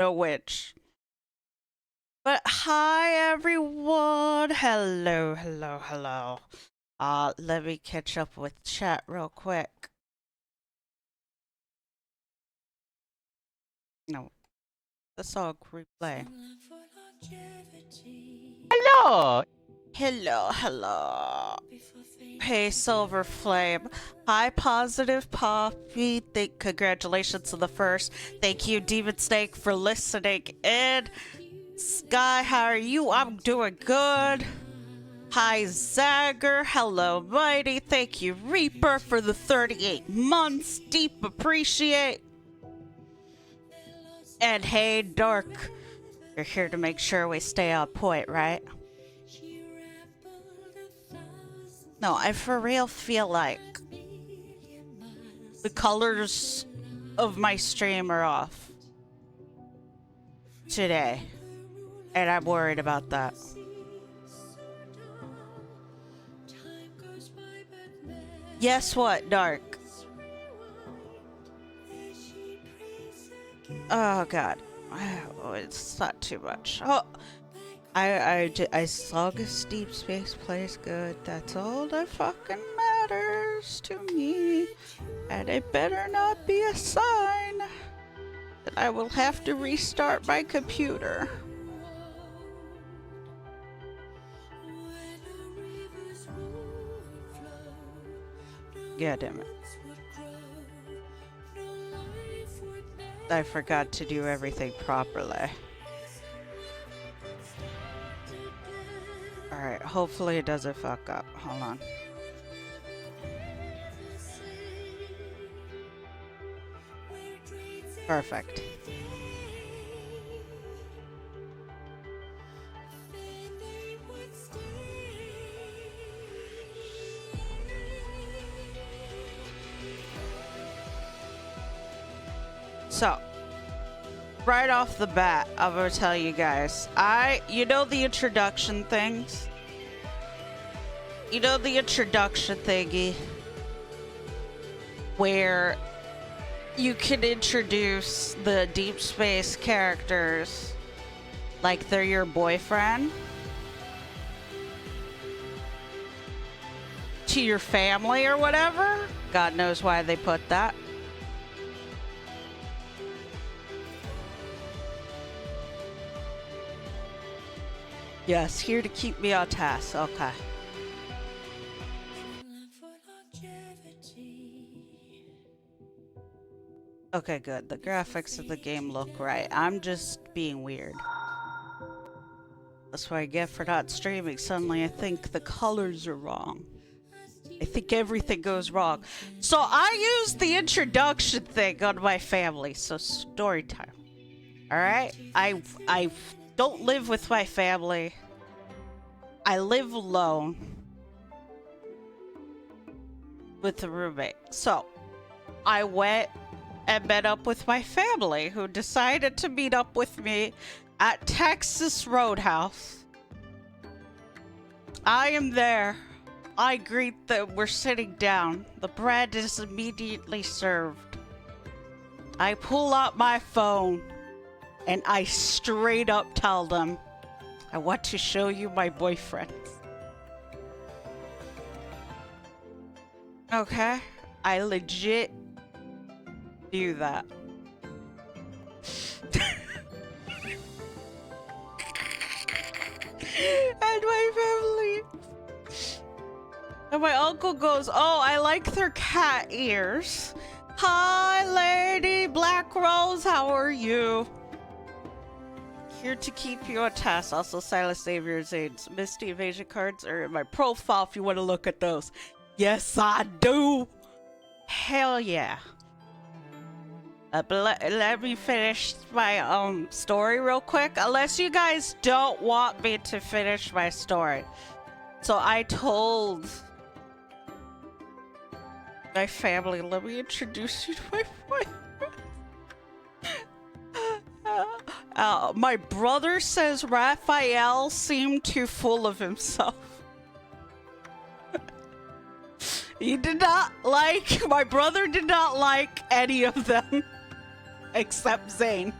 know which. But hi everyone. Hello, hello, hello. Let me catch up with chat real quick. No, the song replay. Hello! Hello, hello. Hey, Silver Flame. Hi, Positive Poppy. Congratulations on the first. Thank you, Demon Snake, for listening in. Sky, how are you? I'm doing good. Hi, Zagger. Hello, Mighty. Thank you, Reaper, for the 38 months. Deep appreciate. And hey, Dark. You're here to make sure we stay on point, right? No, I for real feel like the colors of my stream are off today. And I'm worried about that. Guess what, Dark? Oh, God. Oh, it's not too much. Oh, as long as Deepspace plays good, that's all that fucking matters to me. And it better not be a sign that I will have to restart my computer. Yeah, damn it. I forgot to do everything properly. Alright, hopefully it doesn't fuck up. Hold on. Perfect. So, right off the bat, I'm gonna tell you guys, you know the introduction things? You know the introduction thingy? Where you can introduce the Deepspace characters like they're your boyfriend to your family or whatever? God knows why they put that. Yes, here to keep me on task. Okay. Okay, good. The graphics of the game look right. I'm just being weird. That's what I get for not streaming. Suddenly I think the colors are wrong. I think everything goes wrong. So I use the introduction thing on my family. So story time. Alright? I don't live with my family. I live alone with a roommate. So I went and met up with my family, who decided to meet up with me at Texas Roadhouse. I am there. I greet them. We're sitting down. The bread is immediately served. I pull out my phone and I straight up tell them, I want to show you my boyfriend. Okay? I legit do that. And my family. And my uncle goes, oh, I like their cat ears. Hi, Lady Black Rose, how are you? Here to keep you on task. Also, Silas Xavier's aids. Misty evasion cards are in my profile if you want to look at those. Yes, I do. Hell yeah. But let me finish my story real quick. Unless you guys don't want me to finish my story. So I told my family, let me introduce you to my boyfriend. My brother says Raphael seemed too full of himself. He did not like, my brother did not like any of them except Zane.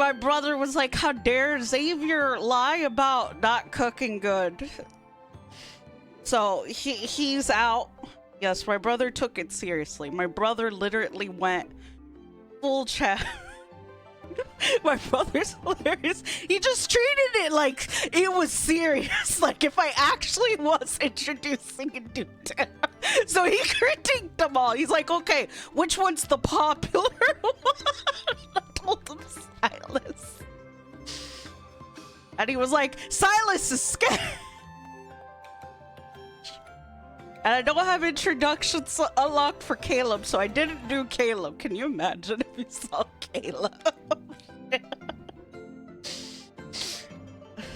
my brother was like, how dare Xavier lie about not cooking good? So he's out. Yes, my brother took it seriously. My brother literally went full chat. My brother's hilarious. He just treated it like it was serious. Like if I actually was introducing a new town. So he critiqued them all. He's like, okay, which one's the popular one? I told him Silas. And he was like, Silas is scared. And I don't have introductions unlocked for Caleb, so I didn't do Caleb. Can you imagine if you saw Caleb?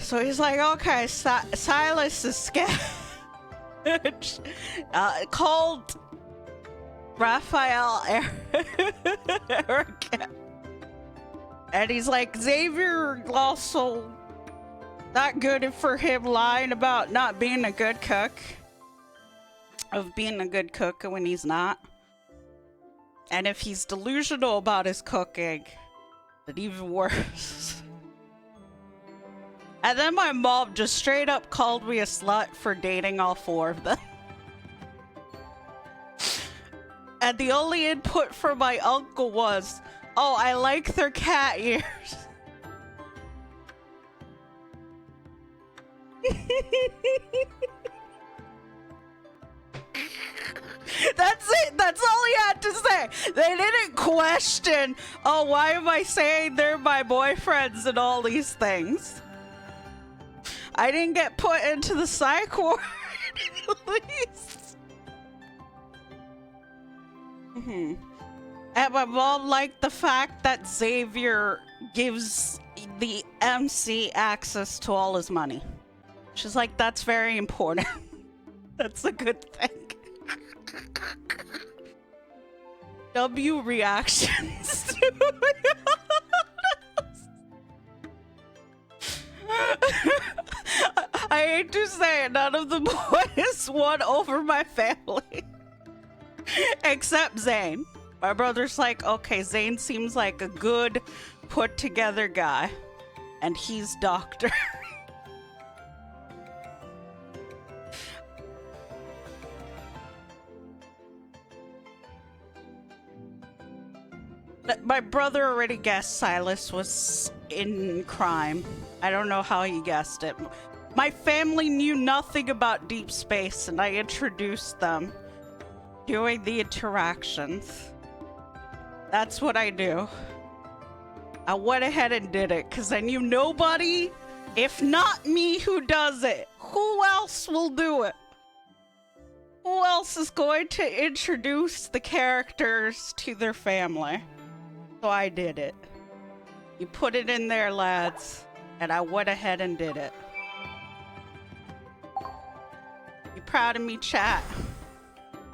So he's like, okay, Silas is scared. Called Raphael Eric. And he's like, Xavier also not good for him lying about not being a good cook. Of being a good cook when he's not. And if he's delusional about his cooking, then even worse. And then my mom just straight up called me a slut for dating all four of them. And the only input from my uncle was, oh, I like their cat ears. That's it. That's all he had to say. They didn't question, oh, why am I saying they're my boyfriends and all these things? I didn't get put into the psych ward, at least. And my mom liked the fact that Xavier gives the MC access to all his money. She's like, that's very important. That's a good thing. W reactions. I hate to say it, none of the boys won over my family. Except Zane. My brother's like, okay, Zane seems like a good, put together guy. And he's doctor. My brother already guessed Silas was in crime. I don't know how he guessed it. My family knew nothing about Deepspace, and I introduced them during the interactions. That's what I do. I went ahead and did it, because I knew nobody, if not me, who does it. Who else will do it? Who else is going to introduce the characters to their family? So I did it. You put it in there, lads. And I went ahead and did it. You proud of me, chat?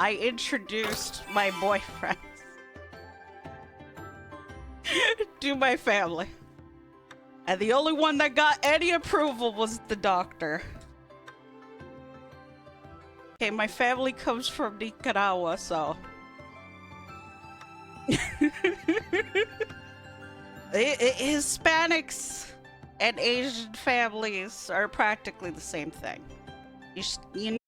I introduced my boyfriends to my family. And the only one that got any approval was the doctor. Okay, my family comes from Nicaragua, so... Hispanics and Asian families are practically the same thing. You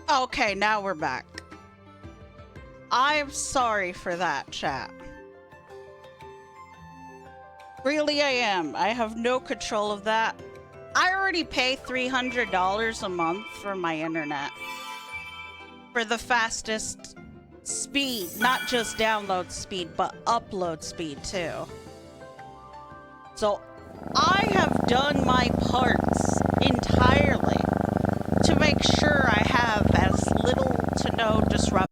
Okay, now we're back. I'm sorry for that, chat. Really, I am. I have no control of that. I already pay $300 a month for my internet. For the fastest speed, not just download speed, but upload speed too. So I have done my parts entirely to make sure I have as little to no disruption.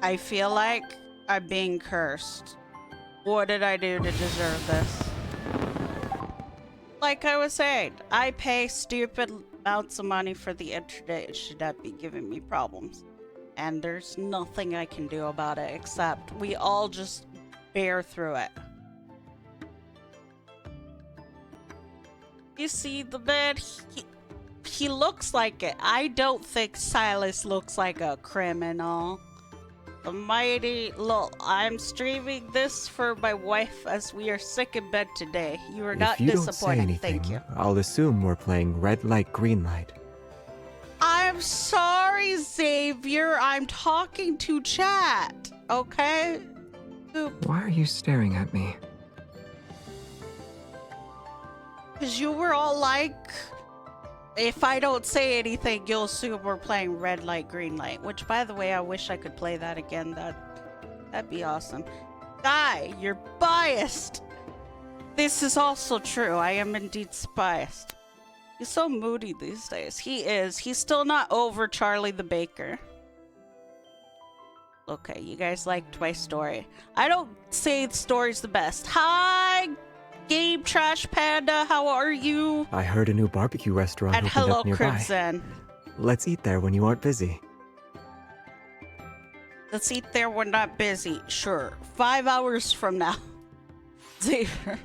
I feel like I'm being cursed. What did I do to deserve this? Like I was saying, I pay stupid amounts of money for the internet. It should not be giving me problems. And there's nothing I can do about it except we all just bear through it. You see the man? He looks like it. I don't think Silas looks like a criminal. The mighty look. I'm streaming this for my wife as we are sick in bed today. You are not disappointed. If you don't say anything, thank you. I'll assume we're playing red light, green light. I'm sorry, Xavier. I'm talking to chat. Okay? Oop. Why are you staring at me? Because you were all like, if I don't say anything, you'll assume we're playing red light, green light. Which, by the way, I wish I could play that again. That'd be awesome. Guy, you're biased. This is also true. I am indeed biased. He's so moody these days. He is. He's still not over Charlie the Baker. Okay, you guys liked my story. I don't say the story's the best. Hi, Gabe Trash Panda. How are you? I heard a new barbecue restaurant And opened hello, up nearby. Crimson. Let's eat there when you aren't busy. Let's eat there when not busy. Sure. 5 hours from now. Xavier.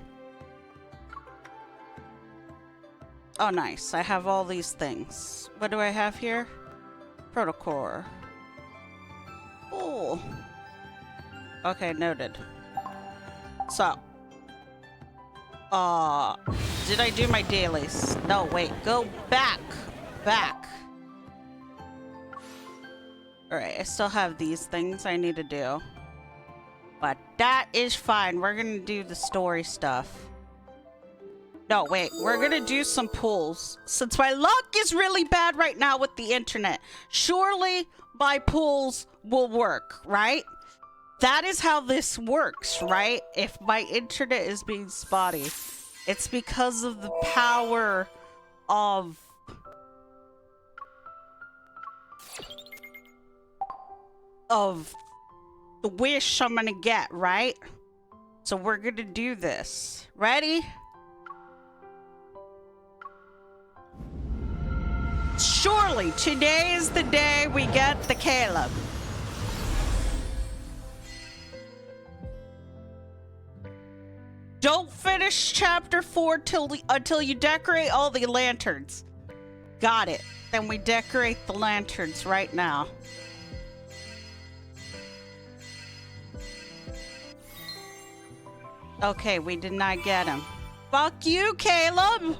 Oh, nice. I have all these things. What do I have here? Protocol. Oh. Okay, noted. So. Did I do my dailies? No, wait. Go back. Back. Alright, I still have these things I need to do. But that is fine. We're gonna do the story stuff. No, wait. We're gonna do some pulls. Since my luck is really bad right now with the internet, surely my pulls will work, right? That is how this works, right? If my internet is being spotty, it's because of the power of the wish I'm gonna get, right? So we're gonna do this. Ready? Surely today is the day we get the Caleb. Don't finish chapter 4 until you decorate all the lanterns. Got it. Then we decorate the lanterns right now. Okay, we did not get him. Fuck you, Caleb!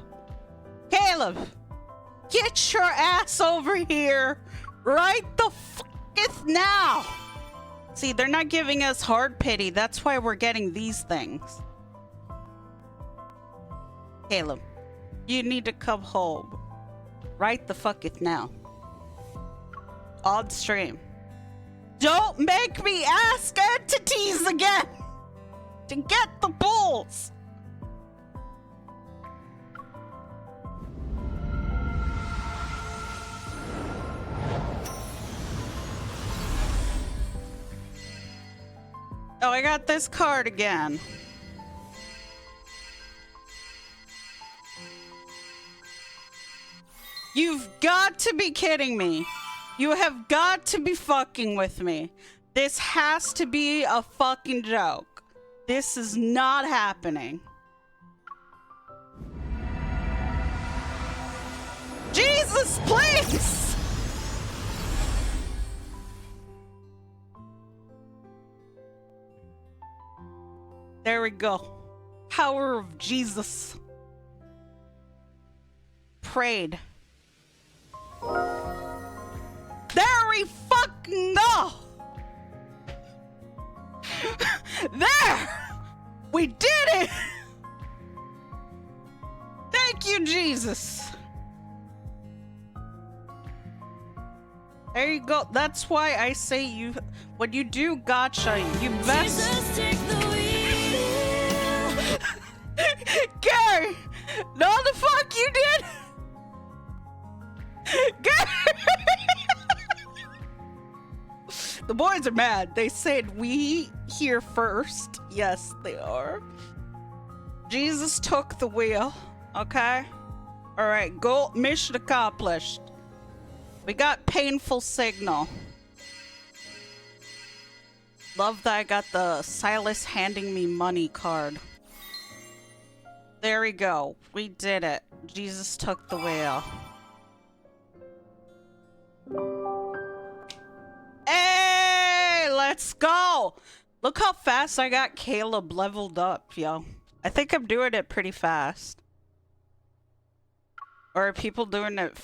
Caleb! Get your ass over here! Right the fucketh now! See, they're not giving us hard pity. That's why we're getting these things. Caleb, you need to come home. Right the fucketh now. On stream. Don't make me ask entities again! To get the bulls! Oh, I got this card again. You've got to be kidding me. You have got to be fucking with me. This has to be a fucking joke. This is not happening. Jesus, please! There we go. Power of Jesus. Prayed. There we we fucking go! There! We did it! Thank you, Jesus. There you go. That's why I say you, when you do gotcha, you best. Jesus, take the wheel. Gary! No, the fuck you did! Gary! The boys are mad. They said we here first. Yes, they are. Jesus took the wheel. Okay? Alright, goal mission accomplished. We got painful signal. Love that I got the Silas handing me money card. There we go. We did it. Jesus took the wheel. Hey, let's go. Look how fast I got Caleb leveled up, yo. I think I'm doing it pretty fast. Or are people doing it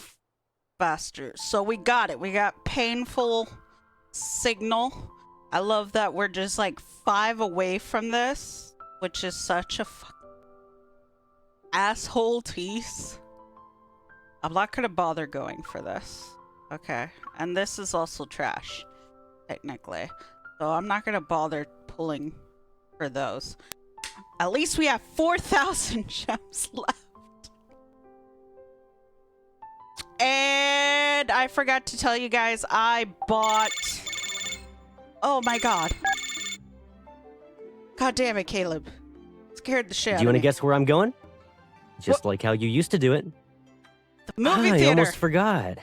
faster? So we got it. We got painful signal. I love that we're just like 5 away from this, which is such a asshole tease. I'm not gonna bother going for this. Okay, and this is also trash, technically. So I'm not gonna bother pulling for those. At least we have 4,000 gems left. And I forgot to tell you guys, I bought... Oh my god. God damn it, Caleb. Scared the shit out of me. Do you want to guess where I'm going? Just like how you used to do it. The movie I theater. almost forgot.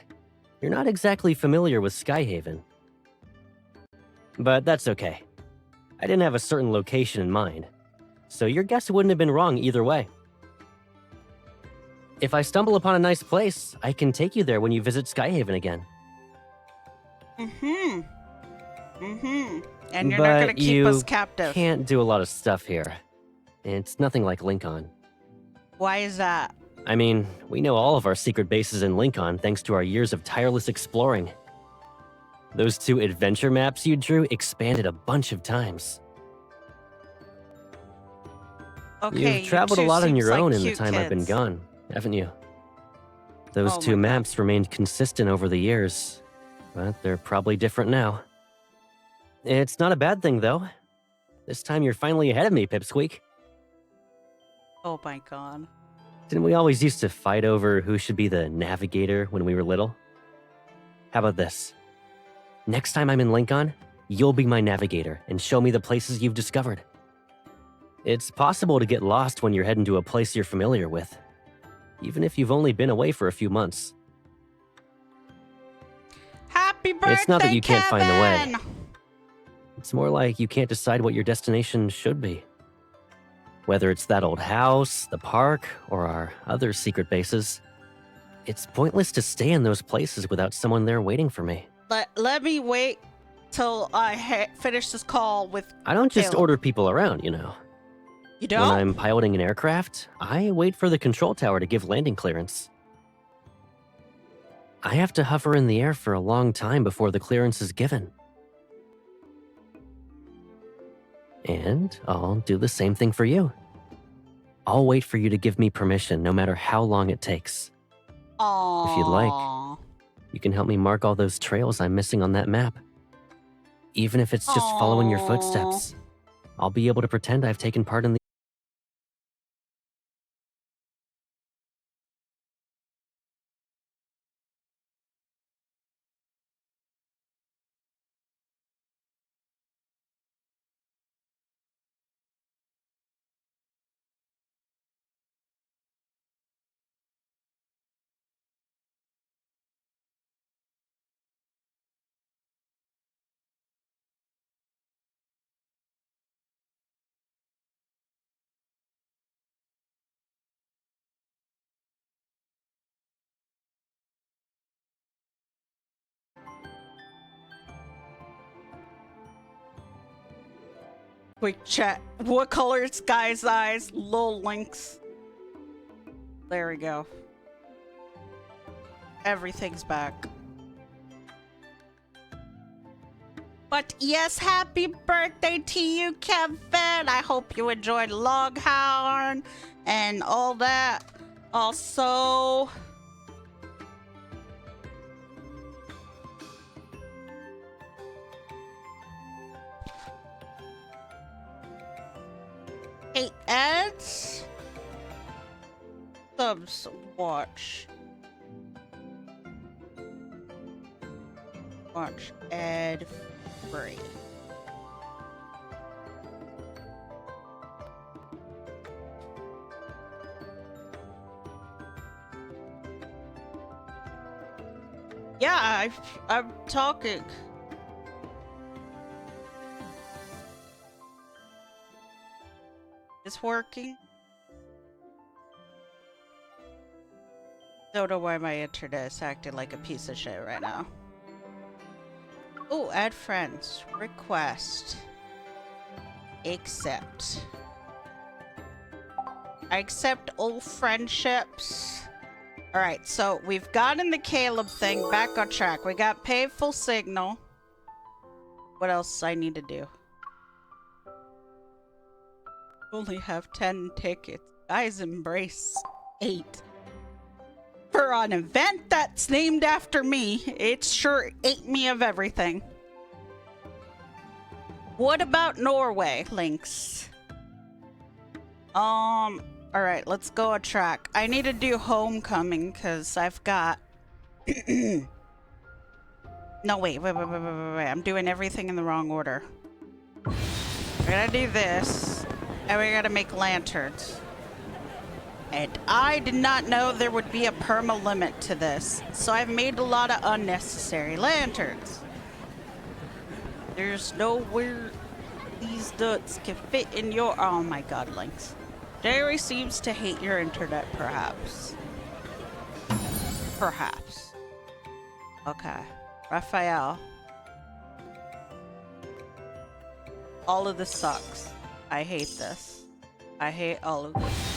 You're not exactly familiar with Skyhaven. But that's okay. I didn't have a certain location in mind, so your guess wouldn't have been wrong either way. If I stumble upon a nice place, I can take you there when you visit Skyhaven again. Mm-hmm. Mm-hmm. And you're not gonna keep us captive. Can't do a lot of stuff here. It's nothing like Lincoln. Why is that? I mean, we know all of our secret bases in Lincoln thanks to our years of tireless exploring. Those 2 adventure maps you drew expanded a bunch of times. Okay, You've traveled a two lot on seems your like own in the cute time I've been kids. gone, haven't you? Those Oh 2 my God. maps remained consistent over the years, but they're probably different now. It's not a bad thing, though. This time you're finally ahead of me, Pipsqueak. Oh my god. Didn't we always used to fight over who should be the navigator when we were little? How about this? Next time I'm in Lincoln, you'll be my navigator and show me the places you've discovered. It's possible to get lost when you're heading to a place you're familiar with, even if you've only been away for a few months. Happy birthday, It's not that you can't find the way. Kevin! It's more like you can't decide what your destination should be. Whether it's that old house, the park, or our other secret bases, it's pointless to stay in those places without someone there waiting for me. Let me wait till I finish this call with I don't just Caleb. order people around, you know. You When don't? I'm piloting an aircraft, I wait for the control tower to give landing clearance. I have to hover in the air for a long time before the clearance is given. And I'll do the same thing for you. I'll wait for you to give me permission no matter how long it takes. Aww. If you'd like. You can help me mark all those trails I'm missing on that map. Even if it's just following your footsteps, I'll be able to pretend I've taken part in the... Quick chat. What color is Guy's eyes? Lil Lynx. There we go. Everything's back. But yes, happy birthday to you, Kevin. I hope you enjoyed Longhorn and all that. Also, hey, Ed. Subs watch. Watch Ed free. Yeah, I'm talking. It's working. Don't know why my internet is acting like a piece of shit right now. Oh, add friends. Request. Accept. I accept all friendships. Alright, so we've gotten the Caleb thing back on track. We got pay full signal. What else I need to do? Only have 10 tickets. Guys, embrace 8. For an event that's named after me, it sure ate me of everything. What about Norway, Lynx? Alright, let's go on track. I need to do homecoming because I've got... No, wait. I'm doing everything in the wrong order. We're gonna do this, and we gotta make lanterns. And I did not know there would be a perma limit to this, so I've made a lot of unnecessary lanterns. There's nowhere these nuts can fit in your... Oh my god, Lynx. Jerry seems to hate your internet, perhaps. Perhaps. Okay. Raphael. All of this sucks. I hate this. I hate all of this.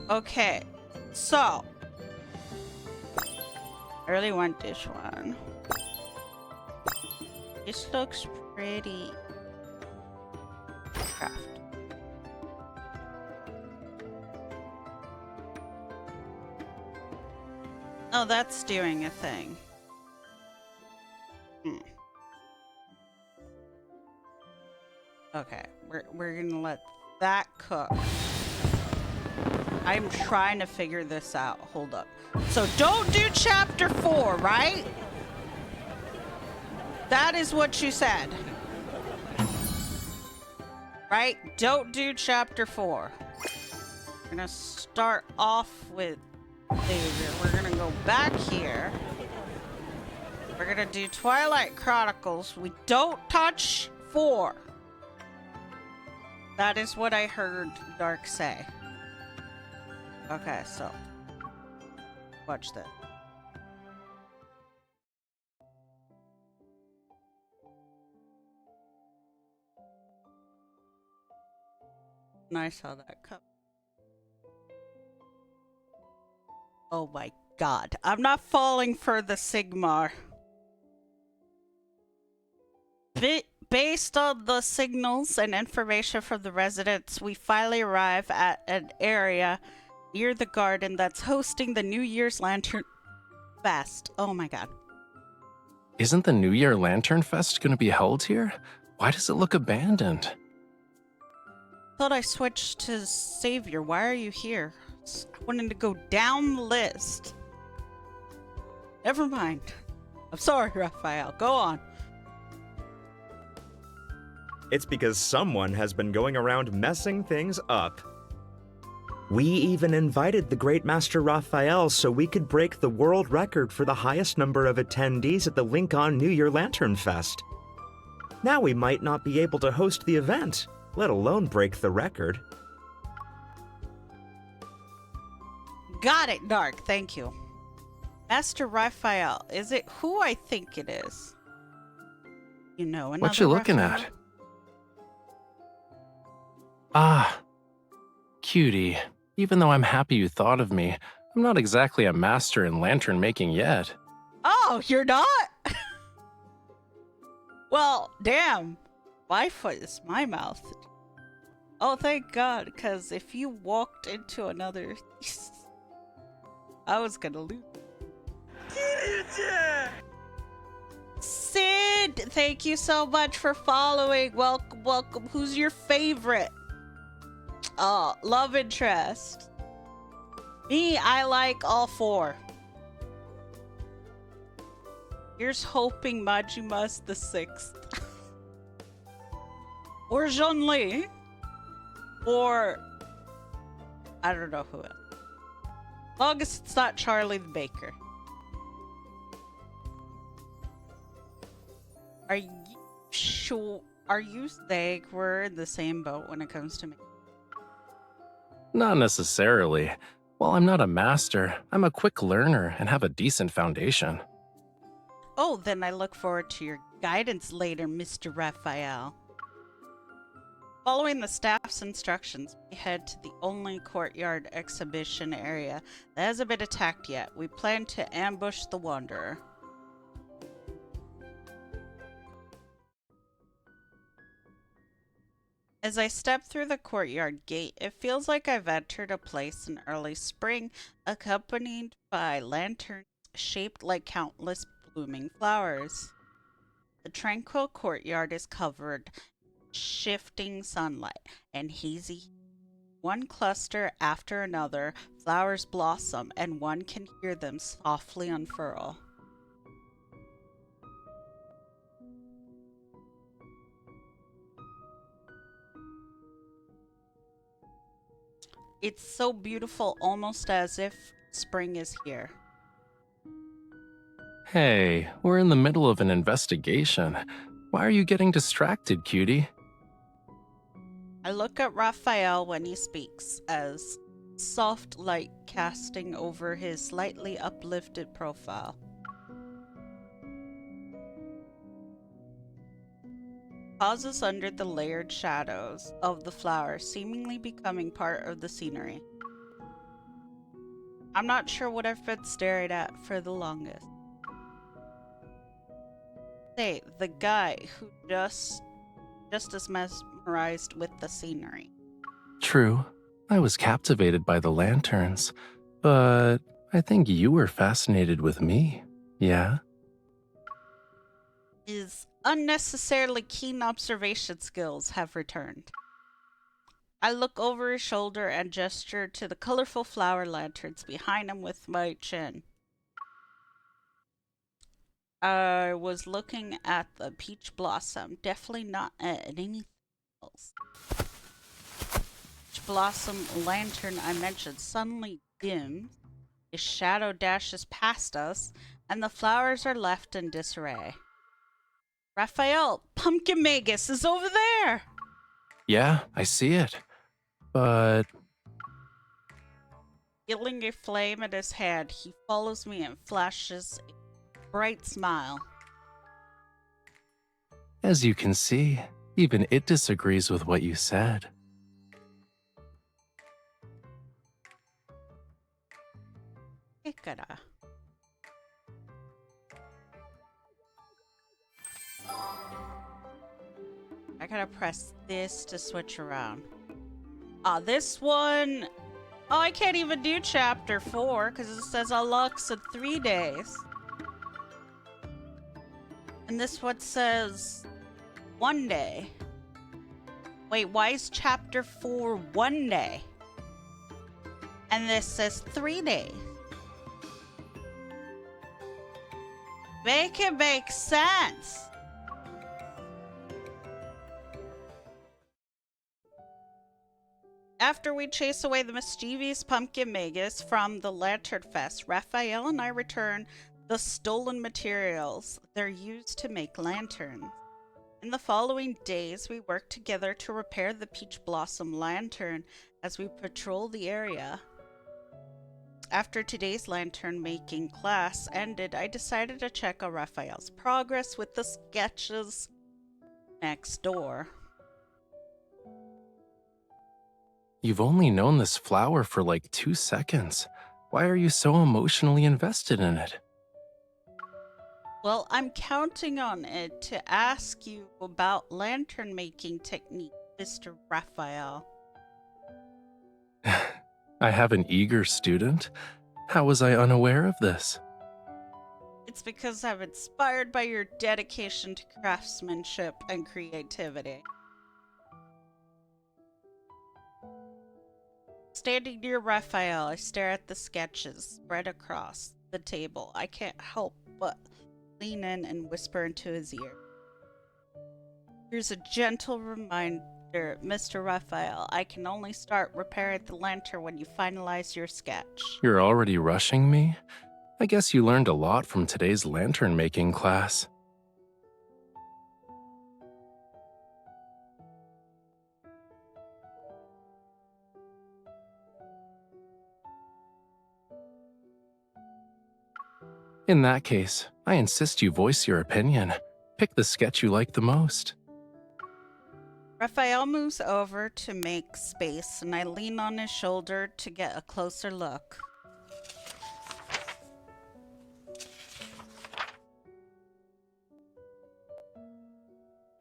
Okay. So. I really want this one. This looks pretty. Craft. Oh, that's doing a thing. Okay, we're gonna let that cook. I'm trying to figure this out. Hold up. So don't do chapter 4, right? That is what you said. Right? Don't do chapter 4. We're gonna start off with Xavier. We're gonna go back here. We're gonna do Twilight Chronicles. We don't touch 4. That is what I heard Dark say. Okay, so watch this. Nice how that cut. Oh my god. I'm not falling for the Sigmar. Based on the signals and information from the residents, we finally arrive at an area near the garden that's hosting the New Year's Lantern Fest. Oh my god. Isn't the New Year Lantern Fest going to be held here? Why does it look abandoned? Thought I switched to Savior. Why are you here? I wanted to go down the list. Never mind. I'm sorry, Raphael. Go on. It's because someone has been going around messing things up. We even invited the great Master Raphael so we could break the world record for the highest number of attendees at the Lincoln New Year Lantern Fest. Now we might not be able to host the event, let alone break the record. Got it, Dark. Thank you. Master Raphael. Is it who I think it is? You know, another What you looking Raphael? at? Ah, cutie. Even though I'm happy you thought of me, I'm not exactly a master in lantern making yet. Oh, you're not? Well, damn. My foot is my mouth. Oh, thank God, because if you walked into another... I was gonna lose. Sid, thank you so much for following. Welcome, welcome. Who's your favorite? Love interest. Me, I like all four. Here's hoping Majima's the 6th. Or Zhongli. Or... I don't know who else. Long as it's not Charlie the Baker. Are you sure? Are you saying we're in the same boat when it comes to me? Not necessarily. While I'm not a master, I'm a quick learner and have a decent foundation. Oh, then I look forward to your guidance later, Mr. Raphael. Following the staff's instructions, we head to the only courtyard exhibition area that hasn't been attacked yet. We plan to ambush the Wanderer. As I step through the courtyard gate, it feels like I've entered a place in early spring, accompanied by lanterns shaped like countless blooming flowers. The tranquil courtyard is covered in shifting sunlight and hazy. One cluster after another, flowers blossom, and one can hear them softly unfurl. It's so beautiful, almost as if spring is here. Hey, we're in the middle of an investigation. Why are you getting distracted, cutie? I look at Raphael when he speaks, as soft light casting over his slightly uplifted profile. Pauses under the layered shadows of the flowers, seemingly becoming part of the scenery. I'm not sure what I've been staring at for the longest. Say, the guy who just as mesmerized with the scenery. True, I was captivated by the lanterns, but I think you were fascinated with me, yeah? His unnecessarily keen observation skills have returned. I look over his shoulder and gesture to the colorful flower lanterns behind him with my chin. I was looking at the peach blossom, definitely not at anything else. Peach blossom lantern I mentioned suddenly dims, a shadow dashes past us, and the flowers are left in disarray. Raphael, Pumpkin Magus is over there! Yeah, I see it. But Feeling a flame in his hand, he follows me and flashes a bright smile. as you can see, even it disagrees with what you said. Ikara. I gotta press this to switch around. This one... Oh, I can't even do chapter 4 because it says unlocks in 3 days. And this one says 1 day. Wait, why is chapter 4 1 day? And this says 3 days. Make it make sense. After we chase away the mischievous Pumpkin Magus from the Lantern Fest, Raphael and I return the stolen materials they're used to make lanterns. In the following days, we work together to repair the Peach Blossom Lantern as we patrol the area. After today's lantern making class ended, I decided to check on Raphael's progress with the sketches next door. You've only known this flower for like 2 seconds. Why are you so emotionally invested in it? Well, I'm counting on it to ask you about lantern making technique, Mr. Raphael. I have an eager student? How was I unaware of this? It's because I'm inspired by your dedication to craftsmanship and creativity. Standing near Raphael, I stare at the sketches spread across the table. I can't help but lean in and whisper into his ear. Here's a gentle reminder, Mr. Raphael. I can only start repairing the lantern when you finalize your sketch. You're already rushing me? I guess you learned a lot from today's lantern making class. In that case, I insist you voice your opinion. Pick the sketch you like the most. Raphael moves over to make space, and I lean on his shoulder to get a closer look.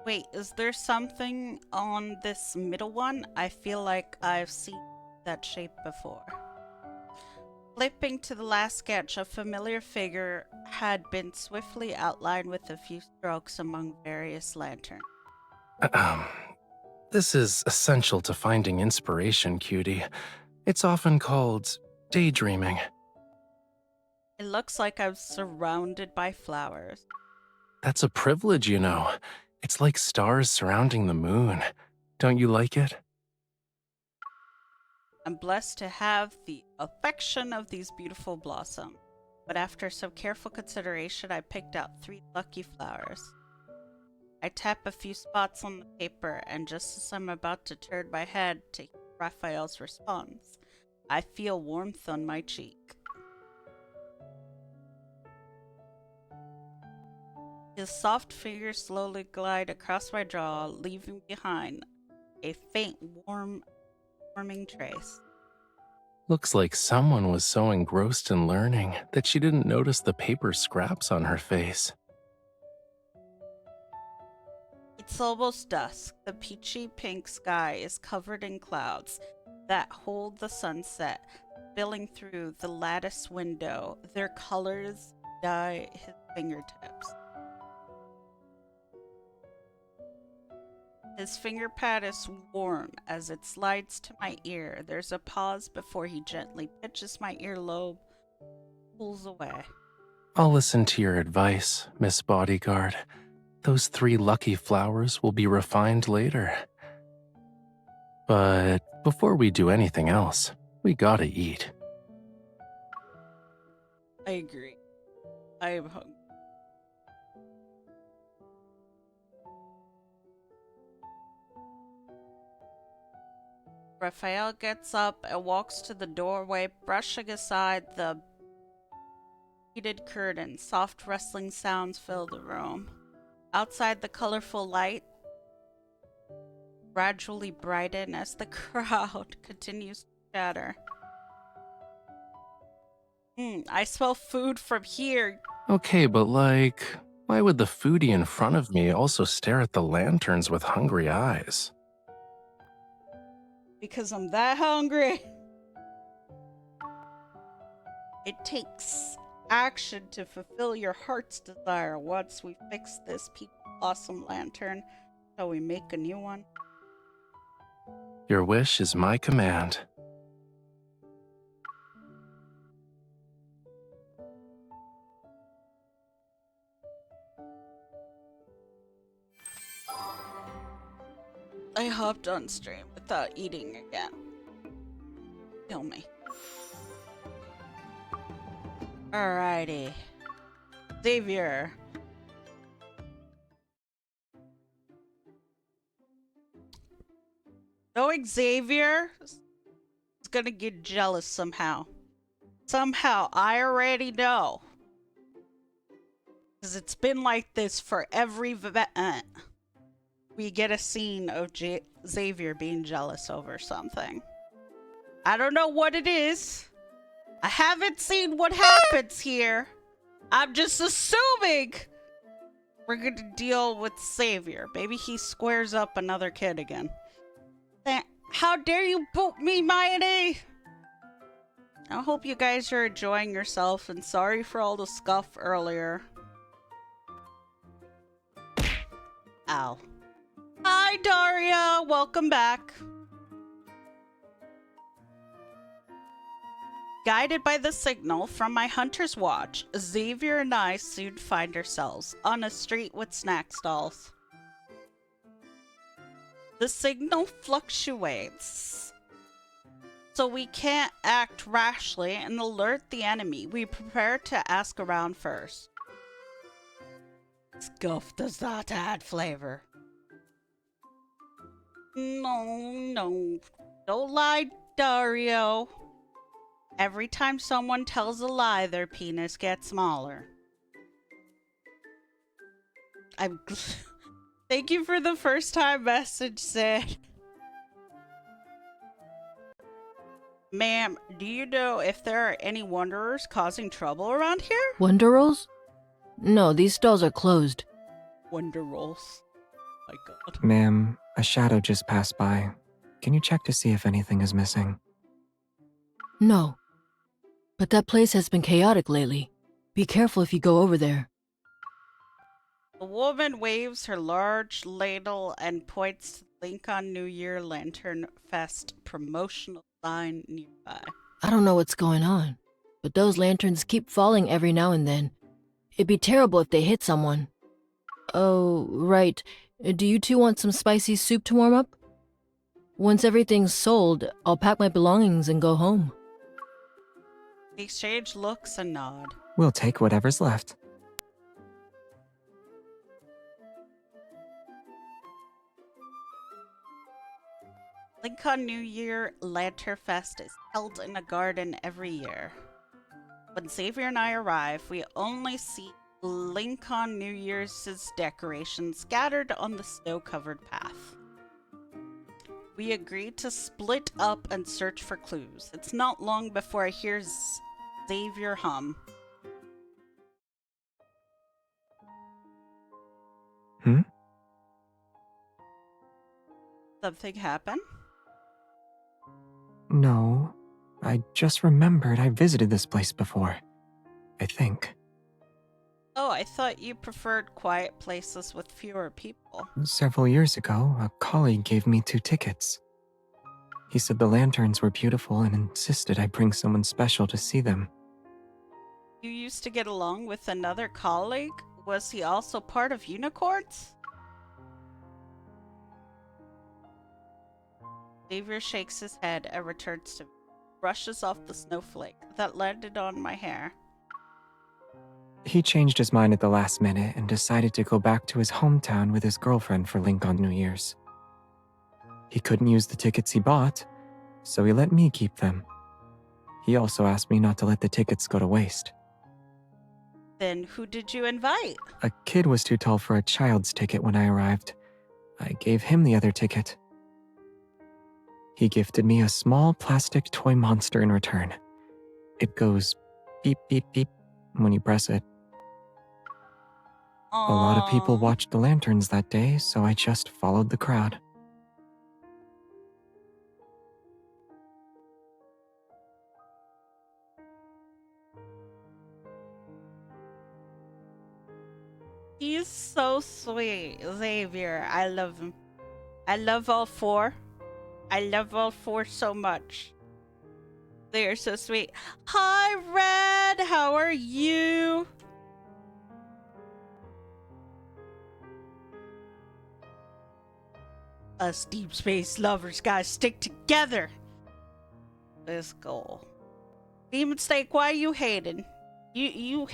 Wait, is there something on this middle one? I feel like I've seen that shape before. Flipping to the last sketch, a familiar figure had been swiftly outlined with a few strokes among various lanterns. This is essential to finding inspiration, cutie. It's often called daydreaming. It looks like I'm surrounded by flowers. That's a privilege, you know. It's like stars surrounding the moon. Don't you like it? I'm blessed to have the affection of these beautiful blossoms. But after some careful consideration, I picked out 3 lucky flowers. I tap a few spots on the paper, and just as I'm about to turn my head to hear Raphael's response, I feel warmth on my cheek. His soft fingers slowly glide across my jaw, leaving behind a faint, warming trace. Looks like someone was so engrossed in learning that she didn't notice the paper scraps on her face. It's almost dusk. The peachy pink sky is covered in clouds that hold the sunset, spilling through the lattice window. Their colors dye his fingertips. His finger pad is warm as it slides to my ear. There's a pause before he gently pinches my earlobe, pulls away. I'll listen to your advice, Miss Bodyguard. Those 3 lucky flowers will be refined later. But before we do anything else, we gotta eat. I agree. I am hungry. Raphael gets up and walks to the doorway, brushing aside the heated curtain. Soft rustling sounds fill the room. Outside, the colorful light gradually brighten as the crowd continues to chatter. I smell food from here. Okay, but why would the foodie in front of me also stare at the lanterns with hungry eyes? Because I'm that hungry. It takes action to fulfill your heart's desire. Once we fix this peach blossom lantern, shall we make a new one? Your wish is my command. I hopped on stream without eating again. Kill me. Alrighty. Xavier. Knowing Xavier is gonna get jealous somehow. Somehow, I already know. Because it's been like this for every event. We get a scene of Xavier being jealous over something. I don't know what it is. I haven't seen what happens here. I'm just assuming we're gonna deal with Savior. Maybe he squares up another kid again. How dare you boot me, Mighty! I hope you guys are enjoying yourself, and sorry for all the scuff earlier. Ow. Hi, Daria! Welcome back. Guided by the signal from my hunter's watch, Xavier and I soon find ourselves on a street with snack stalls. The signal fluctuates, so we can't act rashly and alert the enemy. We prepare to ask around first. Scuff does not add flavor. No. Don't lie, Dario. Every time someone tells a lie, their penis gets smaller. Thank you for the first time message, Sid. Ma'am, do you know if there are any wanderers causing trouble around here? Wanderers? No, these stalls are closed. Wanderers. My god. Ma'am, a shadow just passed by. Can you check to see if anything is missing? No. But that place has been chaotic lately. Be careful if you go over there. The woman waves her large ladle and points to the Lincoln New Year Lantern Fest promotional sign nearby. I don't know what's going on, but those lanterns keep falling every now and then. It'd be terrible if they hit someone. Oh, right. Do you two want some spicy soup to warm up? Once everything's sold, I'll pack my belongings and go home. They exchange looks and nod. We'll take whatever's left. Lincoln New Year Lantern Fest is held in a garden every year. When Xavier and I arrive, we only see Lincoln New Year's decorations scattered on the snow-covered path. We agree to split up and search for clues. It's not long before I hear Xavier hum. Something happen? No. I just remembered I visited this place before. I think. Oh, I thought you preferred quiet places with fewer people. Several years ago, a colleague gave me 2 tickets. He said the lanterns were beautiful and insisted I bring someone special to see them. You used to get along with another colleague? Was he also part of Unicorns? Xavier shakes his head and returns to me, brushes off the snowflake that landed on my hair. He changed his mind at the last minute and decided to go back to his hometown with his girlfriend for Lincoln New Year's. He couldn't use the tickets he bought, so he let me keep them. He also asked me not to let the tickets go to waste. Then who did you invite? A kid was too tall for a child's ticket when I arrived. I gave him the other ticket. He gifted me a small plastic toy monster in return. It goes beep, beep, beep when you press it. Aww. A lot of people watched the lanterns that day, so I just followed the crowd. He's so sweet, Xavier. I love him. I love all 4. I love all 4 so much. They are so sweet. Hi, Red. How are you? Us Deepspace lovers gotta stick together. Let's go. Demon Steak, why are you hating? You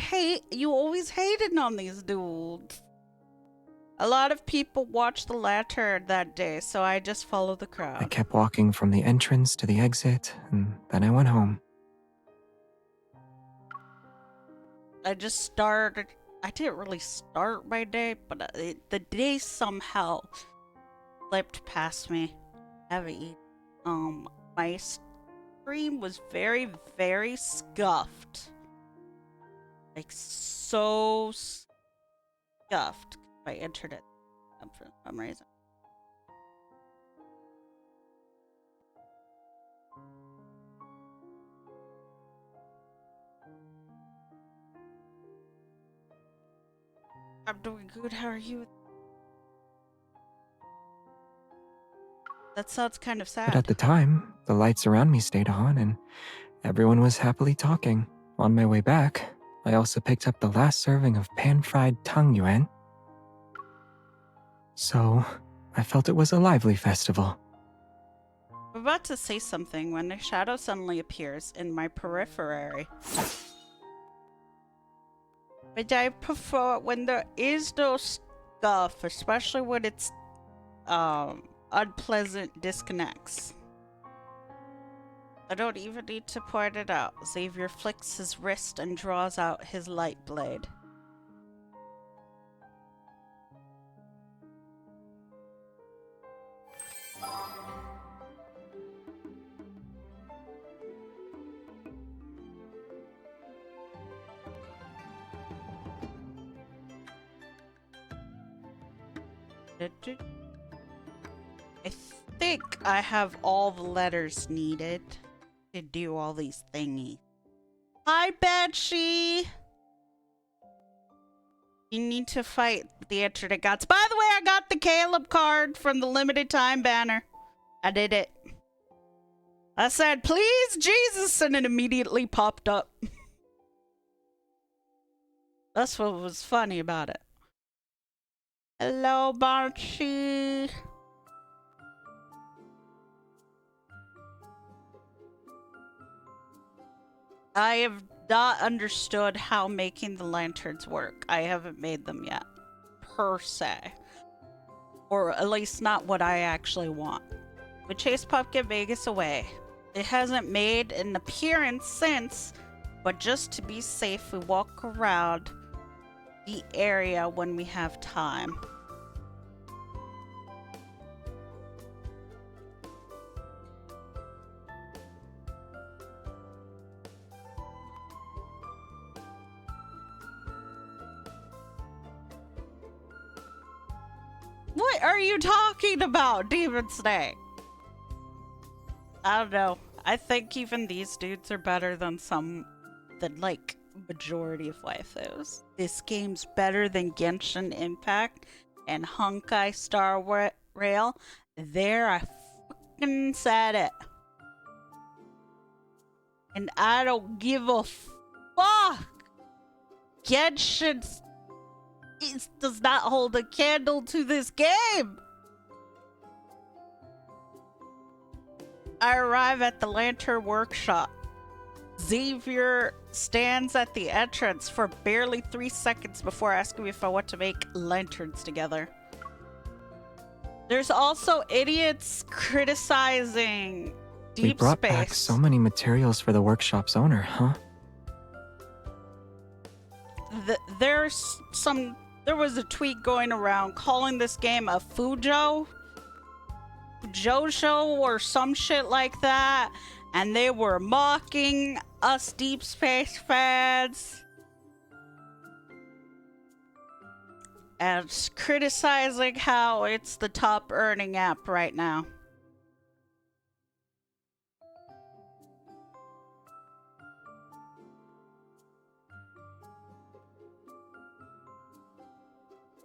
always hating on these dudes. A lot of people watched the lantern that day, so I just followed the crowd. I kept walking from the entrance to the exit, and then I went home. I didn't really start my day, but the day somehow slipped past me. I haven't eaten. My stream was very, very scuffed. Like, so scuffed. I entered it for some reason. I'm doing good. How are you? That sounds kind of But sad. at the time, the lights around me stayed on and everyone was happily talking. On my way back, I also picked up the last serving of pan-fried tang yuan. So, I felt it was a lively festival. I'm about to say something when a shadow suddenly appears in my periphery. But I prefer when there is no stuff, especially when it's unpleasant disconnects. I don't even need to point it out. Xavier flicks his wrist and draws out his light blade. I think I have all the letters needed to do all these thingies. Hi, Banshee! You need to fight the internet gods. By the way, I got the Caleb card from the limited time banner. I did it. I said, please, Jesus, and it immediately popped up. That's what was funny about it. Hello, Banshee. I have not understood how making the lanterns work. I haven't made them yet, per se. Or at least not what I actually want. We chase Pumpkin Vegas away. It hasn't made an appearance since, but just to be safe, we walk around the area when we have time. What are you talking about, Demon Snake? I don't know. I think even these dudes are better than like, majority of waifus. This game's better than Genshin Impact and Honkai Star Rail. There, I fucking said it. And I don't give a fuck. Genshin does not hold a candle to this game. I arrive at the Lantern Workshop. Xavier stands at the entrance for barely 3 seconds before asking me if I want to make lanterns together. There's also idiots criticizing We brought back Deepspace. so many materials for the workshop's owner, huh? There was a tweet going around calling this game a Jojo or some shit like that, and they were mocking us Deepspace fans and criticizing how it's the top earning app right now.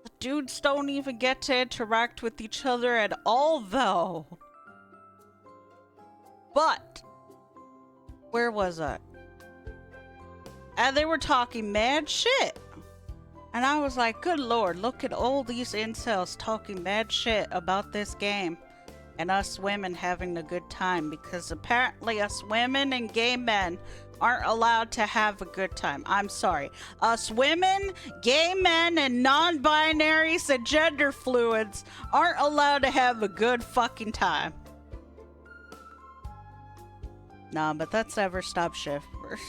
The dudes don't even get to interact with each other at all, though. But where was I? And they were talking mad shit. And I was like, good lord, look at all these incels talking mad shit about this game. And us women having a good time. Because apparently us women and gay men aren't allowed to have a good time. I'm sorry. Us women, gay men, and non-binaries and gender fluids aren't allowed to have a good fucking time. Nah, but that's never stopped shifters.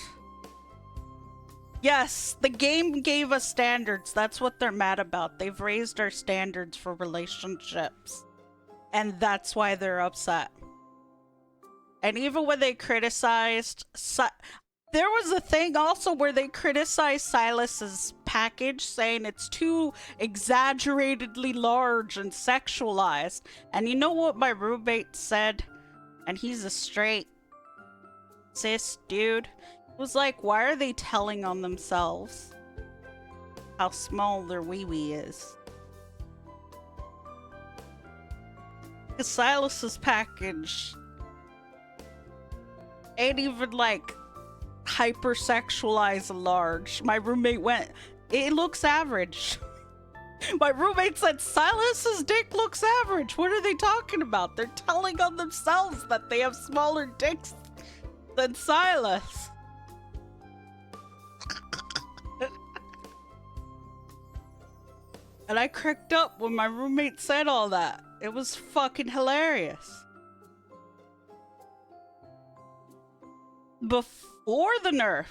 Yes, the game gave us standards. That's what they're mad about. They've raised our standards for relationships. And that's why they're upset. And even when they criticized... There was a thing also where they criticized Silas's package, saying it's too exaggeratedly large and sexualized. And you know what my roommate said? And he's a straight cis dude. It was like, why are they telling on themselves how small their wee-wee is? Because Silas's package ain't even like hypersexualized and large. My roommate went, it looks average. My roommate said Silas's dick looks average. What are they talking about? They're telling on themselves that they have smaller dicks than Silas. And I cracked up when my roommate said all that. It was fucking hilarious. Before the nerf,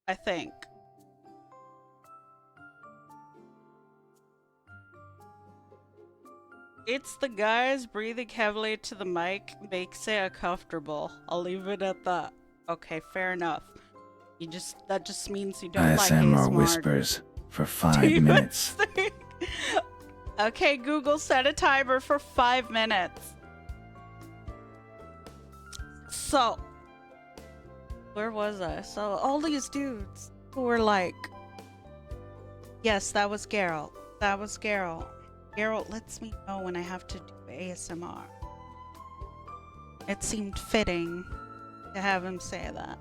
I think. It's the guys breathing heavily to the mic makes it uncomfortable. I'll leave it at that. Okay, fair enough. That just means you don't like ASMR ASMR. whispers for 5 minutes. Okay, Google, set a timer for 5 minutes. So, where was I? So, all these dudes who were like, yes, that was Geralt. That was Geralt. Geralt lets me know when I have to do ASMR. It seemed fitting to have him say that.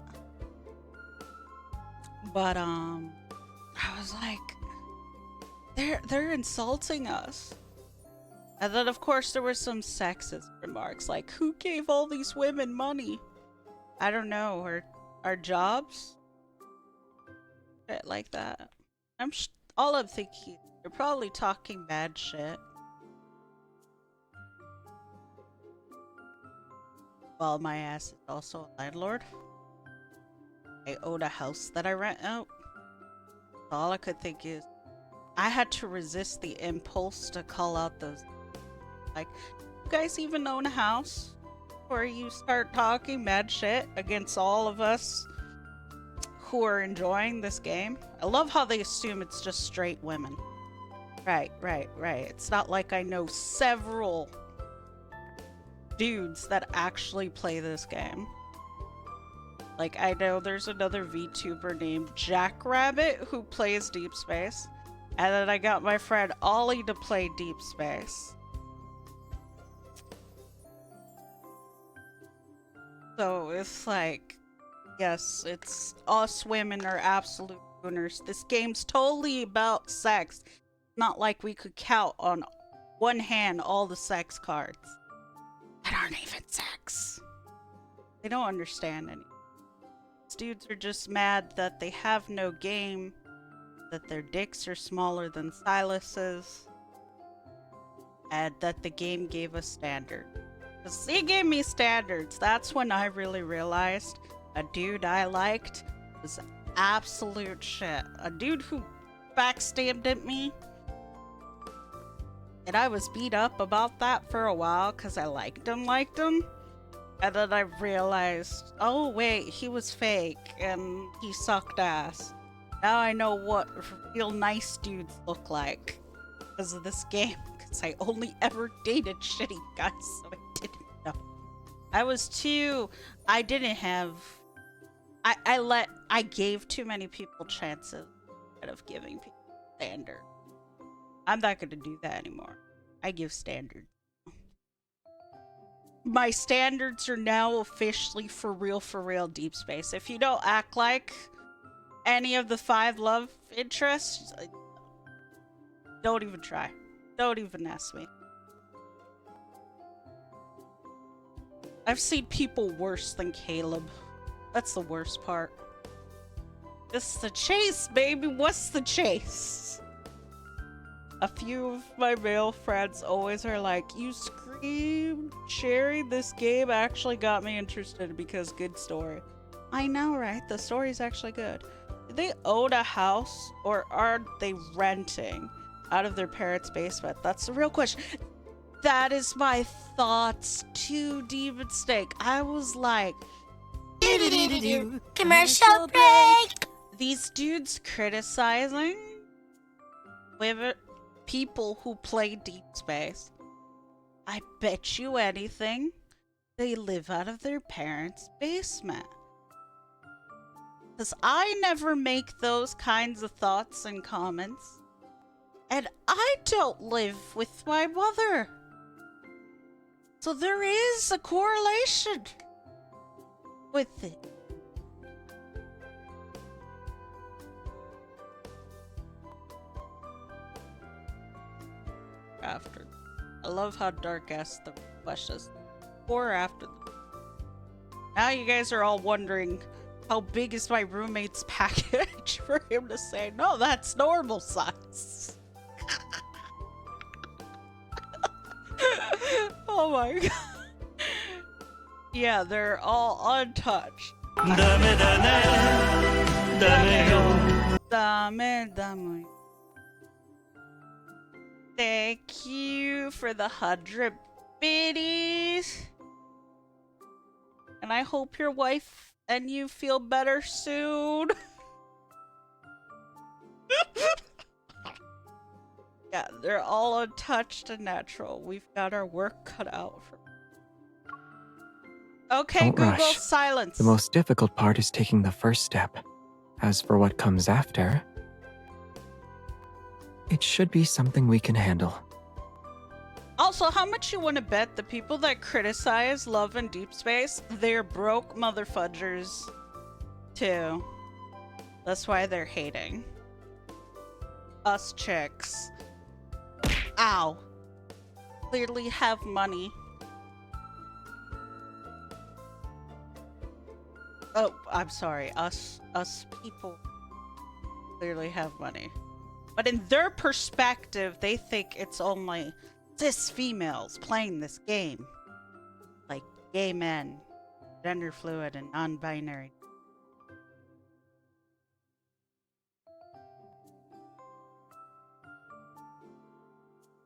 But, I was like, they're insulting us. And then, of course, there were some sexist remarks, like, who gave all these women money? I don't know, our jobs? Shit like that. All I'm thinking, they're probably talking bad shit. Well, my ass is also a landlord. I own a house that I rent out. All I could think is, I had to resist the impulse to call out those. Like, you guys even own a house? Where you start talking mad shit against all of us who are enjoying this game? I love how they assume it's just straight women. Right. It's not like I know several dudes that actually play this game. Like, I know there's another VTuber named Jackrabbit who plays Deepspace. And then I got my friend Ollie to play Deepspace. So it's like, yes, it's us women are absolute owners. This game's totally about sex. Not like we could count on one hand all the sex cards that aren't even sex. They don't understand any. These dudes are just mad that they have no game, that their dicks are smaller than Silas's, and that the game gave us standard. Because they gave me standards. That's when I really realized a dude I liked was absolute shit. A dude who backstabbed at me. And I was beat up about that for a while because I liked him. And then I realized, oh wait, he was fake and he sucked ass. Now I know what real nice dudes look like because of this game. Because I only ever dated shitty guys, so I didn't know. I gave too many people chances instead of giving people standard. I'm not gonna do that anymore. I give standard. My standards are now officially for real Deepspace. If you don't act like any of the 5 love interests, don't even try. Don't even ask me. I've seen people worse than Caleb. That's the worst part. This is the chase, baby. What's the chase? A few of my male friends always are like, you screamed, Sherry, this game actually got me interested because good story. I know, right? The story's actually good. Do they own a house or are they renting out of their parents' basement? That's the real question. That is my thoughts to Demon Snake. I was like, Commercial break. These dudes criticizing women, people who play Deep Space. I bet you anything they live out of their parents' basement. Because I never make those kinds of thoughts and comments. And I don't live with my mother. So there is a correlation with it. After. I love how dark ass the flesh is. Before or after. Now you guys are all wondering, how big is my roommate's package for him to say, no, that's normal size. Oh my god. Yeah, they're all untouched. Dame. Thank you for the 100 biddies. And I hope your wife and you feel better soon. Yeah, they're all untouched and natural. We've got our work cut out for. Okay, Don't Google, rush. silence. The most difficult part is taking the first step. As for what comes after, it should be something we can handle. Also, how much you want to bet the people that criticize Love and Deep Space, they're broke motherfudgers too. That's why they're hating. Us chicks. Ow. Clearly have money. Oh, I'm sorry. Us people clearly have money. But in their perspective, they think it's only cis females playing this game. Like gay men, gender fluid, and non-binary.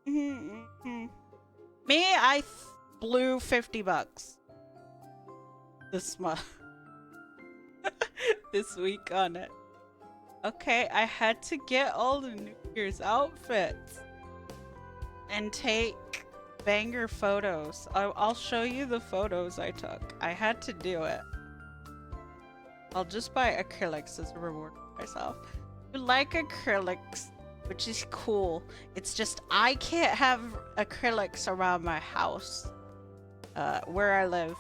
Me, I blew $50 this month. This week on it. Okay, I had to get all the New Year's outfits and take banger photos. I'll show you the photos I took. I had to do it. I'll just buy acrylics as a reward for myself. I like acrylics, which is cool. It's just I can't have acrylics around my house, where I live,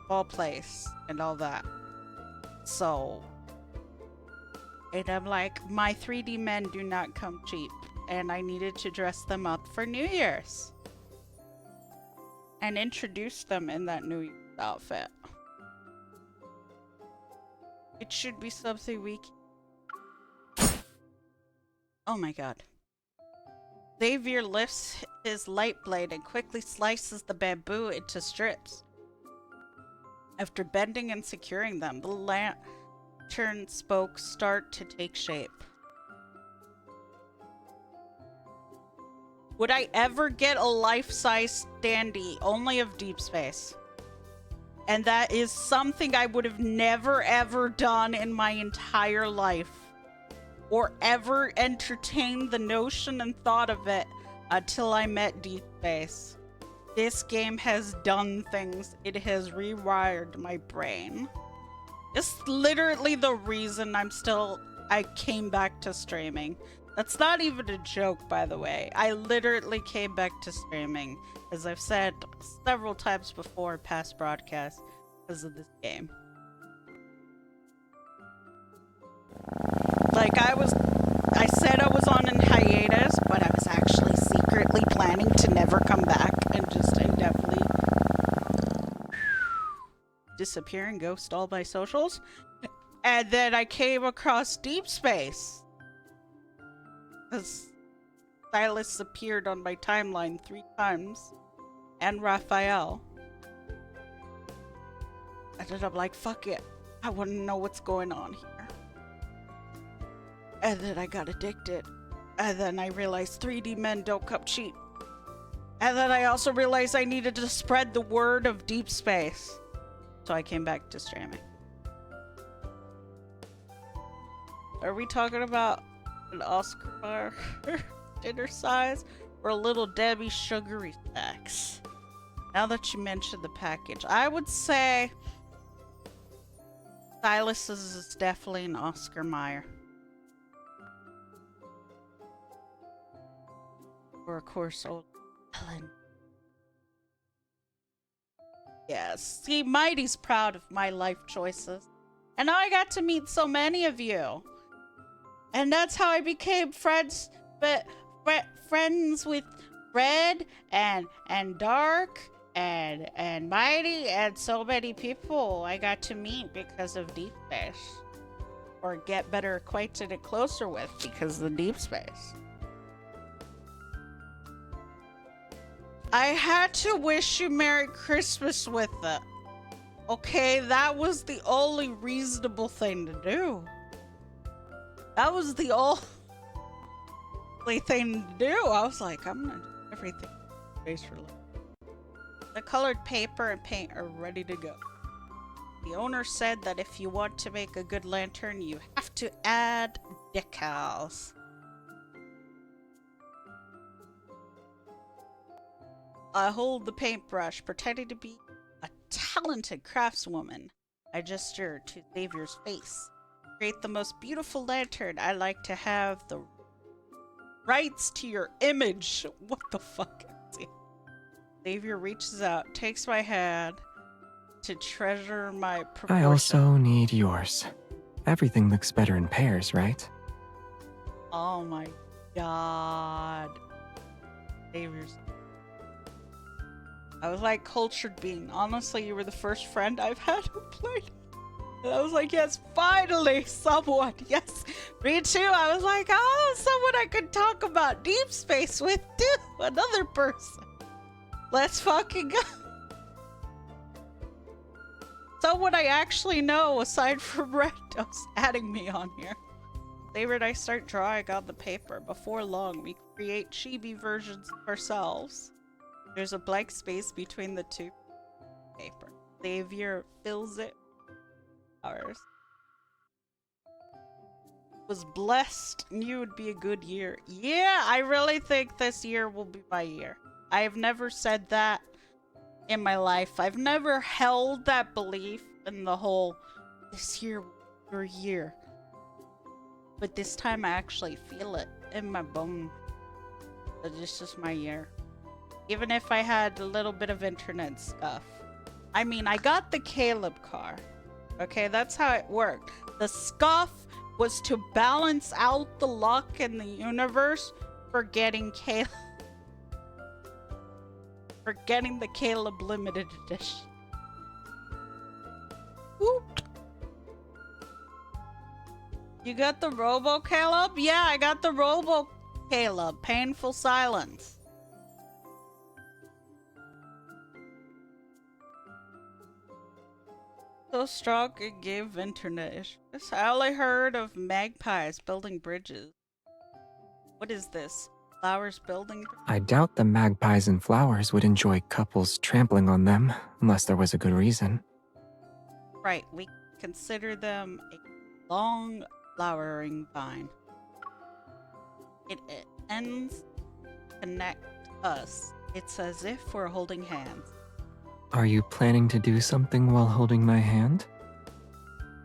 all place, and all that. So, and I'm like, my 3D men do not come cheap, and I needed to dress them up for New Year's and introduce them in that New Year's outfit. It should be something we can... Oh my god. Xavier lifts his light blade and quickly slices the bamboo into strips. After bending and securing them, the lantern spokes start to take shape. Would I ever get a life-size standee only of Deep Space? And that is something I would have never ever done in my entire life. Or ever entertained the notion and thought of it until I met Deep Space. This game has done things. It has rewired my brain. It's literally the reason I came back to streaming. That's not even a joke, by the way. I literally came back to streaming, as I've said several times before in past broadcasts, because of this game. Like, I said I was on a hiatus, but I was actually secretly planning to never come back and just indefinitely disappear and ghost all my socials. And then I came across Deep Space. Because Silas appeared on my timeline 3 times. And Raphael. And then I'm like, fuck it. I want to know what's going on here. And then I got addicted. And then I realized 3D men don't come cheap. And then I also realized I needed to spread the word of Deep Space. So I came back to streaming. Are we talking about an Oscar bar dinner size or a little Debbie sugary snacks? Now that you mentioned the package, I would say Silas's is definitely an Oscar Mayer. Or of course, old Ellen. Yes, see, Mighty's proud of my life choices. And now I got to meet so many of you. And that's how I became friends, but friends with Red and Dark and Mighty and so many people I got to meet because of Deepspace. Or get better acquainted and closer with because of the Deepspace. I had to wish you Merry Christmas with it. Okay, that was the only reasonable thing to do. That was the only thing to do. I was like, I'm gonna do everything space for love. The colored paper and paint are ready to go. The owner said that if you want to make a good lantern, you have to add decals. I hold the paintbrush, pretending to be a talented craftswoman. I gesture to Xavier's face. Create the most beautiful lantern. I like to have the rights to your image. What the fuck is it? Xavier reaches out, takes my hand to treasure my proportion. I also need yours. Everything looks better in pairs, right? Oh my god. Xavier's. I was like cultured being. Honestly, you were the first friend I've had who played. And I was like, yes, finally, someone. Yes, me too. I was like, oh, someone I could talk about Deepspace with too. Another person. Let's fucking go. Someone I actually know aside from Randos adding me on here. Xavier and I start drawing on the paper. Before long, we create chibi versions of ourselves. There's a blank space between the two paper. Xavier fills it. Ours was blessed. Knew it would be a good year. Yeah, I really think this year will be my year. I have never said that in my life. I've never held that belief in the whole this year will be your year. But this time I actually feel it in my bone that this is my year. Even if I had a little bit of internet stuff. I mean, I got the Caleb car. Okay, that's how it worked. The scuff was to balance out the luck in the universe for getting Caleb. For getting the Caleb limited edition. Whoop. You got the Robo Caleb? Yeah, I got the Robo Caleb. Painful silence. So strong it gave internet issues. I only heard of magpies building bridges. What is this? Flowers building bridges? I doubt the magpies and flowers would enjoy couples trampling on them, unless there was a good reason. Right, we consider them a long flowering vine. It ends connect us. It's as if we're holding hands. Are you planning to do something while holding my hand?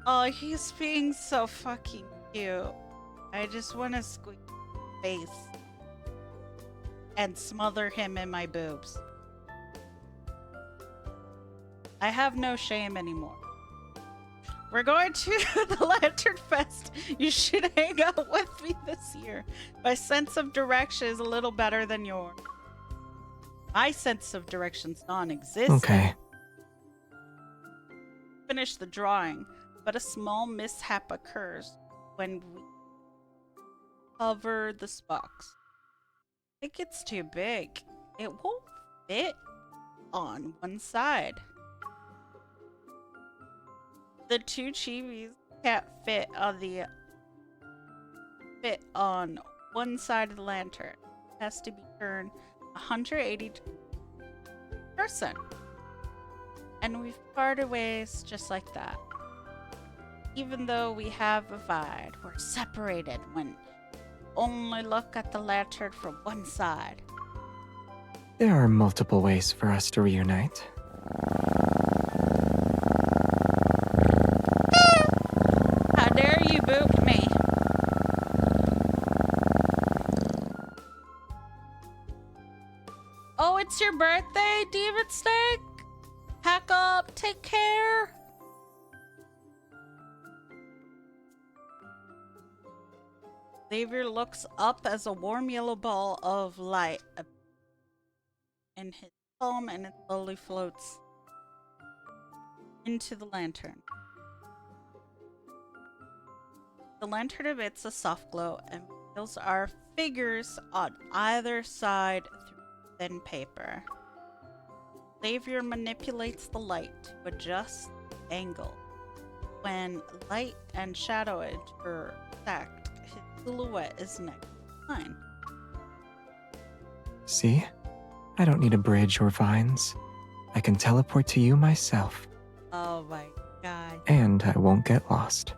Oh, he's being so fucking cute. I just want to squeeze his face and smother him in my boobs. I have no shame anymore. We're going to the Lantern Fest. You should hang out with me this year. My sense of direction is a little better than yours. My sense of direction's non-existent. Okay. Finish the drawing, but a small mishap occurs when we cover the box. I think it's too big. It won't fit on one side. The two chibis can't fit on one side of the lantern. It has to be turned 180 person. And we've parted ways just like that. Even though we have a divide, we're separated when only look at the lantern from one side. There are multiple ways for us to reunite. How dare you boot me? Oh, it's your birthday, Demon Snake? Pack up, take care. Xavier looks up as a warm yellow ball of light in his palm, and it slowly floats into the lantern. The lantern emits a soft glow and reveals our figures on either side through thin paper. Xavier manipulates the light to adjust the angle. When light and shadow intersect, his silhouette is next to mine. See? I don't need a bridge or vines. I can teleport to you myself. Oh my god. And I won't get lost.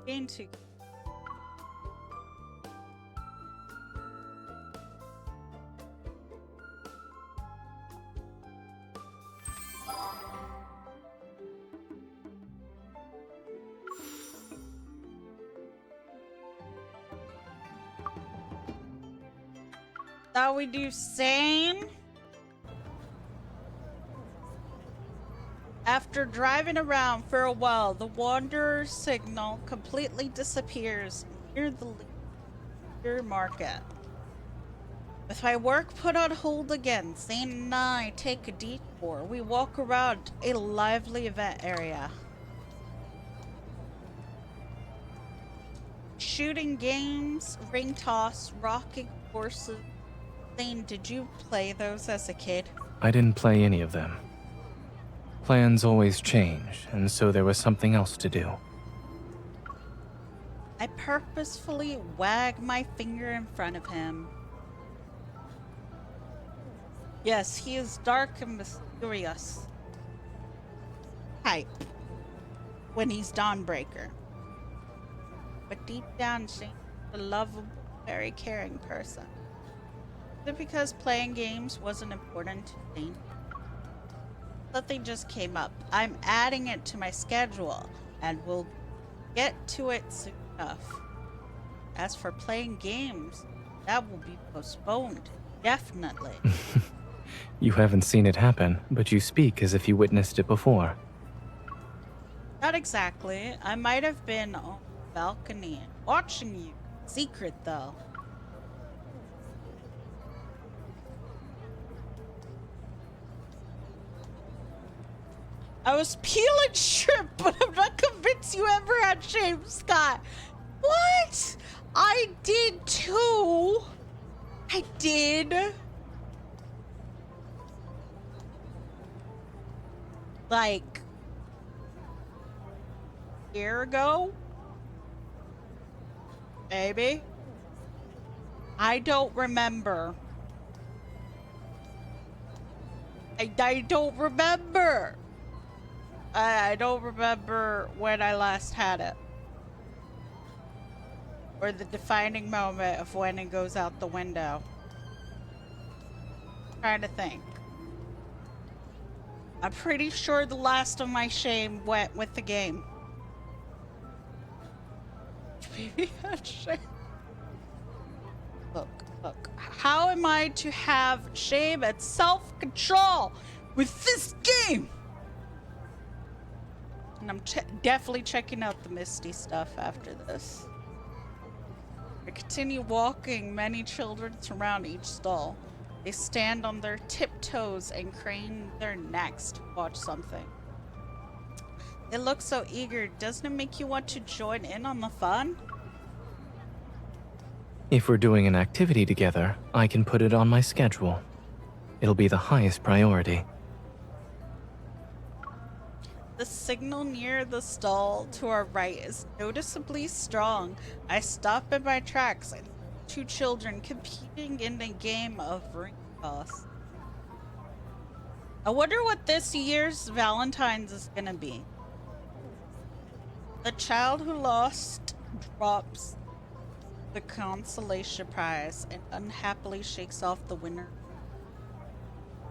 Game 2. Thought we do same. After driving around for a while, the Wanderer's signal completely disappears near the leader market. With my work put on hold again, Zane and I take a detour. We walk around a lively event area. Shooting games, ring toss, rocking horses. Zane, did you play those as a kid? I didn't play any of them. Plans always change, and so there was something else to do. I purposefully wag my finger in front of him. Yes, he is dark and mysterious. Type. When he's Dawnbreaker. But deep down, Shane's a lovable, very caring person. Is it because playing games wasn't important to Shane? Something just came up. I'm adding it to my schedule, and we'll get to it soon enough. As for playing games, that will be postponed. Definitely. You haven't seen it happen, but you speak as if you witnessed it before. Not exactly. I might have been on the balcony watching you. Secret, though. I was peeling shrimp, but I'm not convinced you ever had shaved Scott. What? I did too. I did. Like a year ago? Maybe. I don't remember. I don't remember. I don't remember when I last had it. Or the defining moment of when it goes out the window. Trying to think. I'm pretty sure the last of my shame went with the game. Maybe that's shame. Look. How am I to have shame and self-control with this game? And I'm definitely checking out the Misty stuff after this. I continue walking. Many children surround each stall. They stand on their tiptoes and crane their necks to watch something. They look so eager. Doesn't it make you want to join in on the fun? If we're doing an activity together, I can put it on my schedule. It'll be the highest priority. The signal near the stall to our right is noticeably strong. I stop in my tracks and two children competing in a game of ring toss. I wonder what this year's Valentine's is gonna be. The child who lost drops the consolation prize and unhappily shakes off the winner.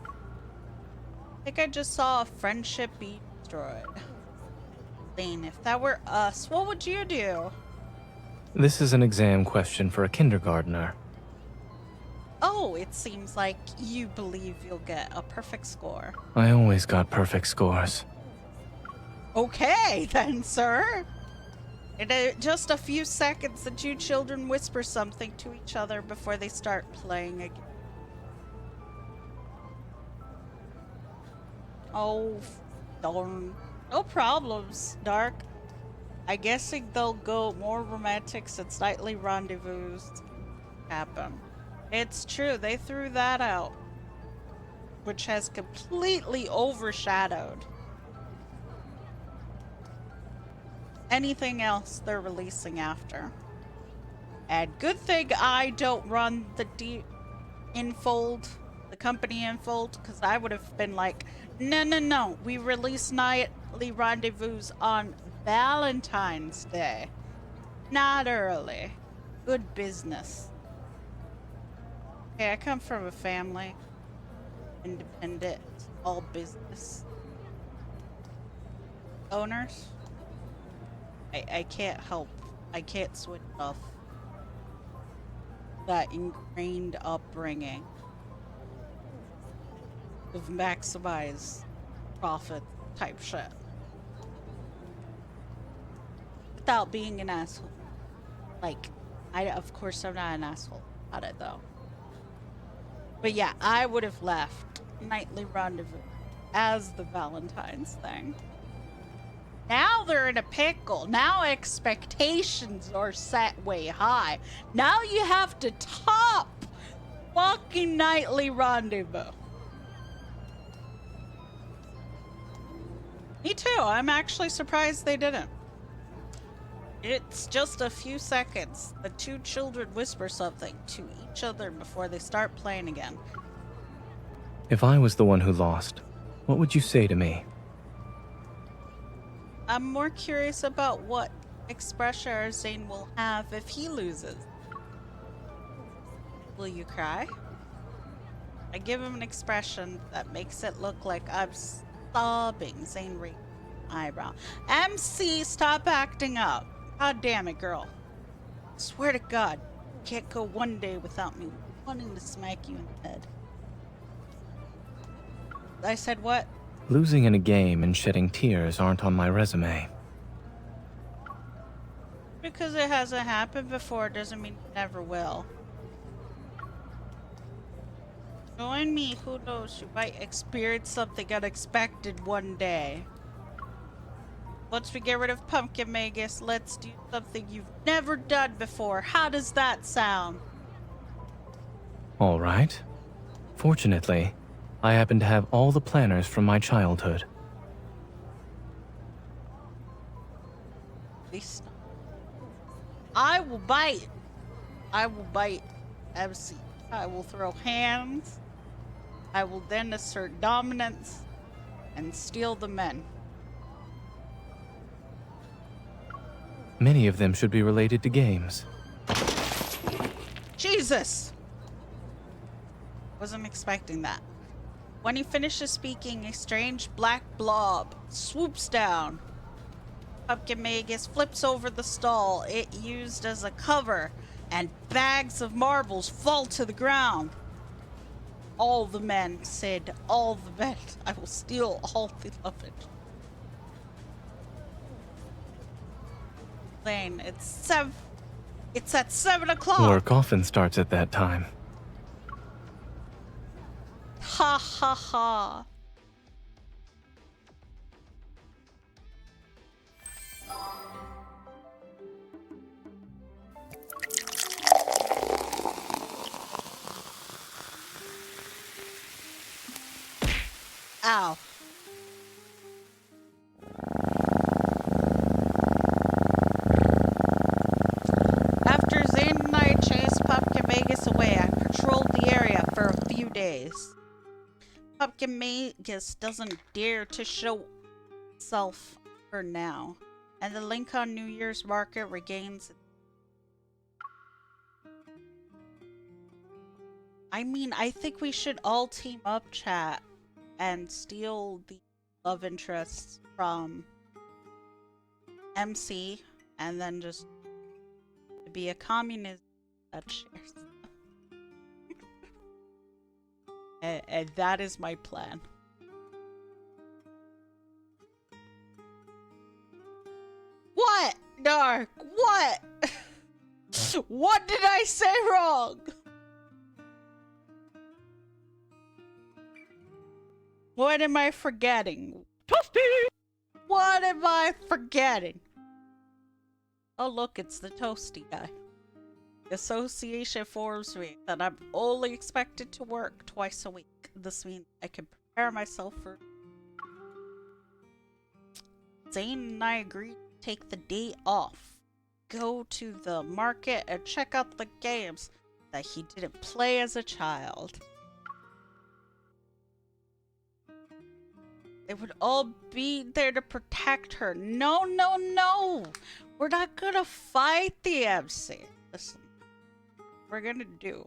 I think I just saw a friendship be destroyed. Lane, if that were us, what would you do? This is an exam question for a kindergartner. Oh, it seems like you believe you'll get a perfect score. I always got perfect scores. Okay, then, sir. In just a few seconds, the two children whisper something to each other before they start playing again. Oh, darn. No problems, Dark. I guessing they'll go more romantic since nightly rendezvous happen. It's true, they threw that out, which has completely overshadowed anything else they're releasing after. And good thing I don't run the the company Infold, because I would have been like, no, we release nightly rendezvous on Valentine's Day, not early. Good business. Okay, I come from a family, independent, all business owners. I can't help. I can't switch off that ingrained upbringing of maximize profit type shit without being an asshole. Like, of course I'm not an asshole about it though. But yeah, I would have left nightly rendezvous as the Valentine's thing. Now they're in a pickle. Now expectations are set way high. Now you have to top fucking nightly rendezvous. Me too. I'm actually surprised they didn't. It's just a few seconds. The two children whisper something to each other before they start playing again. If I was the one who lost, what would you say to me? I'm more curious about what expression Zane will have if he loses. Will you cry? I give him an expression that makes it look like I'm sobbing. Zane raised an eyebrow. MC, stop acting up. God damn it, girl. Swear to God, can't go one day without me wanting to smack you in the head. I said what? Losing in a game and shedding tears aren't on my resume. Because it hasn't happened before doesn't mean it never will. Join me, who knows, you might experience something unexpected one day. Once we get rid of Pumpkin Magus, let's do something you've never done before. How does that sound? All right. Fortunately, I happen to have all the planners from my childhood. At least I will bite. I will bite MC. I will throw hands. I will then assert dominance and steal the men. Many of them should be related to games. Jesus! Wasn't expecting that. When he finishes speaking, a strange black blob swoops down. Pumpkin Magus flips over the stall it used as a cover, and bags of marbles fall to the ground. All the men, said all the men. I will steal all the lovage. Lane, it's at 7 o'clock. Work often starts at that time. Ha ha ha. Ow. After Zane and I chased Pumpkin Magus away, I patrolled the area for a few days. Pumpkin Magus doesn't dare to show itself for now. And the Lincoln New Year's market regains. I mean, I think we should all team up, chat, and steal the love interests from MC, and then just be a communist that shares. And that is my plan. What? Dark, what? What did I say wrong? What am I forgetting? Toasty! What am I forgetting? Oh, look, it's the Toasty guy. The association informs me that I'm only expected to work twice a week. This means I can prepare myself for... Zane and I agreed to take the day off, go to the market, and check out the games that he didn't play as a child. They would all be there to protect her. No, no, no! We're not gonna fight the MC. Listen, we're gonna do.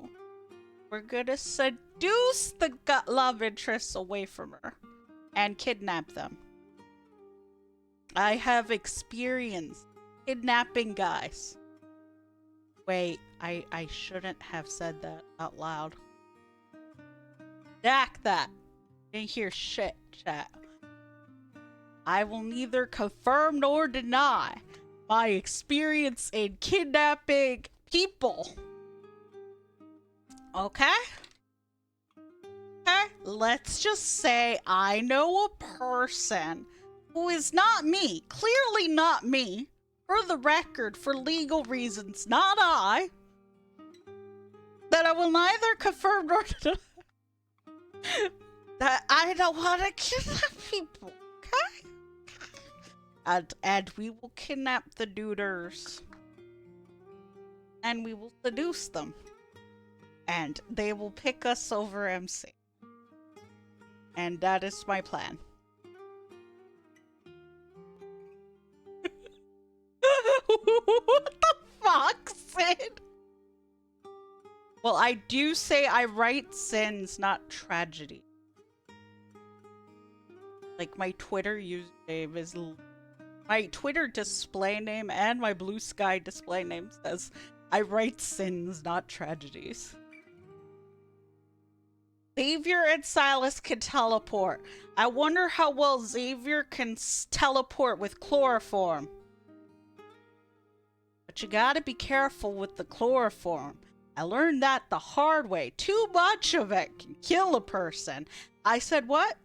We're gonna seduce the love interests away from her and kidnap them. I have experience kidnapping guys. Wait, I shouldn't have said that out loud. Dack that. Didn't hear shit, chat. I will neither confirm nor deny my experience in kidnapping people. Okay? Okay? Let's just say I know a person who is not me, clearly not me, for the record, for legal reasons, not I, that I will neither confirm nor deny that I don't want to kidnap people, okay? And we will kidnap the duders. And we will seduce them. And they will pick us over MC. And that is my plan. What the fuck, Sid? Well, I do say I write sins, not tragedy. Like, my Twitter username is... My Twitter display name and my Blue Sky display name says, I write sins, not tragedies. Xavier and Silas can teleport. I wonder how well Xavier can teleport with chloroform. But you gotta be careful with the chloroform. I learned that the hard way. Too much of it can kill a person. I said what?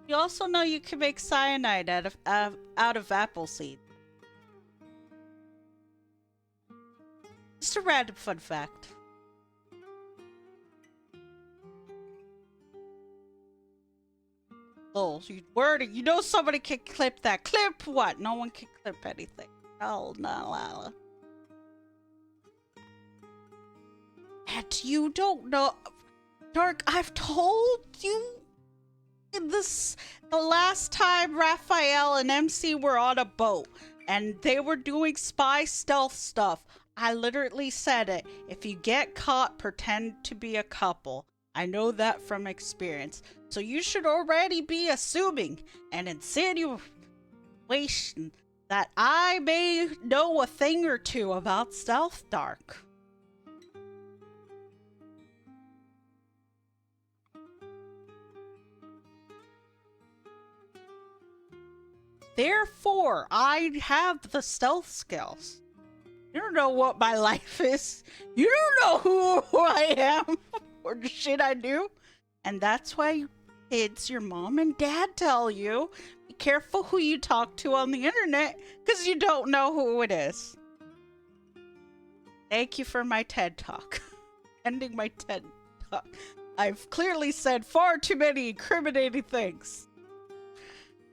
You also know you can make cyanide out of apple seed. Just a random fun fact. Oh, you know somebody can clip that. Clip what? No one can clip anything. Oh, no. And you don't know. Dark, I've told you the last time Raphael and MC were on a boat and they were doing spy stealth stuff. I literally said it. If you get caught, pretend to be a couple. I know that from experience. So you should already be assuming and insinuation that I may know a thing or two about stealth, Dark. Therefore, I have the stealth skills. You don't know what my life is. You don't know who I am or the shit I do. And that's why kids, your mom and dad tell you, be careful who you talk to on the internet because you don't know who it is. Thank you for my TED Talk. Ending my TED Talk. I've clearly said far too many incriminating things.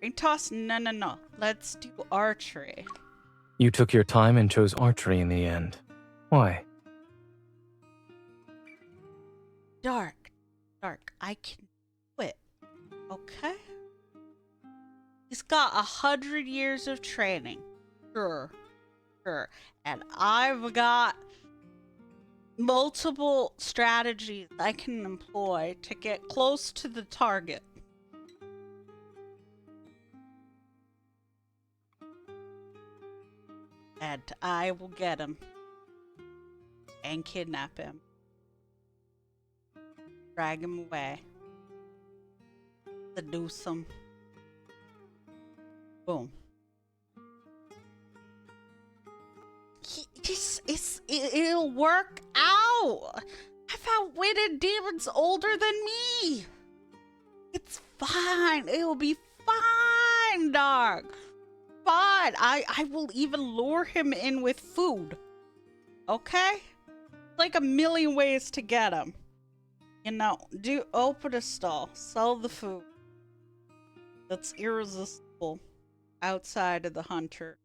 Ring toss? No. Let's do archery. You took your time and chose archery in the end. Why? Dark. I can do it. Okay? He's got 100 years of training. Sure. And I've got multiple strategies I can employ to get close to the target. And I will get him. And kidnap him. Drag him away. Seduce him. Boom. It'll work out. I've outwitted demons older than me. It's fine. It'll be fine, dog. Fine. I will even lure him in with food. Okay? Like a million ways to get him. You know, open a stall. Sell the food. That's irresistible outside of the hunter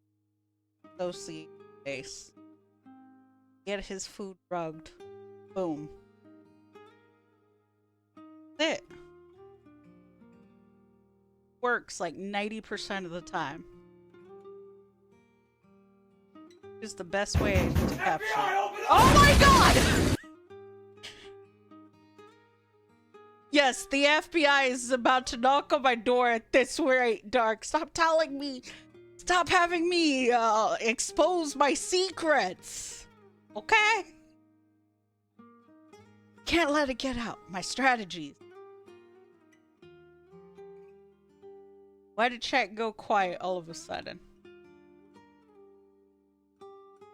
associate base. Get his food drugged. Boom. That's it. Works like 90% of the time. Is the best way to capture. Oh my god! Yes, the FBI is about to knock on my door at this rate, Dark. Stop telling me. Stop having me expose my secrets. Okay? Can't let it get out. My strategies. Why did chat go quiet all of a sudden?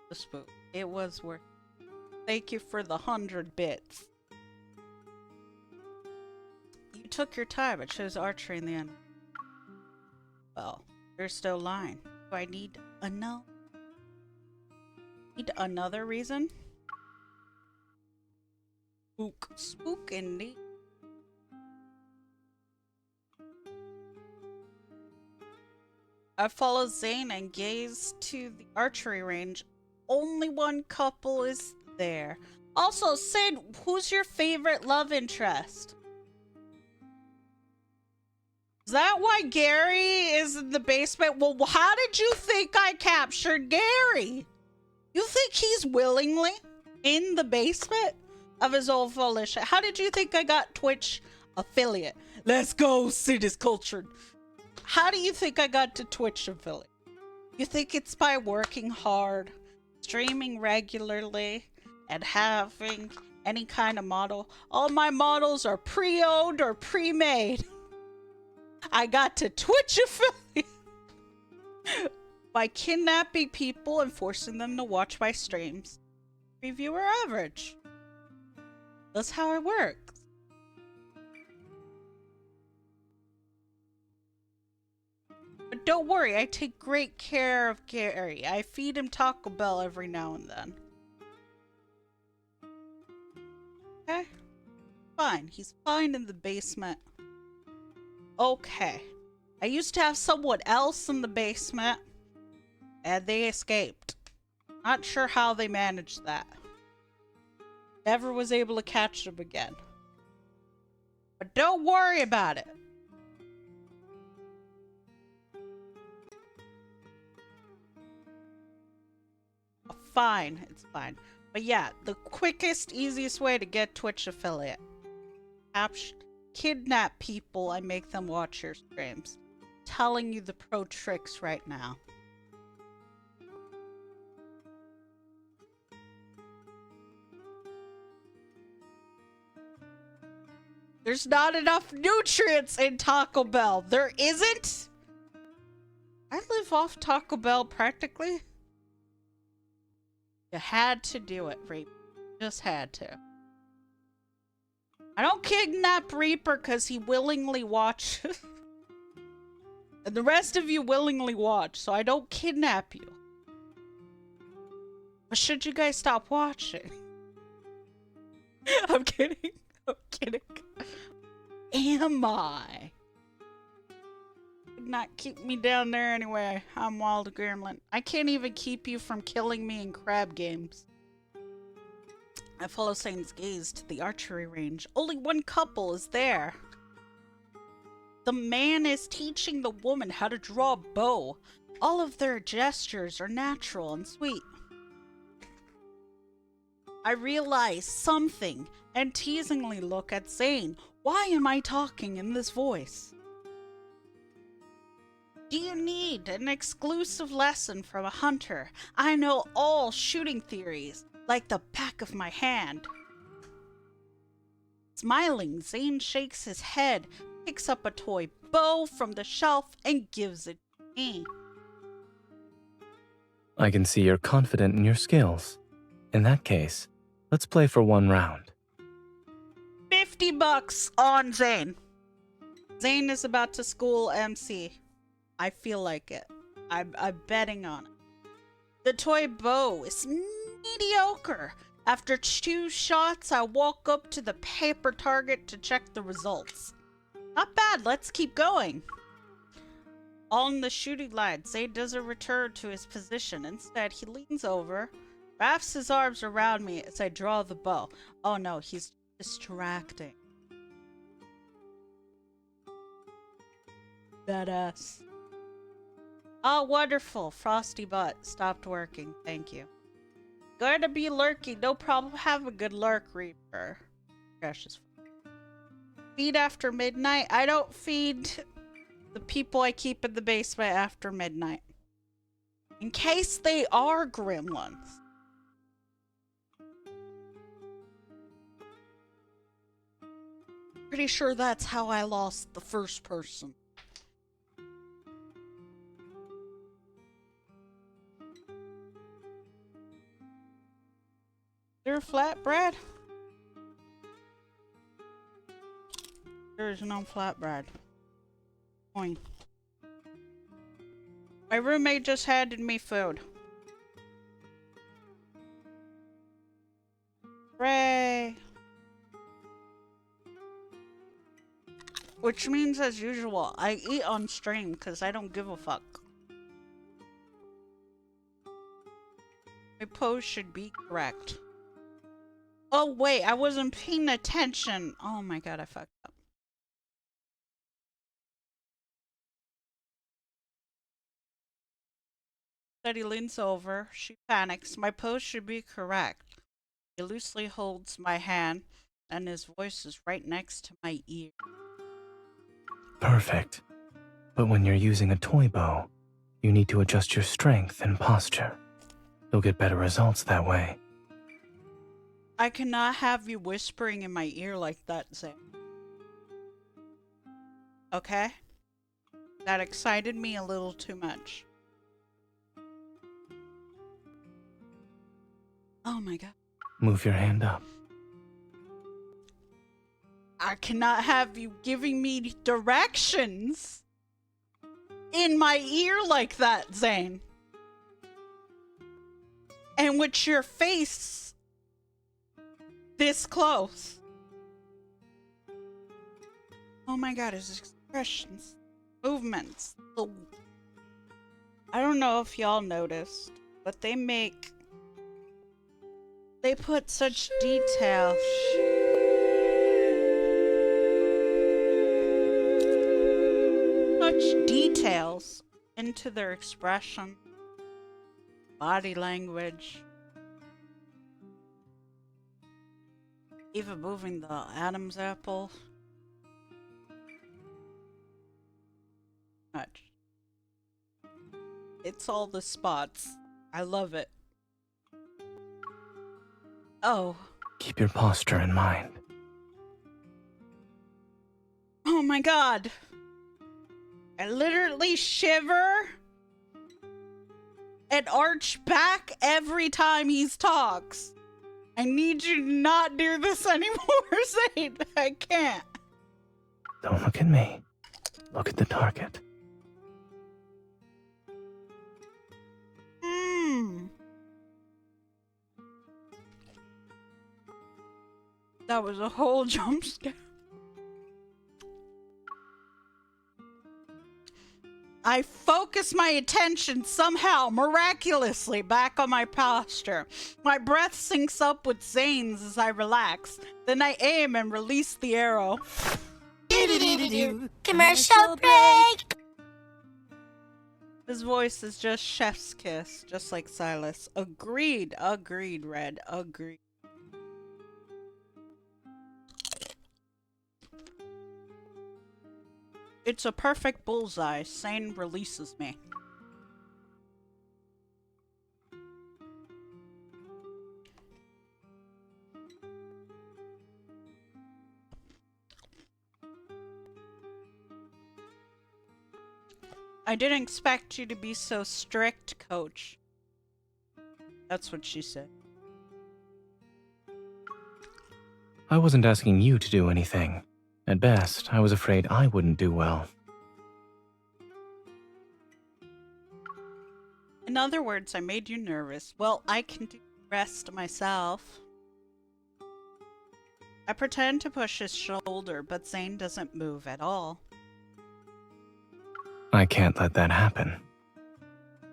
The spook. It was worth it. Thank you for the 100 bits. You took your time. It shows archery in the end. Well, there's still line. Do I need another reason? Spook indeed. I follow Zane and gaze to the archery range. Only one couple is there. Also, Sid, who's your favorite love interest? Is that why Gary is in the basement? Well, how did you think I captured Gary? You think he's willingly in the basement of his own volition? How did you think I got Twitch affiliate? Let's go, Sid is cultured. How do you think I got to Twitch affiliate? You think it's by working hard, streaming regularly, and having any kind of model? All my models are pre-owned or pre-made. I got to Twitch affiliate by kidnapping people and forcing them to watch my streams. Reviewer average. That's how it works. But don't worry, I take great care of Gary. I feed him Taco Bell every now and then. Okay? Fine. He's fine in the basement. Okay. I used to have someone else in the basement, and they escaped. Not sure how they managed that. Never was able to catch them again. But don't worry about it. Fine. It's fine. But yeah, the quickest, easiest way to get Twitch affiliate. Kidnap people and make them watch your streams. Telling you the pro tricks right now. There's not enough nutrients in Taco Bell. There isn't? I live off Taco Bell practically. You had to do it, Reaper. Just had to. I don't kidnap Reaper because he willingly watches. And the rest of you willingly watch, so I don't kidnap you. But should you guys stop watching? I'm kidding. I'm kidding. Am I? Could not keep me down there anyway. I'm Wild Gremlin. I can't even keep you from killing me in crab games. I follow Zane's gaze to the archery range. Only one couple is there. The man is teaching the woman how to draw a bow. All of their gestures are natural and sweet. I realize something and teasingly look at Zane. Why am I talking in this voice? Do you need an exclusive lesson from a hunter? I know all shooting theories like the back of my hand. Smiling, Zane shakes his head, picks up a toy bow from the shelf, and gives it to me. I can see you're confident in your skills. In that case, let's play for one round. $50 on Zane. Zane is about to school MC. I feel like it. I'm betting on it. The toy bow is mediocre. After 2 shots, I walk up to the paper target to check the results. Not bad, let's keep going. On the shooting line, Zane doesn't return to his position. Instead, he leans over, wraps his arms around me as I draw the bow. Oh no, he's distracting. Badass. Oh, wonderful. Frosty butt stopped working. Thank you. Going to be lurking. No problem. Have a good lurk, Reaper. Gosh, is feed after midnight. I don't feed the people I keep in the basement after midnight. In case they are gremlins. Pretty sure that's how I lost the first person. Is there flatbread? There is no flatbread. Coin. My roommate just handed me food. Hooray! Which means, as usual, I eat on stream because I don't give a fuck. My pose should be correct. Oh wait, I wasn't paying attention. Oh my god, I fucked up. Then he leans over. She panics. My pose should be correct. He loosely holds my hand, and his voice is right next to my ear. Perfect. But when you're using a toy bow, you need to adjust your strength and posture. You'll get better results that way. I cannot have you whispering in my ear like that, Zane. Okay? That excited me a little too much. Oh my god. Move your hand up. I cannot have you giving me directions in my ear like that, Zane. And with your face this close. Oh my god, his expressions, movements. I don't know if y'all noticed, but they put such detail. Such details into their expression, body language, even moving the Adam's apple. Much. It's all the spots. I love it. Oh. Keep your posture in mind. Oh my god. I literally shiver and arch back every time he talks. I need you to not do this anymore, Zane. I can't. Don't look at me. Look at the target. That was a whole jump scare. I focus my attention somehow, miraculously, back on my posture. My breath syncs up with Zane's as I relax. Then I aim and release the arrow. Commercial break! His voice is just chef's kiss, just like Silas. Agreed, Red, agreed. It's a perfect bullseye. Zane releases me. I didn't expect you to be so strict, Coach. That's what she said. I wasn't asking you to do anything. At best, I was afraid I wouldn't do well. In other words, I made you nervous. Well, I can do the rest myself. I pretend to push his shoulder, but Zane doesn't move at all. I can't let that happen.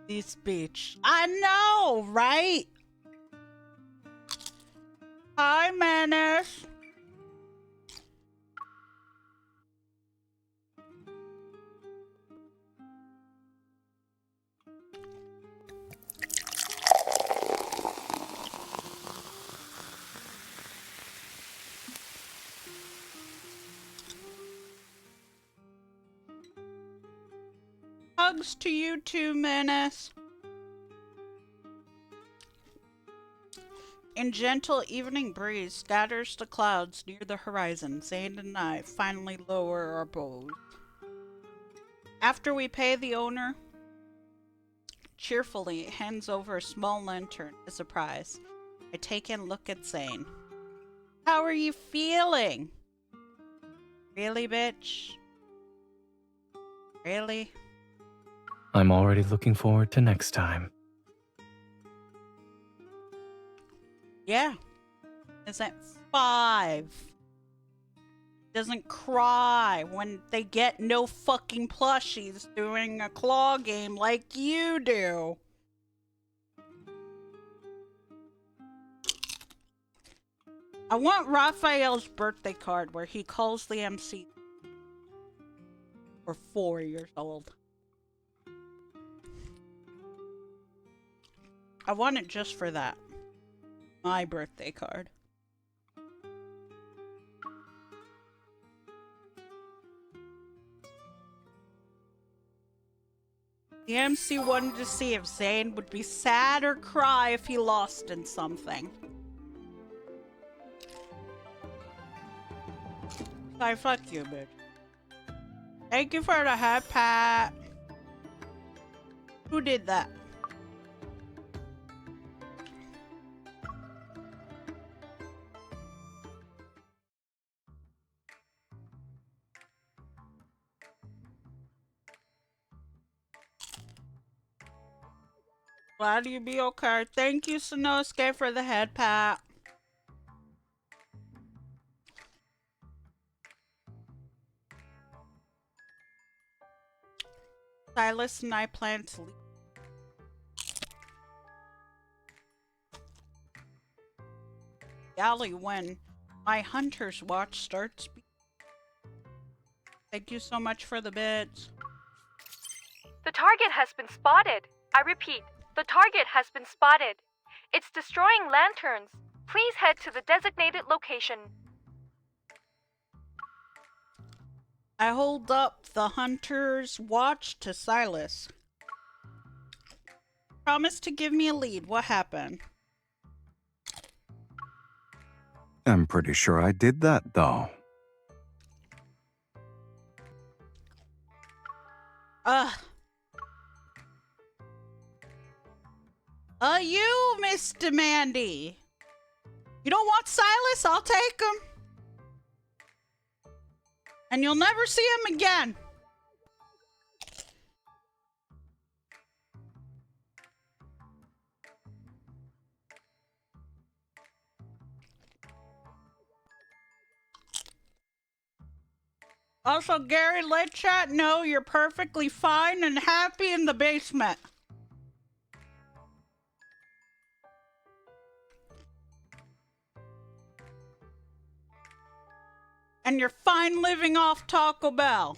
This bitch. I know, right? Hi, Menace. Hugs to you too, Menace. In gentle evening breeze scatters the clouds near the horizon. Zane and I finally lower our bows. After we pay the owner, cheerfully hands over a small lantern as a prize. I take in look at Zane. How are you feeling? Really, bitch? Really? I'm already looking forward to next time. Yeah. Is that 5? Doesn't cry when they get no fucking plushies doing a claw game like you do. I want Raphael's birthday card where he calls the MC for 4 years old. I want it just for that. My birthday card. The MC wanted to see if Zane would be sad or cry if he lost in something. I fuck you, bitch. Thank you for the hat pat. Who did that? Glad you be okay. Thank you, Sonosuke, for the head pat. Silas and I plan to leave. Galley when my hunter's watch starts. Thank you so much for the bits. The target has been spotted. I repeat, the target has been spotted. It's destroying lanterns. Please head to the designated location. I hold up the hunter's watch to Silas. Promise to give me a lead. What happened? I'm pretty sure I did that, though. You, Mr. Mandy. You don't want Silas? I'll take him. And you'll never see him again. Also, Gary, let chat know you're perfectly fine and happy in the basement. And you're fine living off Taco Bell.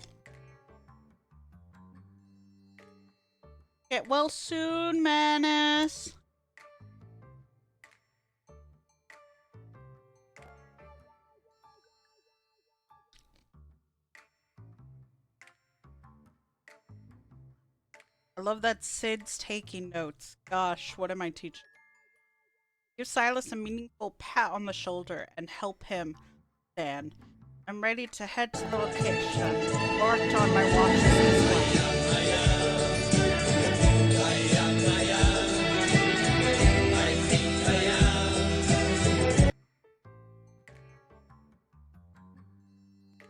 Get well soon, Menace. I love that Sid's taking notes. Gosh, what am I teaching? Give Silas a meaningful pat on the shoulder and help him stand. I'm ready to head to the location. Marked on my watch is this one.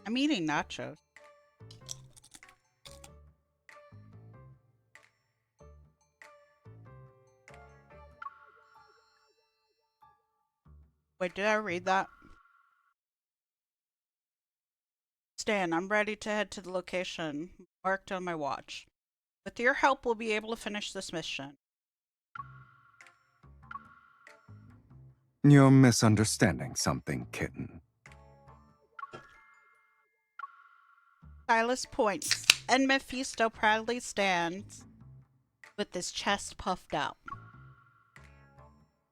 I'm eating nachos. Wait, did I read that? Stan, I'm ready to head to the location marked on my watch. With your help, we'll be able to finish this mission. You're misunderstanding something, kitten. Silas points, and Mephisto proudly stands with his chest puffed out.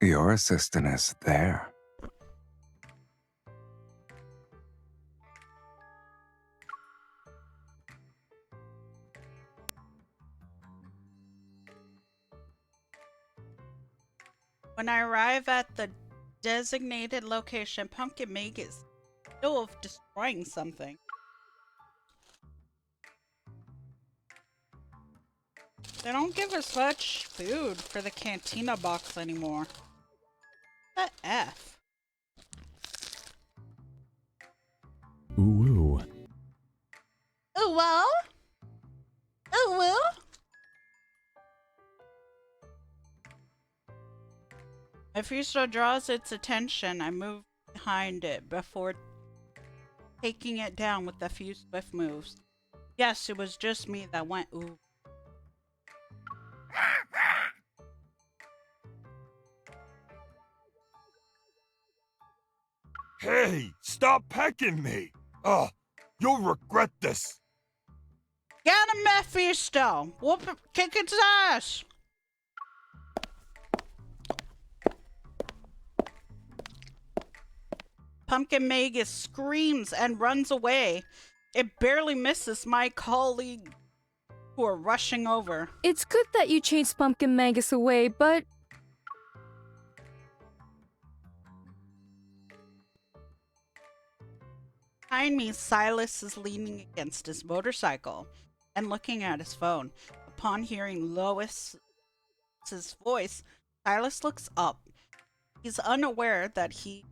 Your assistant is there. When I arrive at the designated location, Pumpkin Meg is still of destroying something. They don't give us much food for the cantina box anymore. What the F? Ooh. Oh well? Oh well? Mephisto draws its attention. I move behind it before taking it down with a few swift moves. Yes, it was just me that went ooh. Hey, stop pecking me! Oh, you'll regret this! Get him, Mephisto! Whoop it, kick its ass! Pumpkin Magus screams and runs away. It barely misses my colleague who are rushing over. It's good that you chased Pumpkin Magus away, but Behind me, Silas is leaning against his motorcycle and looking at his phone. Upon hearing Lois's voice, Silas looks up. He's unaware that he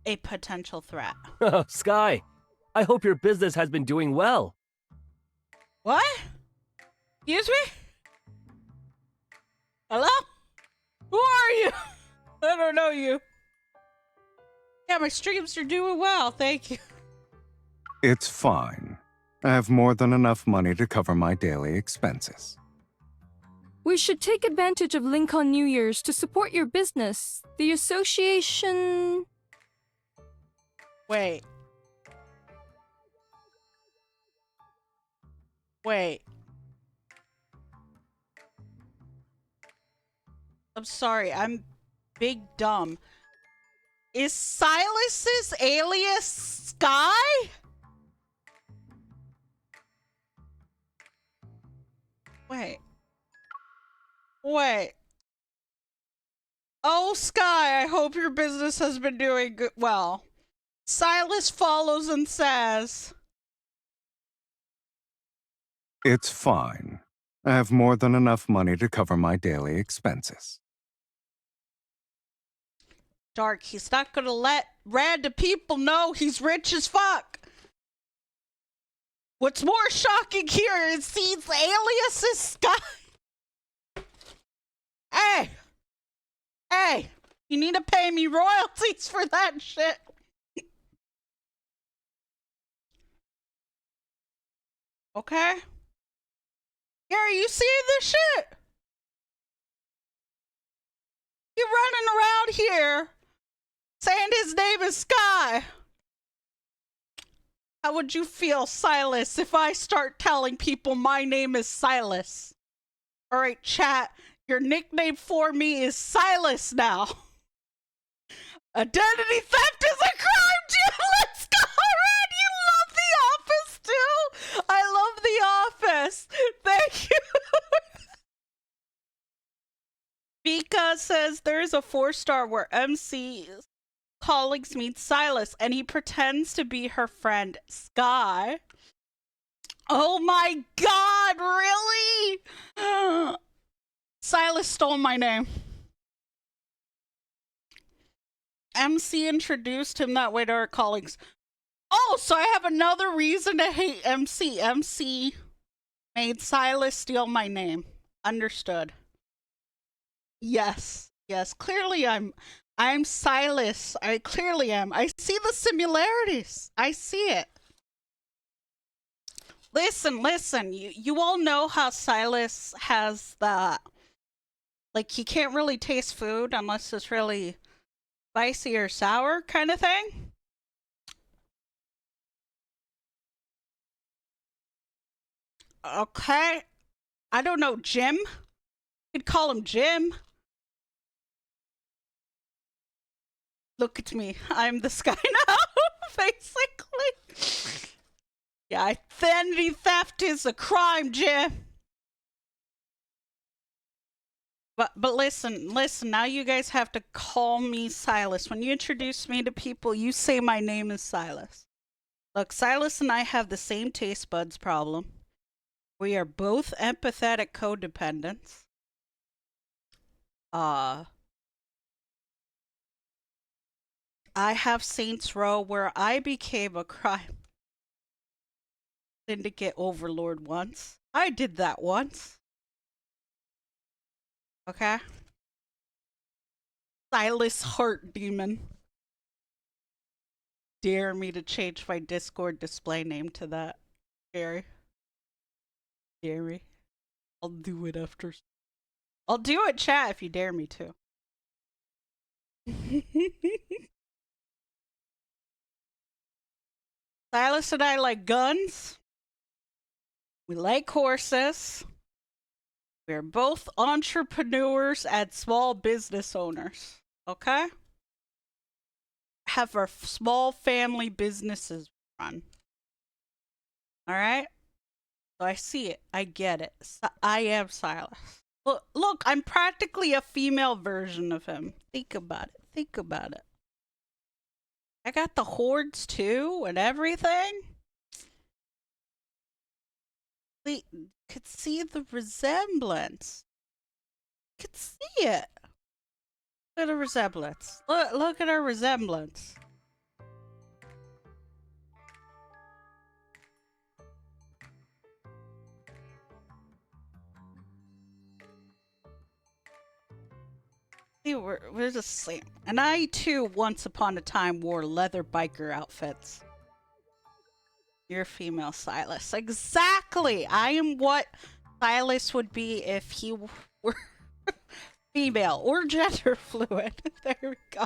a potential threat. Oh, Sky, I hope your business has been doing well. What? Excuse me? Hello? Who are you? I don't know you. Yeah, my streams are doing well, thank you. It's fine. I have more than enough money to cover my daily expenses. we should take advantage of Lincoln New Year's to support your business. The association... Wait. I'm sorry, I'm big dumb. Is Silas's alias Sky? Wait. Oh, Sky, I hope your business has been doing well. Silas follows and says, It's fine. I have more than enough money to cover my daily expenses. Dark, he's not gonna let random people know he's rich as fuck. What's more shocking here is his alias is Sky. Hey, you need to pay me royalties for that shit. Okay? Gary, you seeing this shit? You running around here saying his name is Sky. How would you feel, Silas, if I start telling people my name is Silas? Alright, chat, your nickname for me is Silas now. Identity theft is a crime, Jim! Let's go, Red! You love The Office, too! I love The Office! Thank you! Vika says there's a 4-star where MC's colleagues meet Silas and he pretends to be her friend Sky. Oh my god, really? Silas stole my name. MC introduced him that way to our colleagues. Oh, so I have another reason to hate MC. MC made Silas steal my name. Understood. Yes. Yes. Clearly I'm Silas. I clearly am. I see the similarities. I see it. Listen. You all know how Silas has the, like, he can't really taste food unless it's really spicy or sour kind of thing. Okay. I don't know, Jim? You'd call him Jim. Look at me. I'm the Sky now, basically. Yeah, identity theft is a crime, Jim. But listen, now you guys have to call me Silas. When you introduce me to people, you say my name is Silas. Look, Silas and I have the same taste buds problem. We are both empathetic codependents. I have Saints Row where I became a crime syndicate overlord once. I did that once. Okay? Silas Heart Demon. Dare me to change my Discord display name to that. Gary. Gary. I'll do it after. I'll do it, chat, if you dare me to. Silas and I like guns. We like horses. We're both entrepreneurs and small business owners. Okay? Have our small family businesses run. Alright? So I see it. I get it. I am Silas. Look, I'm practically a female version of him. Think about it. I got the hordes too and everything. We could see the resemblance. Could see it. Look at the resemblance. Look at our resemblance. See, we're the same. And I too, once upon a time, wore leather biker outfits. You're female Silas. Exactly! I am what Silas would be if he were female or gender fluid. There we go.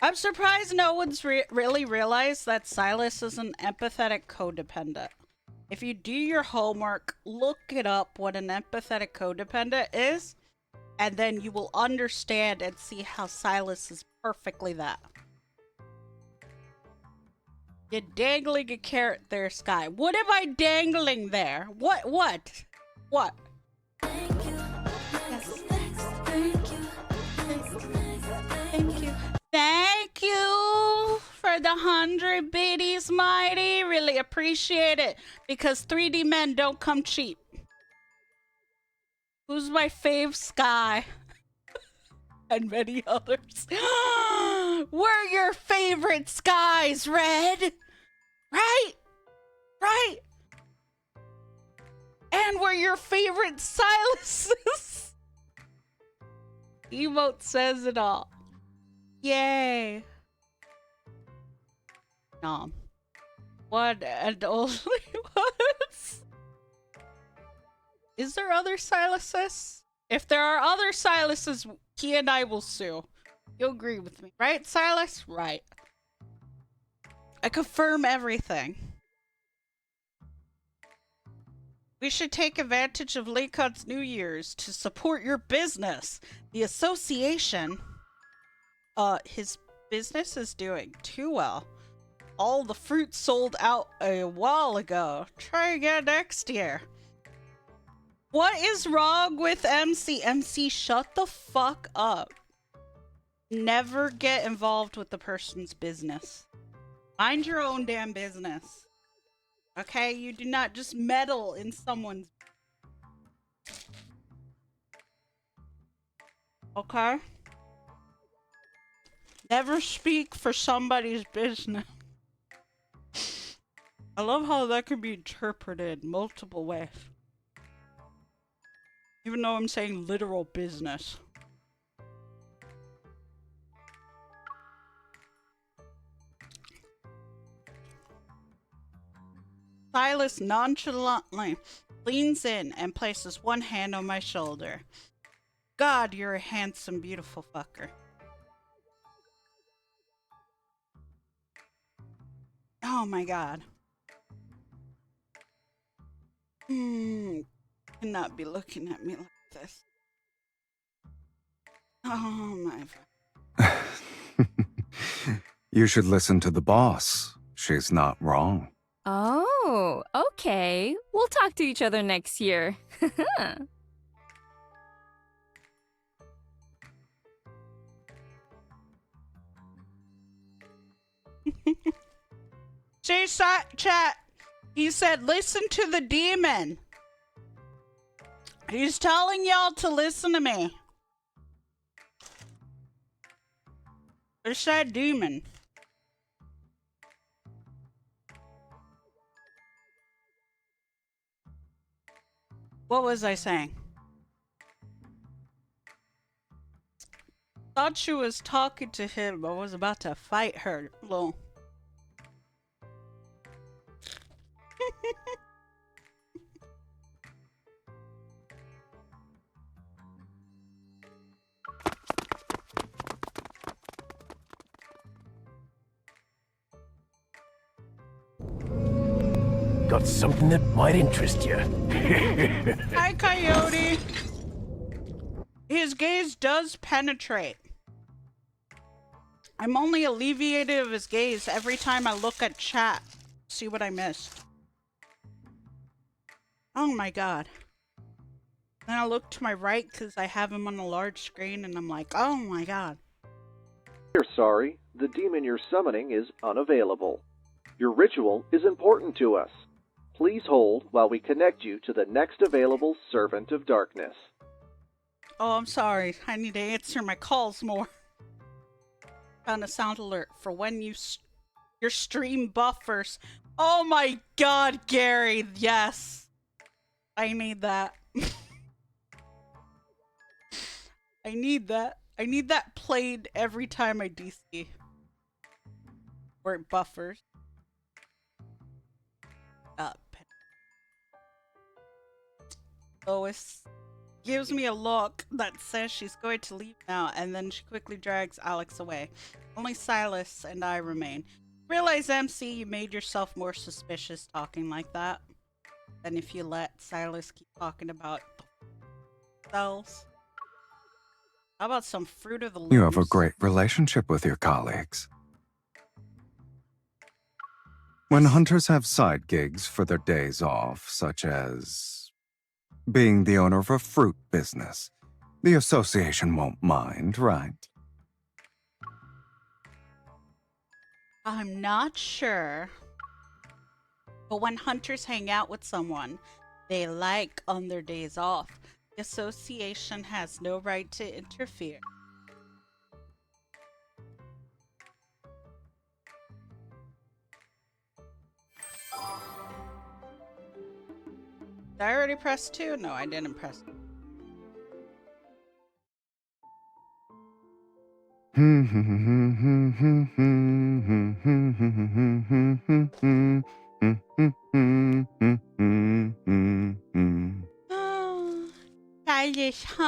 I'm surprised no one's really realized that Silas is an empathetic codependent. If you do your homework, look it up what an empathetic codependent is, and then you will understand and see how Silas is perfectly that. You're dangling a carrot there, Sky. What am I dangling there? What? Thank you. Yes. Thank you. Thank you for the 100 biddies, mighty. Really appreciate it. Because 3D men don't come cheap. Who's my fave, Sky? And many others. We're your favorite Skies, Red. Right? And we're your favorite Silases. Emote says it all. Yay. Nom. One and only Is there other Silases? If there are other Silases, he and I will sue. You agree with me, right, Silas? Right. I confirm everything. We should take advantage of Lincoln's New Year's to support your business. The association, his business is doing too well. All the fruit sold out a while ago. Try again next year. What is wrong with MC? MC, shut the fuck up. Never get involved with the person's business. Mind your own damn business. Okay? You do not just meddle in someone's... Okay? Never speak for somebody's business. I love how that could be interpreted multiple ways. Even though I'm saying literal business. Silas nonchalantly leans in and places one hand on my shoulder. God, you're a handsome, beautiful fucker. Oh my god. Cannot be looking at me like this. Oh my. You should listen to the boss. She's not wrong. Oh, okay. We'll talk to each other next year. Chat. He said, listen to the demon. He's telling y'all to listen to me. It's that demon. What was I saying? Thought she was talking to him. I was about to fight her. Lol. Got something that might interest you. Hi, Coyote. His gaze does penetrate. I'm only alleviated of his gaze every time I look at chat. See what I missed. Oh my god. Then I look to my right because I have him on a large screen and I'm like, oh my god. We're sorry, the demon you're summoning is unavailable. Your ritual is important to us. Please hold while we connect you to the next available Servant of Darkness. Oh, I'm sorry. I need to answer my calls more. Found a sound alert for when your stream buffers. Oh my god, Gary. Yes. I need that. I need that. I need that played every time I DC. Where it buffers. Lois gives me a look that says she's going to leave now, and then she quickly drags Alex away. Only Silas and I remain. Realize, MC, you made yourself more suspicious talking like that than if you let Silas keep talking about cells. How about some fruit of the looms? You have a great relationship with your colleagues. When hunters have side gigs for their days off, such as being the owner of a fruit business, the association won't mind, right? I'm not sure. But when hunters hang out with someone they like on their days off, the association has no right to interfere. Did I already press 2? No, I didn't press 2.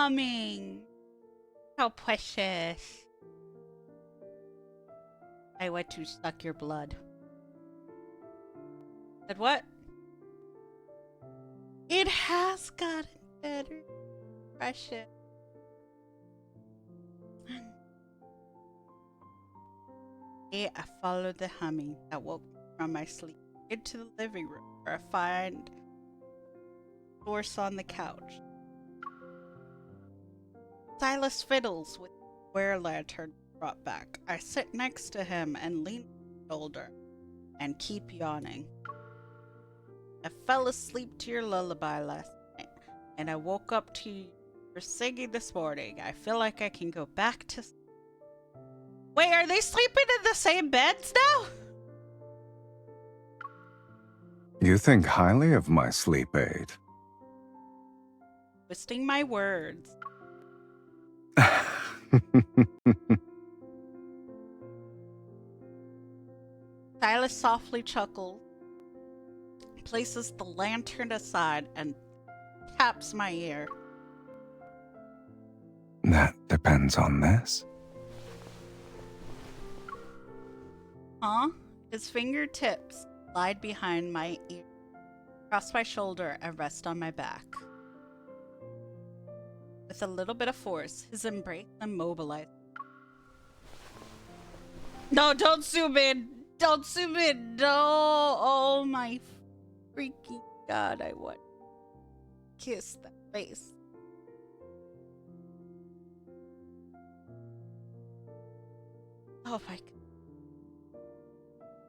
humming. How precious. I want to suck your blood. Said what? It has gotten better. Precious. I followed the humming that woke me from my sleep into the living room where I find Source on the couch. Silas fiddles with the square lantern brought back. I sit next to him and lean on his shoulder and keep yawning. I fell asleep to your lullaby last night, and I woke up to you for singing this morning. I feel like I can go back to sleep. Wait, are they sleeping in the same beds now? You think highly of my sleep aid. Twisting my words. Silas softly chuckles, places the lantern aside, and taps my ear. That depends on this. Huh? His fingertips slide behind my ear, cross my shoulder, and rest on my back. With a little bit of force, his embrace immobilized. No, don't zoom in! Don't zoom in! No! Oh my freaking god, I want to kiss that face. Oh my god.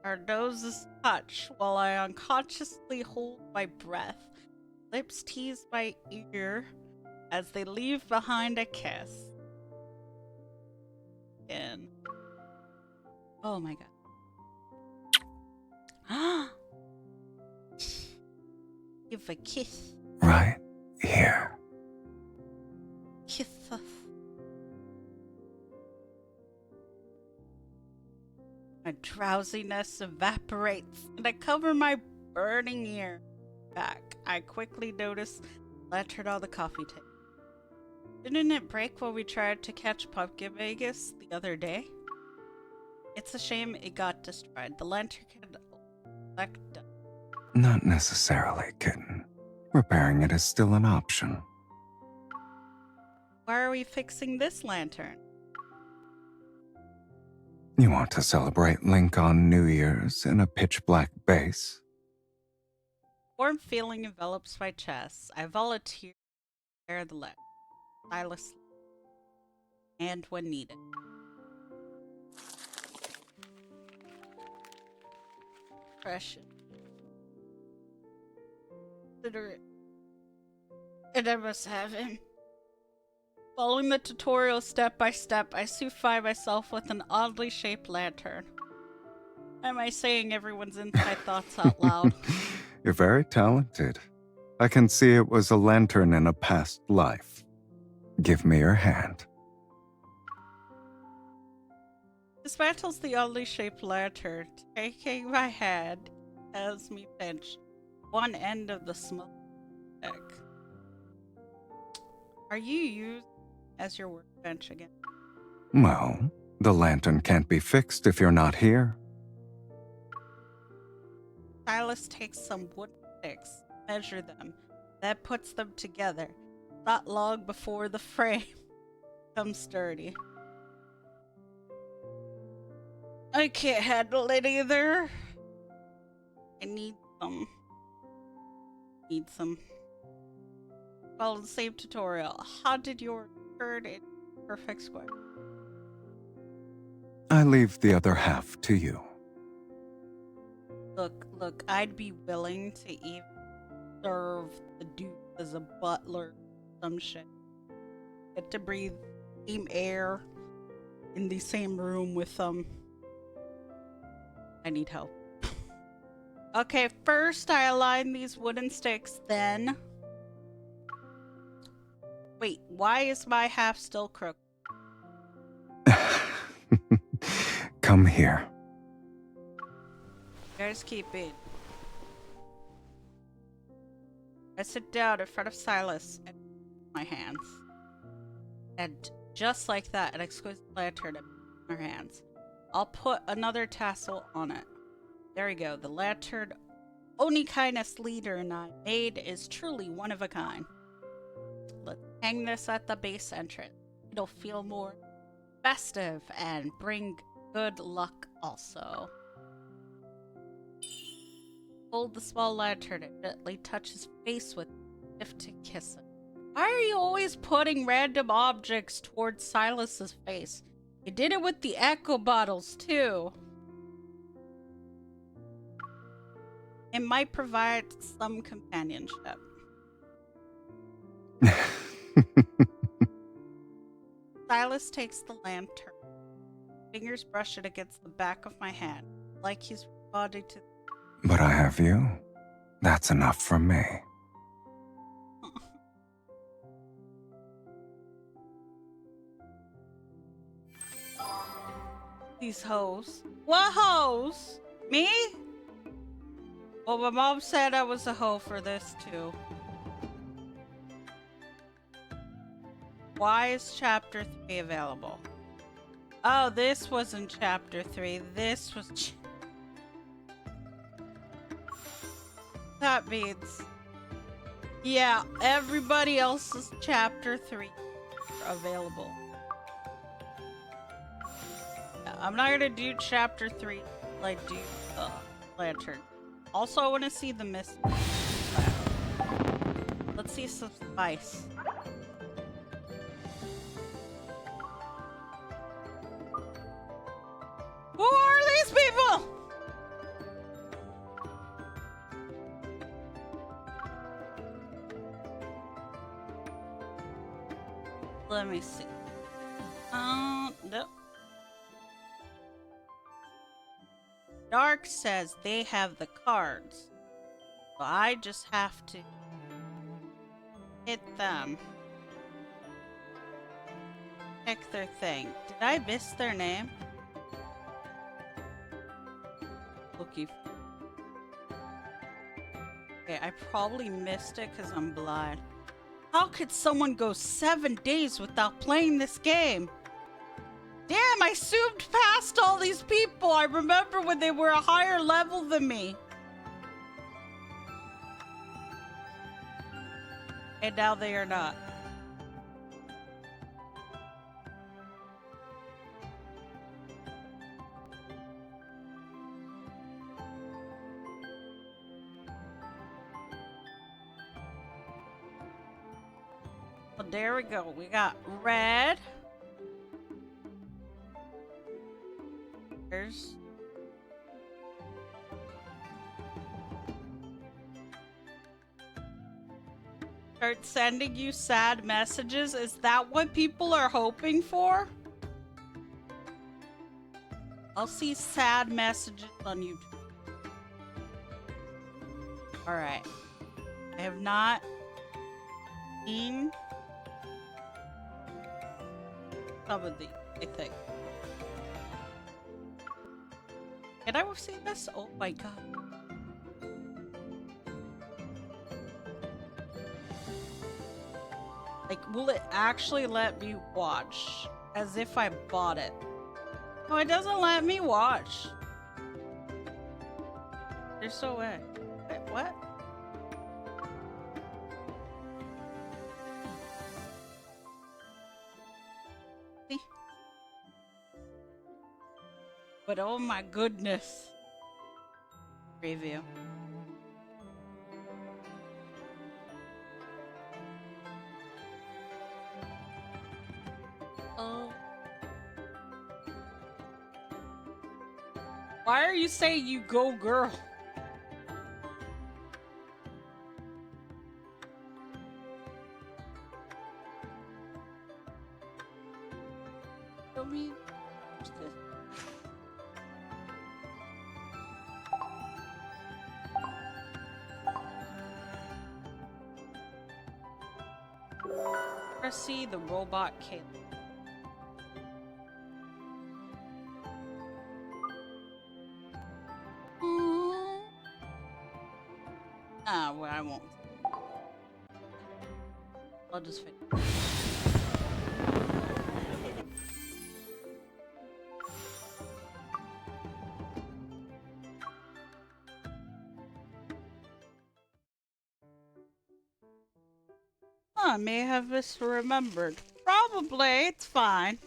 Our noses touch while I unconsciously hold my breath. Lips tease my ear as they leave behind a kiss. And oh my god. Give a kiss. Right here. Kiss us. My drowsiness evaporates and I cover my burning ear back. I quickly notice the lantern on the coffee table. Didn't it break while we tried to catch Pumpkin Vegas the other day? It's a shame it got destroyed. The lantern can collect dust. Not necessarily, kitten. Repairing it is still an option. Why are we fixing this lantern? You want to celebrate Link on New Year's in a pitch-black base? Warm feeling envelops my chest. I volunteer to repair the lantern. Silas, and when needed. Precious. Consider it. And I must have him. Following the tutorial step by step, I soon find myself with an oddly shaped lantern. Am I saying everyone's inside thoughts out loud? You're very talented. I can see it was a lantern in a past life. Give me your hand. Dismantles the oddly shaped lantern, taking my hand as me pinch one end of the smoke stick. Are you used as your workbench again? Well, the lantern can't be fixed if you're not here. Silas takes some wooden sticks, measure them, then puts them together, not long before the frame becomes sturdy. I can't handle it either. I need some. Follow the same tutorial. How did your turn in perfect square? I leave the other half to you. Look, I'd be willing to even serve the dude as a butler, some shit. Get to breathe same air in the same room with them. I need help. Okay, first I align these wooden sticks, then... Wait, why is my half still crooked? Come here. You guys keep it. I sit down in front of Silas and my hands. And just like that, an exquisite lantern in our hands. I'll put another tassel on it. There we go. The lantern Onikindness leader and I made is truly one of a kind. Let's hang this at the base entrance. It'll feel more festive and bring good luck also. Hold the small lantern and gently touch his face with it, if to kiss him. Why are you always putting random objects towards Silas's face? You did it with the echo bottles too. It might provide some companionship. Silas takes the lantern. Fingers brush it against the back of my hand, like he's responding to. But I have you. That's enough for me. These hoes. What hoes? Me? Well, my mom said I was a hoe for this too. Why is chapter 3 available? Oh, this wasn't chapter 3. This was. That means. Yeah, everybody else's chapter 3 are available. Yeah, I'm not gonna do chapter 3 like do lantern. Also, I want to see the mist. Let's see some spice. Who are these people? Let me see. Nope. Dark says they have the cards. So I just have to hit them. Check their thing. Did I miss their name? Looking for. Okay, I probably missed it because I'm blind. How could someone go 7 days without playing this game? Damn, I zoomed past all these people. I remember when they were a higher level than me. And now they are not. Well, there we go. We got red. There's start sending you sad messages. Is that what people are hoping for? I'll see sad messages on YouTube. Alright. I have not seen some of these, I think. Can I see this? Oh my god. Like, will it actually let me watch? As if I bought it. No, it doesn't let me watch. There's no way. Wait, what? See? But oh my goodness. Preview. Oh. Why are you saying you go girl? Show me. What's this? Let's see the robot kid. Ah, well, I won't. I'll just finish. I may have misremembered. Probably, it's fine.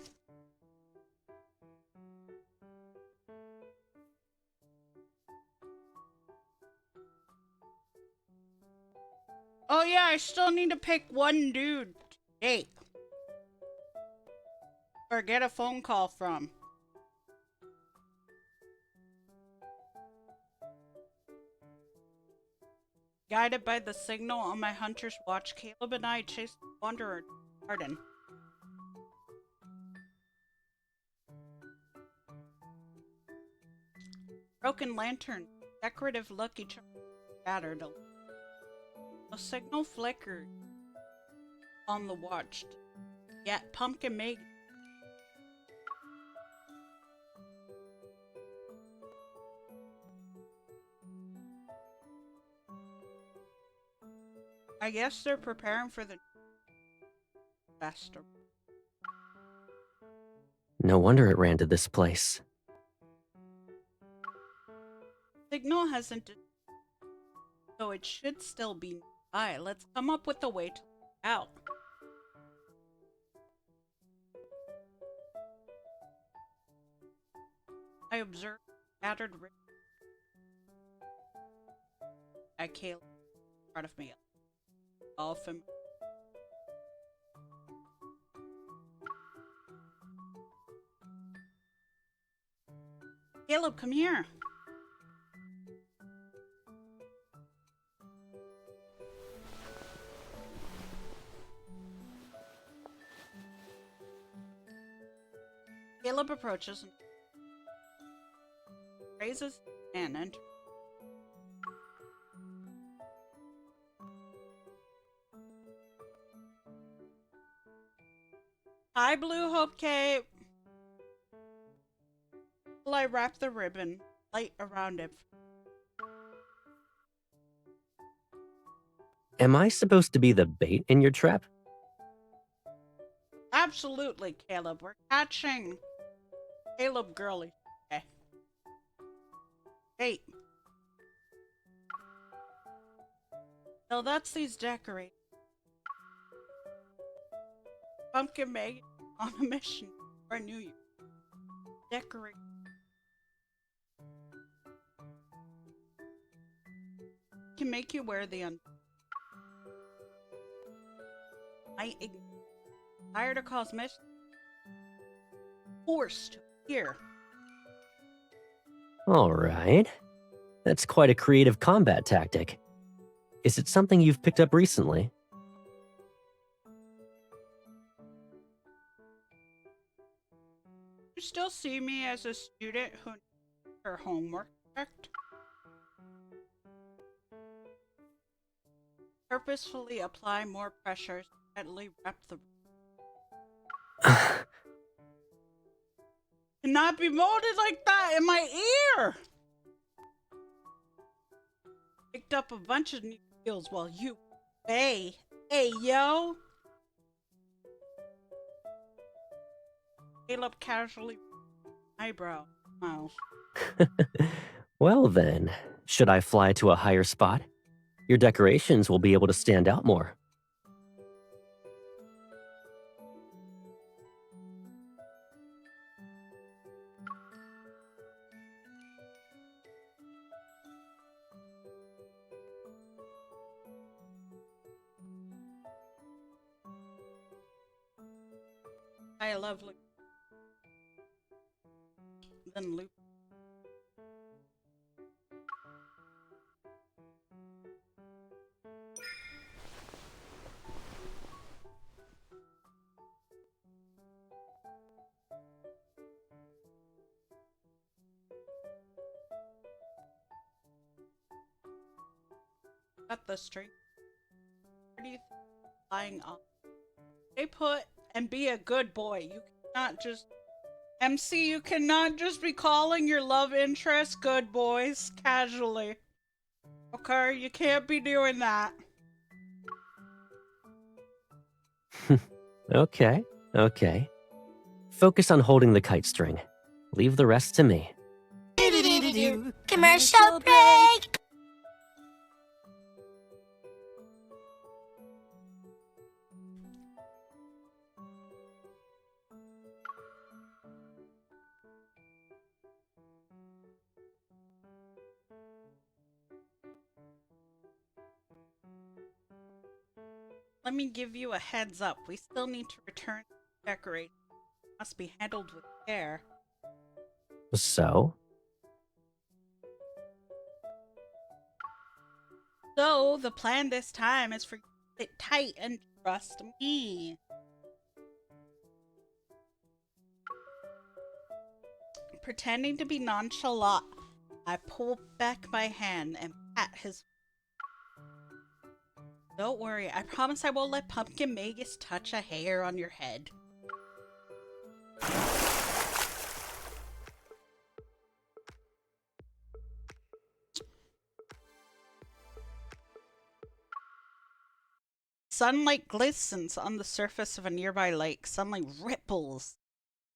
Oh yeah, I still need to pick one dude to date. Or get a phone call from. Guided by the signal on my hunter's watch, Caleb and I chased the wanderer to the garden. Broken lantern, decorative lucky charm scattered. A signal flickered on the watch. Yet Pumpkin made. I guess they're preparing for the festival. No wonder it ran to this place. Signal hasn't, so it should still be nearby. Let's come up with a way to look out. I observed scattered ribbons. I Caleb in front of me. All familiar. Caleb, come here. Caleb approaches and raises and enters. Hi, Blue Hope Cape. Will I wrap the ribbon light around it? Am I supposed to be the bait in your trap? Absolutely, Caleb. We're catching Caleb Girly. Okay. Hey. So that's these decorations. Pumpkin Meg on a mission for New Year. Decorate. Can make you wear the I desire to cause mission. Forced here. All right. That's quite a creative combat tactic. Is it something you've picked up recently? You still see me as a student who needs her homework checked? Purposefully apply more pressure, steadily wrap the cannot be molded like that in my ear. Picked up a bunch of new skills while you hey yo. Caleb casually eyebrow smiles. Well then, should I fly to a higher spot? Your decorations will be able to stand out more. I love Luke. Then Luke. Got the string. Where do you think flying up? Stay put and be a good boy. You cannot just MC, you cannot just be calling your love interest good boys casually. Okay, you can't be doing that. Okay. Focus on holding the kite string. Leave the rest to me. Commercial break! Let me give you a heads up. We still need to return the decoration. Must be handled with care. So? So, the plan this time is for you to sit tight and trust me. Pretending to be nonchalant, I pull back my hand and pat his. Don't worry, I promise I won't let Pumpkin Magus touch a hair on your head. Sunlight glistens on the surface of a nearby lake. Sunlight ripples,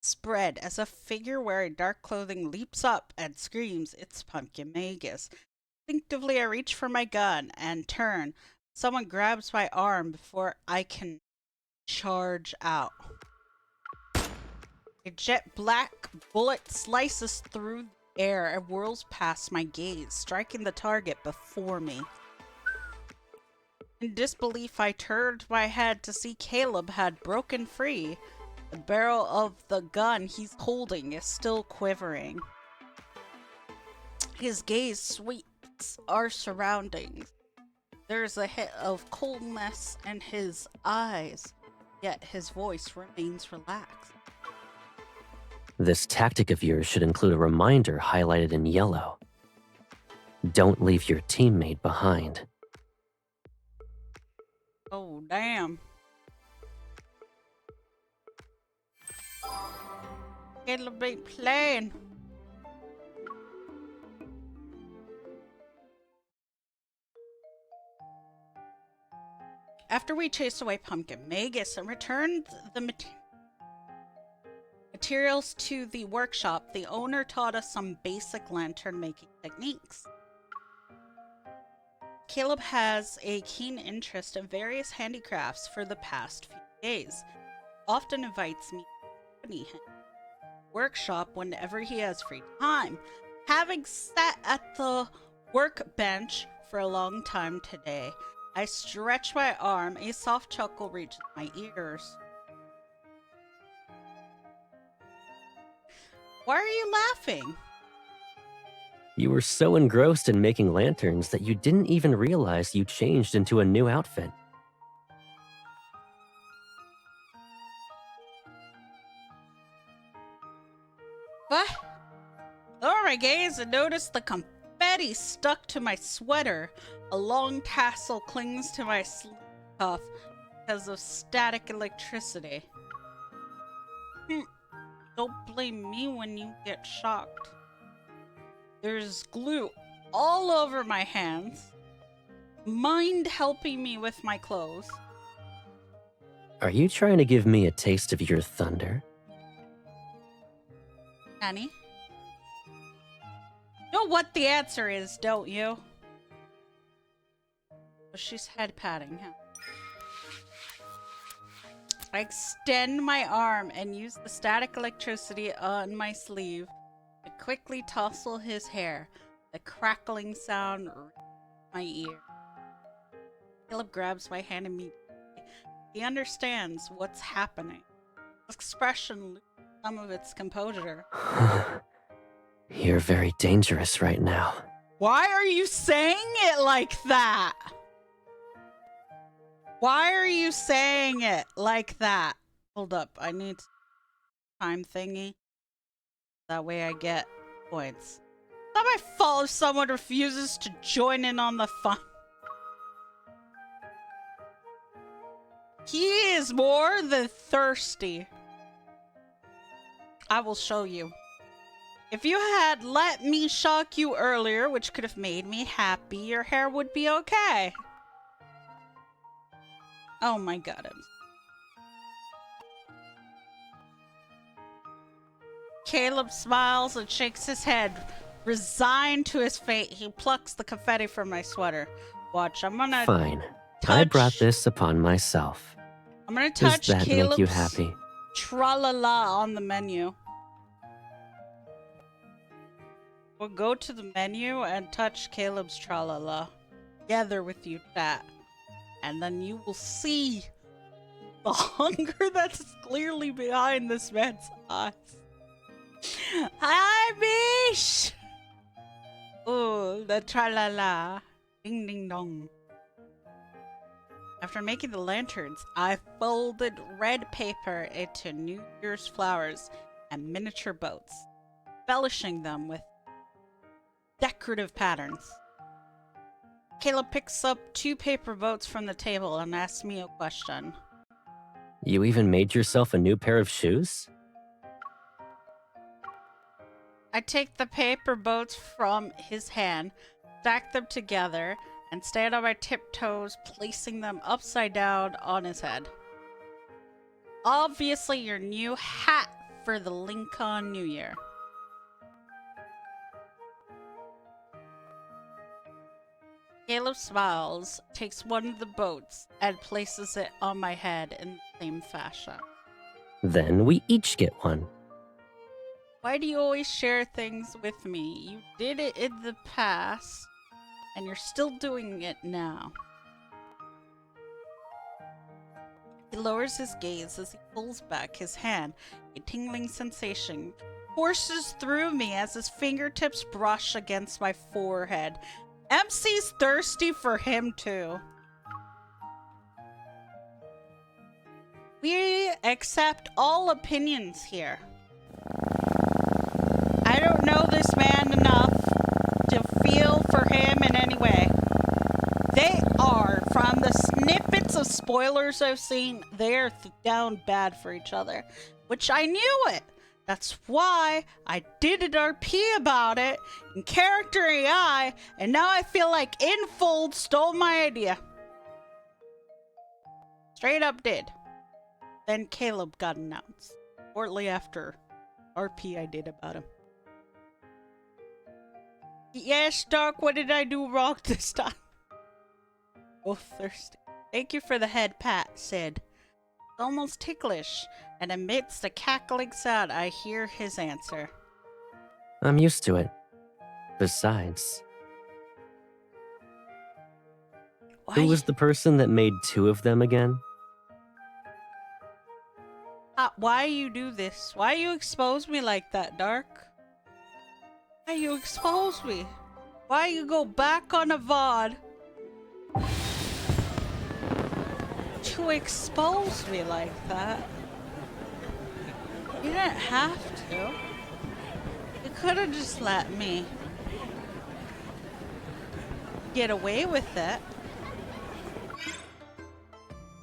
spread as a figure wearing dark clothing leaps up and screams, "It's Pumpkin Magus." Instinctively, I reach for my gun and turn. Someone grabs my arm before I can charge out. A jet black bullet slices through the air and whirls past my gaze, striking the target before me. In disbelief, I turned my head to see Caleb had broken free. The barrel of the gun he's holding is still quivering. His gaze sweeps our surroundings. There's a hit of coldness in his eyes, yet his voice remains relaxed. This tactic of yours should include a reminder highlighted in yellow. Don't leave your teammate behind. Oh, damn. Caleb ain't playing. After we chased away Pumpkin Magus and returned the materials to the workshop, the owner taught us some basic lantern making techniques. Caleb has a keen interest in various handicrafts for the past few days. Often invites me to accompany him to the workshop whenever he has free time. Having sat at the workbench for a long time today, I stretch my arm. A soft chuckle reaches my ears. Why are you laughing? You were so engrossed in making lanterns that you didn't even realize you changed into a new outfit. What? Lower my gaze and notice the confetti stuck to my sweater. A long tassel clings to my sleeve cuff because of static electricity. Don't blame me when you get shocked. There's glue all over my hands. Mind helping me with my clothes? Are you trying to give me a taste of your thunder? Annie? You know what the answer is, don't you? She's head patting him. I extend my arm and use the static electricity on my sleeve to quickly tousle his hair. The crackling sound reaches my ear. Caleb grabs my hand immediately. He understands what's happening. His expression loses some of its composure. You're very dangerous right now. Why are you saying it like that? Why are you saying it like that? Hold up, I need time thingy. That way I get points. It's not my fault if someone refuses to join in on the fun. He is more than thirsty. I will show you. If you had let me shock you earlier, which could have made me happy, your hair would be okay. Oh my god. Caleb smiles and shakes his head. Resigned to his fate, he plucks the confetti from my sweater. Watch, I'm gonna Fine. I brought this upon myself. I'm gonna touch Does that Caleb's make you happy? tra-la-la on the menu. We'll go to the menu and touch Caleb's tra-la-la. Together with you, chat. and then you will see the hunger that's clearly behind this man's eyes. Hi, Mish! Oh, the tra-la-la. Ding ding dong. After making the lanterns, I folded red paper into New Year's flowers and miniature boats, embellishing them with decorative patterns. Caleb picks up 2 paper boats from the table and asks me a question. You even made yourself a new pair of shoes? I take the paper boats from his hand, stack them together, and stand on my tiptoes, placing them upside down on his head. Obviously your new hat for the Lincoln New Year. Caleb smiles, takes one of the boats, and places it on my head in the same fashion. Then we each get one. Why do you always share things with me? You did it in the past, and you're still doing it now. He lowers his gaze as he pulls back his hand. A tingling sensation courses through me as his fingertips brush against my forehead. MC's thirsty for him too. We accept all opinions here. I don't know this man enough to feel for him in any way. They are, from the snippets of spoilers I've seen, they are down bad for each other. Which I knew it. That's why I did an RP about it in Character AI, and now I feel like Infold stole my idea. Straight up did. Then Caleb got announced, shortly after RP I did about him. Yes, Doc, what did I do wrong this time? Both thirsty. Thank you for the head pat, said. It's almost ticklish, and amidst the cackling sound, I hear his answer. I'm used to it. Besides, who was the person that made 2 of them again? Why you do this? Why you expose me like that, Dark? Why you expose me? Why you go back on a VOD to expose me like that? You didn't have to. You could have just let me get away with it.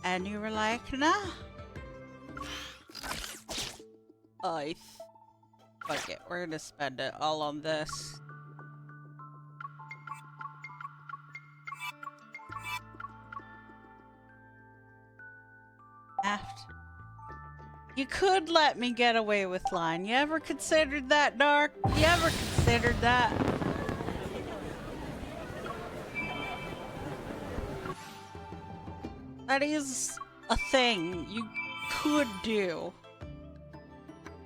And you were like, nah. Fuck it, we're gonna spend it all on this. You could let me get away with lying. You ever considered that, Dark? You ever considered that? That is a thing you could do.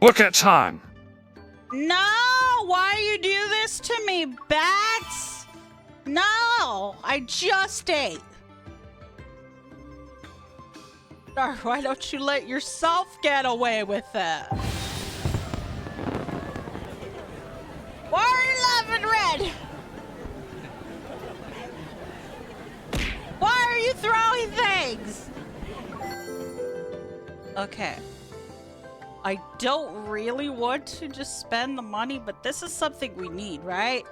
Look at time. No! Why you do this to me, Bats? No! I just ate. Dark, why don't you let yourself get away with it? Why are you laughing, Red? Why are you throwing things? Okay. I don't really want to just spend the money, but this is something we need, right?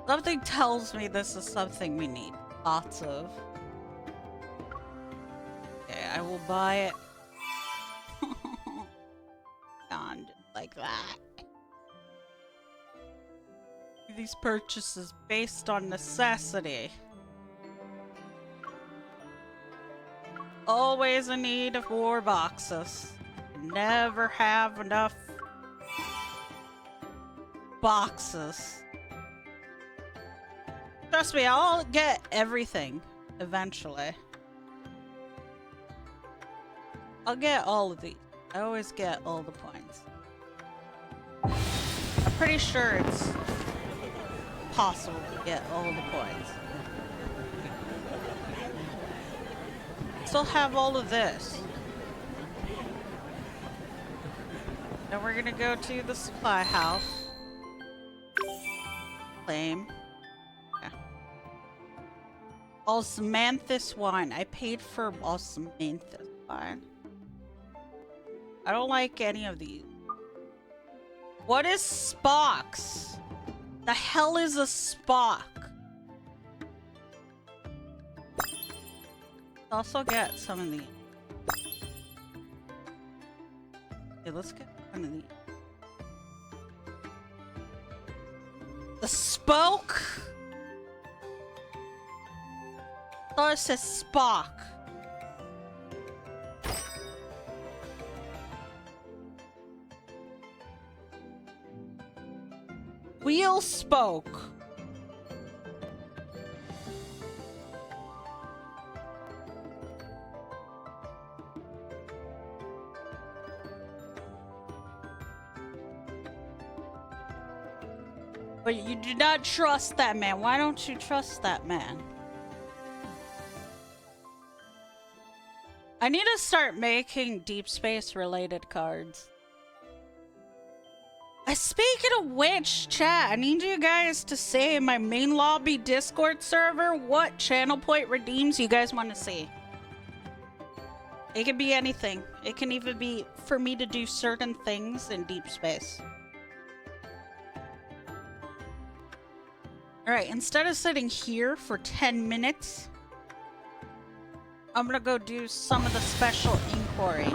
Something tells me this is something we need. Lots of. Okay, I will buy it. On like that. These purchases based on necessity. Always in need of more boxes. Never have enough boxes. Trust me, I'll get everything eventually. I'll get all of these. I always get all the points. I'm pretty sure it's possible to get all the points. Still have all of this. Then we're gonna go to the supply house. Claim. Yeah. Osmanthus wine. I paid for Osmanthus wine. I don't like any of these. What is Spock's? The hell is a Spock? Also get some of these. Okay, let's get one of these. The spoke? Oh, it says Spock. Wheel spoke. But you do not trust that man. Why don't you trust that man? I need to start making Deepspace related cards. Speaking of which, chat, I need you guys to say in my main lobby Discord server what channel point redeems you guys want to see. It can be anything. It can even be for me to do certain things in Deepspace. Alright, instead of sitting here for 10 minutes, I'm gonna go do some of the special inquiry.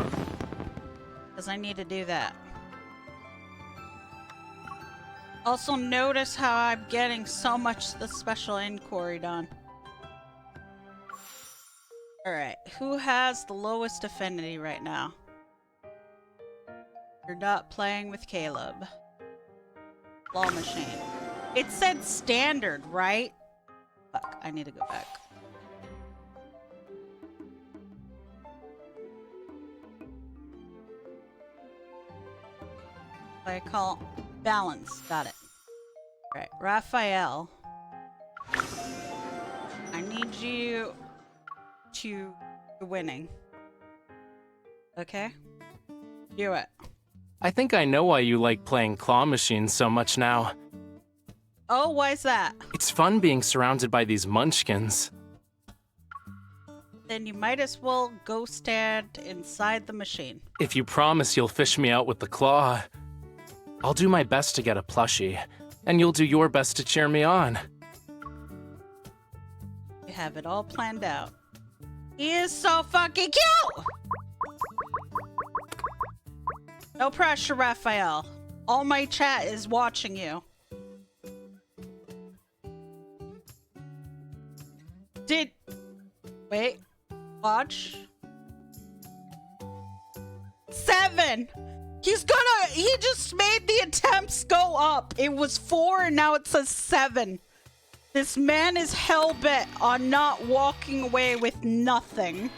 Because I need to do that. Also notice how I'm getting so much the special inquiry done. Alright, who has the lowest affinity right now? You're not playing with Caleb. Claw machine. It said standard, right? Fuck, I need to go back. I call balance. Got it. Alright, Raphael. I need you to winning. Okay? Do it. I think I know why you like playing claw machines so much now. Oh, why is that? It's fun being surrounded by these munchkins. Then you might as well go stand inside the machine. If you promise you'll fish me out with the claw, I'll do my best to get a plushie, and you'll do your best to cheer me on. You have it all planned out. He is so fucking cute! No pressure, Raphael. All my chat is watching you. Wait. Watch. 7! He just made the attempts go up. It was 4 and now it says 7. This man is hell-bent on not walking away with nothing.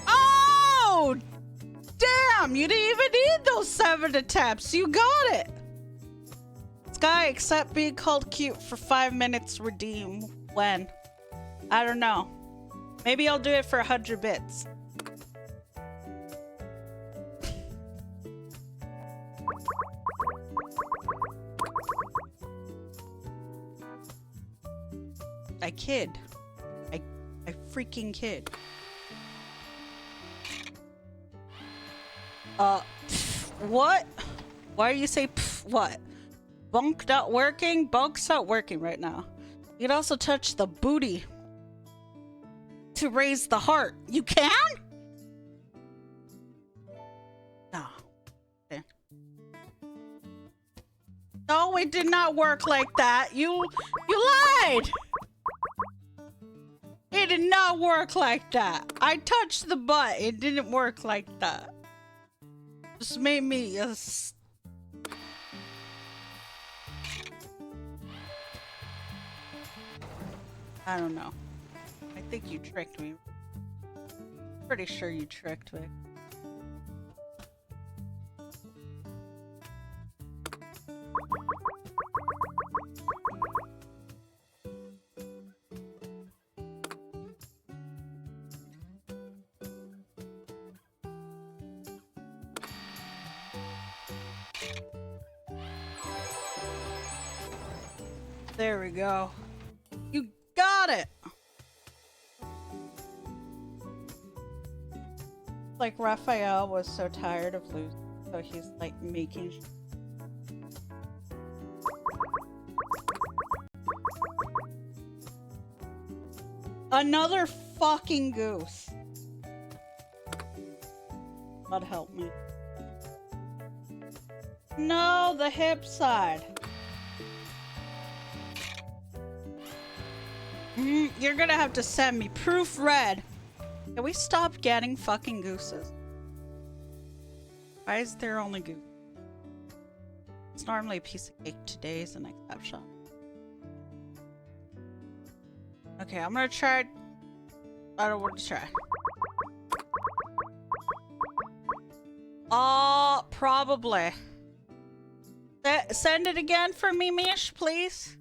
Oh! Damn, you didn't even need those 7 attempts. You got it. Sky, accept being called cute for 5 minutes, redeem. When? I don't know. Maybe I'll do it for 100 bits. I kid. I freaking kid. What? Why do you say what? Bunk not working? Bunk's not working right now. You can also touch the booty to raise the heart. You can? No. Okay. No, it did not work like that. You lied! It did not work like that. I touched the butt. It didn't work like that. Just made me I don't know. I think you tricked me. Pretty sure you tricked me. There we go. You got it! Like Raphael was so tired of losing, so he's like making. Another fucking goose. God help me. No, the hip side. You're gonna have to send me proof red. Can we stop getting fucking gooses? Why is there only goose? It's normally a piece of cake. Today is an exception. Okay, I'm gonna try. I don't want to try. Probably. Send it again for me, Mish, please.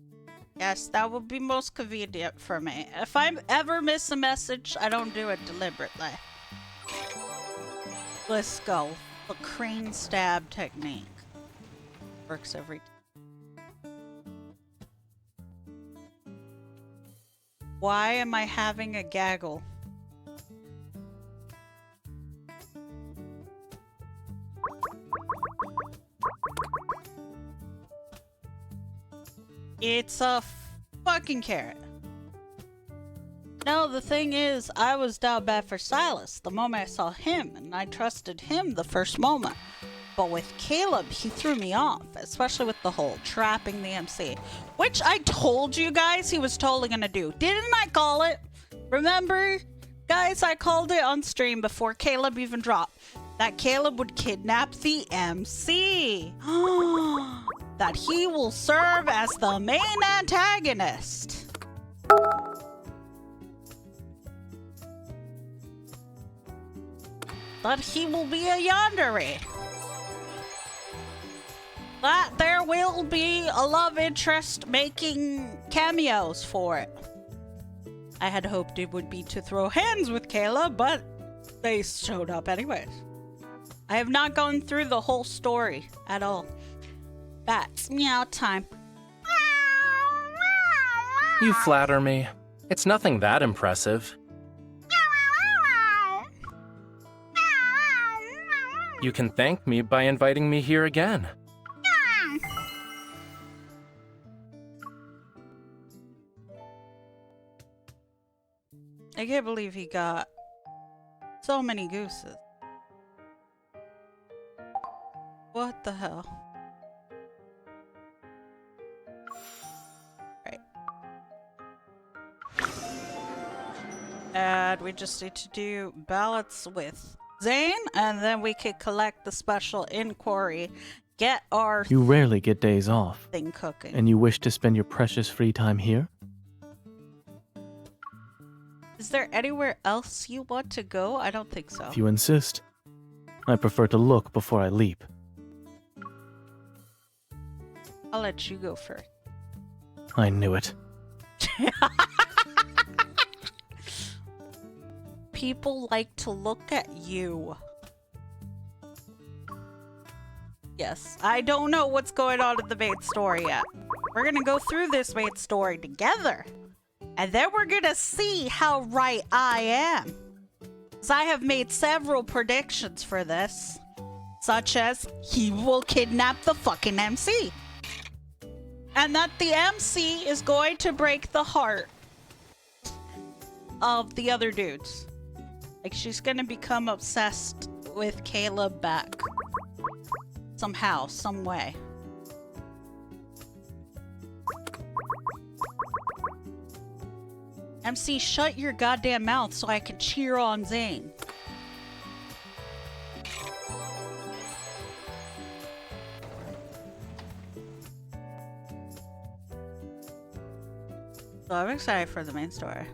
Yes, that would be most convenient for me. If I ever miss a message, I don't do it deliberately. Let's go. The crane stab technique. Works every time. Why am I having a gaggle? It's a fucking carrot. No, the thing is, I was down bad for Silas the moment I saw him, and I trusted him the first moment. But with Caleb, he threw me off, especially with the whole trapping the MC, which I told you guys he was totally gonna do. Didn't I call it? Remember, guys, I called it on stream before Caleb even dropped. That Caleb would kidnap the MC. That he will serve as the main antagonist. That he will be a yandere. That there will be a love interest making cameos for it. I had hoped it would be to throw hands with Kayla, but they showed up anyways. I have not gone through the whole story at all. That's meow time. You flatter me. It's nothing that impressive. You can thank me by inviting me here again. I can't believe he got so many gooses. What the hell? Right. And we just need to do ballots with Zane, and then we could collect the special inquiry, get our You rarely get days off. thing cooking. And you wish to spend your precious free time here? Is there anywhere else you want to go? I don't think so. If you insist. I prefer to look before I leap. I'll let you go first. I knew it. People like to look at you. Yes, I don't know what's going on in the main story yet. We're gonna go through this main story together. And then we're gonna see how right I am. Because I have made several predictions for this. Such as, he will kidnap the fucking MC. And that the MC is going to break the heart of the other dudes. Like, she's gonna become obsessed with Caleb back. Somehow, some way. MC, shut your goddamn mouth so I can cheer on Zane. So I'm excited for the main story.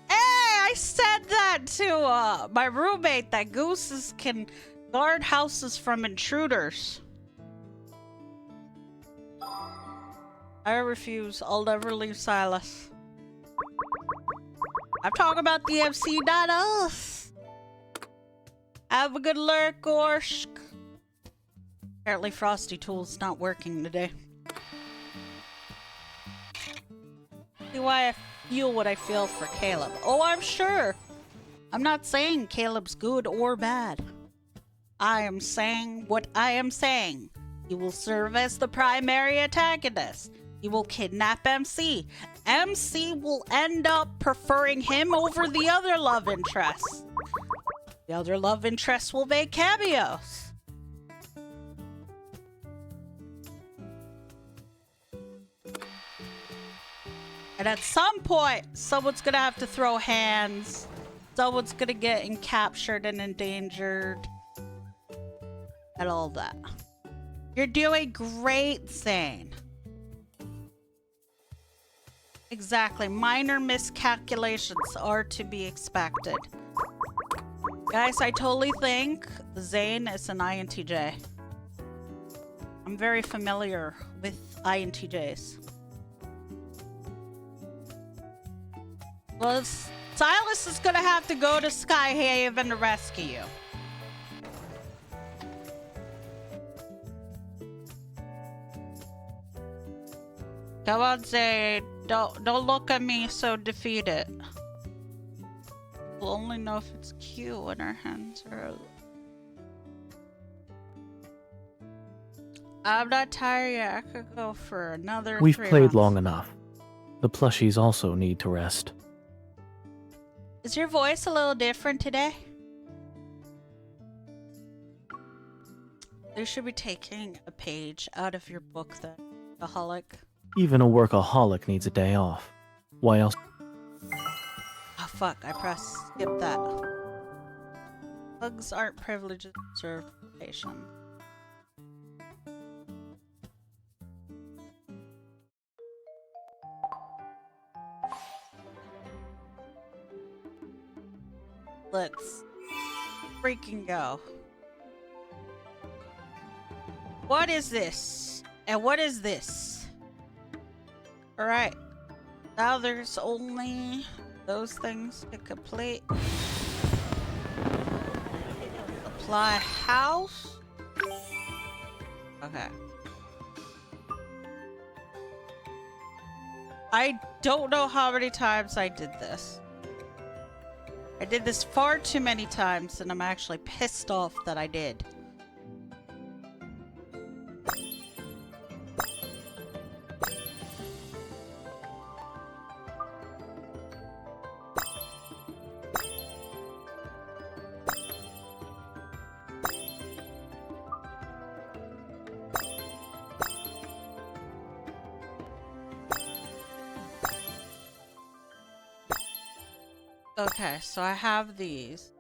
Hey, I said that to my roommate that gooses can guard houses from intruders. I refuse. I'll never leave Silas. I'm talking about the MC, not us. Have a good lurk, Gorsk. Apparently Frosty Tool's not working today. See why I feel what I feel for Caleb. Oh, I'm sure. I'm not saying Caleb's good or bad. I am saying what I am saying. He will serve as the primary antagonist. He will kidnap MC. MC will end up preferring him over the other love interests. The other love interests will make cameos. And at some point, someone's gonna have to throw hands. Someone's gonna get captured and endangered. And all that. You're doing great, Zane. Exactly. Minor miscalculations are to be expected. Guys, I totally think Zane is an INTJ. I'm very familiar with INTJs. Well, Silas is gonna have to go to Skyhaven to rescue you. Come on, Zane. Don't look at me so defeated. We'll only know if it's Q when our hands are out. I'm not tired yet. I could go for another We've 3 played rounds. long enough. The plushies also need to rest. Is your voice a little different today? You should be taking a page out of your book then, Aholic. Even a workaholic needs a day off. Why else? Oh fuck, I pressed skip that. Bugs aren't privileged observation. Let's freaking go. What is this? And what is this? Alright. Now there's only those things to complete. Apply house. Okay. I don't know how many times I did this. I did this far too many times, and I'm actually pissed off that I did. Okay, so I have these.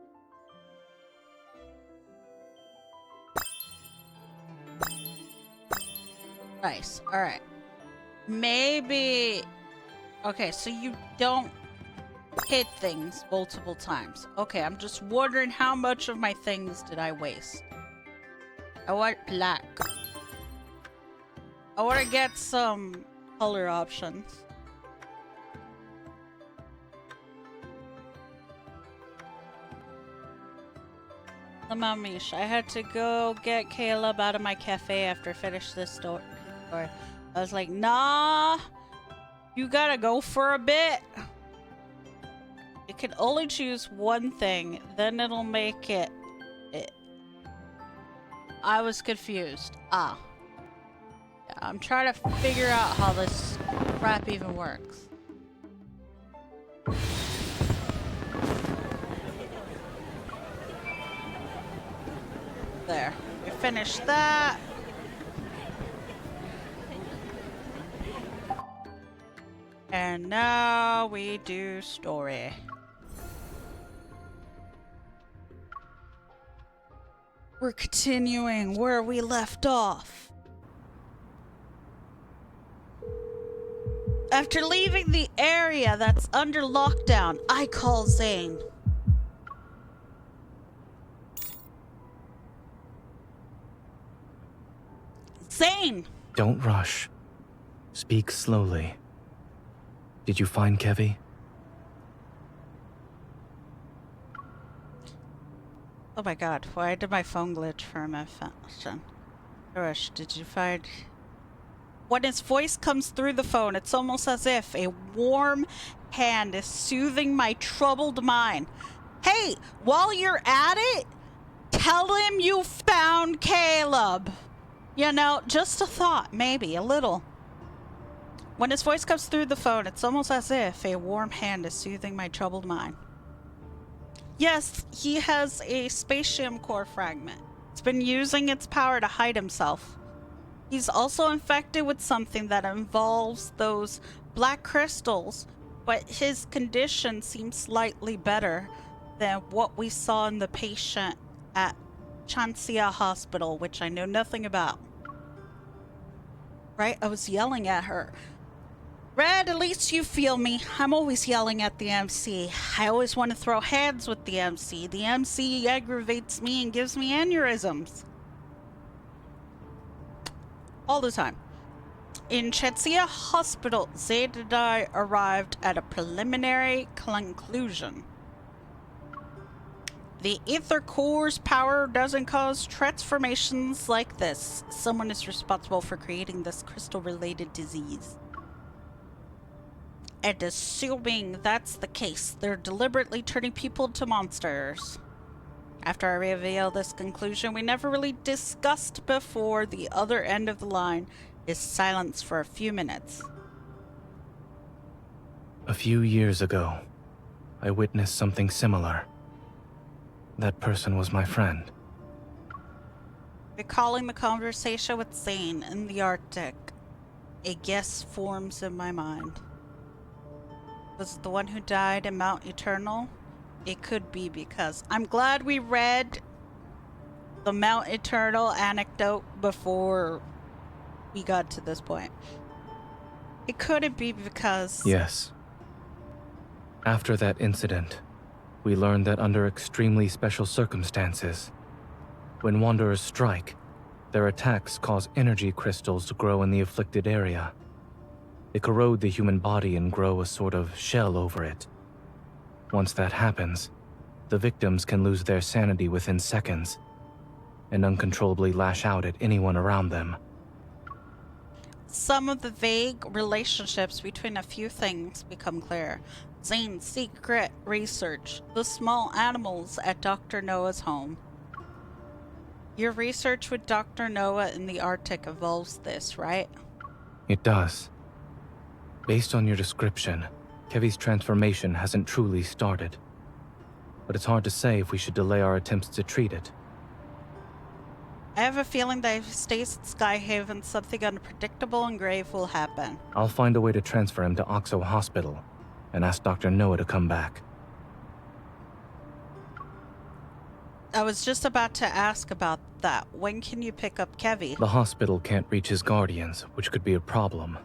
Nice. Alright. Maybe... Okay, so you don't hit things multiple times. Okay, I'm just wondering how much of my things did I waste. I want black. I want to get some color options. The Mamish. I had to go get Caleb out of my cafe after I finished this story. I was like, nah, you gotta go for a bit. You can only choose one thing, then it'll make it. I was confused. Ah. Yeah, I'm trying to figure out how this crap even works. There. We finished that. And now we do story. We're continuing where we left off. After leaving the area that's under lockdown, I call Zane. Zane! Don't rush. Speak slowly. Did you find Kevy? Oh my god, why did my phone glitch for a fashion? Gosh, did you find... When his voice comes through the phone, it's almost as if a warm hand is soothing my troubled mind. Hey, while you're at it, tell him you found Caleb. You know, just a thought, maybe, a little. When his voice comes through the phone, it's almost as if a warm hand is soothing my troubled mind. Yes, he has a spatium core fragment. It's been using its power to hide himself. He's also infected with something that involves those black crystals, but his condition seems slightly better than what we saw in the patient at Chancia Hospital, which I know nothing about. Right? I was yelling at her. Red, at least you feel me. I'm always yelling at the MC. I always want to throw hands with the MC. The MC aggravates me and gives me aneurysms. All the time. In Chetsia Hospital, Zaid and I arrived at a preliminary conclusion. The ether core's power doesn't cause transformations like this. Someone is responsible for creating this crystal-related disease. And assuming that's the case, they're deliberately turning people into monsters. After I reveal this conclusion we never really discussed before, the other end of the line is silence for a few minutes. A few years ago, I witnessed something similar. That person was my friend. Recalling the conversation with Zane in the Arctic, a guess forms in my mind. Was it the one who died in Mount Eternal? It could be, because I'm glad we read the Mount Eternal anecdote before we got to this point. It couldn't be because... Yes. After that incident, we learned that under extremely special circumstances, when Wanderers strike, their attacks cause energy crystals to grow in the afflicted area. They corrode the human body and grow a sort of shell over it. Once that happens, the victims can lose their sanity within seconds and uncontrollably lash out at anyone around them. Some of the vague relationships between a few things become clear. Zane's secret research, the small animals at Dr. Noah's home. Your research with Dr. Noah in the Arctic involves this, right? It does. Based on your description, Kevy's transformation hasn't truly started. But it's hard to say if we should delay our attempts to treat it. I have a feeling that if he stays at Skyhaven, something unpredictable and grave will happen. I'll find a way to transfer him to Oxo Hospital and ask Dr. Noah to come back. I was just about to ask about that. When can you pick up Kevy? The hospital can't reach his guardians, which could be a problem.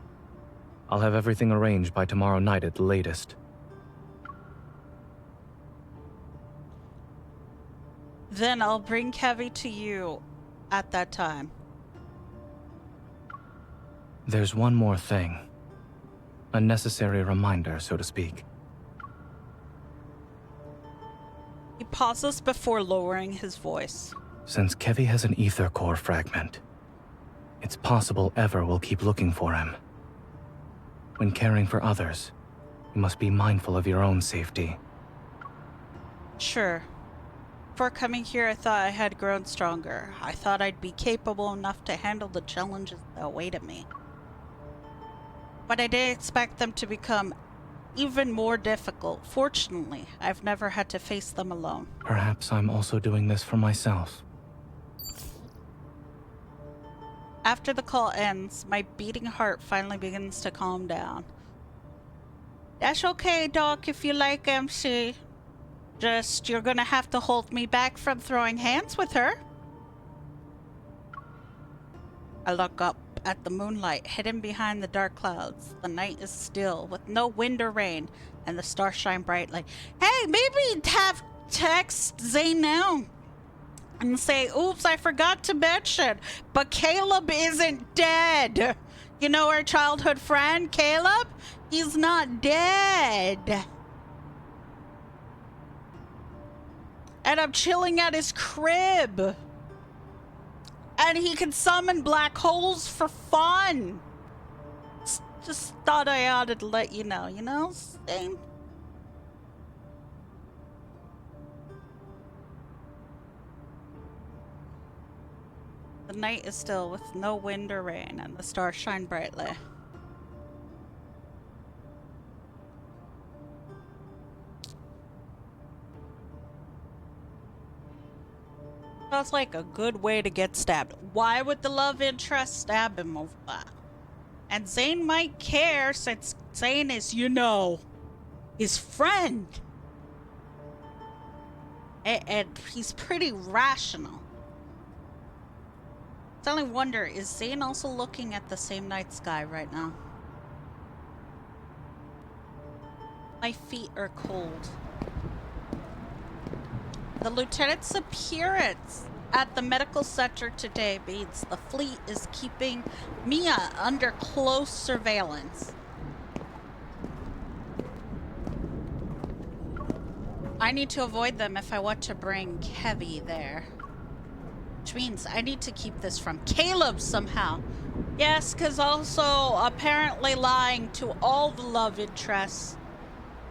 I'll have everything arranged by tomorrow night at the latest. Then I'll bring Kevy to you at that time. There's one more thing. A necessary reminder, so to speak. He pauses before lowering his voice. Since Kevy has an ether core fragment, it's possible Ever will keep looking for him. When caring for others, you must be mindful of your own safety. Sure. Before coming here, I thought I had grown stronger. I thought I'd be capable enough to handle the challenges that awaited me. But I didn't expect them to become even more difficult. Fortunately, I've never had to face them alone. Perhaps I'm also doing this for myself. After the call ends, my beating heart finally begins to calm down. That's okay, Doc, if you like MC. Just, you're gonna have to hold me back from throwing hands with her. I look up at the moonlight hidden behind the dark clouds. The night is still, with no wind or rain, and the stars shine brightly. Hey, maybe have text Zane now and say, oops, I forgot to mention, but Caleb isn't dead. You know our childhood friend, Caleb? He's not dead. And I'm chilling at his crib. and he can summon black holes for fun. Just thought I ought to let you know, Zane? The night is still with no wind or rain, and the stars shine brightly. Sounds like a good way to get stabbed. Why would the love interest stab him over that? And Zane might care since Zane is, his friend. And he's pretty rational. I only wonder, is Zane also looking at the same night sky right now? My feet are cold. The lieutenant's appearance at the medical center today means the fleet is keeping Mia under close surveillance. I need to avoid them if I want to bring Kevy there. Which means I need to keep this from Caleb somehow. Yes, because also apparently lying to all the love interests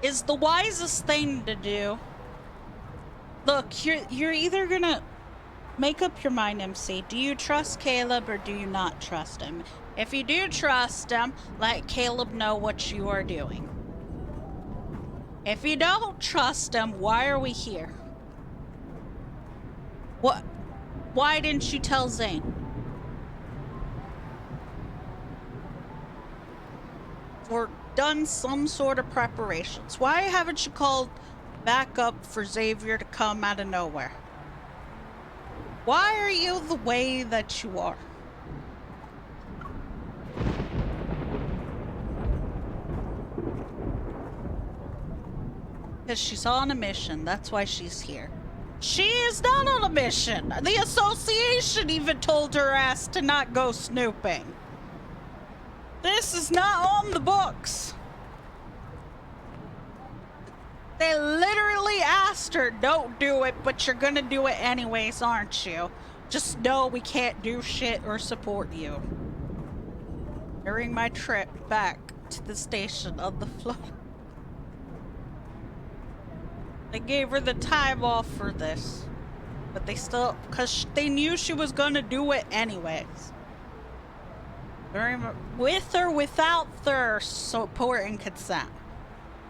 is the wisest thing to do. Look, you're either gonna make up your mind, MC. Do you trust Caleb or do you not trust him? If you do trust him, let Caleb know what you are doing. If you don't trust him, why are we here? What? Why didn't you tell Zane? Or done some sort of preparations? Why haven't you called back up for Xavier to come out of nowhere? Why are you the way that you are? Because she's on a mission. That's why she's here. She is not on a mission. The association even told her ass to not go snooping. This is not on the books. They literally asked her, don't do it, but you're gonna do it anyways, aren't you? Just know we can't do shit or support you. During my trip back to the station on the float, they gave her the time off for this, but they still, because they knew she was gonna do it anyways. With or without their support and consent.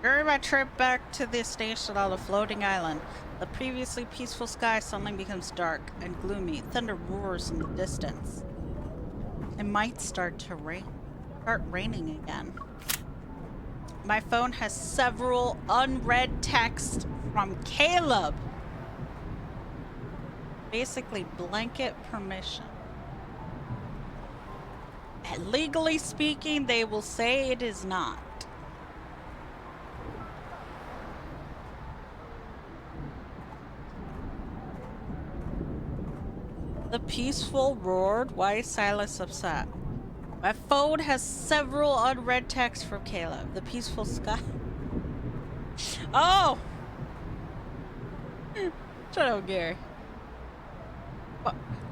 During my trip back to the station on a floating island, the previously peaceful sky suddenly becomes dark and gloomy. Thunder roars in the distance. It might start raining again. My phone has several unread texts from Caleb. Basically, blanket permission. And legally speaking, they will say it is not. The peaceful roared. Why is Silas upset? My phone has several unread texts from Caleb. The peaceful sky. Oh! Shut up, Gary.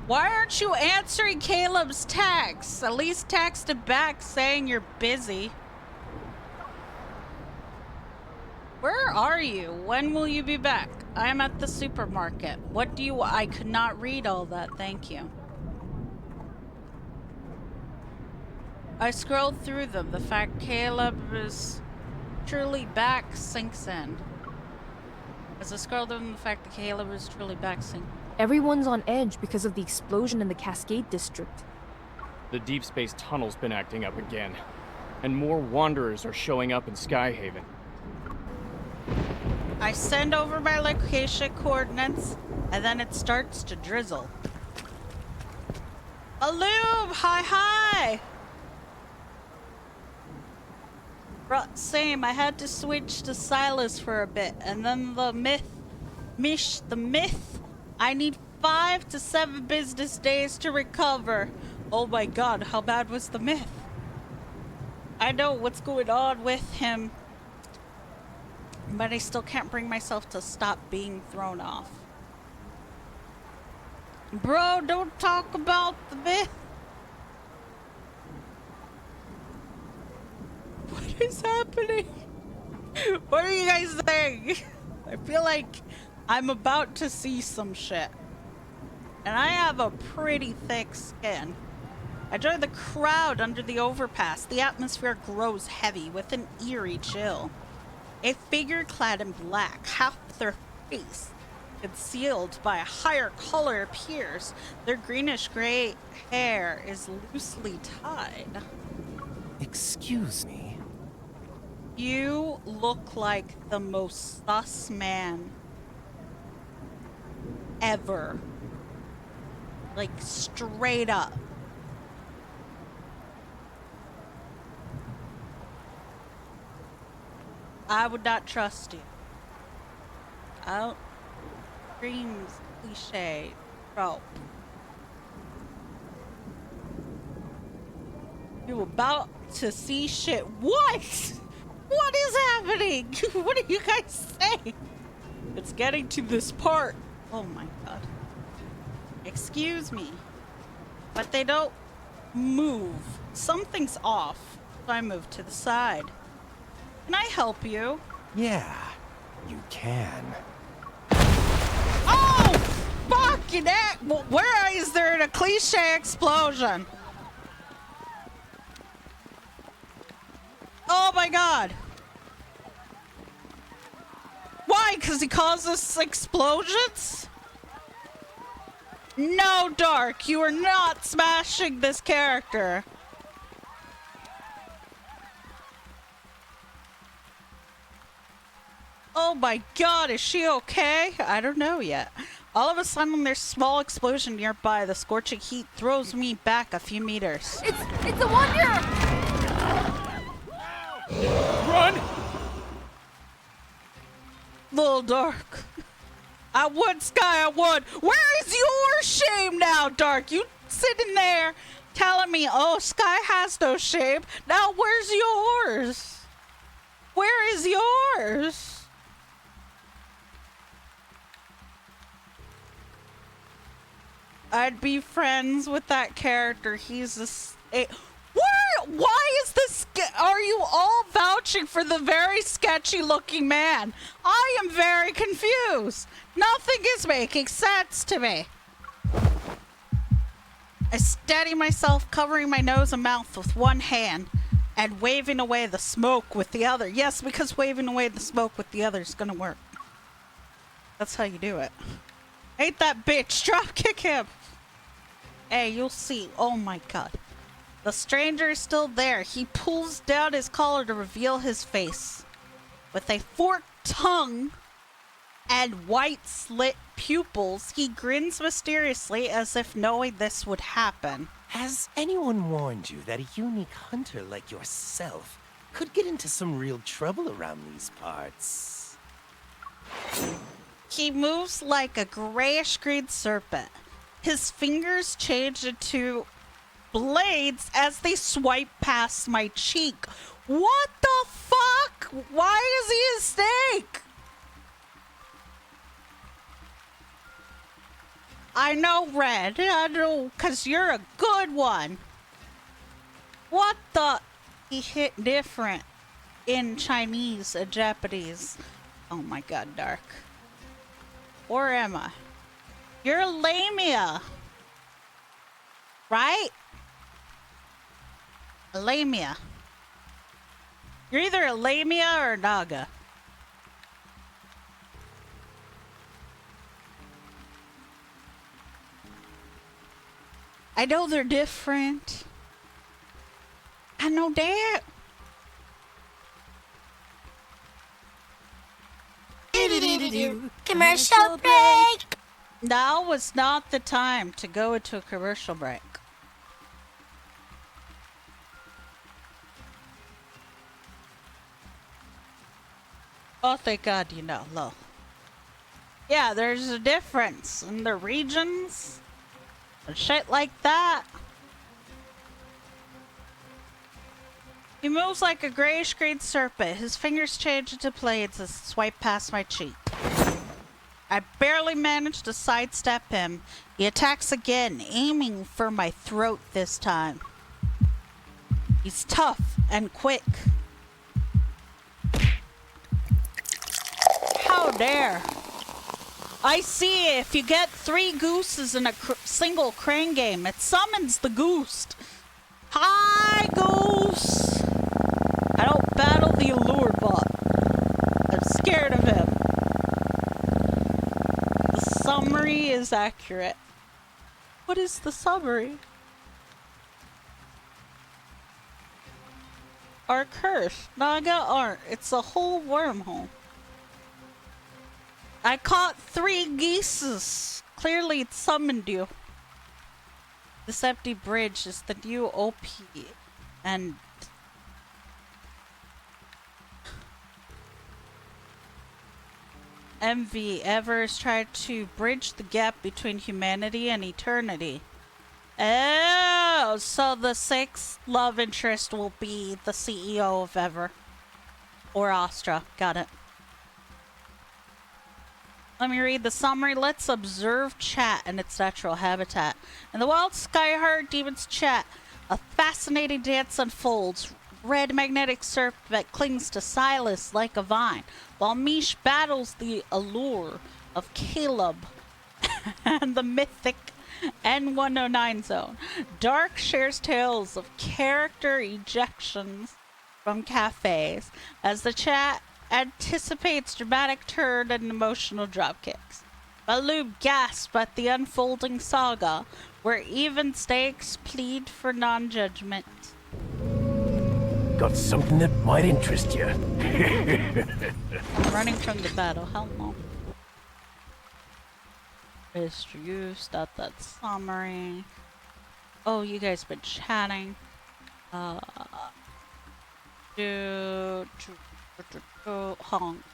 Why aren't you answering Caleb's texts? At least text him back saying you're busy. Where are you? When will you be back? I'm at the supermarket. What do you... I could not read all that, thank you. I scrolled through them. The fact Caleb is truly back sinks in. As I scrolled through them, the fact that Caleb is truly back sinks. Everyone's on edge because of the explosion in the Cascade District. The Deepspace tunnel's been acting up again, and more wanderers are showing up in Skyhaven. I send over my location coordinates, and then it starts to drizzle. Aloob! Hi! Same, I had to switch to Silas for a bit, and then the myth. I need 5 to 7 business days to recover. Oh my god, how bad was the myth? I know what's going on with him, but I still can't bring myself to stop being thrown off. Bro, don't talk about the myth. What is happening? What are you guys saying? I feel like I'm about to see some shit. And I have a pretty thick skin. I join the crowd under the overpass. The atmosphere grows heavy with an eerie chill. A figure clad in black, half their face concealed by a higher color appears. Their greenish-gray hair is loosely tied. Excuse me. You look like the most sus man ever. Like, straight up. I would not trust you. Out. Dreams cliche trope. You about to see shit. What? What is happening? What are you guys saying? It's getting to this part. Oh my god. Excuse me. But they don't move. Something's off. So I move to the side. Can I help you? Yeah, you can. Oh! Fucking heck! Where is there a cliche explosion? Oh my god! Why? Because he causes explosions? No, Dark, you are not smashing this character. Oh my god, is she okay? I don't know yet. All of a sudden, there's a small explosion nearby. The scorching heat throws me back a few meters. It's a wonder! Run! Little Dark. I would, Sky, I would. Where is your shame now, Dark? You sitting there telling me, oh, Sky has no shame. Now where's yours? Where is yours? I'd be friends with that character. He's why is this? Are you all vouching for the very sketchy looking man? I am very confused. Nothing is making sense to me. I steady myself, covering my nose and mouth with one hand and waving away the smoke with the other. Yes, because waving away the smoke with the other is gonna work. That's how you do it. Ain't that bitch? Drop kick him. Hey, you'll see. Oh my god. The stranger is still there. He pulls down his collar to reveal his face. With a forked tongue and white slit pupils, he grins mysteriously as if knowing this would happen. Has anyone warned you that a unique hunter like yourself could get into some real trouble around these parts? He moves like a grayish-green serpent. His fingers change into blades as they swipe past my cheek. What the fuck? Why is he a snake? I know, Red. I know, because you're a good one. What the? He hit different in Chinese and Japanese. Oh my god, Dark. Or am I? You're a lamia. Right? A lamia. You're either a lamia or a naga. I know they're different. I know that. Commercial break! Now was not the time to go into a commercial break. Oh, thank God, you know, lol. Yeah, there's a difference in the regions and shit like that. He moves like a grayish-green serpent. His fingers change into blades as he swipe past my cheek. I barely managed to sidestep him. He attacks again, aiming for my throat this time. He's tough and quick. How dare! I see if you get 3 gooses in a single crane game, it summons the goose. Hi, goose! I don't battle the allure bot. I'm scared of him. The summary is accurate. What is the summary? Our curse. Naga art. It's a whole wormhole. I caught 3 geeses. Clearly it summoned you. This empty bridge is the new OP. And MV Evers tried to bridge the gap between humanity and eternity. Oh, so the 6th love interest will be the CEO of Ever. Or Astra. Got it. Let me read the summary. Let's observe chat in its natural habitat. In the wild skyheartdemon's chat, a fascinating dance unfolds. Red magnetic serpent clings to Silas like a vine, while Mish battles the allure of Caleb and the mythic N109 zone. Dark shares tales of character ejections from cafes as the chat anticipates dramatic turn and emotional dropkicks. Baloo gasps at the unfolding saga, where even stakes plead for non-judgment. Got something that might interest you. I'm running from the battle. Hell no. History use, that summary. Oh, you guys been chatting. Honk.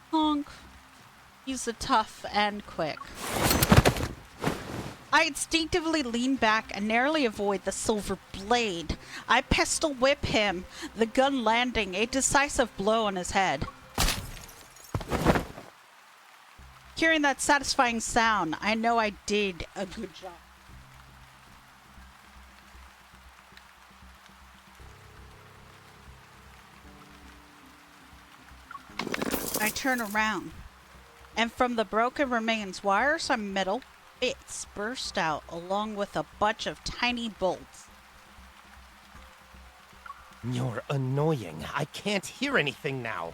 Honk. He's a tough and quick. I instinctively lean back and narrowly avoid the silver blade. I pistol whip him, the gun landing a decisive blow on his head. Hearing that satisfying sound, I know I did a good job. I turn around, and from the broken remains, wires and metal bits burst out along with a bunch of tiny bolts. You're annoying. I can't hear anything now.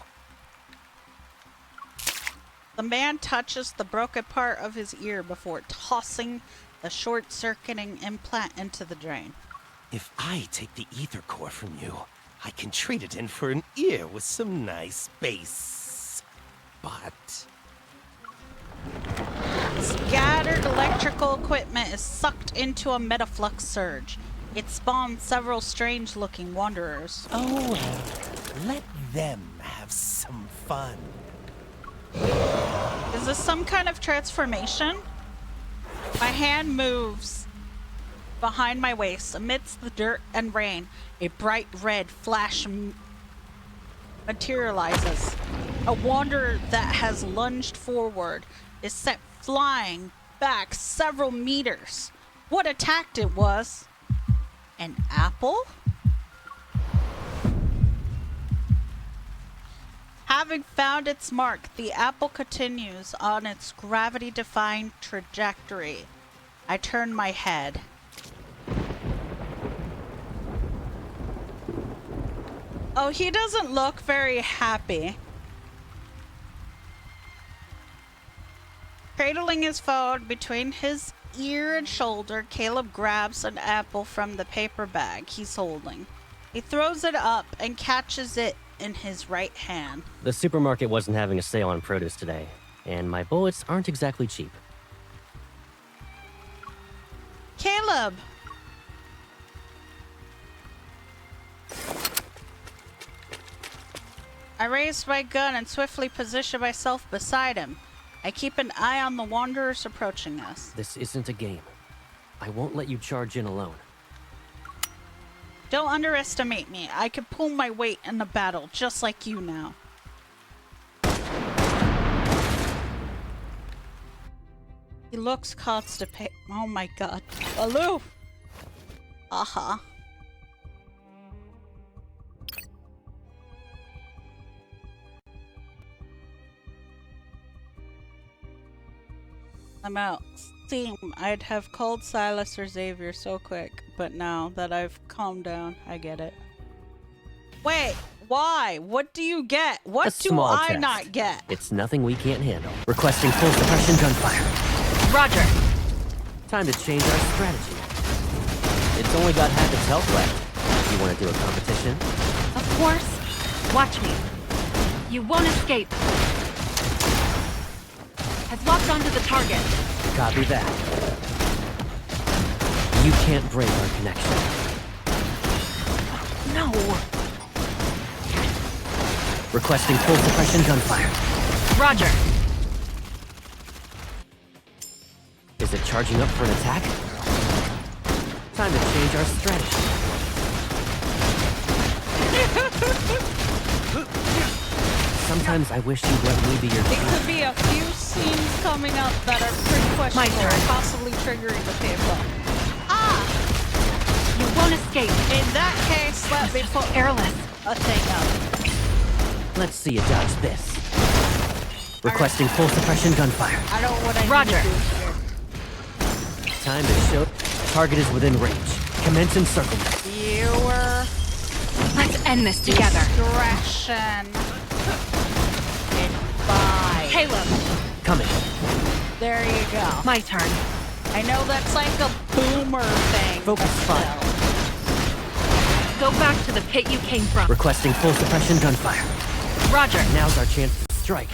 The man touches the broken part of his ear before tossing the short-circuiting implant into the drain. If I take the ether core from you, I can trade it in for an ear with some nice bass. But Scattered electrical equipment is sucked into a metaflux surge. It spawns several strange-looking wanderers. oh, let them have some fun. Is this some kind of transformation? My hand moves behind my waist. Amidst the dirt and rain, a bright red flash materializes. A wanderer that has lunged forward is sent flying back several meters. What attacked it was? An apple? Having found its mark, the apple continues on its gravity-defying trajectory. I turn my head. Oh, he doesn't look very happy. Cradling his phone between his ear and shoulder, Caleb grabs an apple from the paper bag he's holding. He throws it up and catches it in his right hand. The supermarket wasn't having a sale on produce today, and my bullets aren't exactly cheap. Caleb! I raise my gun and swiftly position myself beside him. I keep an eye on the wanderers approaching us. This isn't a game. I won't let you charge in alone. Don't underestimate me. I can pull my weight in the battle, just like you now. He looks constipated. Oh my god. Baloo! Aha. I'm out. Steam. I'd have called Silas or Xavier so quick, but now that I've calmed down, I get it. Wait, why? What do you get? What A do small I test. not get? It's nothing we can't handle. Requesting full suppression gunfire. Roger. Time to change our strategy. It's only got half its health left. You want to do a competition? Of course. Watch me. You won't escape. I've locked onto the target. Copy that. You can't break our connection. No. Requesting full suppression gunfire. Roger. Is it charging up for an attack? Time to change our strategy. Sometimes I wish you'd let me be your It team. could be a few scenes coming up that are pretty questionable, turn. possibly triggering the people. You won't escape. In that case, let me put Careless. a thing up. Let's see you dodge this. Requesting full suppression gunfire. I don't know what I Roger. need to do here. Time to show. Target is within range. Commence encirclement. Viewer Let's end this together. discretion. Goodbye. Caleb. Coming. There you go. My turn. I know that's like a boomer thing. Focus but fire. still. Go back to the pit you came from. Requesting full suppression gunfire. Roger. Now's our chance to strike.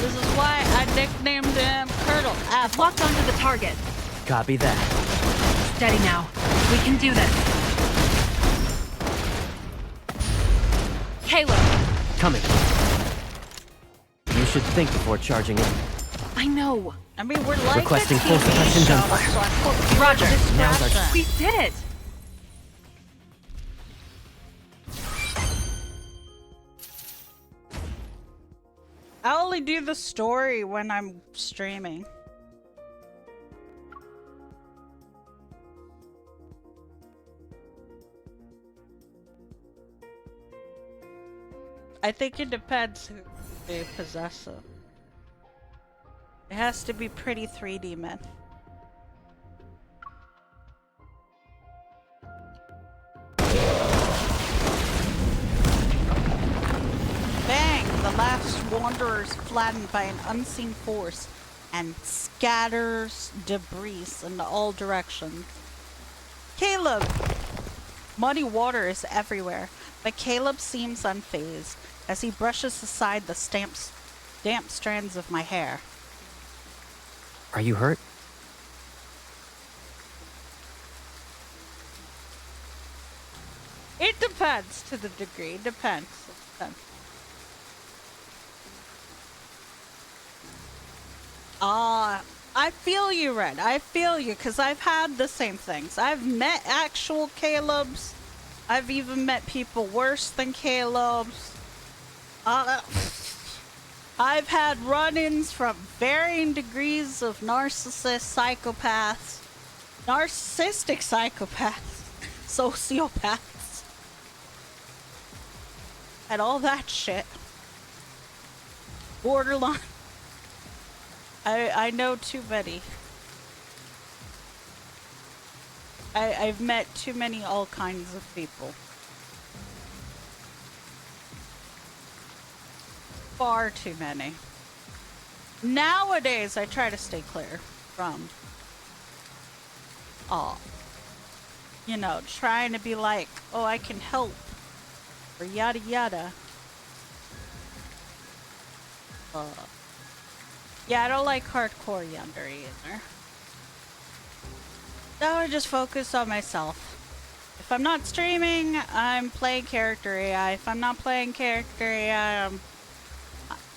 This is why I nicknamed him Turtle. I've locked onto the target. Copy that. Steady now. We can do this. Caleb. Coming. You should think before charging in. I know. I mean, we're like Requesting a full TV suppression show, gunfire. so I put viewer Roger. Now's our discretion. We did it. I only do the story when I'm streaming. I think it depends who the possessor. It has to be pretty 3D, man. Bang! The last wanderer is flattened by an unseen force and scatters debris in all directions. Caleb! Muddy water is everywhere, but Caleb seems unfazed as he brushes aside the damp strands of my hair. Are you hurt? It depends to the degree. Depends. I feel you, Red. I feel you, because I've had the same things. I've met actual Calebs. I've even met people worse than Calebs. I've had run-ins from varying degrees of narcissistic psychopaths, sociopaths, and all that shit. Borderline. I know too many. I've met too many all kinds of people. Far too many. Nowadays, I try to stay clear from all. You know, trying to be like, oh, I can help, or yada yada. Yeah, I don't like hardcore yonder either. Now I just focus on myself. If I'm not streaming, I'm playing character AI. If I'm not playing character AI,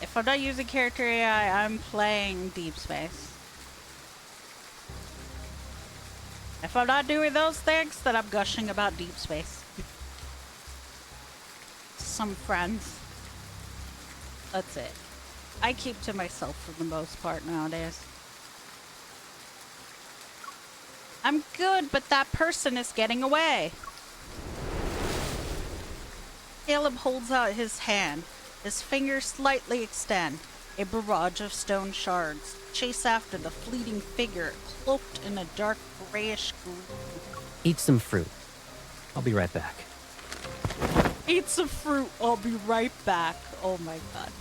if I'm not using character AI, I'm playing Deepspace. If I'm not doing those things, then I'm gushing about Deepspace. Some friends. That's it. I keep to myself for the most part nowadays. I'm good, but that person is getting away. Caleb holds out his hand. His fingers slightly extend. A barrage of stone shards chase after the fleeting figure, cloaked in a dark grayish gloom. Eat some fruit. I'll be right back. Eat some fruit. I'll be right back. Oh my god.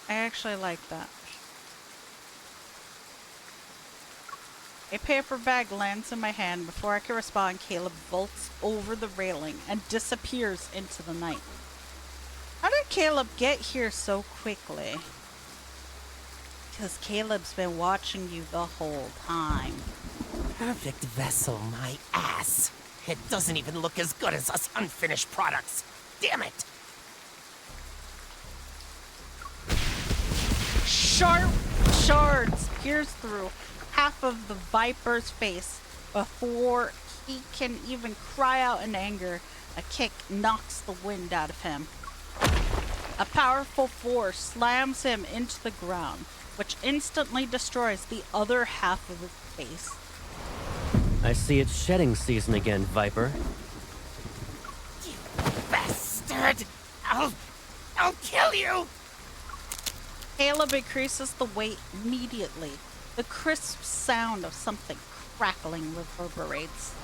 I actually like that. A paper bag lands in my hand. Before I can respond, Caleb vaults over the railing and disappears into the night. How did Caleb get here so quickly? Because Caleb's been watching you the whole time. Perfect vessel, my ass. It doesn't even look as good as us unfinished products. Damn it! Sharp shards pierce through half of the Viper's face. Before he can even cry out in anger, a kick knocks the wind out of him. A powerful force slams him into the ground, which instantly destroys the other half of his face. I see it's shedding season again, Viper. You bastard! I'll kill you! Caleb increases the weight immediately. The crisp sound of something crackling reverberates.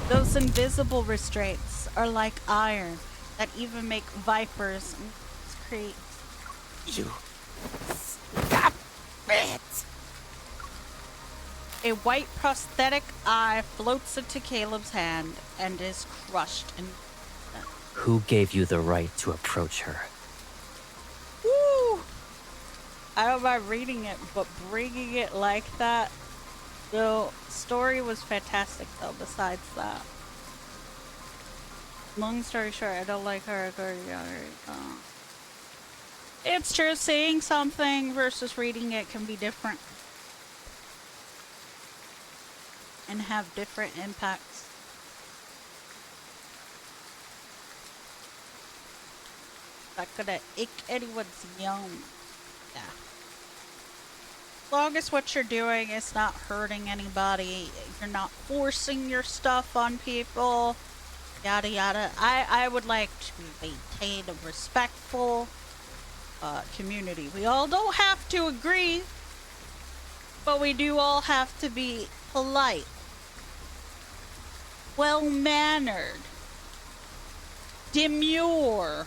Those invisible restraints are like iron that even make Vipers create. You stop it! A white prosthetic eye floats into Caleb's hand and is crushed in. Who gave you the right to approach her? Woo! I don't mind reading it, but bringing it like that. The story was fantastic, though, besides that. Long story short, I don't like her. It's true, seeing something versus reading it can be different. And have different impacts. That could have icked anyone's yum. Yeah. As long as what you're doing is not hurting anybody, you're not forcing your stuff on people, yada yada. I would like to maintain a respectful community. We all don't have to agree, but we do all have to be polite, well-mannered, demure.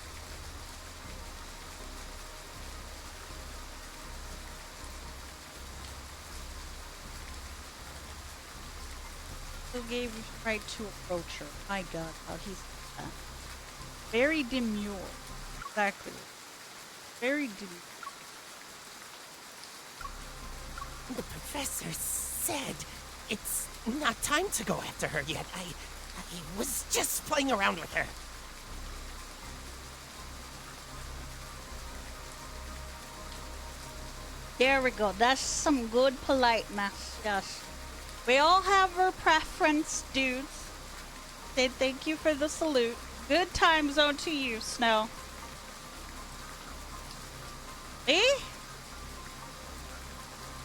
Who gave you the right to approach her? My god, how he's very demure. Exactly. Very demure. The professor said it's not time to go after her yet. I was just playing around with her. There we go. That's some good politeness. Yes. We all have our preference, dudes. Say thank you for the salute. Good time zone to you, Snow. Me?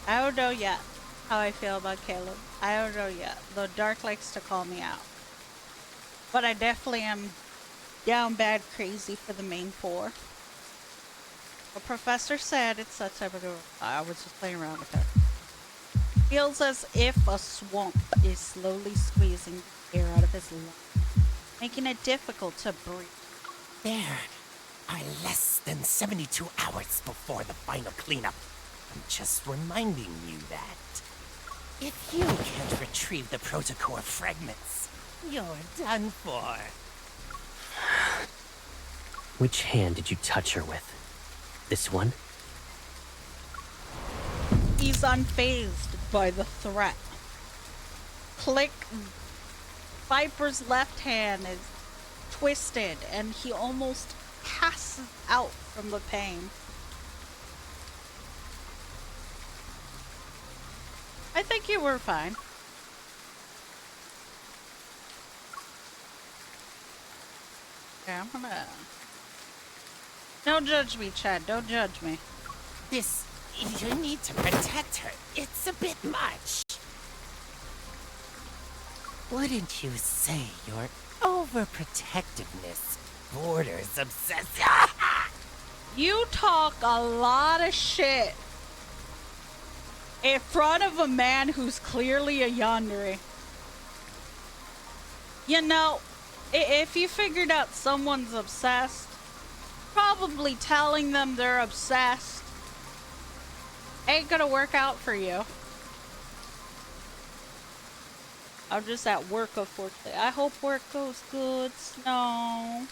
I don't know yet how I feel about Caleb. I don't know yet, though Dark likes to call me out. But I definitely am down bad crazy for the main four. The professor said it's that type of girl. I was just playing around with her. Feels as if a swamp is slowly squeezing the air out of his lungs, making it difficult to breathe. There are less than 72 hours before the final cleanup. I'm just reminding you that if you can't retrieve the protocore fragments, you're done for. Which hand did you touch her with? This one? He's unfazed by the threat. Click. Viper's left hand is twisted and he almost passes out from the pain. I think you were fine. Okay, I'm gonna... Don't judge me, Chad. Don't judge me. You need to protect her. It's a bit much. Wouldn't you say your overprotectiveness borders obsession? You talk a lot of shit in front of a man who's clearly a yandere. You know, if you figured out someone's obsessed, probably telling them they're obsessed ain't gonna work out for you. I'm just at work, unfortunately. I hope work goes good, Snow.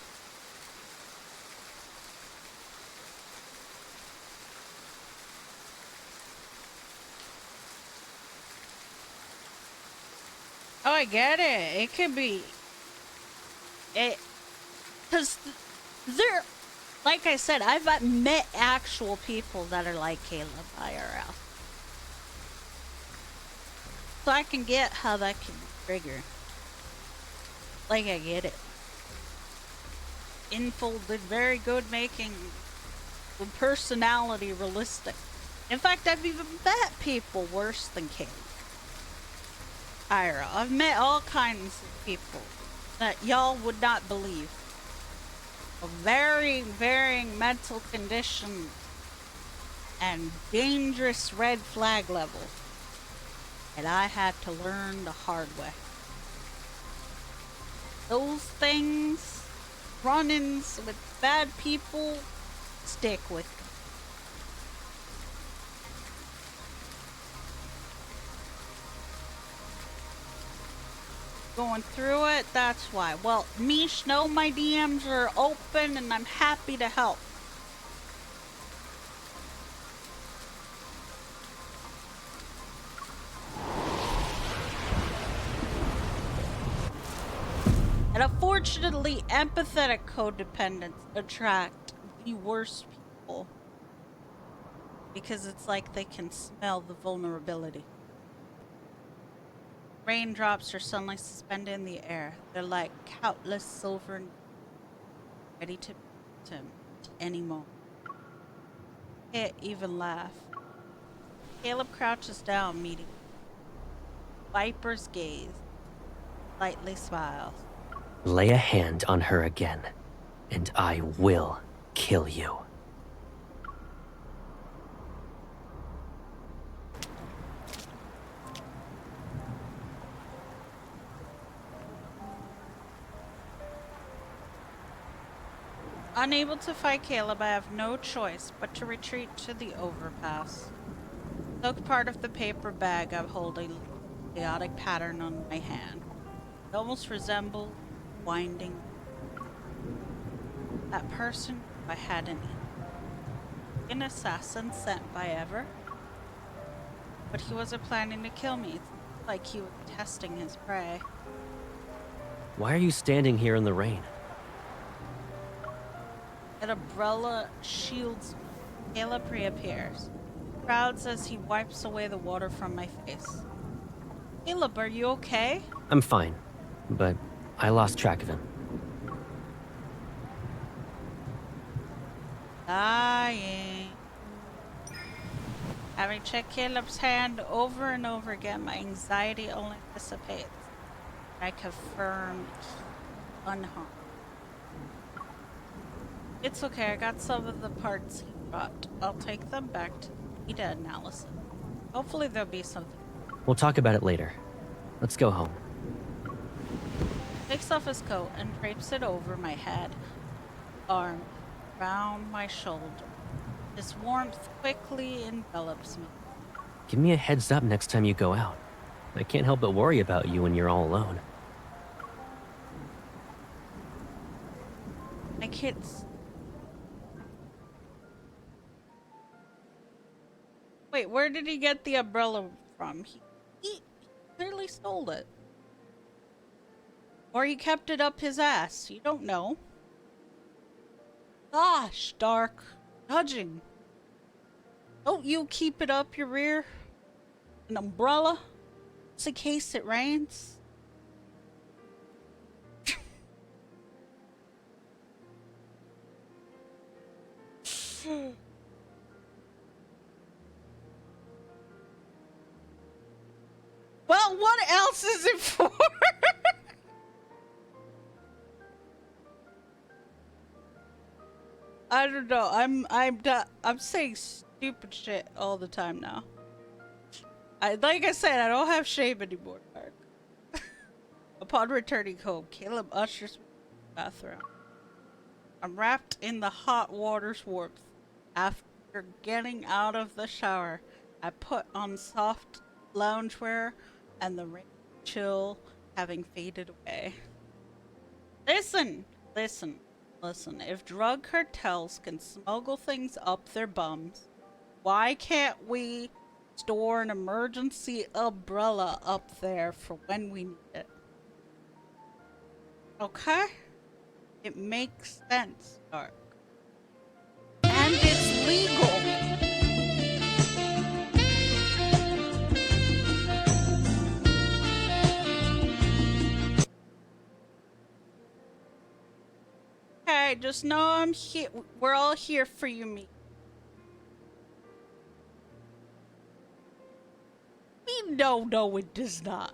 Oh, I get it. It could be... Because they're... Like I said, I've met actual people that are like Caleb IRL. So I can get how that can trigger. Like, I get it. Info did very good making the personality realistic. In fact, I've even met people worse than Caleb IRL. I've met all kinds of people that y'all would not believe. Of varying mental condition and dangerous red flag levels. And I had to learn the hard way. Those things, run-ins with bad people, stick with me. Going through it, that's why. Well, Mish, know my DMs are open and I'm happy to help. And unfortunately, empathetic codependents attract the worst people. Because it's like they can smell the vulnerability. Raindrops are suddenly suspended in the air. They're like countless silver ready to beat him at any moment. Can't even laugh. Caleb crouches down, meeting Viper's gaze, lightly smiles. Lay a hand on her again, and I will kill you. Unable to fight Caleb, I have no choice but to retreat to the overpass. Took part of the paper bag I hold a chaotic pattern on my hand. It almost resembled winding. That person I hadn't an assassin sent by Ever. But he wasn't planning to kill me. It's like he was testing his prey. Why are you standing here in the rain? An umbrella shields Caleb reappears. Crowds as he wipes away the water from my face. Caleb, are you okay? I'm fine, but I lost track of him. Dying. Having checked Caleb's hand over and over again, my anxiety only dissipates. I confirm he's unharmed. It's okay, I got some of the parts he brought. I'll take them back to data analysis. Hopefully there'll be something. We'll talk about it later. Let's go home. Takes off his coat and drapes it over my head, arm, around my shoulder. His warmth quickly envelops me. Give me a heads up next time you go out. I can't help but worry about you when you're all alone. I can't... Wait, where did he get the umbrella from? He clearly stole it. Or he kept it up his ass. You don't know. Gosh, Dark. Judging. Don't you keep it up your rear? An umbrella? Just in case it rains? Well, what else is it for? I don't know. I'm saying stupid shit all the time now. Like I said, I don't have shame anymore. Upon returning home, Caleb ushers me to the bathroom. I'm wrapped in the hot water's warmth. After getting out of the shower, I put on soft loungewear and the rain chill having faded away. Listen! If drug cartels can smuggle things up their bums, why can't we store an emergency umbrella up there for when we need it? Okay? It makes sense, Dark. And it's legal! Okay, just know I'm here. We're all here for you, me. No, it does not.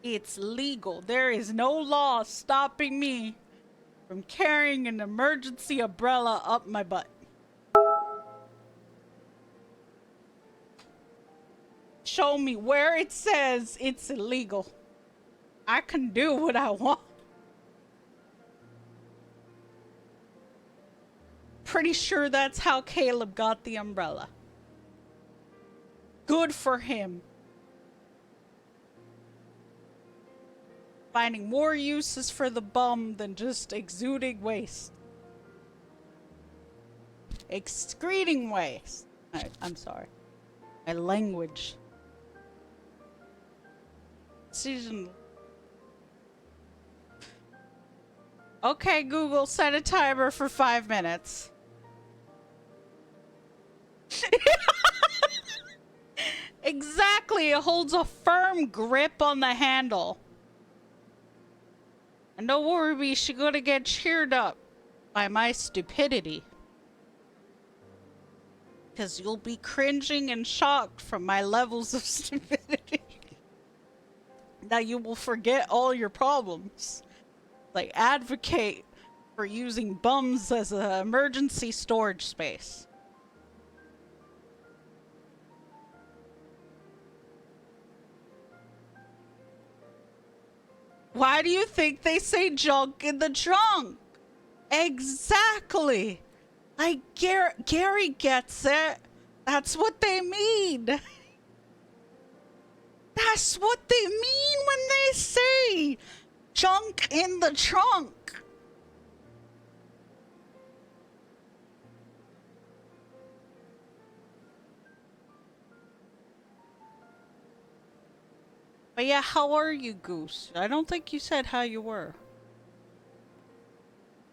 It's legal. There is no law stopping me from carrying an emergency umbrella up my butt. Show me where it says it's illegal. I can do what I want. Pretty sure that's how Caleb got the umbrella. Good for him. Finding more uses for the bum than just exuding waste. Excreting waste. I'm sorry. My language. Season. Okay, Google, set a timer for 5 minutes. Exactly, it holds a firm grip on the handle. And don't worry, me, she's gonna get cheered up by my stupidity. Because you'll be cringing and shocked from my levels of stupidity. Now you will forget all your problems. Like, advocate for using bums as an emergency storage space. Why do you think they say junk in the trunk? Exactly. Like, Gary gets it. That's what they mean. That's what they mean when they say junk in the trunk. But yeah, how are you, Goose? I don't think you said how you were.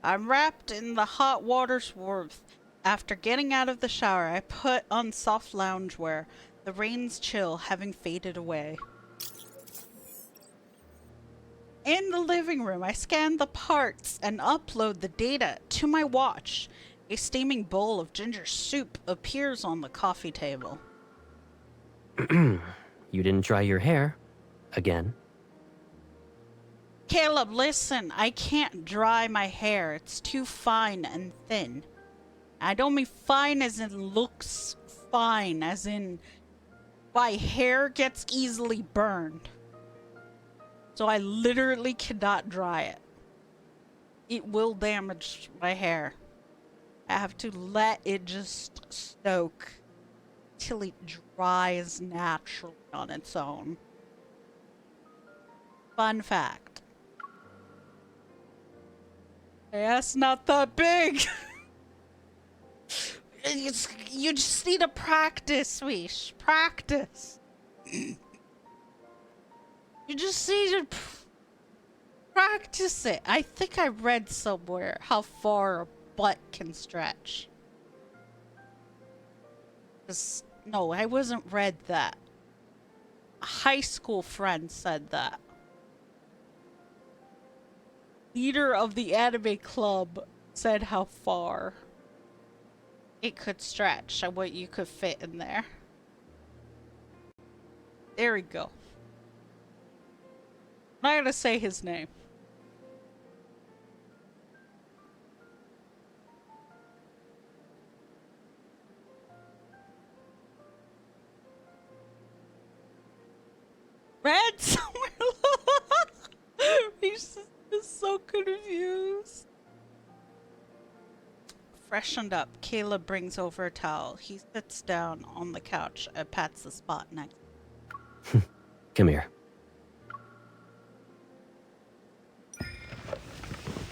I'm wrapped in the hot water's warmth. After getting out of the shower, I put on soft loungewear, the rain's chill having faded away. In the living room, I scan the parts and upload the data to my watch. A steaming bowl of ginger soup appears on the coffee table. You didn't dry your hair. Again. Caleb, listen, I can't dry my hair. It's too fine and thin. I don't mean fine as in looks fine, as in my hair gets easily burned. So I literally cannot dry it. It will damage my hair. I have to let it just soak till it dries naturally on its own. Fun fact. Yeah, it's not that big. You just need to practice, Wish. Practice. You just need to practice it. I think I read somewhere how far a butt can stretch. No, I wasn't read that. A high school friend said that. Leader of the anime club said how far. it could stretch and what you could fit in there. There we go. I'm not gonna say his name. Red somewhere. He's just so confused. Freshened up, Caleb brings over a towel. He sits down on the couch and pats the spot next. Come here.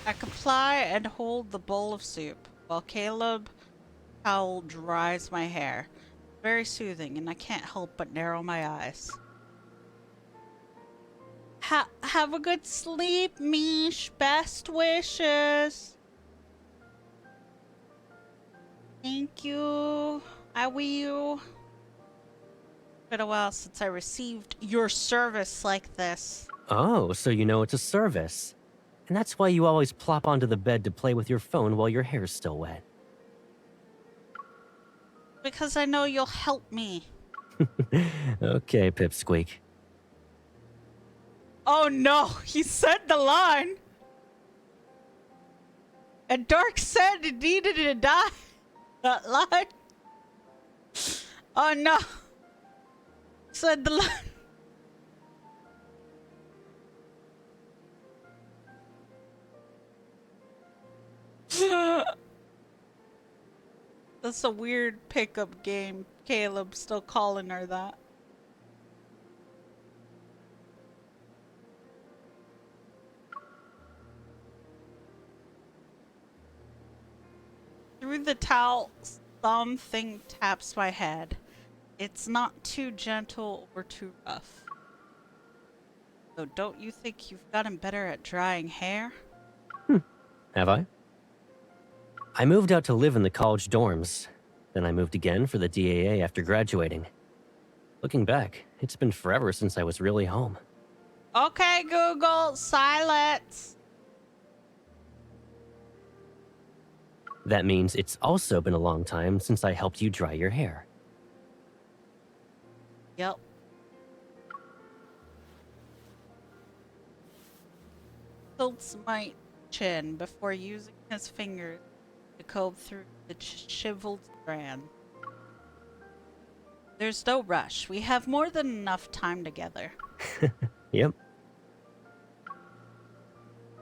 I comply and hold the bowl of soup while Caleb towel dries my hair. Very soothing, and I can't help but narrow my eyes. Have a good sleep, Mish. Best wishes. Thank you. I will. Been a while since I received your service like this. Oh, so you know it's a service. And that's why you always plop onto the bed to play with your phone while your hair's still wet. Because I know you'll help me. Okay, Pipsqueak. Oh no, he said the line. And Dark said it needed to die. That line. Oh no. Said the line. That's a weird pickup game. Caleb still calling her that. Through the towel, something taps my head. It's not too gentle or too rough. So don't you think you've gotten better at drying hair? Have I? I moved out to live in the college dorms. Then I moved again for the DAA after graduating. Looking back, it's been forever since I was really home. Okay, Google, silence. That means it's also been a long time since I helped you dry your hair. Yep. Tilts my chin before using his fingers to comb through the chiseled strand. There's no rush. We have more than enough time together. Yep.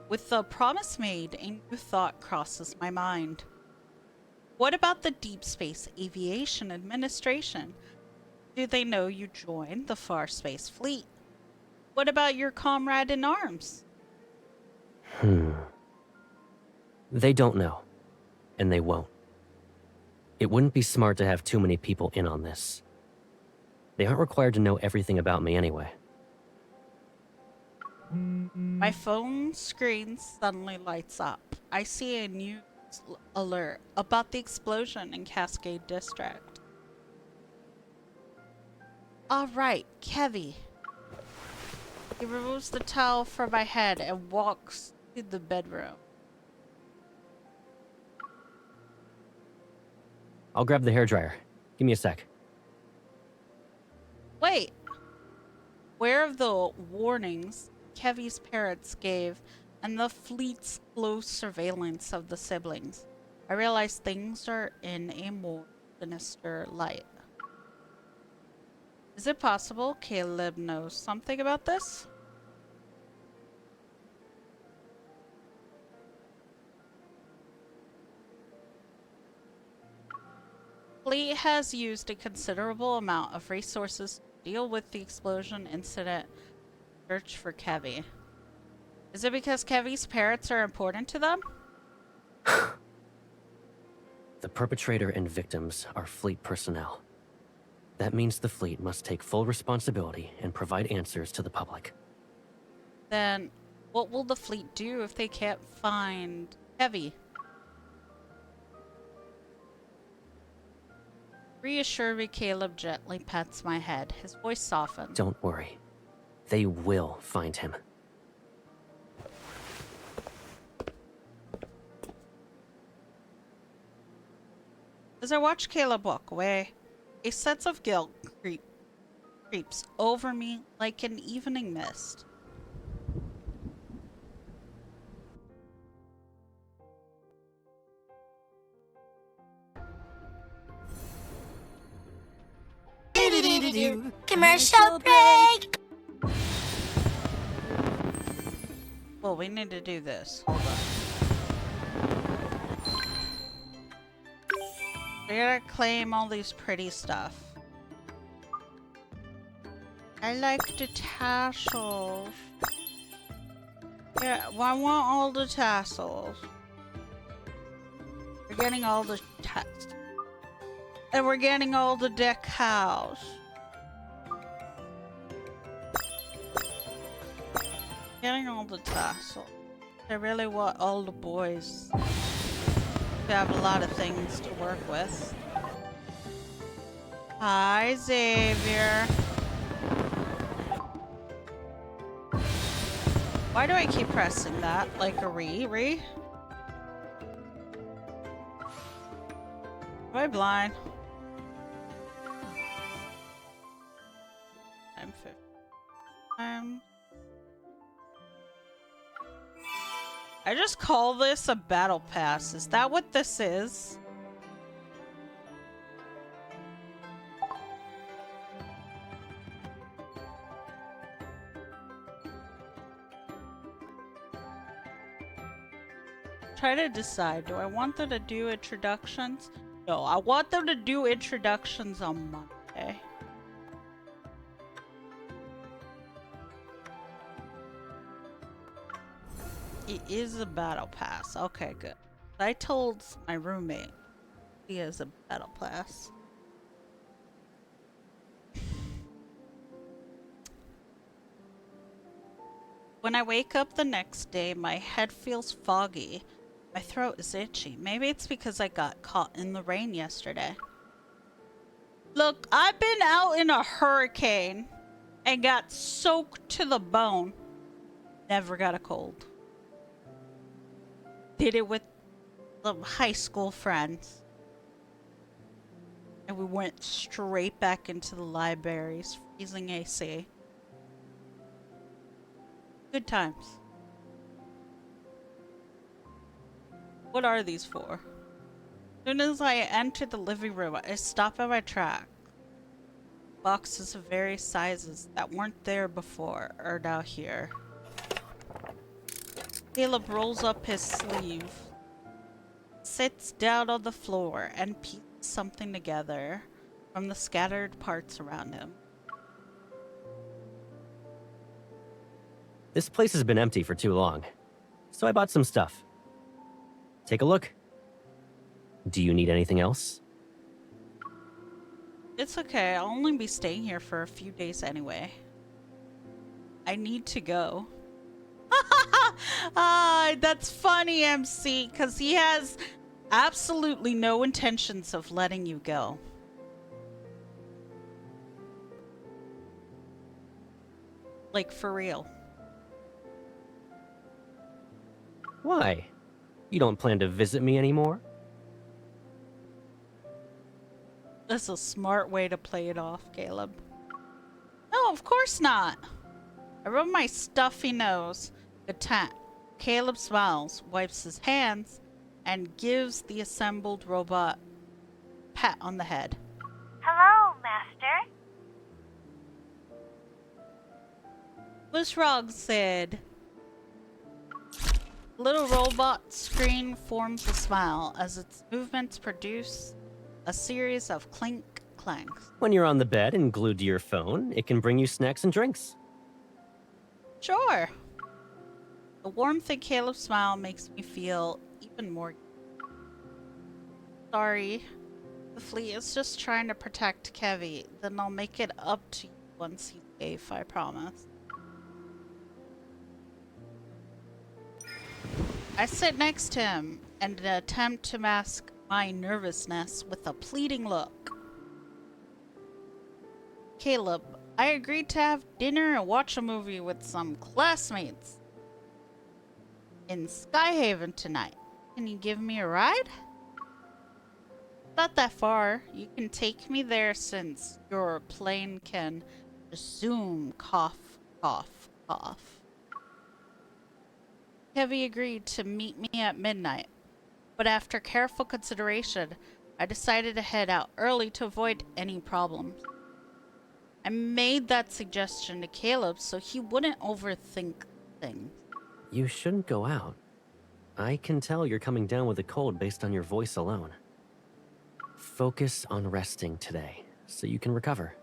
With the promise made, a new thought crosses my mind. What about the Deepspace Aviation Administration? Do they know you joined the Far Space Fleet? What about your comrade in arms? They don't know. And they won't. It wouldn't be smart to have too many people in on this. They aren't required to know everything about me anyway. My phone screen suddenly lights up. I see a news alert about the explosion in Cascade District. Alright, Kevy. He removes the towel from my head and walks to the bedroom. I'll grab the hairdryer. Give me a sec. Wait. Aware of the warnings Kevy's parents gave and the fleet's close surveillance of the siblings, I realize things are in a more sinister light. Is it possible Caleb knows something about this? Fleet has used a considerable amount of resources to deal with the explosion incident. Search for Kevy. Is it because Kevy's parents are important to them? The perpetrator and victims are fleet personnel. That means the fleet must take full responsibility and provide answers to the public. Then, what will the fleet do if they can't find Kevy? Reassure me, Caleb gently pats my head. His voice softens. Don't worry. They will find him. As I watch Caleb walk away, a sense of guilt creeps over me like an evening mist. Commercial break! Well, we need to do this. Hold on. We gotta claim all these pretty stuff. I like the tassels. Yeah, well, I want all the tassels. We're getting all the tassels. And we're getting all the decals. Getting all the tassels. I really want all the boys. We have a lot of things to work with. Hi, Xavier. Why do I keep pressing that? Like a re? Am I blind? I'm 50. I just call this a battle pass. Is that what this is? Try to decide. Do I want them to do introductions? No, I want them to do introductions on Monday. It is a battle pass. Okay, good. I told my roommate he has a battle pass. When I wake up the next day, my head feels foggy. My throat is itchy. Maybe it's because I got caught in the rain yesterday. Look, I've been out in a hurricane and got soaked to the bone. Never got a cold. Did it with the high school friends. And we went straight back into the libraries, freezing AC. Good times. What are these for? As soon as I enter the living room, I stop at my track. Boxes of various sizes that weren't there before are now here. Caleb rolls up his sleeve, sits down on the floor, and pieces something together from the scattered parts around him. This place has been empty for too long, so I bought some stuff. Take a look. Do you need anything else? It's okay, I'll only be staying here for a few days anyway. I need to go. That's funny, MC, because he has absolutely no intentions of letting you go. Like, for real. Why? You don't plan to visit me anymore? That's a smart way to play it off, Caleb. No, of course not. I rub my stuffy nose. Content. Caleb smiles, wipes his hands, and gives the assembled robot a pat on the head. Hello, Master. What's wrong, Sid? The little robot screen forms a smile as its movements produce a series of clink clanks. When you're on the bed and glued to your phone, it can bring you snacks and drinks. Sure. The warmth in Caleb's smile makes me feel even more. Sorry. The fleet is just trying to protect Kevy. Then I'll make it up to you once he's safe, I promise. I sit next to him and attempt to mask my nervousness with a pleading look. Caleb, I agreed to have dinner and watch a movie with some classmates in Skyhaven tonight. Can you give me a ride? Not that far. You can take me there since your plane can zoom. Cough, cough, cough. Kevy agreed to meet me at midnight, but after careful consideration, I decided to head out early to avoid any problems. I made that suggestion to Caleb so he wouldn't overthink things. You shouldn't go out. I can tell you're coming down with a cold based on your voice alone. Focus on resting today, so you can recover.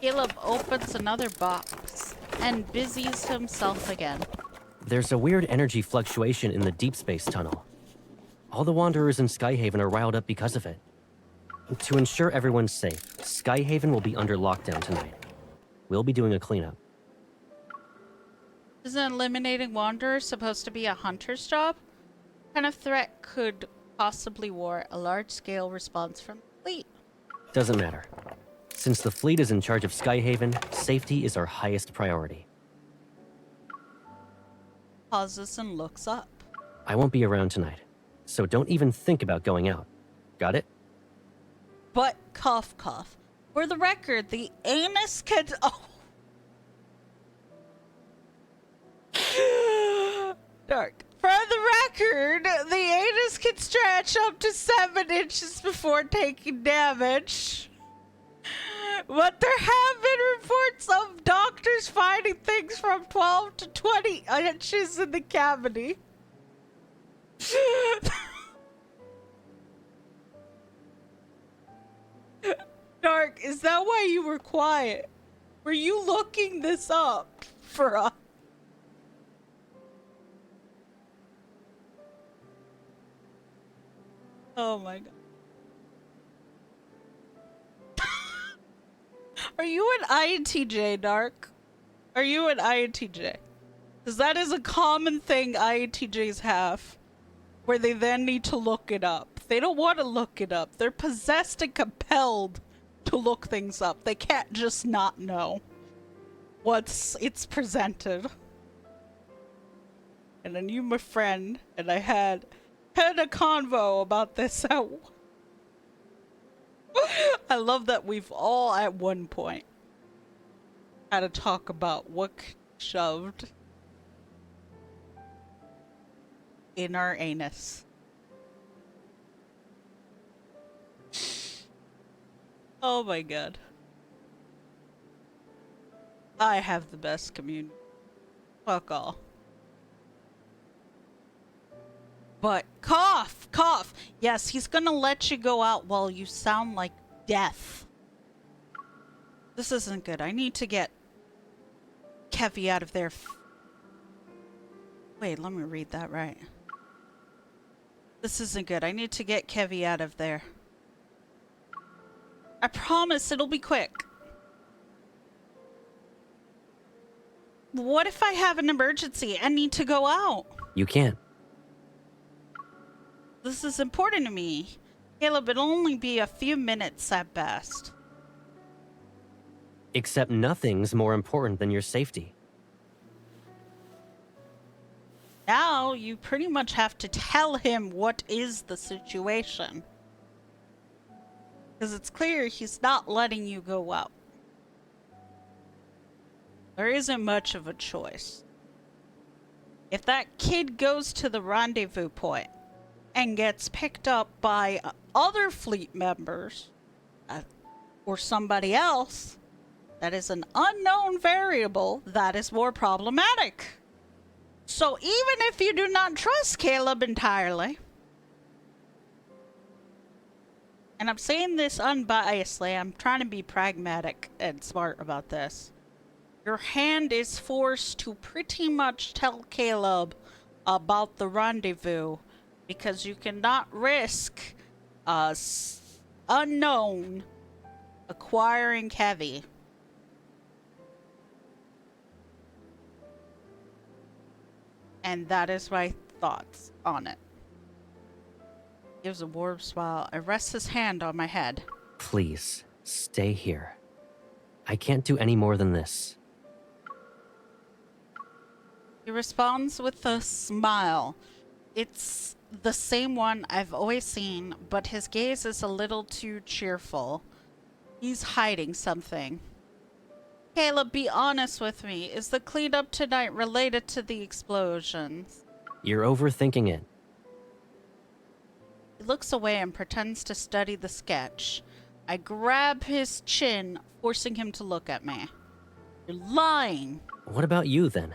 Caleb opens another box and busies himself again. There's a weird energy fluctuation in the Deepspace tunnel. All the Wanderers in Skyhaven are riled up because of it. To ensure everyone's safe, Skyhaven will be under lockdown tonight. We'll be doing a cleanup. Isn't eliminating Wanderers supposed to be a hunter's job? What kind of threat could possibly warrant a large-scale response from the fleet? Doesn't matter. Since the fleet is in charge of Skyhaven, safety is our highest priority. Pauses and looks up. I won't be around tonight, so don't even think about going out. Got it? But, cough, cough. For the record, the anus can... Oh. Dark. For the record, the anus can stretch up to 7 inches before taking damage. But there have been reports of doctors finding things from 12 to 20 inches in the cavity. Dark, is that why you were quiet? Were you looking this up for us? Oh my god. Are you an INTJ, Dark? Are you an INTJ? Because that is a common thing INTJs have, where they then need to look it up. They don't want to look it up. They're possessed and compelled to look things up. They can't just not know once it's presented. And then you, my friend, and I had a convo about this at I love that we've all at one point had to talk about what shoved in our anus. Oh my god. I have the best community. Fuck all. But cough, cough. Yes, he's gonna let you go out while you sound like death. This isn't good. I need to get Kevy out of there. Wait, let me read that right. This isn't good. I need to get Kevy out of there. I promise it'll be quick. What if I have an emergency and need to go out? You can't. This is important to me. Caleb, it'll only be a few minutes at best. Except nothing's more important than your safety. Now, you pretty much have to tell him what is the situation. Because it's clear he's not letting you go out. There isn't much of a choice. If that kid goes to the rendezvous point and gets picked up by other fleet members or somebody else, that is an unknown variable that is more problematic. So even if you do not trust Caleb entirely, and I'm saying this unbiasedly, I'm trying to be pragmatic and smart about this, your hand is forced to pretty much tell Caleb about the rendezvous because you cannot risk unknown acquiring Kevy. And that is my thoughts on it. Gives a warm smile. I rest his hand on my head. Please, stay here. I can't do any more than this. He responds with a smile. It's the same one I've always seen, but his gaze is a little too cheerful. He's hiding something. Caleb, be honest with me. Is the cleanup tonight related to the explosions? You're overthinking it. He looks away and pretends to study the sketch. I grab his chin, forcing him to look at me. You're lying. What about you then?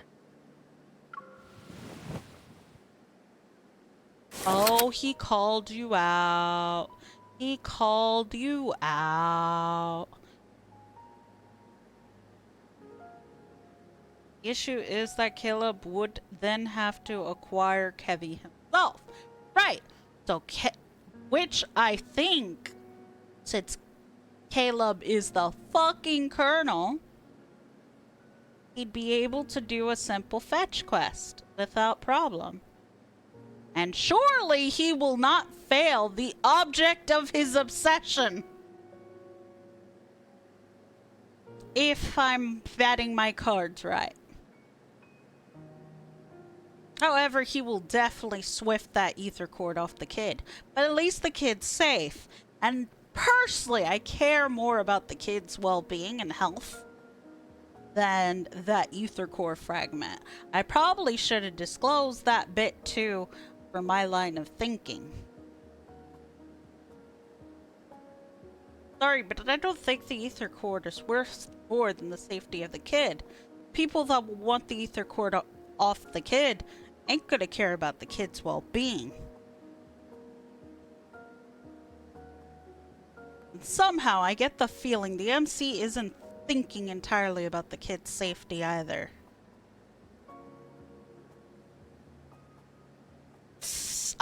Oh, he called you out. He called you out. The issue is that Caleb would then have to acquire Kevy himself. Right. So, which I think, since Caleb is the fucking colonel, he'd be able to do a simple fetch quest without problem. And surely he will not fail the object of his obsession. If I'm betting my cards right. However, he will definitely swift that ether cord off the kid. But at least the kid's safe. And personally, I care more about the kid's well-being and health than that ether core fragment. I probably should have disclosed that bit too for my line of thinking. Sorry, but I don't think the ether cord is worth more than the safety of the kid. People that will want the ether cord off the kid ain't gonna care about the kid's well-being. And somehow I get the feeling the MC isn't thinking entirely about the kid's safety either.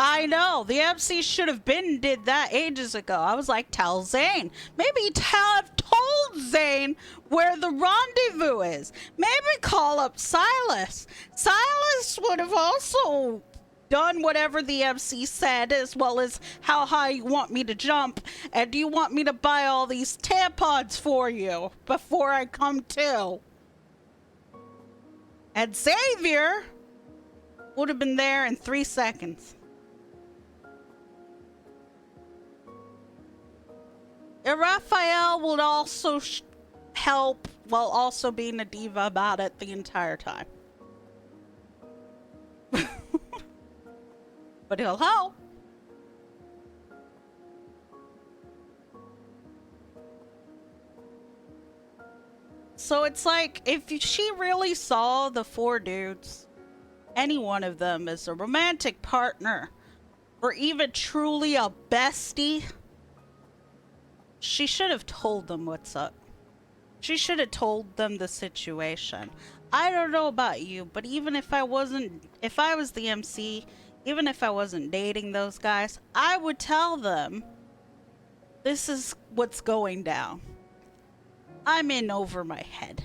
I know, the MC should have did that ages ago. I was like, tell Zane. Maybe have told Zane where the rendezvous is. Maybe call up Silas. Silas would have also done whatever the MC said, as well as how high you want me to jump, and do you want me to buy all these tampons for you before I come to? And Xavier would have been there in 3 seconds. And Raphael would also help while also being a diva about it the entire time. But he'll help. So it's like, if she really saw the 4 dudes, any one of them as a romantic partner, or even truly a bestie, she should have told them what's up. She should have told them the situation. I don't know about you, but even if I was the MC, even if I wasn't dating those guys, I would tell them, this is what's going down. I'm in over my head.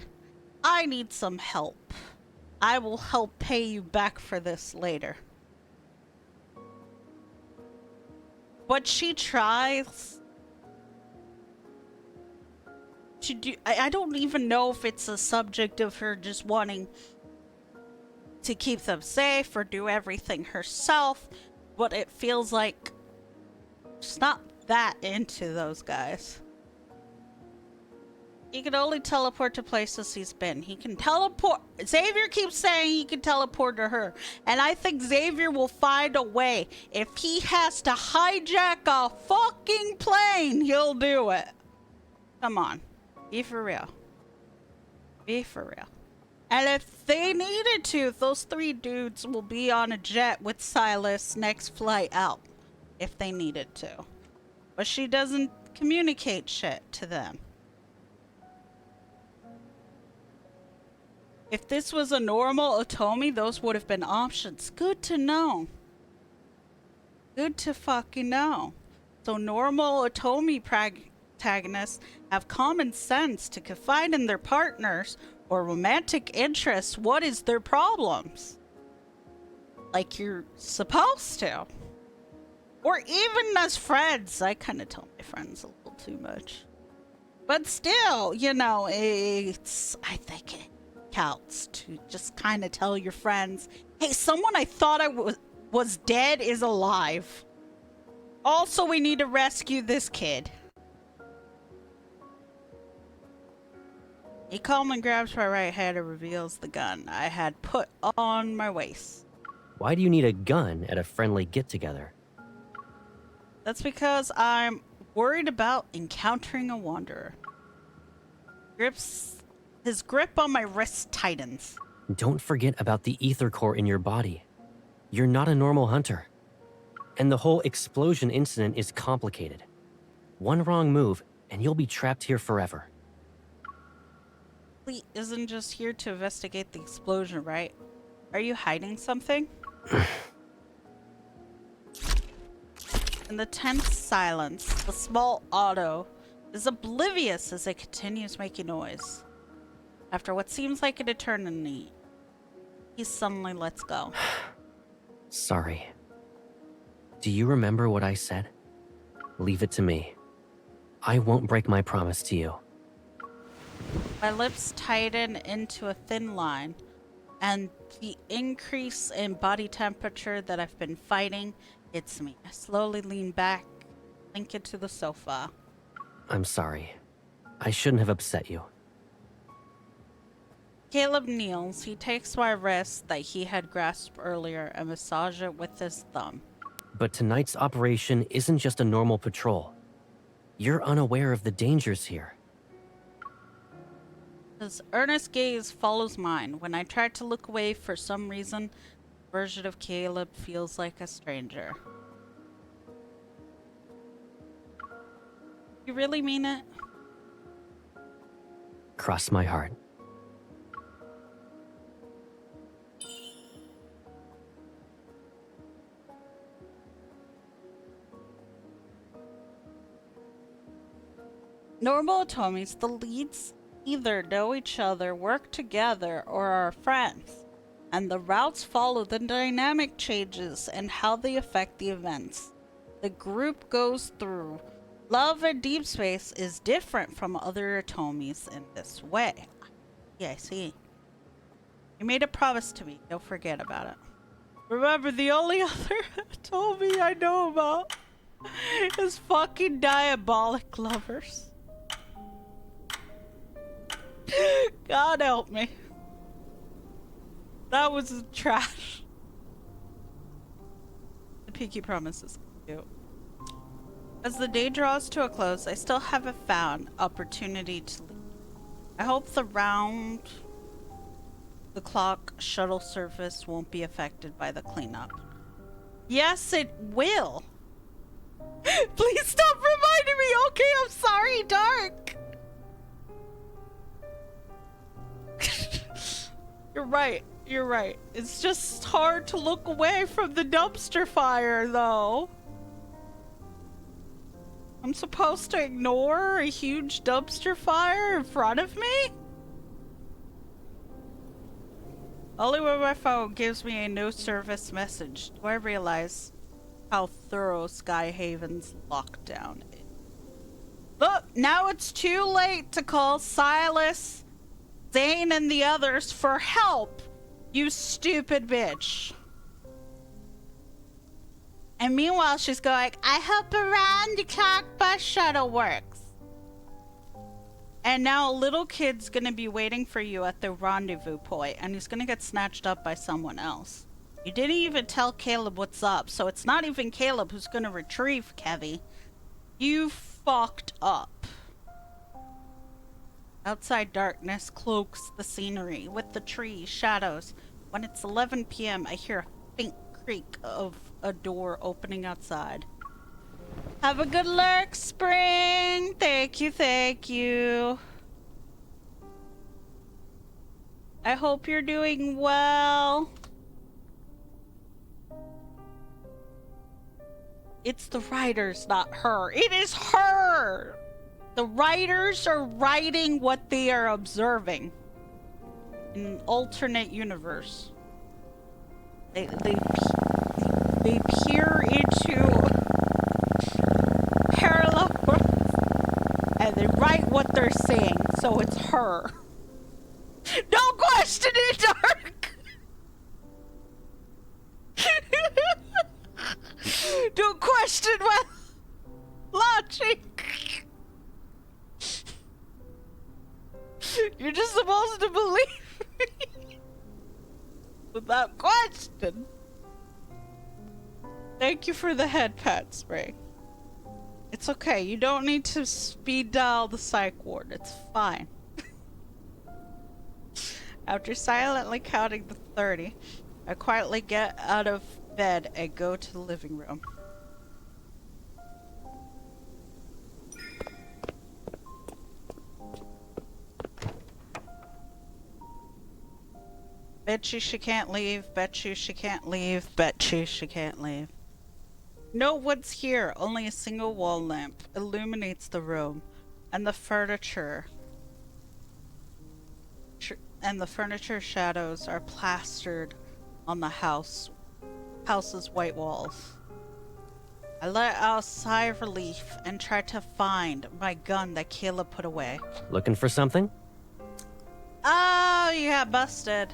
I need some help. I will help pay you back for this later. But she tries to do, I don't even know if it's a subject of her just wanting to keep them safe or do everything herself, but it feels like she's not that into those guys. He can only teleport to places he's been. He can teleport. Xavier keeps saying he can teleport to her. And I think Xavier will find a way. If he has to hijack a fucking plane, he'll do it. Come on. Be for real. Be for real. And if they needed to, those 3 dudes will be on a jet with Silas next flight out. If they needed to. But she doesn't communicate shit to them. If this was a normal Otomi, those would have been options. Good to know. Good to fucking know. So normal Otomi protagonists have common sense to confide in their partners or romantic interests. What is their problems? Like you're supposed to. Or even as friends. I kind of tell my friends a little too much. But still, you know, I think it counts to just kind of tell your friends, hey, someone I thought I was dead is alive. Also, we need to rescue this kid. He calmly grabs my right hand and reveals the gun I had put on my waist. Why do you need a gun at a friendly get-together? That's because I'm worried about encountering a wanderer. His grip on my wrist tightens. Don't forget about the ether core in your body. You're not a normal hunter. And the whole explosion incident is complicated. One wrong move, and you'll be trapped here forever. Fleet isn't just here to investigate the explosion, right? Are you hiding something? In the tense silence, the small auto is oblivious as it continues making noise. After what seems like an eternity, he suddenly lets go. Sorry. Do you remember what I said? Leave it to me. I won't break my promise to you. My lips tighten into a thin line, and the increase in body temperature that I've been fighting hits me. I slowly lean back, sink into the sofa. I'm sorry. I shouldn't have upset you. Caleb kneels. He takes my wrist that he had grasped earlier and massages it with his thumb. But tonight's operation isn't just a normal patrol. You're unaware of the dangers here. His earnest gaze follows mine. When I try to look away, for some reason, the version of Caleb feels like a stranger. You really mean it? Cross my heart. Normal Otomis, the leads either know each other, work together, or are friends, and the routes follow the dynamic changes and how they affect the events the group goes through. Love in Deepspace is different from other Otomis in this way. Yeah, I see. You made a promise to me. Don't forget about it. Remember, the only other Otomi I know about is fucking diabolic lovers. God help me. That was trash. The Pinky Promise is cute. As the day draws to a close, I still haven't found opportunity to leave. I hope the round-the-clock shuttle service won't be affected by the cleanup. Yes, it will. Please stop reminding me. Okay, I'm sorry, Dark. You're right. You're right. It's just hard to look away from the dumpster fire, though. I'm supposed to ignore a huge dumpster fire in front of me? Only when my phone gives me a no service message do I realize how thorough Skyhaven's lockdown is. Look, now it's too late to call Silas, Zane, and the others for help, you stupid bitch. And meanwhile, she's going, I hope around the clock bus shuttle works. And now a little kid's gonna be waiting for you at the rendezvous point, and he's gonna get snatched up by someone else. You didn't even tell Caleb what's up, so it's not even Caleb who's gonna retrieve Kevy. You fucked up. Outside darkness cloaks the scenery with the trees, shadows. When it's 11 p.m., I hear a faint creak of a door opening outside. Have a good lurk, Spring! Thank you, thank you. I hope you're doing well. It's the writers, not her. It is her! The writers are writing what they are observing in an alternate universe. They peer into parallel worlds and they write what they're saying, so it's her. Don't question it, Dark! Without question. Thank you for the head pat spray. It's okay. You don't need to speed dial the psych ward. It's fine. After silently counting the 30, I quietly get out of bed and go to the living room. Bet you she can't leave, bet you she can't leave, bet you she can't leave. No one's here, only a single wall lamp illuminates the room, and the furniture shadows are plastered on the house's white walls. I let out a sigh of relief and try to find my gun that Caleb put away. Looking for something? Oh, you got busted.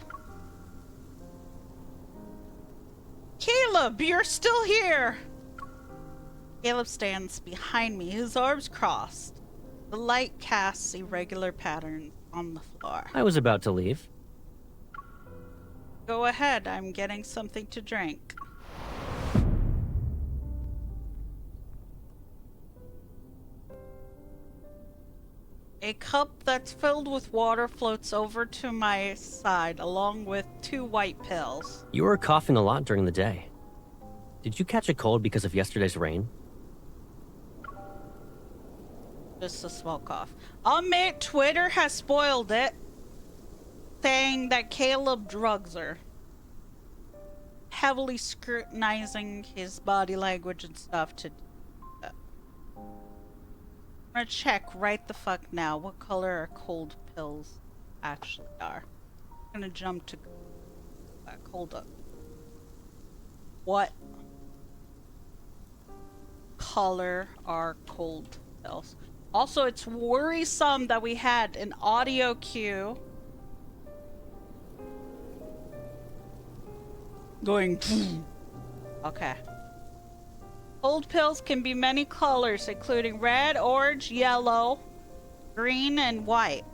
Caleb, you're still here! Caleb stands behind me, his arms crossed. The light casts irregular patterns on the floor. I was about to leave. Go ahead, I'm getting something to drink. A cup that's filled with water floats over to my side, along with 2 white pills. You were coughing a lot during the day. Did you catch a cold because of yesterday's rain? Just a small cough. I'll admit Twitter has spoiled it, saying that Caleb drugs her. Heavily scrutinizing his body language and stuff to do that. I'm gonna check right the fuck now what color our cold pills actually are. I'm gonna jump to back. Hold up. What color are cold pills? Also, it's worrisome that we had an audio cue going. Okay. Cold pills can be many colors, including red, orange, yellow, green, and white.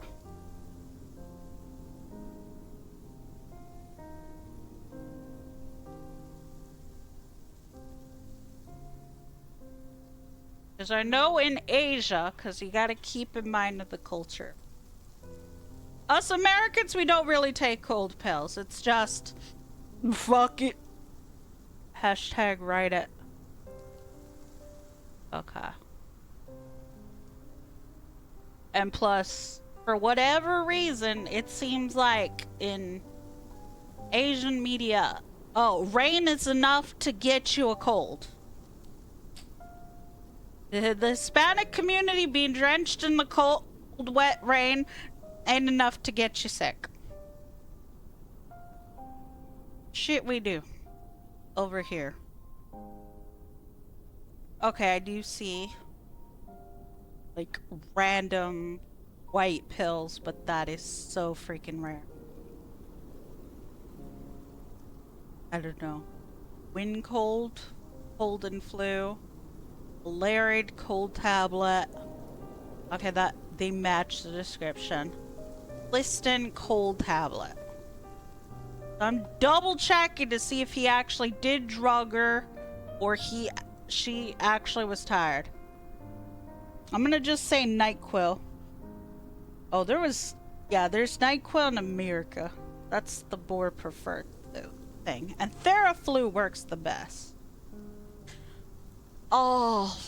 Because I know in Asia, because you gotta keep in mind of the culture. Us Americans, we don't really take cold pills. It's just, fuck it. Hashtag write it. Okay. And plus, for whatever reason, it seems like in Asian media, oh, rain is enough to get you a cold. The Hispanic community being drenched in the cold, wet rain ain't enough to get you sick. Shit we do. Over here. Okay, I do see like random white pills, but that is so freaking rare. I don't know. Wind cold, cold and flu. Larid cold tablet. Okay, that they match the description. Liston cold tablet. I'm double checking to see if he actually did drug her or she actually was tired. I'm gonna just say NyQuil. Oh, there's NyQuil in America. That's the more preferred thing. And Theraflu works the best. Oh,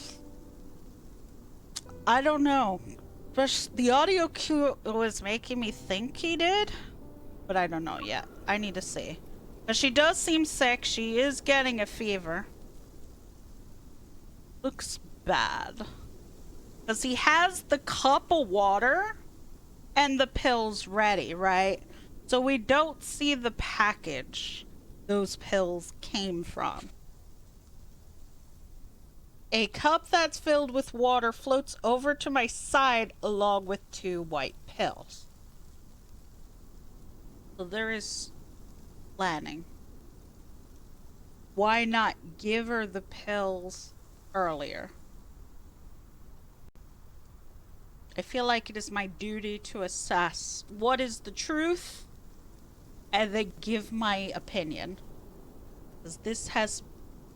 I don't know. But the audio cue was making me think he did, but I don't know yet. I need to see. But she does seem sick. She is getting a fever. Looks bad. Because he has the cup of water and the pills ready, right? So we don't see the package those pills came from. A cup that's filled with water floats over to my side along with 2 white pills. So there is planning. Why not give her the pills earlier? I feel like it is my duty to assess what is the truth and then give my opinion. Because this has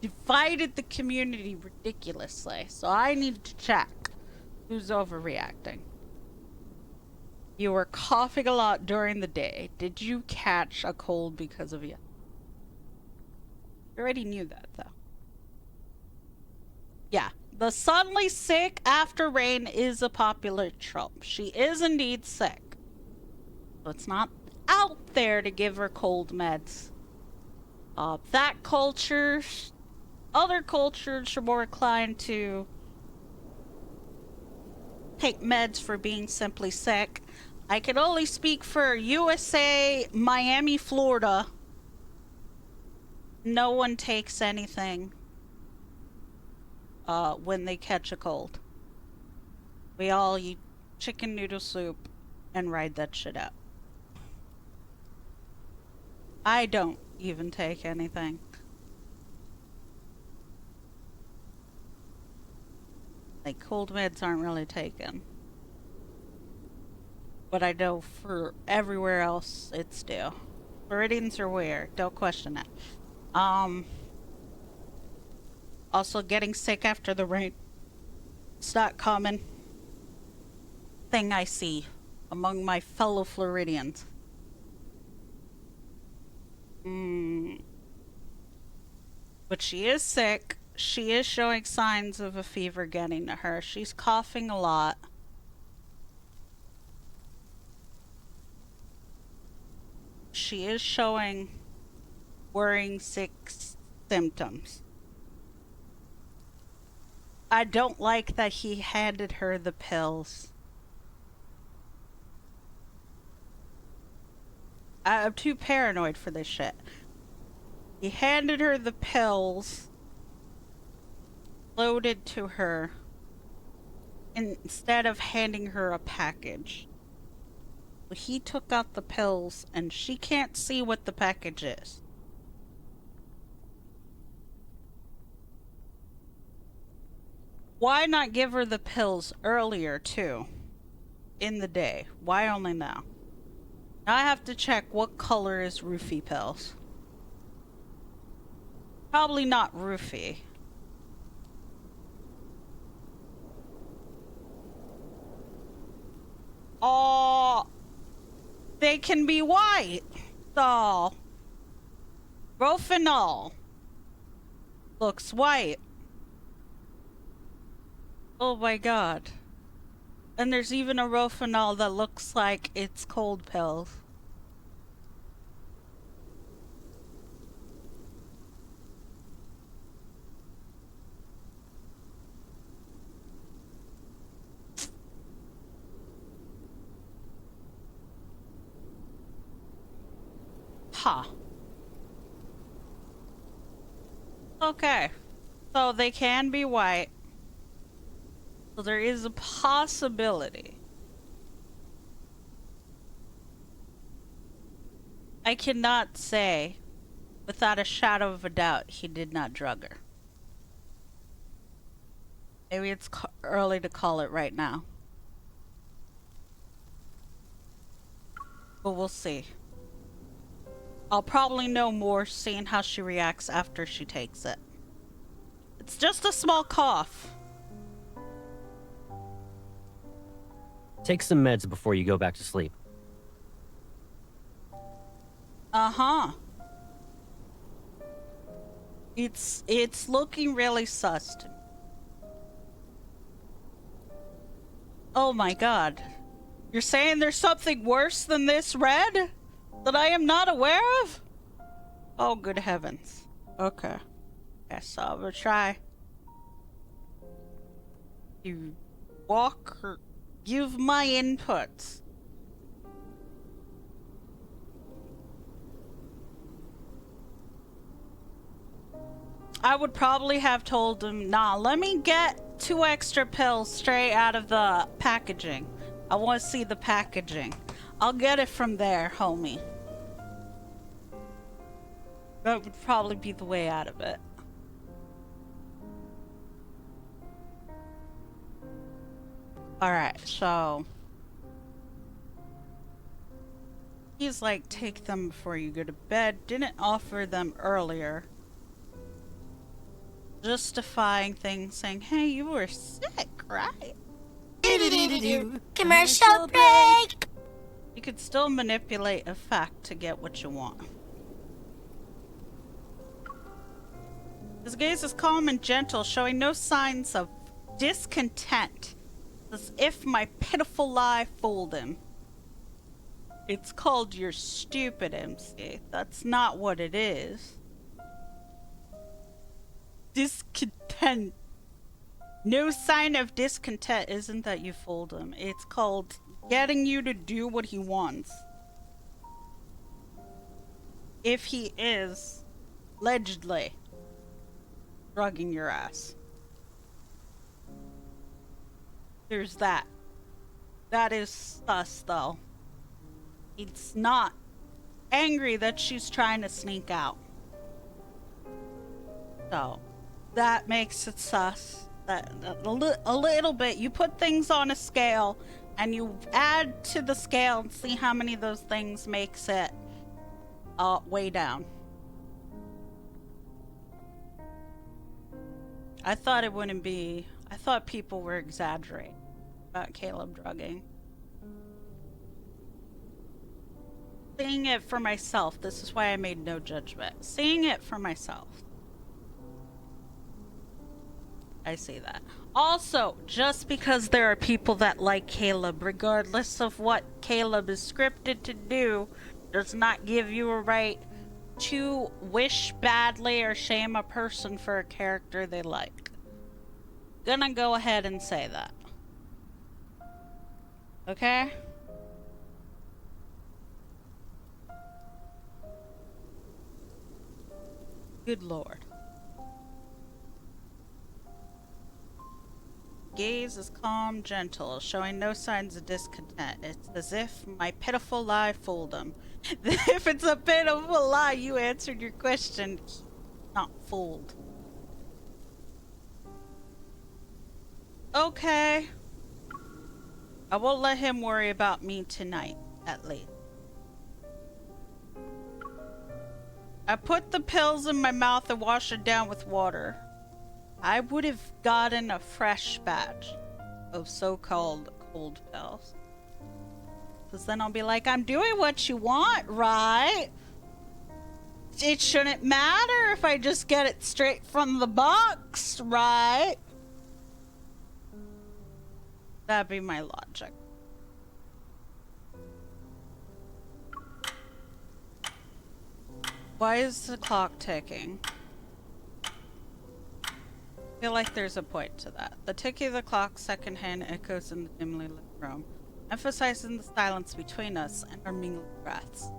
divided the community ridiculously. So I need to check who's overreacting. You were coughing a lot during the day. Did you catch a cold because of it? You already knew that, though. Yeah, the suddenly sick after rain is a popular trope. She is indeed sick. So it's not out there to give her cold meds. That culture, other cultures are more inclined to take meds for being simply sick. I can only speak for USA, Miami, Florida. No one takes anything when they catch a cold. We all eat chicken noodle soup and ride that shit out. I don't even take anything. Like, cold meds aren't really taken. But I know for everywhere else, it's due. Floridians are weird. Don't question it. Also, getting sick after the rain. It's not common thing I see among my fellow Floridians. But she is sick. She is showing signs of a fever getting to her. She's coughing a lot. She is showing worrying sick symptoms. I don't like that he handed her the pills. I'm too paranoid for this shit. He handed her the pills, loaded to her, instead of handing her a package. He took out the pills, and she can't see what the package is. Why not give her the pills earlier, too? In the day. Why only now? Now I have to check what color is roofie pills. Probably not roofie. Oh, they can be white. So, Rofinol looks white. Oh my god. And there's even a Rofinol that looks like it's cold pills. Huh. Okay. So they can be white. So there is a possibility. I cannot say without a shadow of a doubt he did not drug her. Maybe it's early to call it right now. But we'll see. I'll probably know more seeing how she reacts after she takes it. It's just a small cough. Take some meds before you go back to sleep. Uh-huh. It's looking really sus to me. Oh my god. You're saying there's something worse than this red? That I am not aware of? Oh, good heavens. Okay. Guess I'm gonna try to walk or give my inputs. I would probably have told him, nah, let me get 2 extra pills straight out of the packaging. I want to see the packaging. I'll get it from there, homie. That would probably be the way out of it. Alright, so... He's like, take them before you go to bed. Didn't offer them earlier. Justifying things, saying, hey, you were sick, right? Commercial break! You could still manipulate a fact to get what you want. His gaze is calm and gentle, showing no signs of discontent, as if my pitiful lie fooled him. It's called you're stupid, MC. That's not what it is. Discontent. No sign of discontent isn't that you fooled him. It's called getting you to do what he wants. If he is, allegedly, drugging your ass. There's that. That is sus, though. It's not angry that she's trying to sneak out. So, that makes it sus. That a little bit. You put things on a scale, and you add to the scale and see how many of those things makes it way down. I thought it wouldn't be. I thought people were exaggerating about Caleb drugging. Seeing it for myself, this is why I made no judgment. Seeing it for myself, I see that. Also, just because there are people that like Caleb, regardless of what Caleb is scripted to do, does not give you a right to wish badly or shame a person for a character they like. Gonna go ahead and say that. Okay? Good lord. Gaze is calm, gentle, showing no signs of discontent. It's as if my pitiful lie fooled him. If it's a pitiful lie, you answered your question. Not fooled. Okay. I won't let him worry about me tonight, at least. I put the pills in my mouth and washed it down with water. I would have gotten a fresh batch of so-called cold pills. Because then I'll be like, I'm doing what you want, right? It shouldn't matter if I just get it straight from the box, right? That'd be my logic. Why is the clock ticking? I feel like there's a point to that. The ticking of the clock secondhand echoes in the dimly lit room, emphasizing the silence between us and our mingling breaths.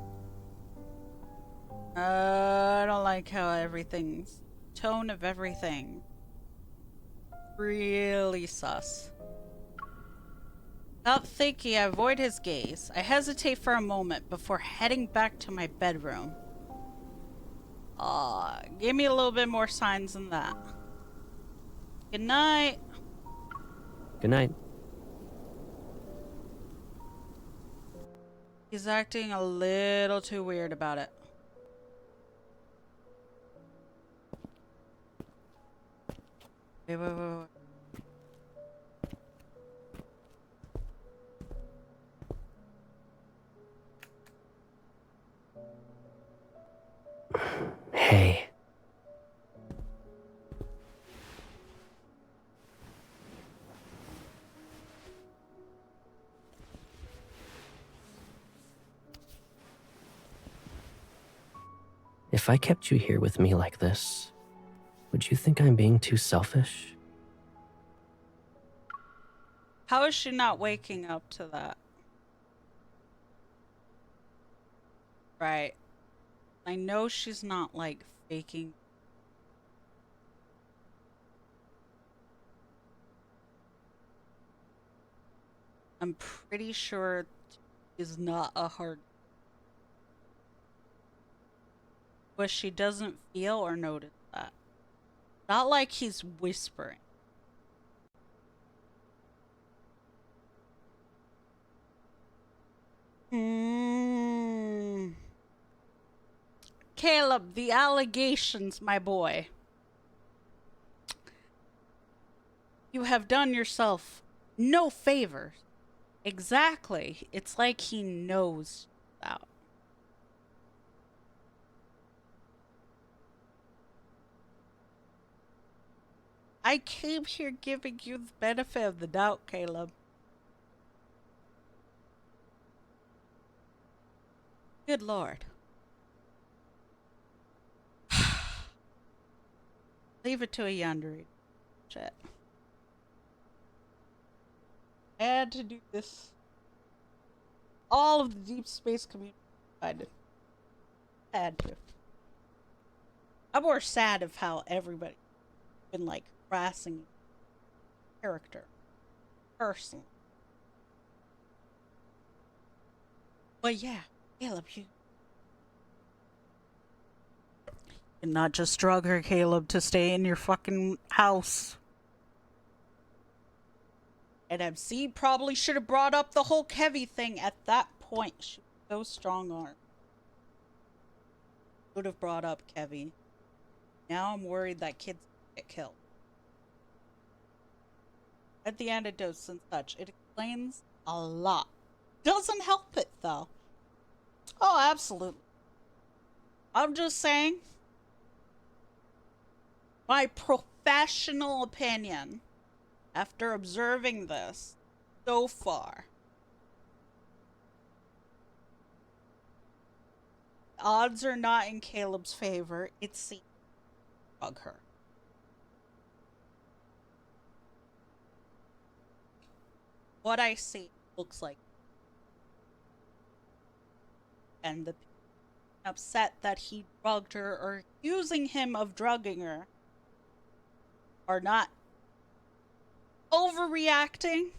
I don't like how everything's tone of everything really sus. Without thinking, I avoid his gaze. I hesitate for a moment before heading back to my bedroom. Give me a little bit more signs than that. Good night. Good night. He's acting a little too weird about it. Wait. Hey. If I kept you here with me like this, would you think I'm being too selfish? How is she not waking up to that? Right. I know she's not like faking. I'm pretty sure is not a hard. But she doesn't feel or notice that. Not like he's whispering. Caleb, the allegations, my boy. You have done yourself no favors. Exactly. It's like he knows that. I came here giving you the benefit of the doubt, Caleb. Good Lord. Leave it to a yandere. Shit. I had to do this. All of the deep space community decided. I had to. I'm more sad of how everybody been like harassing character. Person. But yeah, Caleb, you're not just drug her, Caleb, to stay in your fucking house. And MC probably should have brought up the whole Kevy thing at that point. She was so strong arm. Would have brought up Kevy. Now I'm worried that kids get killed. At the antidotes and such, it explains a lot. Doesn't help it though. Oh, absolutely. I'm just saying, my professional opinion after observing this so far. Odds are not in Caleb's favor. It's the drug her. What I see looks like. And the upset that he drugged her or accusing him of drugging her are not overreacting,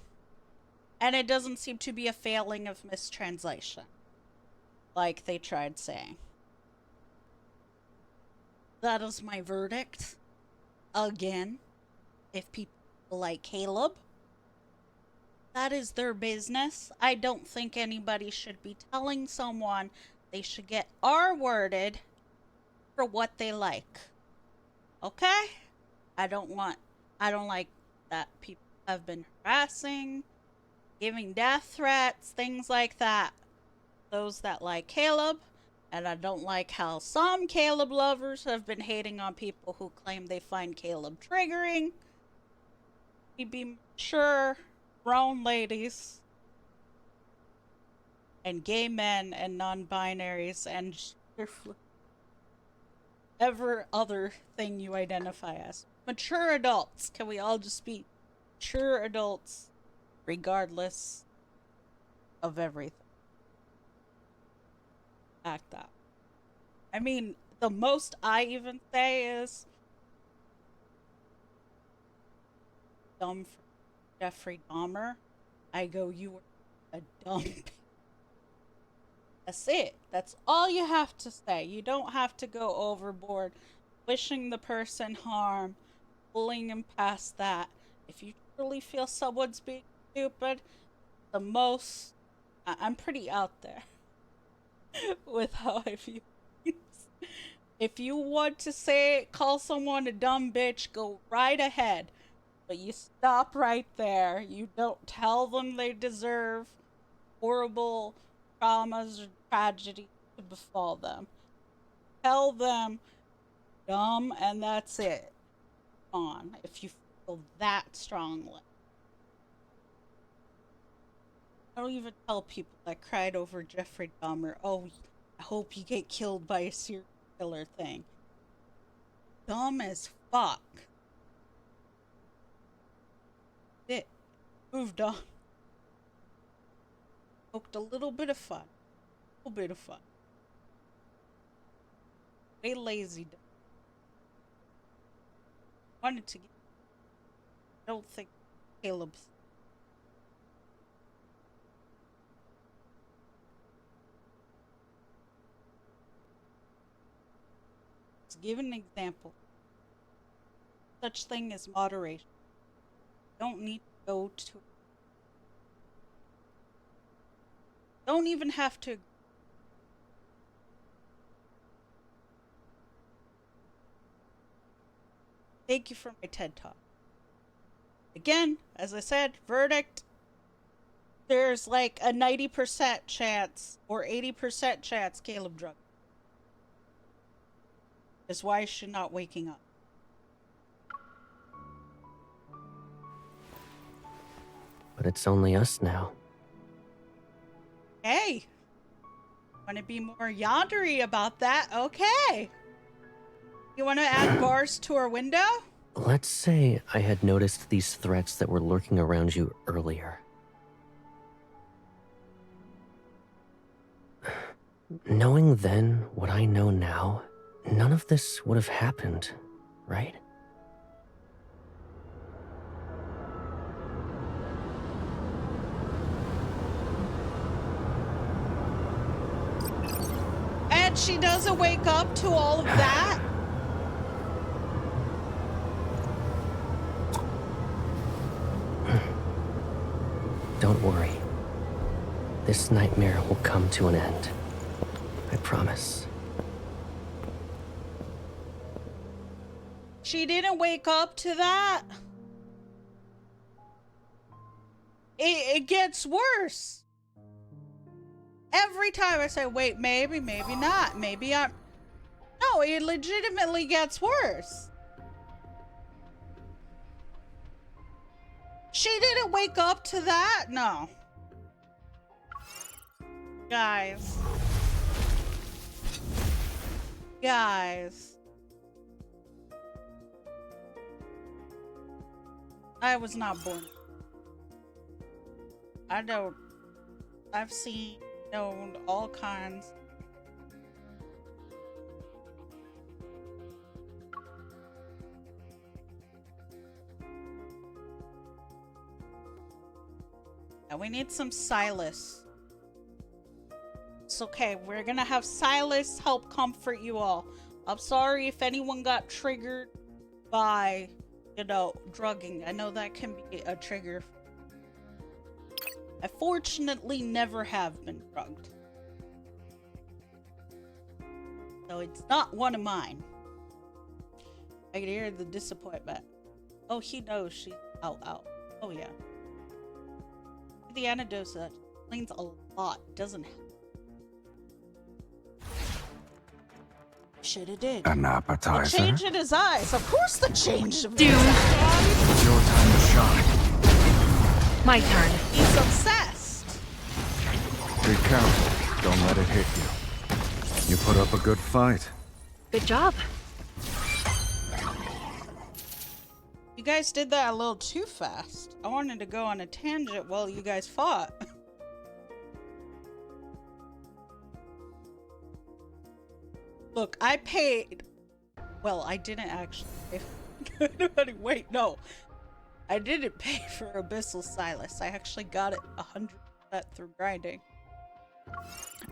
and it doesn't seem to be a failing of mistranslation like they tried saying. That is my verdict. Again, if people like Caleb, that is their business. I don't think anybody should be telling someone they should get R-worded for what they like. Okay? I don't like that people have been harassing, giving death threats, things like that. Those that like Caleb, and I don't like how some Caleb lovers have been hating on people who claim they find Caleb triggering. Be mature, grown ladies, and gay men and non-binaries and ever other thing you identify as. Mature adults. Can we all just be mature adults regardless of everything? Act out. I mean, the most I even say is dumb for Jeffrey Dahmer. I go, you were a dumb. That's it. That's all you have to say. You don't have to go overboard, wishing the person harm, pulling him past that. If you truly feel someone's being stupid, the most, I'm pretty out there with how I view things. If you want to say, call someone a dumb bitch, go right ahead. But you stop right there. You don't tell them they deserve horrible traumas or tragedy to befall them. Tell them dumb, and that's it. On, if you feel that strongly. I don't even tell people that cried over Jeffrey Dahmer, oh, I hope you get killed by a serial killer thing. Dumb as fuck. It moved on. Poked a little bit of fun. A little bit of fun. They lazy. Wanted to get. I don't think Caleb's. Let's give an example. Such thing as moderation. Don't need to go to Don't even have to. Thank you for my TED Talk. Again, as I said, verdict. There's like a 90% chance or 80% chance Caleb drugged. That's why she's not waking up. But it's only us now. Hey, want to be more yondery about that? Okay. You want to add bars to our window? Let's say I had noticed these threats that were lurking around you earlier. Knowing then what I know now, none of this would have happened, right? And she doesn't wake up to all of that? Don't worry. This nightmare will come to an end. I promise. She didn't wake up to that? It gets worse. Every time I say, wait, maybe not. Maybe I'm... No, it legitimately gets worse. She didn't wake up to that? No. Guys. I was not born. I've seen, known all kinds. And we need some Silas. It's okay, we're gonna have Silas help comfort you all. I'm sorry if anyone got triggered by, drugging. I know that can be a trigger. I fortunately never have been drugged. So it's not one of mine. I can hear the disappointment. Oh, he knows she's out. Oh, yeah. The antidote explains a lot, doesn't it? Shoulda did. An appetizer? The change in his eyes. Of course the change of It's your time to shine. My turn. He's obsessed. Be careful. Don't let it hit you. You put up a good fight. Good job. You guys did that a little too fast. I wanted to go on a tangent while you guys fought. Look, I paid... Well, I didn't actually pay. Wait, no. I didn't pay for Abyssal Silas. I actually got it 100% through grinding.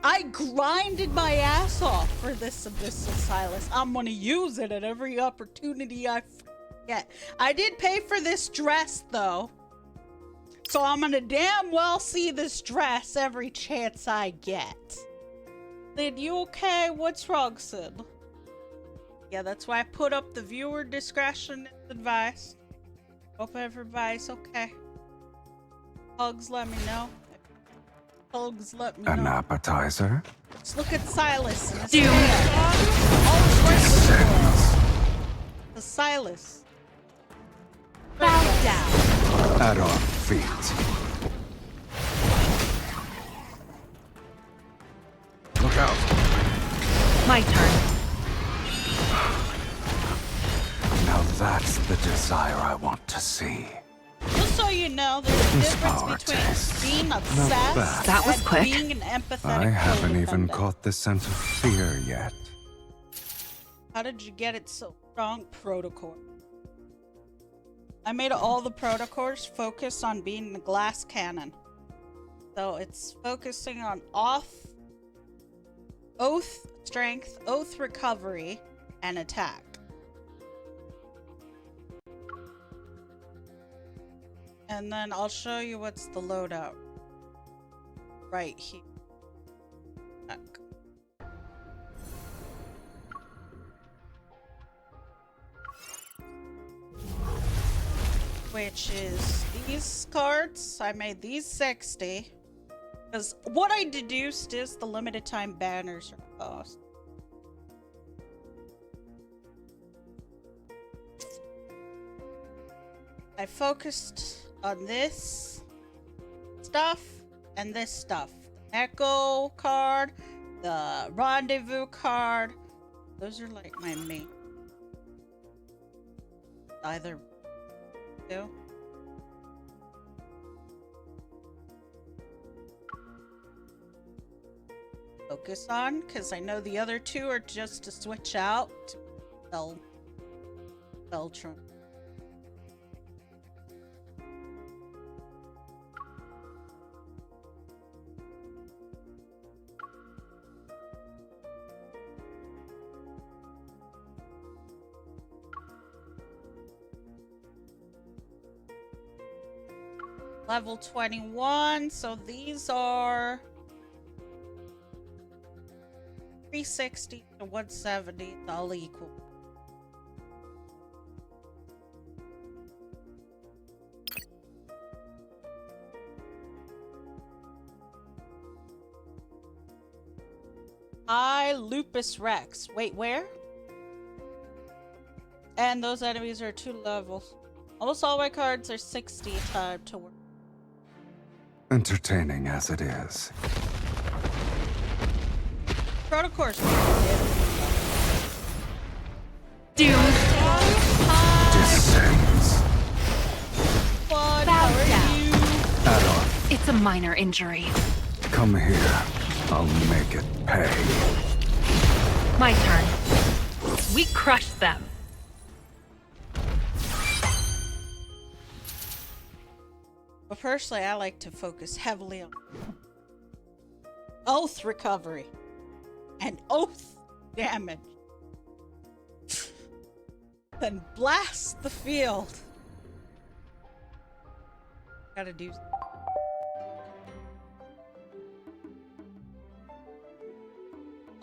I grinded my ass off for this Abyssal Silas. I'm gonna use it at every opportunity I get. I did pay for this dress, though. So I'm gonna damn well see this dress every chance I get. Sid, you okay? What's wrong, Sid? Yeah, that's why I put up the viewer discretion advice. Hope everybody's okay. Hugs, let me know. Hugs, let me know. An appetizer? Let's look at Silas. And his the Silas. Bow down. At our feet. Look out. My turn. Now that's the desire I want to see. Just so you know, there's a This difference power between test. being Not obsessed bad. That was and quick. being an empathetic I haven't even codependent. caught the scent of fear yet. How did you get it so strong? Protocore. I made all the protocores focus on being the glass cannon. So it's focusing on oath strength, oath recovery, and attack. And then I'll show you what's the loadout right here. Which is these cards. I made these 60. Because what I deduced is the limited time banners are cost. I focused on this stuff and this stuff. The Echo card, the Rendezvous card. Those are like my main. Either two. Focus on, because I know the other two are just to switch out. Beltron. Level 21, so these are 360 to 170, all equal. Lupus Rex. Wait, where? And those enemies are 2 levels. Almost all my cards are 60 time to work. Entertaining as it is. Protocourse. Descends. Bow down. Add-on. It's a minor injury. Come here. I'll make it pay. My turn. We crushed them. But personally, I like to focus heavily on oath recovery and oath damage. Then blast the field. Gotta do.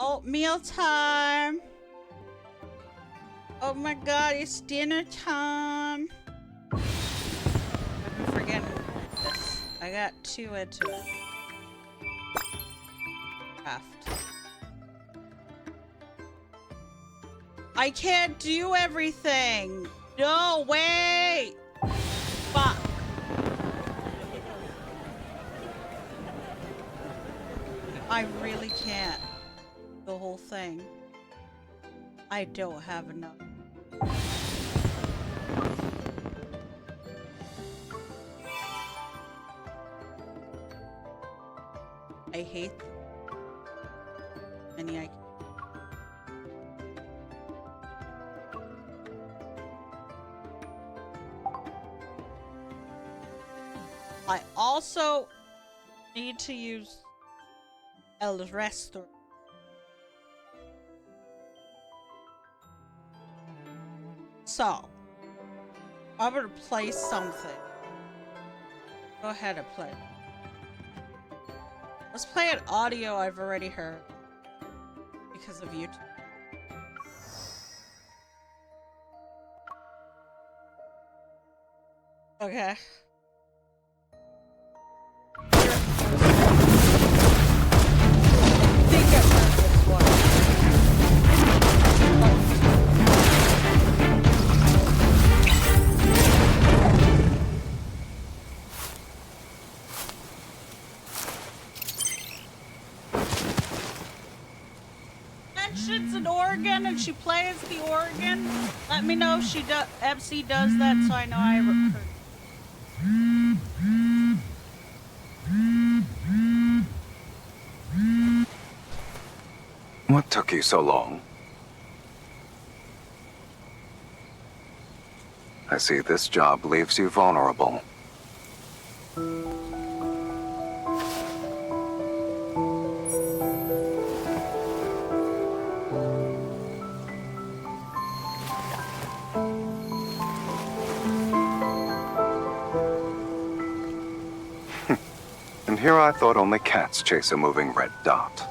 Oh, mealtime. Oh my god, it's dinner time. I'm forgetting this. I got 2 into it. Craft. I can't do everything. No, wait. Fuck. I really can't. The whole thing. I don't have enough. I hate any I also need to use El Resto. So, I'm gonna play something. Go ahead and play. Let's play an audio I've already heard because of YouTube. Okay. Mentions an organ and she plays the organ. Let me know if she does. MC does that, so I know I heard. What took you so long? I see this job leaves you vulnerable. And here I thought only cats chase a moving red dot.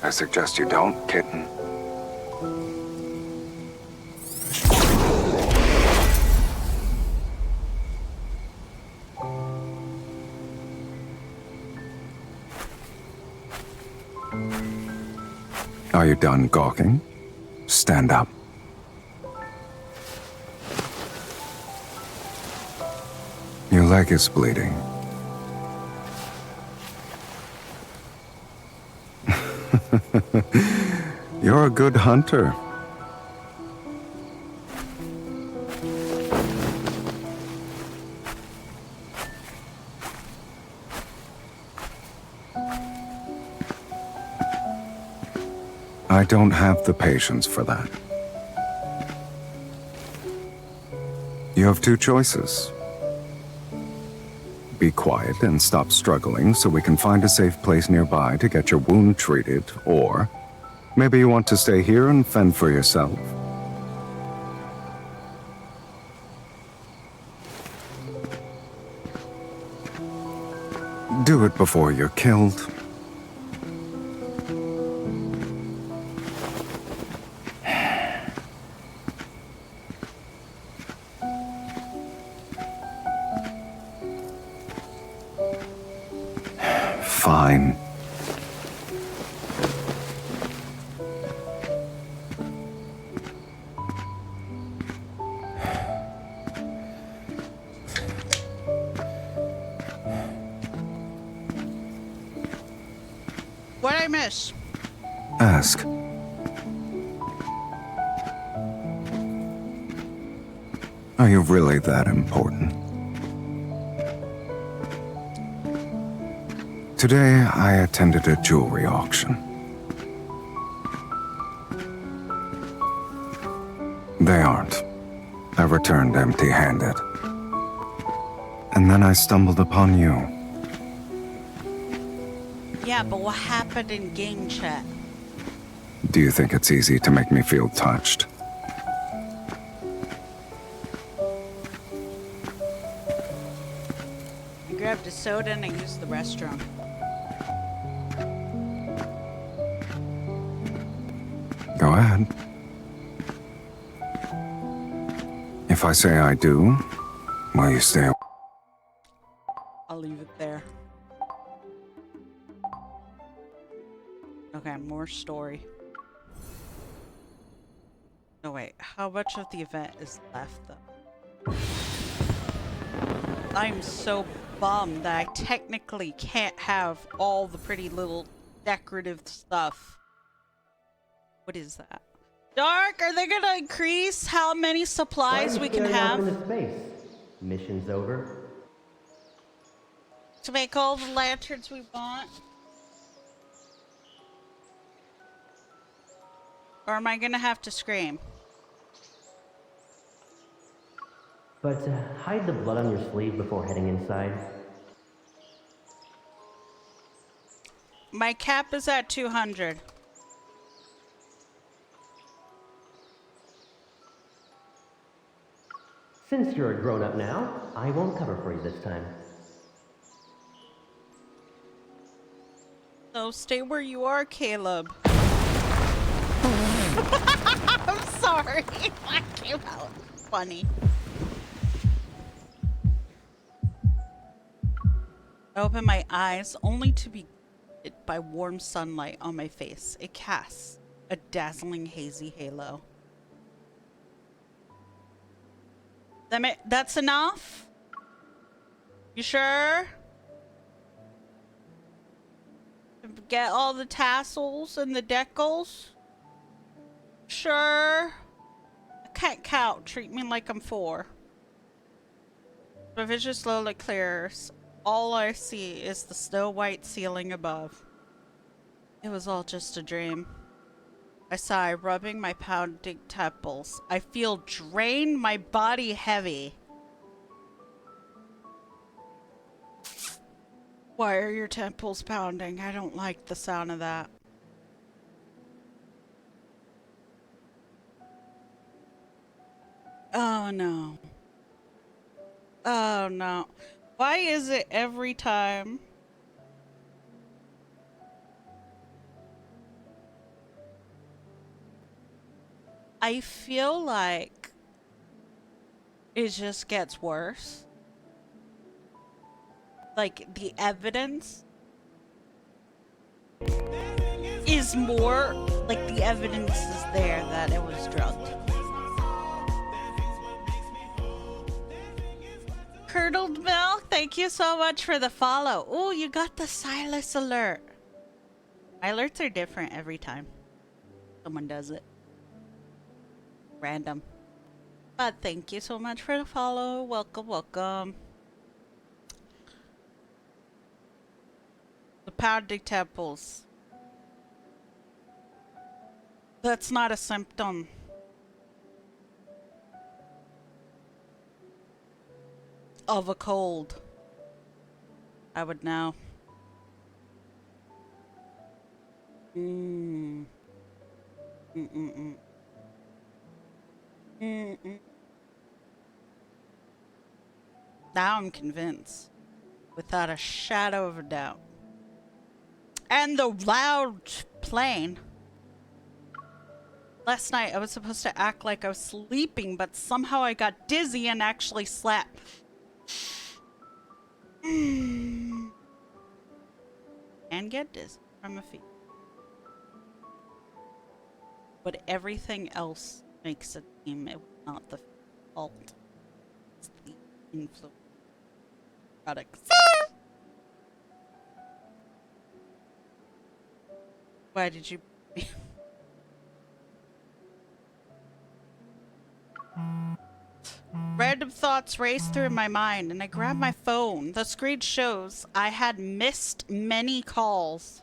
I suggest you don't, kitten. Are you done gawking? Stand up. Your leg is bleeding. You're a good hunter. I don't have the patience for that. You have two choices. Be quiet and stop struggling so we can find a safe place nearby to get your wound treated, or maybe you want to stay here and fend for yourself. Do it before you're killed. Fine. What'd I miss? Ask. Are you really that important? Today, I attended a jewelry auction. They aren't. I returned empty-handed. And then I stumbled upon you. Yeah, but what happened in game chat? Do you think it's easy to make me feel touched? I grabbed a soda and I used the restroom. Go ahead. If I say I do, will you stay? I'll leave it there. Okay, more story. No, wait. How much of the event is left, though? I'm so bummed that I technically can't have all the pretty little decorative stuff. What is that? Dark, are they gonna increase how many supplies we can have? Into space. Mission's over. To make all the lanterns we want? Or am I gonna have to scream? But hide the blood on your sleeve before heading inside. My cap is at 200. Since you're a grown-up now, I won't cover for you this time. So stay where you are, Caleb. I'm sorry. That came out funny. I open my eyes only to be hit by warm sunlight on my face. It casts a dazzling hazy halo. That's enough? You sure? Get all the tassels and the decals? Sure. I can't count. Treat me like I'm 4. My vision slowly clears. All I see is the snow-white ceiling above. It was all just a dream. I sigh, rubbing my pounding temples. I feel drained, my body heavy. Why are your temples pounding? I don't like the sound of that. Oh no. Oh no. Why is it every time I feel like it just gets worse. Like, the evidence is more, like, the evidence is there that it was drugged. Curdled Milk, thank you so much for the follow. Oh, you got the Silas alert. My alerts are different every time someone does it. Random. But thank you so much for the follow. Welcome, welcome. The pounding temples. That's not a symptom. Of a cold. I would know. Mm. Mm-mm-mm. Mm-mm. Now I'm convinced. Without a shadow of a doubt. And the loud plane. Last night I was supposed to act like I was sleeping, but somehow I got dizzy and actually slept. And get dizzy from a fever. But everything else makes it seem it was not the fault. It's the influence products. Why did you... Random thoughts raced through my mind, and I grabbed my phone. The screen shows I had missed many calls.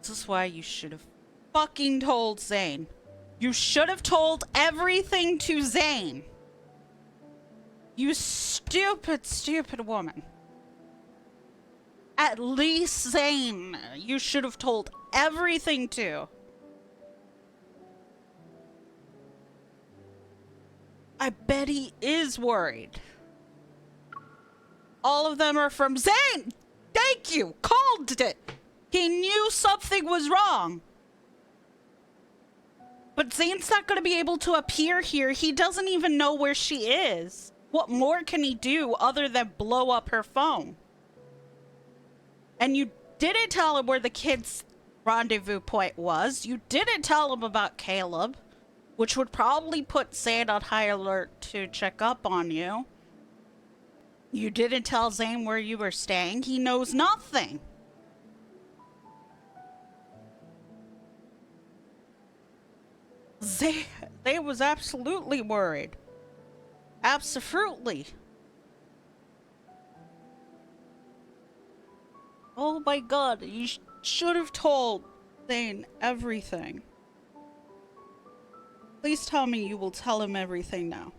This is why you should have fucking told Zane. You should have told everything to Zane. You stupid, stupid woman. At least Zane, you should have told everything to. I bet he is worried. All of them are from Zane! Thank you! Called it! He knew something was wrong. But Zane's not going to be able to appear here. He doesn't even know where she is. What more can he do other than blow up her phone? And you didn't tell him where the kid's rendezvous point was. You didn't tell him about Caleb, which would probably put Zane on high alert to check up on you. You didn't tell Zane where you were staying. He knows nothing. Zane was absolutely worried. Absolutely. Oh my god, you should have told Zane everything. Please tell me you will tell him everything now.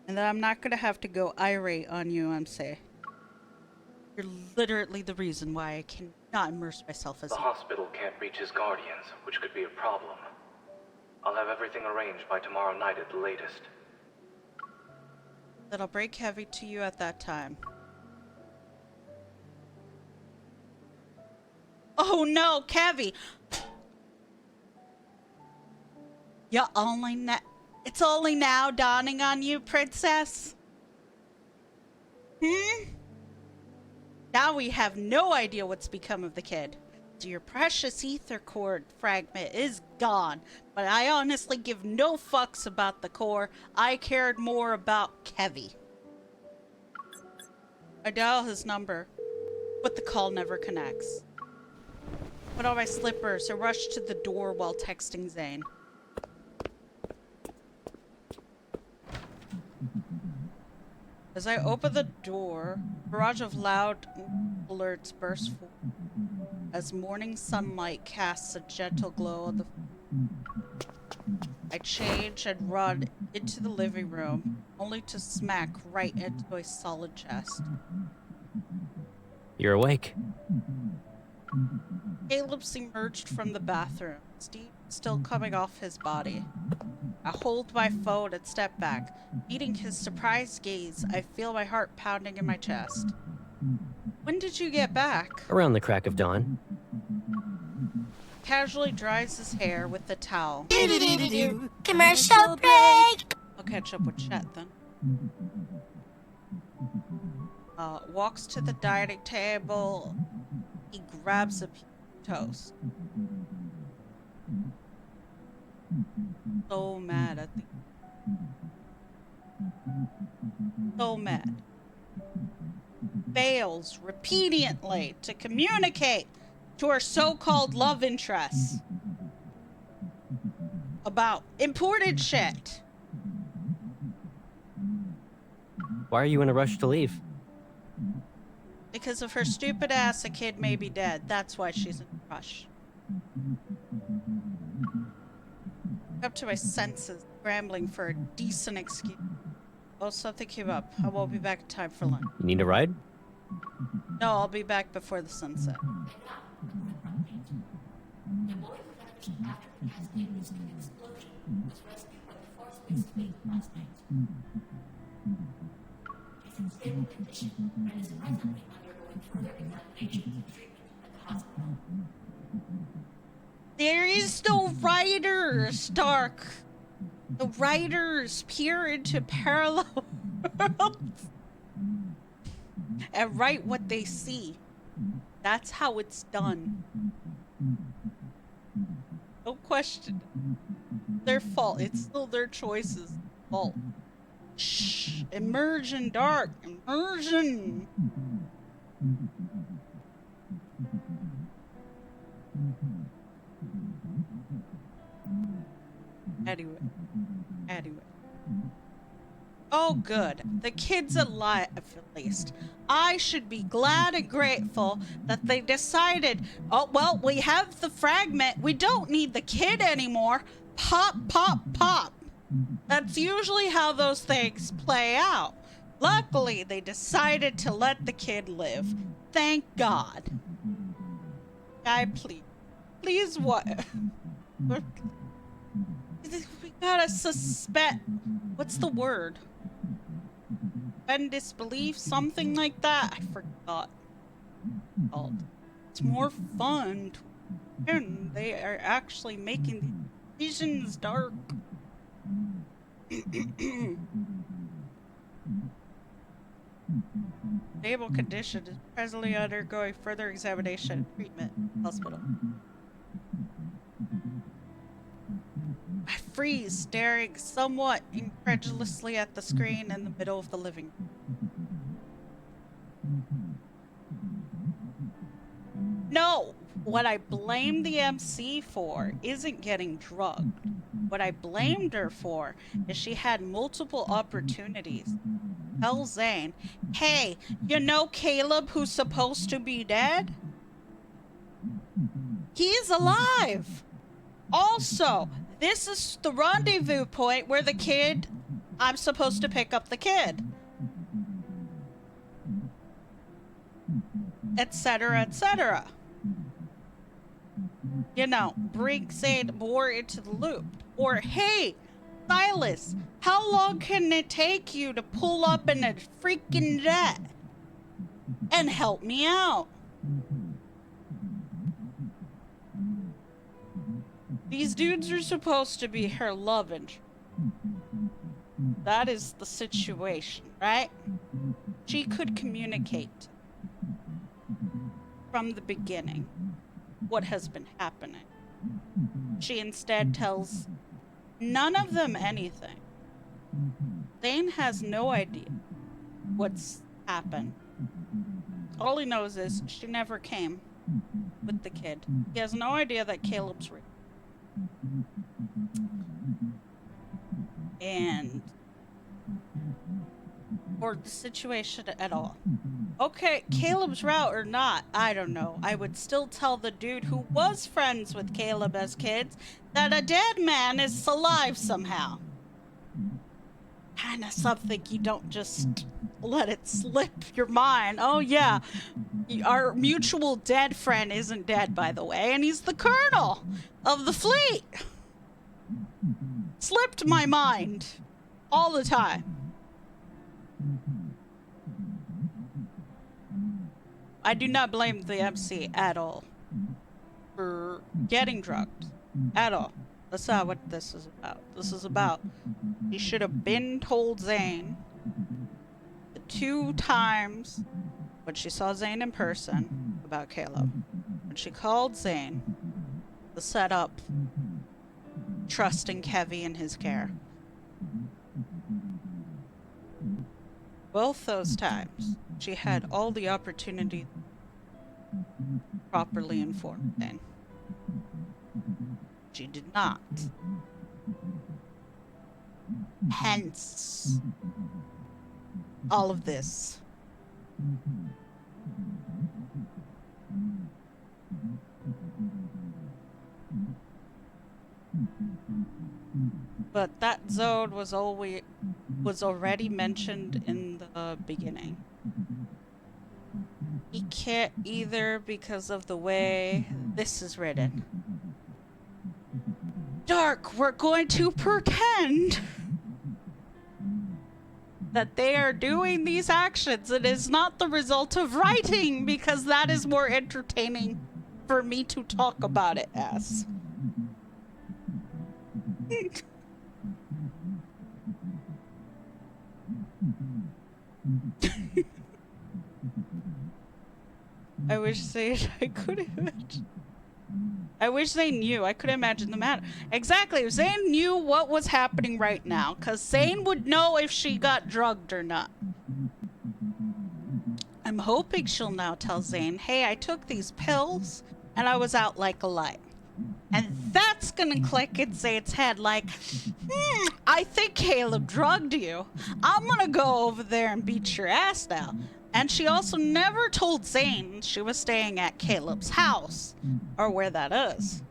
And that I'm not gonna have to go irate on you and say, you're literally the reason why I cannot immerse myself as The hospital can't reach his guardians, which could be a problem. I'll have everything arranged by tomorrow night at the latest. That'll break heavy to you at that time. Oh no, Kevy! It's only now dawning on you, princess? Now we have no idea what's become of the kid. So your precious ether core fragment is gone. But I honestly give no fucks about the core. I cared more about Kevy. I dial his number, but the call never connects. Put on my slippers and rush to the door while texting Zane. As I open the door, a barrage of loud alerts bursts forth as morning sunlight casts a gentle glow on the... I change and run into the living room, only to smack right into a solid chest. You're awake. Caleb's emerged from the bathroom, steam still coming off his body. I hold my phone and step back. Meeting his surprised gaze, I feel my heart pounding in my chest. When did you get back? Around the crack of dawn. casually dries his hair with the towel. Commercial break! I'll catch up with Chet then. Walks to the dining table. He grabs a piece of toast. So mad at the... So mad. Fails repeatedly to communicate to her so-called love interests about important shit. Why are you in a rush to leave? Because of her stupid ass, a kid may be dead. That's why she's in a rush. Up to my senses, scrambling for a decent excuse. Oh, something came up. I won't be back in time for lunch. You need a ride? No, I'll be back before the sunset. There is no writer, Stark. The writers peer into parallel worlds and write what they see. That's how it's done. Don't question it. Their fault. It's still their choices' fault. Shh. Immersion, Dark. Immersion. Anyway. Oh, good. The kid's alive, at least. I should be glad and grateful that they decided, oh, well, we have the fragment. We don't need the kid anymore. Pop, pop, pop. That's usually how those things play out. Luckily, they decided to let the kid live. Thank God. Guy, please. Please what? We gotta suspect. What's the word? And disbelief, something like that. I forgot. It's more fun when they are actually making decisions, Dark. Stable condition is presently undergoing further examination and treatment in the hospital. I freeze, staring somewhat incredulously at the screen in the middle of the living room. No! What I blame the MC for isn't getting drugged. What I blamed her for is she had multiple opportunities. Tell Zane, hey, you know Caleb who's supposed to be dead? He's alive! Also, this is the rendezvous point where I'm supposed to pick up the kid. Etc., etc. You know, bring Zane more into the loop. Or, hey, Silas, how long can it take you to pull up in a freaking jet and help me out? These dudes are supposed to be her love interest. That is the situation, right? She could communicate from the beginning what has been happening. She instead tells none of them anything. Zane has no idea what's happened. All he knows is she never came with the kid. He has no idea that Caleb's real. Or the situation at all. Okay, Caleb's route or not, I don't know. I would still tell the dude who was friends with Caleb as kids that a dead man is alive somehow. Kinda something you don't just let it slip your mind. Oh yeah, our mutual dead friend isn't dead, by the way, and he's the colonel of the fleet. Slipped my mind all the time. I do not blame the MC at all. for getting drugged at all. That's not what this is about. This is about he should have been told Zane the 2 times when she saw Zane in person about Caleb. When she called Zane to set up trusting Kevy in his care. Both those times, she had all the opportunity to properly inform Zane. She did not. Hence, all of this. But that zone was already mentioned in the beginning. He can't either because of the way this is written. Dark, we're going to pretend that they are doing these actions. It is not the result of writing, because that is more entertaining for me to talk about it as. I wish I could imagine. I wish Zane knew. I could imagine the matter. Exactly. If Zane knew what was happening right now, because Zane would know if she got drugged or not. I'm hoping she'll now tell Zane, hey, I took these pills and I was out like a light. And that's gonna click in Zane's head like, I think Caleb drugged you. I'm gonna go over there and beat your ass now. And she also never told Zane she was staying at Caleb's house, or where that is.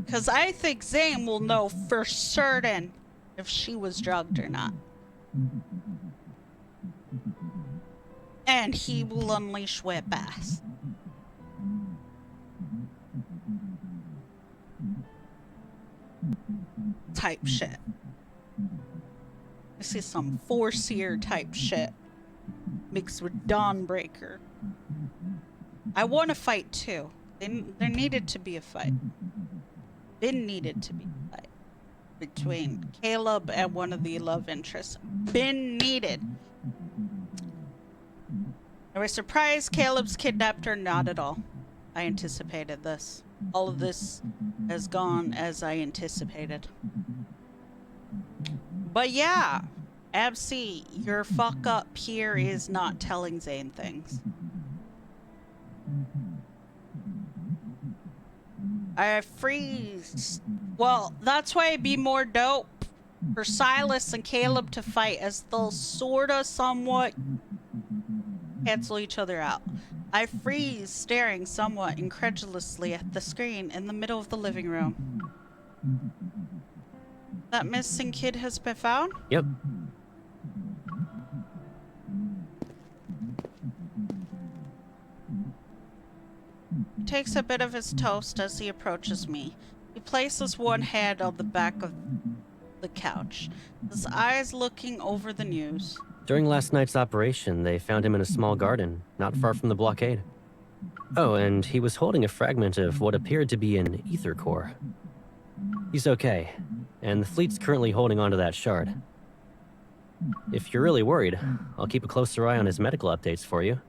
Because I think Zane will know for certain if she was drugged or not. And he will unleash whip ass. Type shit. This is some Four-Seer type shit mixed with Dawnbreaker. I want to fight too. There needed to be a fight. Been needed to be a fight between Caleb and one of the love interests. Been needed. Are we surprised Caleb's kidnapped her? Not at all. I anticipated this. All of this has gone as I anticipated. But yeah, Absi, your fuck up here is not telling Zane things. I freeze. Well, that's why it'd be more dope for Silas and Caleb to fight, as they'll sorta somewhat cancel each other out. I freeze, staring somewhat incredulously at the screen in the middle of the living room. That missing kid has been found? Yep. He takes a bit of his toast as he approaches me. He places one hand on the back of the couch, his eyes looking over the news. During last night's operation, they found him in a small garden, not far from the blockade. Oh, and he was holding a fragment of what appeared to be an ether core. He's okay, and the fleet's currently holding onto that shard. If you're really worried, I'll keep a closer eye on his medical updates for you.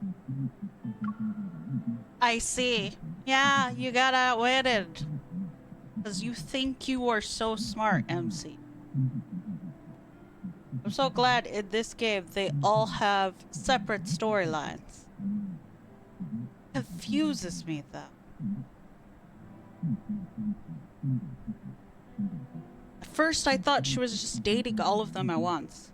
I see. Yeah, you got outwitted. Because you think you are so smart, MC. I'm so glad in this game they all have separate storylines. Confuses me though. At first I thought she was just dating all of them at once.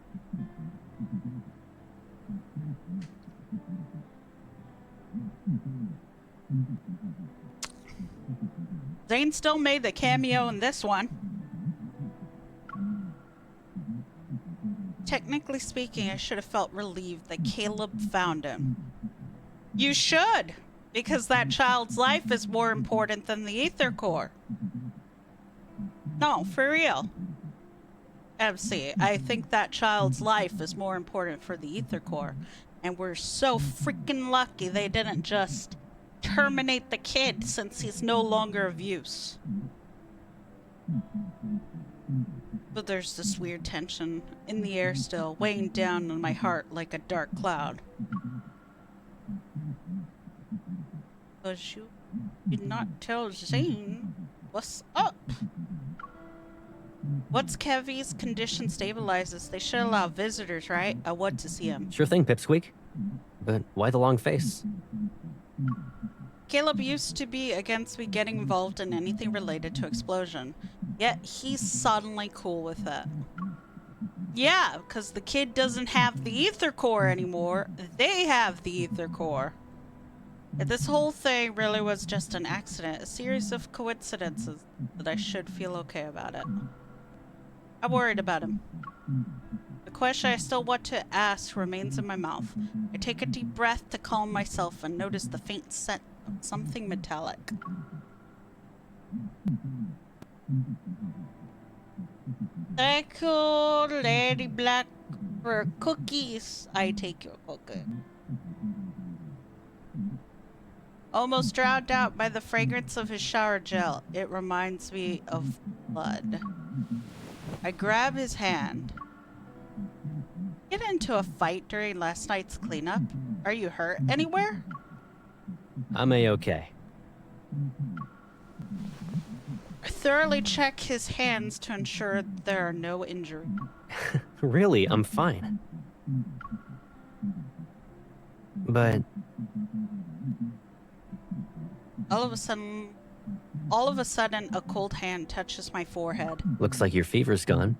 Zane still made the cameo in this one. Technically speaking, I should have felt relieved that Caleb found him. You should, because that child's life is more important than the ether core. No, for real. MC, I think that child's life is more important for the ether core. And we're so freaking lucky they didn't just terminate the kid since he's no longer of use. But there's this weird tension in the air still, weighing down on my heart like a dark cloud. Because you did not tell Zane what's up. Once Kevy's condition stabilizes, they should allow visitors, right? I want to see him. Sure thing, Pipsqueak. But why the long face? Caleb used to be against me getting involved in anything related to explosion, yet he's suddenly cool with it. Yeah, because the kid doesn't have the ether core anymore. They have the ether core. If this whole thing really was just an accident, a series of coincidences, that I should feel okay about it. I'm worried about him. The question I still want to ask remains in my mouth. I take a deep breath to calm myself and notice the faint scent of something metallic. Thank you, Lady Black, for cookies. I take your cookie. Almost drowned out by the fragrance of his shower gel, it reminds me of blood. I grab his hand. Get into a fight during last night's cleanup? Are you hurt anywhere? I'm A-okay. I thoroughly check his hands to ensure there are no injuries. Really, I'm fine. But All of a sudden, a cold hand touches my forehead. looks like your fever's gone.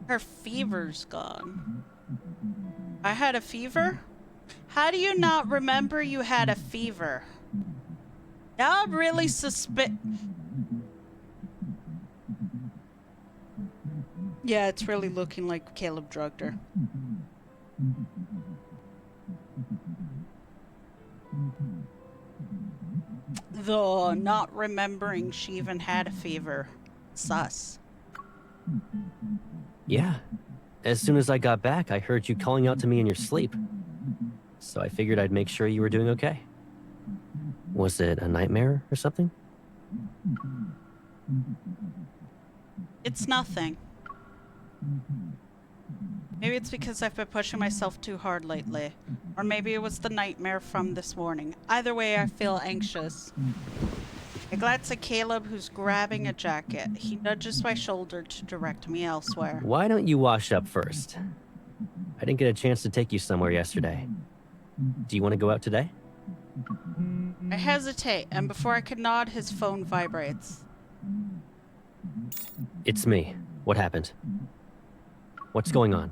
Her fever's gone. I had a fever? How do you not remember you had a fever? Now I'm really Yeah, it's really looking like Caleb drugged her. Though not remembering she even had a fever. Sus. Yeah. As soon as I got back, I heard you calling out to me in your sleep. So I figured I'd make sure you were doing okay. Was it a nightmare or something? It's nothing. Maybe it's because I've been pushing myself too hard lately. Or maybe it was the nightmare from this morning. Either way, I feel anxious. I glance at Caleb, who's grabbing a jacket. He nudges my shoulder to direct me elsewhere. Why don't you wash up first? I didn't get a chance to take you somewhere yesterday. Do you want to go out today? I hesitate, and before I can nod, his phone vibrates. It's me. What happened? What's going on?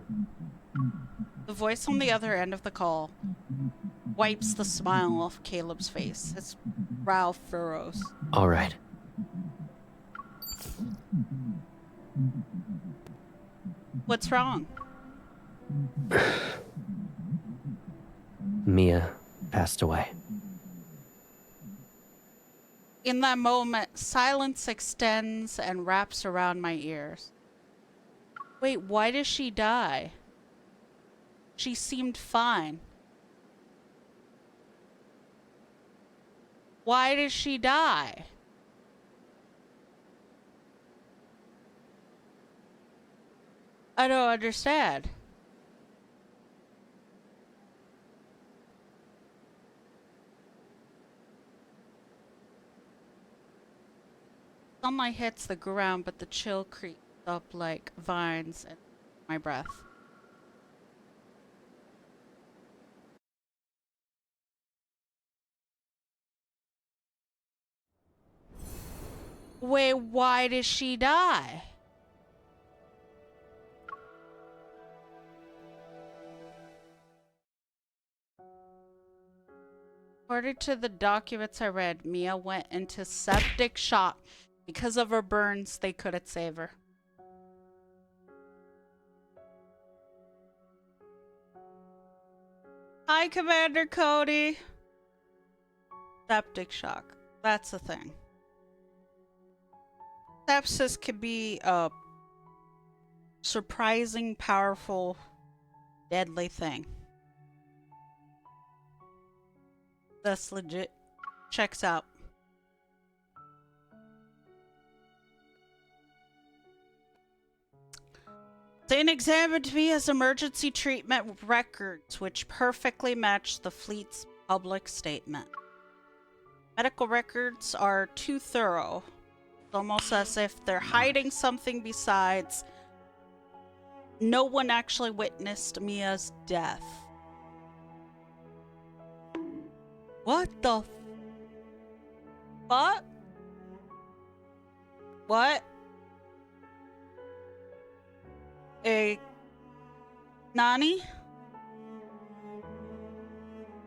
The voice on the other end of the call wipes the smile off Caleb's face. His brow furrows. All right. What's wrong? Mia passed away. In that moment, silence extends and wraps around my ears. Wait, why did she die? She seemed fine. Why did she die? I don't understand. Sunlight hits the ground, but the chill creeps up like vines in my breath. Wait, why did she die? According to the documents I read, Mia went into septic shock. Because of her burns, they couldn't save her. Hi, Commander Cody. Septic shock. That's the thing. Sepsis can be surprising, powerful, deadly thing. That's legit. Checks out. Zane examined me as emergency treatment records, which perfectly matched the fleet's public statement. Medical records are too thorough. It's almost as if they're hiding something besides. No one actually witnessed Mia's death. What the fuck? What? Nani?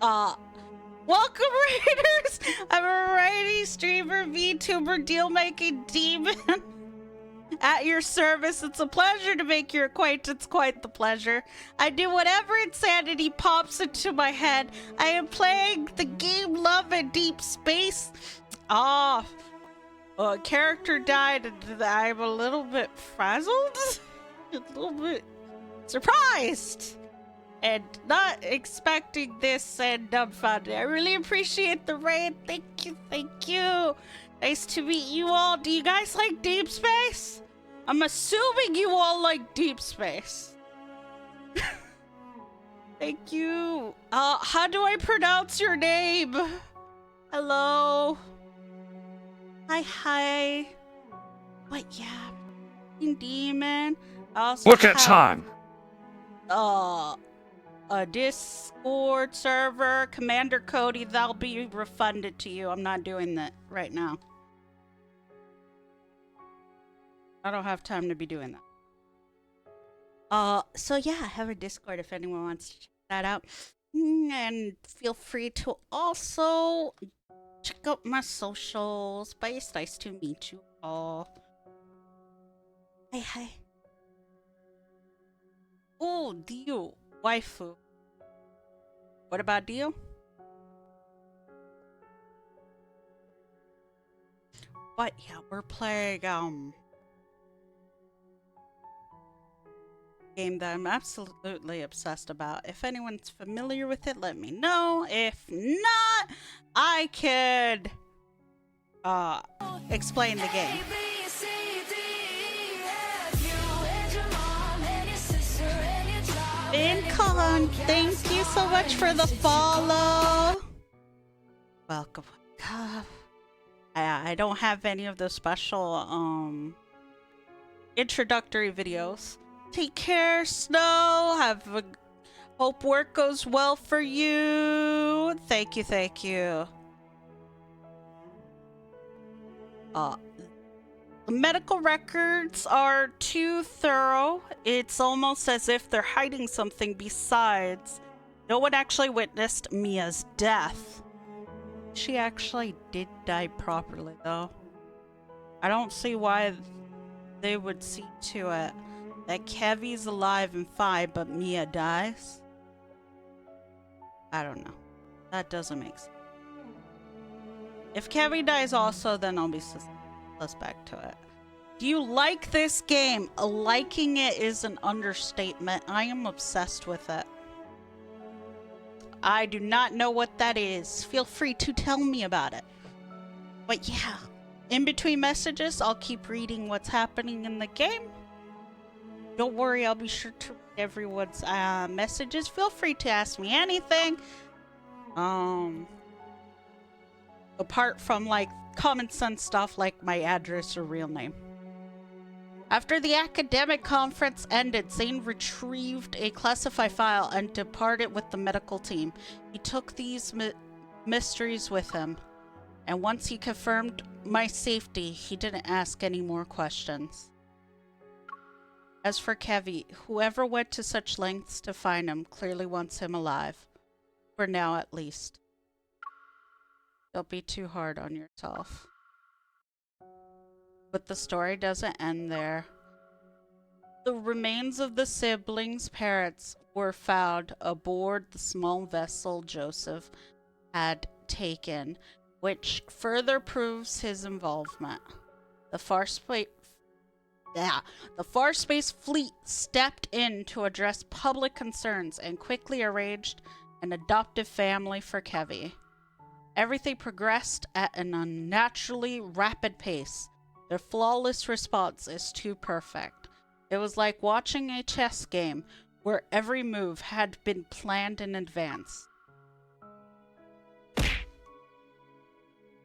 Welcome, Raiders! I'm a variety streamer, VTuber, deal-making demon. At your service, it's a pleasure to make your acquaintance, quite the pleasure. I do whatever insanity pops into my head. I am playing the game Love and Deepspace. A character died and I'm a little bit frazzled. A little bit surprised. And not expecting this and dumbfounded. I really appreciate the raid. Thank you, thank you. Nice to meet you all. Do you guys like Deepspace? I'm assuming you all like Deepspace. Thank you. How do I pronounce your name? Hello. Hi. What? Yeah. Demon. Look at time. A Discord server, Commander Cody, that'll be refunded to you. I'm not doing that right now. I don't have time to be doing that. So yeah, I have a Discord if anyone wants to check that out. And feel free to also check out my socials. Bye, it's nice to meet you all. Hi. Oh, Dio. Waifu. What about Dio? But yeah, we're playing game that I'm absolutely obsessed about. If anyone's familiar with it, let me know. If not, I could explain the game. Incon, thank you so much for the follow. Welcome. I don't have any of the special introductory videos. Take care, Snow. Hope work goes well for you. Thank you. The medical records are too thorough. It's almost as if they're hiding something besides. No one actually witnessed Mia's death. She actually did die properly, though. I don't see why they would see to it that Kevy's alive and fine, but Mia dies. I don't know. That doesn't make sense. If Kevy dies also, then I'll be suspect to it. Do you like this game? Liking it is an understatement. I am obsessed with it. I do not know what that is. Feel free to tell me about it. But yeah, in between messages, I'll keep reading what's happening in the game. Don't worry, I'll be sure to read everyone's messages. Feel free to ask me anything. Apart from like common sense stuff like my address or real name. After the academic conference ended, Zane retrieved a classified file and departed with the medical team. He took these mysteries with him, and once he confirmed my safety, he didn't ask any more questions. As for Kevy, whoever went to such lengths to find him clearly wants him alive. For now, at least. Don't be too hard on yourself. But the story doesn't end there. The remains of the siblings' parents were found aboard the small vessel Joseph had taken, which further proves his involvement. The The Far Space Fleet stepped in to address public concerns and quickly arranged an adoptive family for Kevy. Everything progressed at an unnaturally rapid pace. Their flawless response is too perfect. It was like watching a chess game where every move had been planned in advance.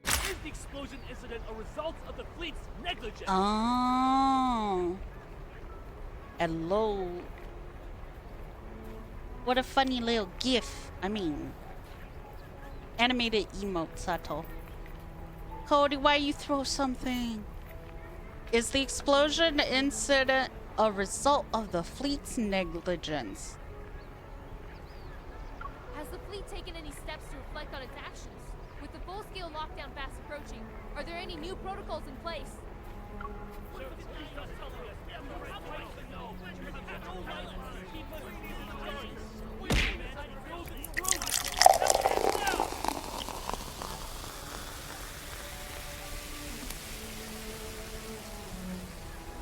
Is the explosion incident a result of the fleet's negligence? Oh. Hello. What a funny little gif. I mean, animated emote, Sato. Cody, why you throw something? Is the explosion incident a result of the fleet's negligence? Has the fleet taken any steps to reflect on its actions? With the full-scale lockdown fast approaching, are there any new protocols in place?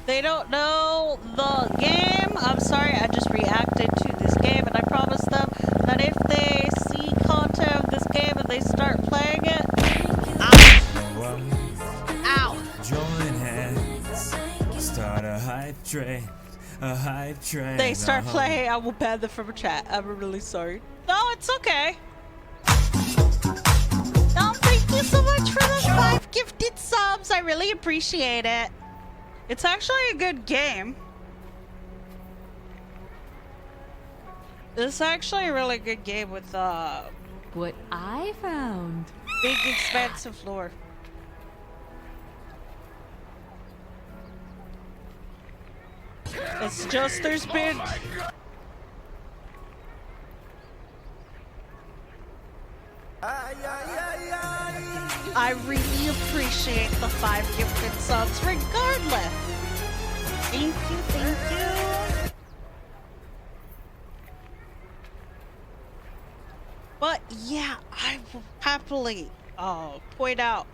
They don't know the game. I'm sorry, I just reacted to this game and I promised them that if they see content of this game and they start playing it, ow! Join hands, start a hype train, They start playing, I will ban them from a chat. I'm really sorry. No, it's okay. Oh, thank you so much for the 5 gifted subs. I really appreciate it. It's actually a good game. It's actually a really good game with what I found. Big expansive lore. It's just there's been I really appreciate the 5 gifted subs regardless. Thank you, thank you. But yeah, I will happily point out,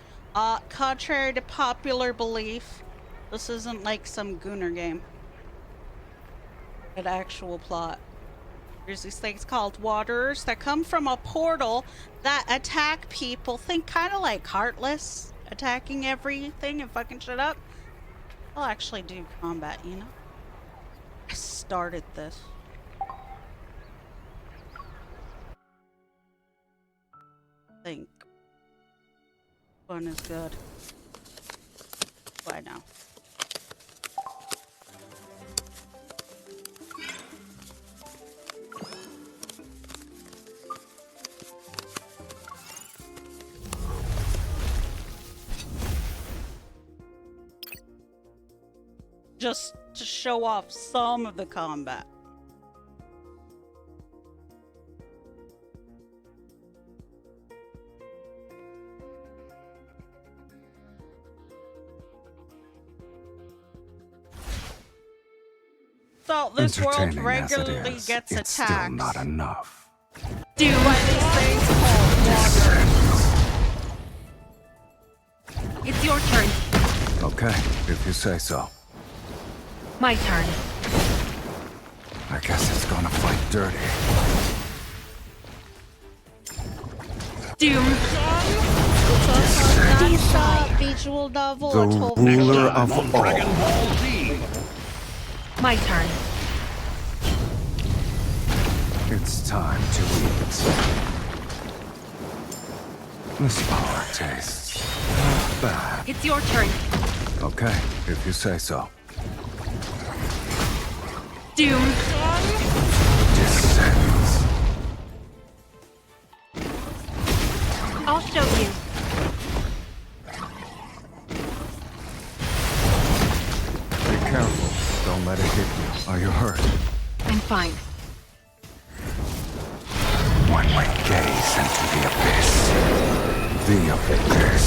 contrary to popular belief, this isn't like some Gooner game. An actual plot. There's these things called Wanderers that come from a portal that attack people. Think kind of like Heartless, attacking everything and fucking shit up. I'll actually do combat, you know? I started this. Think. Fun is good. Why now? Just to show off some of the combat. So this world Entertaining as it regularly is, gets it's attacked. still not enough. Do by these things called Wanderers. It's your turn. Okay, if you say so. My turn. I guess it's gonna fight dirty. Doom. Visual novel The or told ruler of all. My turn. It's time to eat. This power tastes not bad. It's your turn. Okay, if you say so. Doom. Descends. I'll show you. Be careful. Don't let it hit you. Are you hurt? I'm fine. When we gaze into the abyss. The abyss.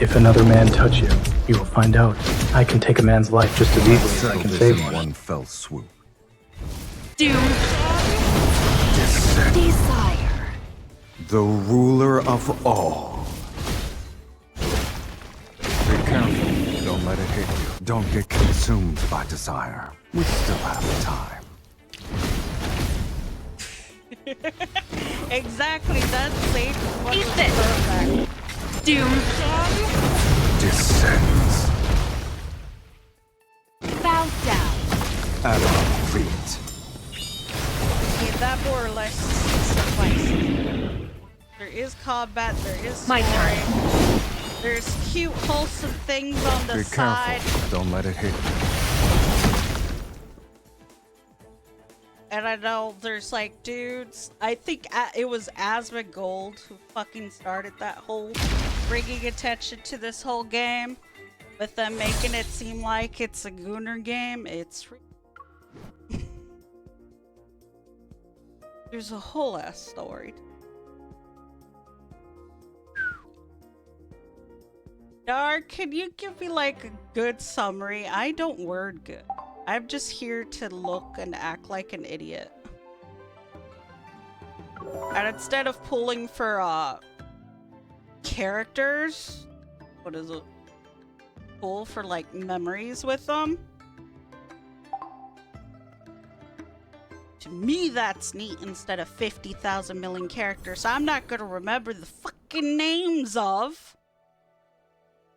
If another man touch you, you will find out. I can take a man's life just as easily as I can save one. One fell swoop. Doom. Descend. Desire. The ruler of all. let it hit you. Don't get consumed by desire. We still have time. Exactly, that scene was Eat this. perfect. Doom. Descends Bow down. at our feet. Yeah, that more or less suffices. There is combat, there is My story. There's cute, wholesome things on the Be side. careful. Don't let it hit you. And I know there's like dudes. I think it was Asmongold who fucking started that whole bringing attention to this whole game, with them making it seem like it's a Gunner game. It's there's a whole ass story. Dark, can you give me like a good summary? I don't word good. I'm just here to look and act like an idiot. And instead of pulling for characters, what is it? Pull for like memories with them. To me, that's neat instead of 50,000 million characters I'm not gonna remember the fucking names of.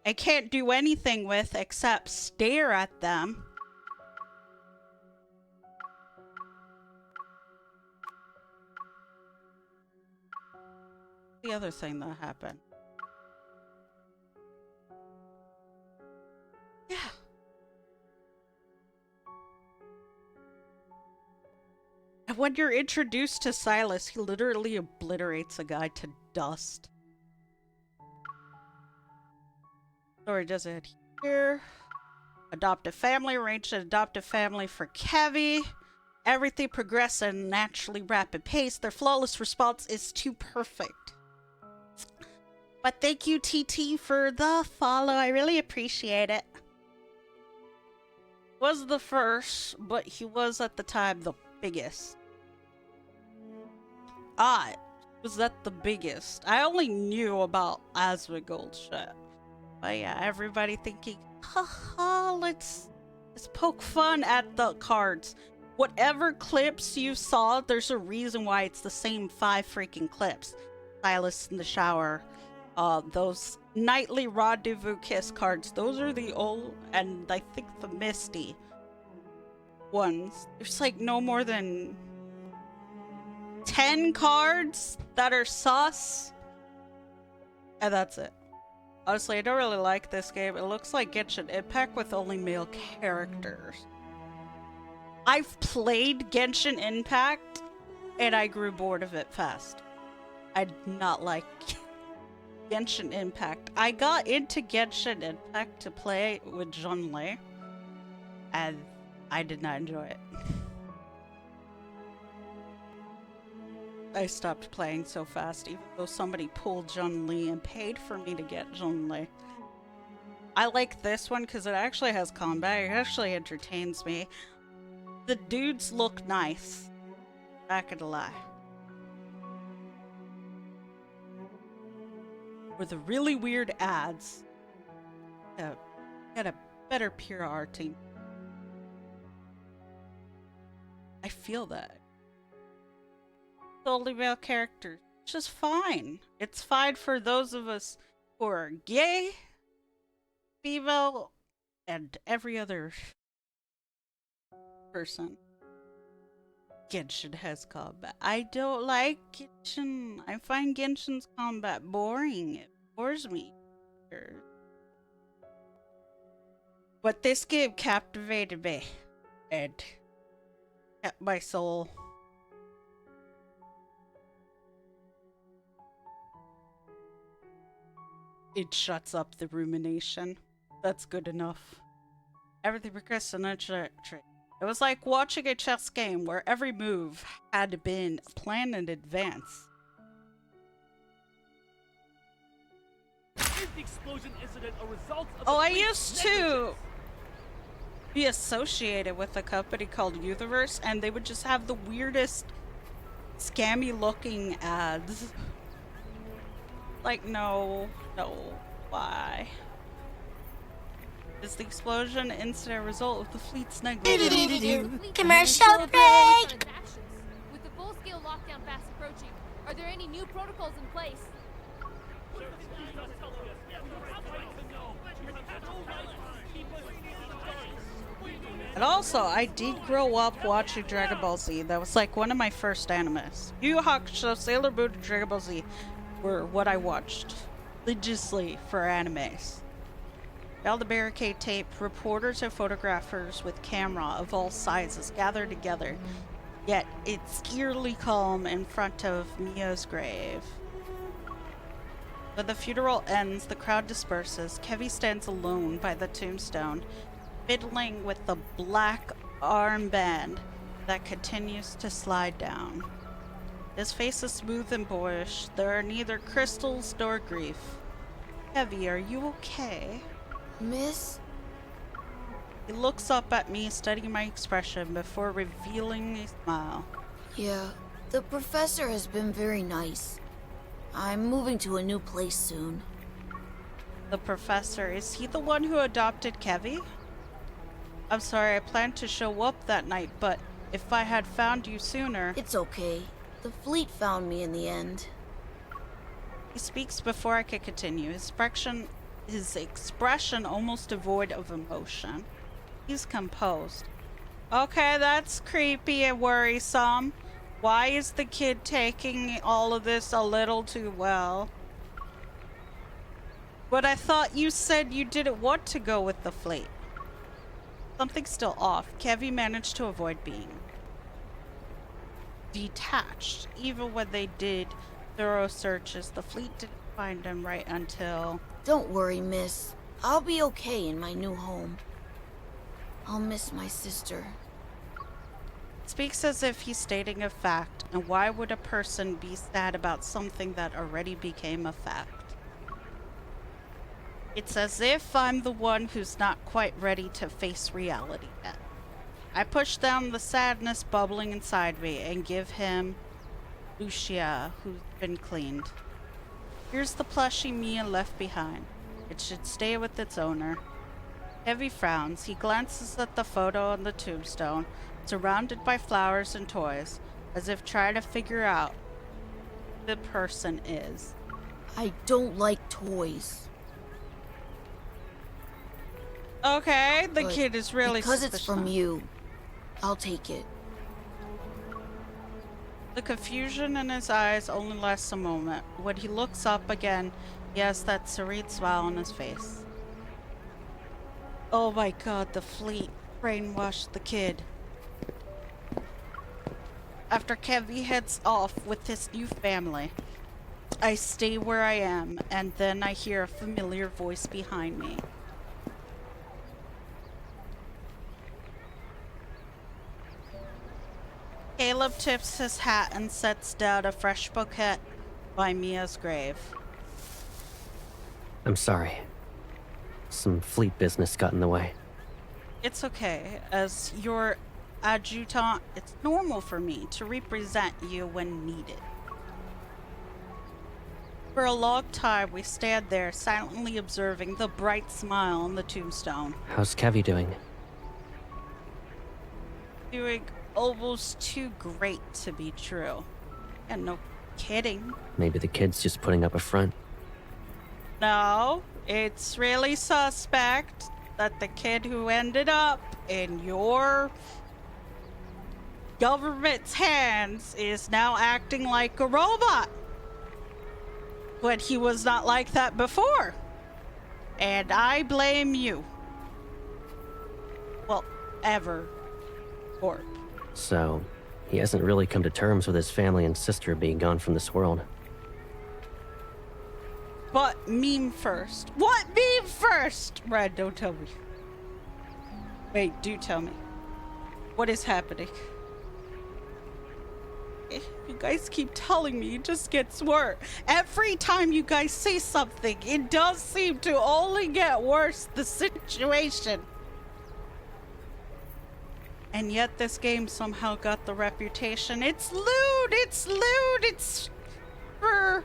I can't do anything with except stare at them. The other thing that happened. Yeah. And when you're introduced to Silas, he literally obliterates a guy to dust. Story does it here. Adoptive family, arranged an adoptive family for Kevy. Everything progressed at a naturally rapid pace. Their flawless response is too perfect. But thank you, TT, for the follow. I really appreciate it. Was the first, but he was at the time the biggest. Was that the biggest? I only knew about Asmongold shit. But yeah, everybody thinking, haha, let's poke fun at the cards. Whatever clips you saw, there's a reason why it's the same 5 freaking clips. Silas in the shower. Those nightly rendezvous kiss cards, those are the old, and I think the Misty ones. There's like no more than 10 cards that are sus, and that's it. Honestly, I don't really like this game. It looks like Genshin Impact with only male characters. I've played Genshin Impact, and I grew bored of it fast. I did not like Genshin Impact. I got into Genshin Impact to play with Zhongle, and I did not enjoy it. I stopped playing so fast, even though somebody pulled Zhongle and paid for me to get Zhongle. I like this one because it actually has combat. It actually entertains me. The dudes look nice. Not gonna lie. With the really weird ads. Get a better PR team. I feel that. The only male characters, which is fine. It's fine for those of us who are gay, female, and every other person. Genshin has combat. I don't like Genshin. I find Genshin's combat boring. It bores me. But this game captivated me and kept my soul. It shuts up the rumination. That's good enough. Everything progressed in a trick. It was like watching a chess game where every move had been planned in advance. Is the explosion incident a result of Oh, the I fleet's used to negligence? be associated with a company called Universe, and they would just have the weirdest scammy looking ads. Like, no, why? Is the explosion incident a result of the fleet's negligence? Commercial break! With the full-scale lockdown fast approaching, are there any new protocols in place? And also, I did grow up watching Dragon Ball Z. That was like one of my first animes. Yu Yu Hakusho, Sailor Moon, and Dragon Ball Z were what I watched religiously for animes. Down the barricade tape, reporters and photographers with camera of all sizes gather together. Yet it's eerily calm in front of Mia's grave. When the funeral ends, the crowd disperses. Kevy stands alone by the tombstone, fiddling with the black armband that continues to slide down. His face is smooth and boyish. There are neither crystals nor grief. Kevy, are you okay? Miss? He looks up at me, studying my expression before revealing a smile. Yeah, the professor has been very nice. I'm moving to a new place soon. The professor, is he the one who adopted Kevy? I'm sorry, I planned to show up that night, but if I had found you sooner... It's okay. The fleet found me in the end. He speaks before I can continue. His expression almost devoid of emotion. He's composed. Okay, that's creepy and worrisome. Why is the kid taking all of this a little too well? But I thought you said you didn't want to go with the fleet. Something's still off. Kevy managed to avoid being detached. Even when they did thorough searches, the fleet didn't find him right until... Don't worry, miss. I'll be okay in my new home. I'll miss my sister. Speaks as if he's stating a fact, and why would a person be sad about something that already became a fact? It's as if I'm the one who's not quite ready to face reality yet. I push down the sadness bubbling inside me and give him Lucia, who's been cleaned. Here's the plushie Mia left behind. It should stay with its owner. Heavy frowns. He glances at the photo on the tombstone, surrounded by flowers and toys, as if trying to figure out who the person is. I don't like toys. Okay, the But kid is really because suspicious. it's from you, I'll take it. The confusion in his eyes only lasts a moment. When he looks up again, he has that serene smile on his face. Oh my god, the fleet brainwashed the kid. After Kevy heads off with his new family, I stay where I am, and then I hear a familiar voice behind me. Caleb tips his hat and sets down a fresh bouquet by Mia's grave. I'm sorry. Some fleet business got in the way. It's okay. As your adjutant, it's normal for me to represent you when needed. For a long time, we stand there silently observing the bright smile on the tombstone. How's Kevy doing? Doing almost too great to be true. And no kidding. Maybe the kid's just putting up a front. No, it's really suspect that the kid who ended up in your government's hands is now acting like a robot. But he was not like that before. And I blame you. Well, ever. Or So, he hasn't really come to terms with his family and sister being gone from this world. But meme first. What meme first? Red, don't tell me. Wait, do tell me. What is happening? You guys keep telling me, it just gets worse. Every time you guys say something, it does seem to only get worse, the situation. And yet this game somehow got the reputation. It's lewd! It's lewd! It's for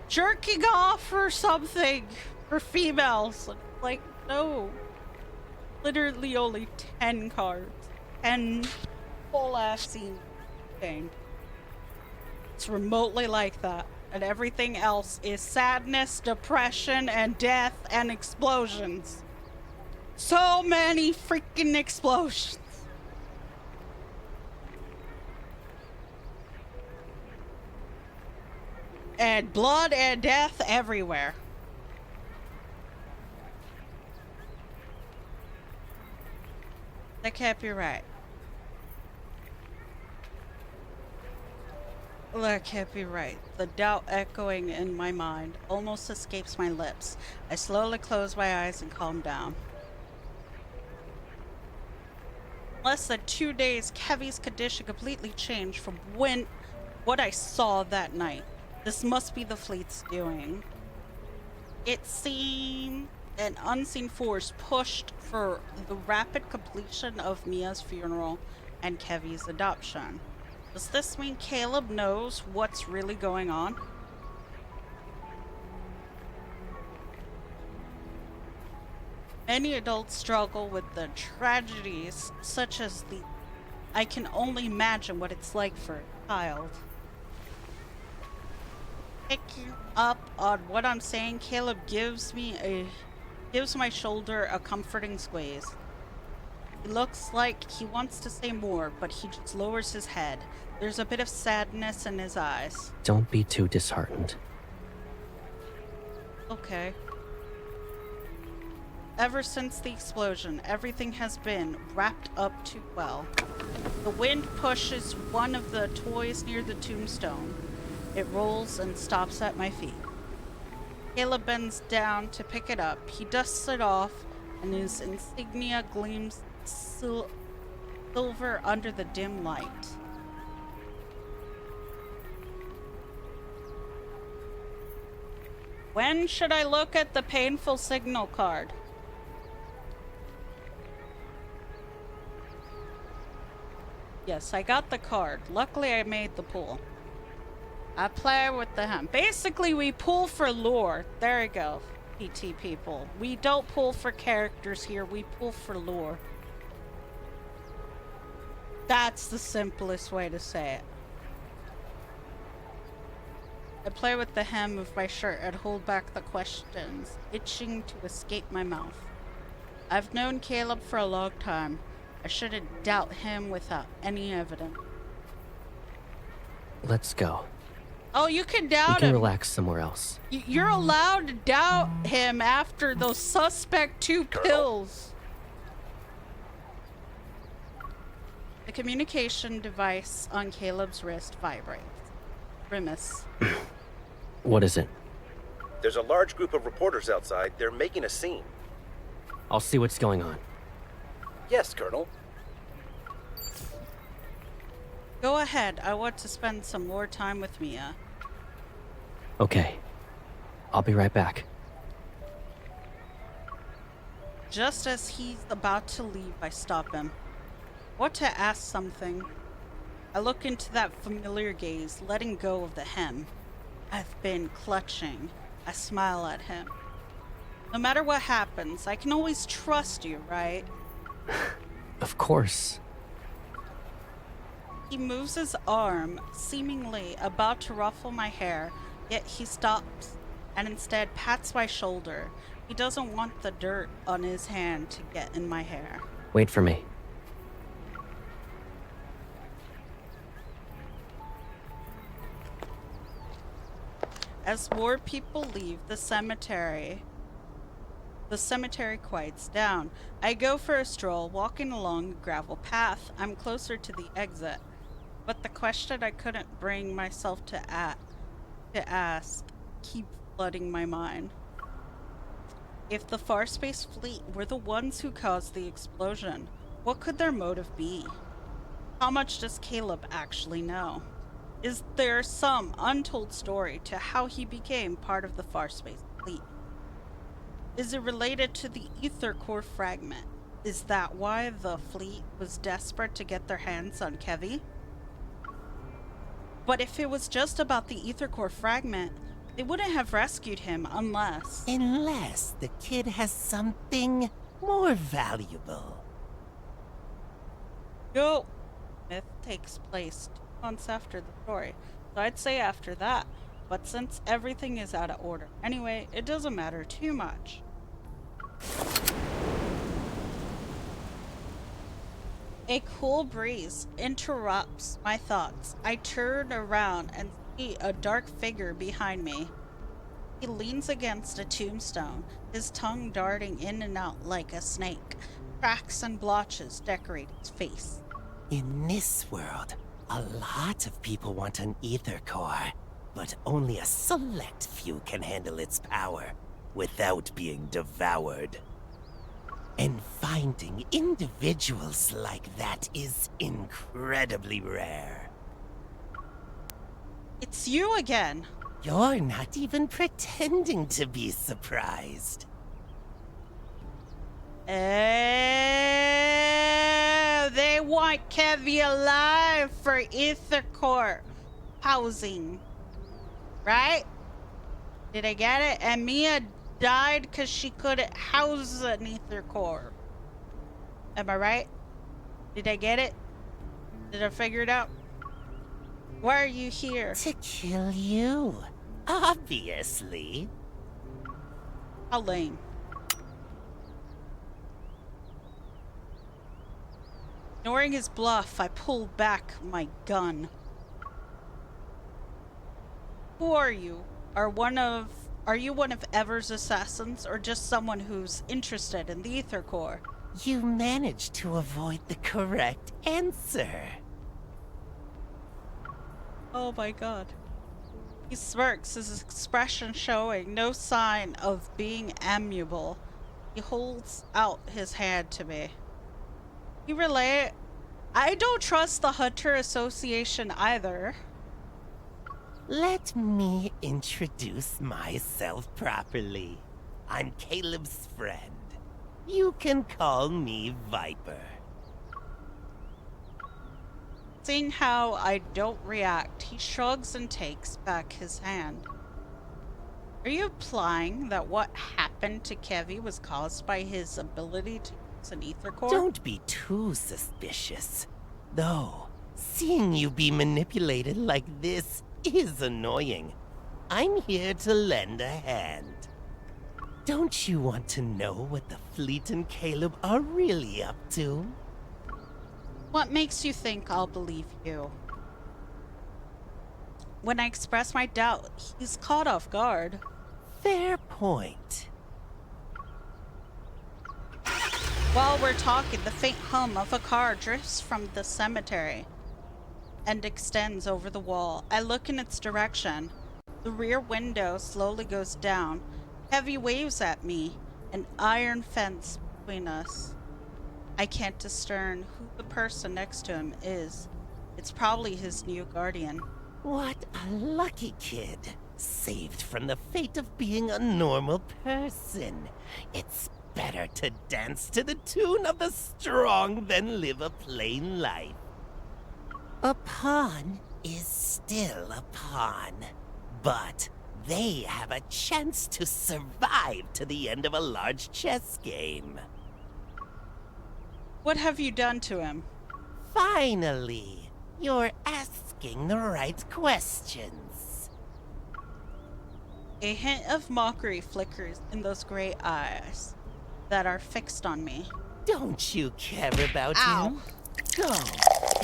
jerking off or something. for females. Like, no. Literally only 10 cards. 10 full-ass scene thing. It's remotely like that. And everything else is sadness, depression, and death, and explosions. So many freaking explosions. And blood and death everywhere. That can't be right. That can't be right. The doubt echoing in my mind almost escapes my lips. I slowly close my eyes and calm down. In less than 2 days, Kevy's condition completely changed from what I saw that night. This must be the fleet's doing. It seemed an unseen force pushed for the rapid completion of Mia's funeral and Kevy's adoption. Does this mean Caleb knows what's really going on? Many adults struggle with the tragedies such as the... I can only imagine what it's like for a child. Picking up on what I'm saying, Caleb gives my shoulder a comforting squeeze. He looks like he wants to say more, but he just lowers his head. There's a bit of sadness in his eyes. Don't be too disheartened. Okay. Ever since the explosion, everything has been wrapped up too well. The wind pushes one of the toys near the tombstone. It rolls and stops at my feet. Caleb bends down to pick it up. He dusts it off, and his insignia gleams silver under the dim light. When should I look at the painful signal card? Yes, I got the card. Luckily, I made the pool. I play with the hem. Basically, we pull for lore. There you go, PT people. We don't pull for characters here. We pull for lore. That's the simplest way to say it. I play with the hem of my shirt and hold back the questions, itching to escape my mouth. I've known Caleb for a long time. I shouldn't doubt him without any evidence. Let's go. Oh, you can We doubt can him. relax somewhere else. You're allowed to doubt him after those suspect 2 pills. The communication device on Caleb's wrist vibrates. Grimace. What is it? There's a large group of reporters outside. They're making a scene. I'll see what's going on. Yes, Colonel. Go ahead. I want to spend some more time with Mia. Okay. I'll be right back. Just as he's about to leave, I stop him. I want to ask something. I look into that familiar gaze, letting go of the hem I've been clutching. I smile at him. No matter what happens, I can always trust you, right? Of course. He moves his arm, seemingly about to ruffle my hair, yet he stops and instead pats my shoulder. He doesn't want the dirt on his hand to get in my hair. Wait for me. As more people leave the cemetery quiets down. I go for a stroll, walking along the gravel path. I'm closer to the exit, but the question I couldn't bring myself to ask keeps flooding my mind. If the Farspace fleet were the ones who caused the explosion, what could their motive be? How much does Caleb actually know? Is there some untold story to how he became part of the Farspace fleet? Is it related to the ether core fragment? Is that why the fleet was desperate to get their hands on Kevy? But if it was just about the ether core fragment, They wouldn't have rescued him unless... Unless the kid has something more valuable. Yo! Myth takes place 2 months after the story, so I'd say after that. But since everything is out of order anyway, it doesn't matter too much. A cool breeze interrupts my thoughts. I turn around and see a dark figure behind me. He leans against a tombstone, his tongue darting in and out like a snake. Cracks and blotches decorate his face. In this world, a lot of people want an ether core, but only a select few can handle its power without being devoured. And finding individuals like that is incredibly rare. It's you again. You're not even pretending to be surprised. They want Kevy alive for ether core housing. Right? Did I get it? And Mia died because she couldn't house an ether core. Am I right? Did I get it? Did I figure it out? Why are you here? To kill you, obviously. How lame. Ignoring his bluff, I pull back my gun. Who are you? Are you one of Ever's assassins, or just someone who's interested in the ether core? You managed to avoid the correct answer. Oh my god. He smirks, his expression showing no sign of being amiable. He holds out his hand to me. You relate? I don't trust the Hunter Association either. Let me introduce myself properly. I'm Caleb's friend. You can call me Viper. Seeing how I don't react, he shrugs and takes back his hand. Are you implying that what happened to Kevy was caused by his ability to use an ether core? Don't be too suspicious. Though, seeing you be manipulated like this is annoying. I'm here to lend a hand. Don't you want to know what the Fleet and Caleb are really up to? What makes you think I'll believe you? When I express my doubt, he's caught off guard. Fair point. While we're talking, the faint hum of a car drifts from the cemetery and extends over the wall. I look in its direction. The rear window slowly goes down. Heavy waves at me, an iron fence between us. I can't discern who the person next to him is. It's probably his new guardian. What a lucky kid. Saved from the fate of being a normal person. It's better to dance to the tune of the strong than live a plain life. A pawn is still a pawn, but they have a chance to survive to the end of a large chess game. What have you done to him? Finally, you're asking the right questions. A hint of mockery flickers in those gray eyes that are fixed on me. Don't you care about Ow. him? Go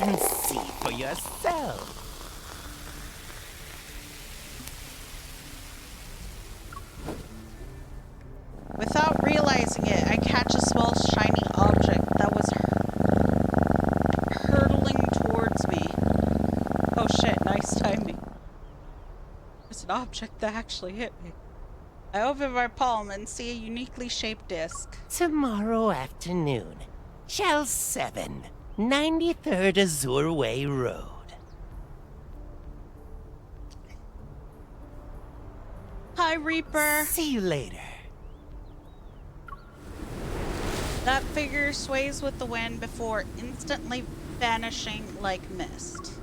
and see for yourself. Without realizing it, I catch a small shiny object that was hurtling towards me. Oh shit, nice timing. There's an object that actually hit me. I open my palm and see a uniquely shaped disc. Tomorrow afternoon, Shell 7, 93rd Azure Way Road. Hi, Reaper. See you later. That figure sways with the wind before instantly vanishing like mist.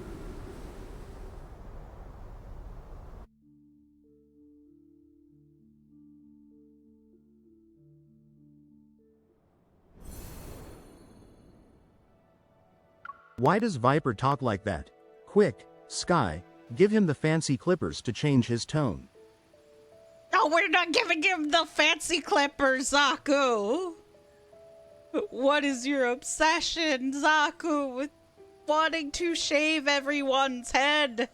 Why does Viper talk like that? Quick, Sky, give him the fancy clippers to change his tone. No, we're not giving him the fancy clippers, Zaku. What is your obsession, Zaku, with wanting to shave everyone's head?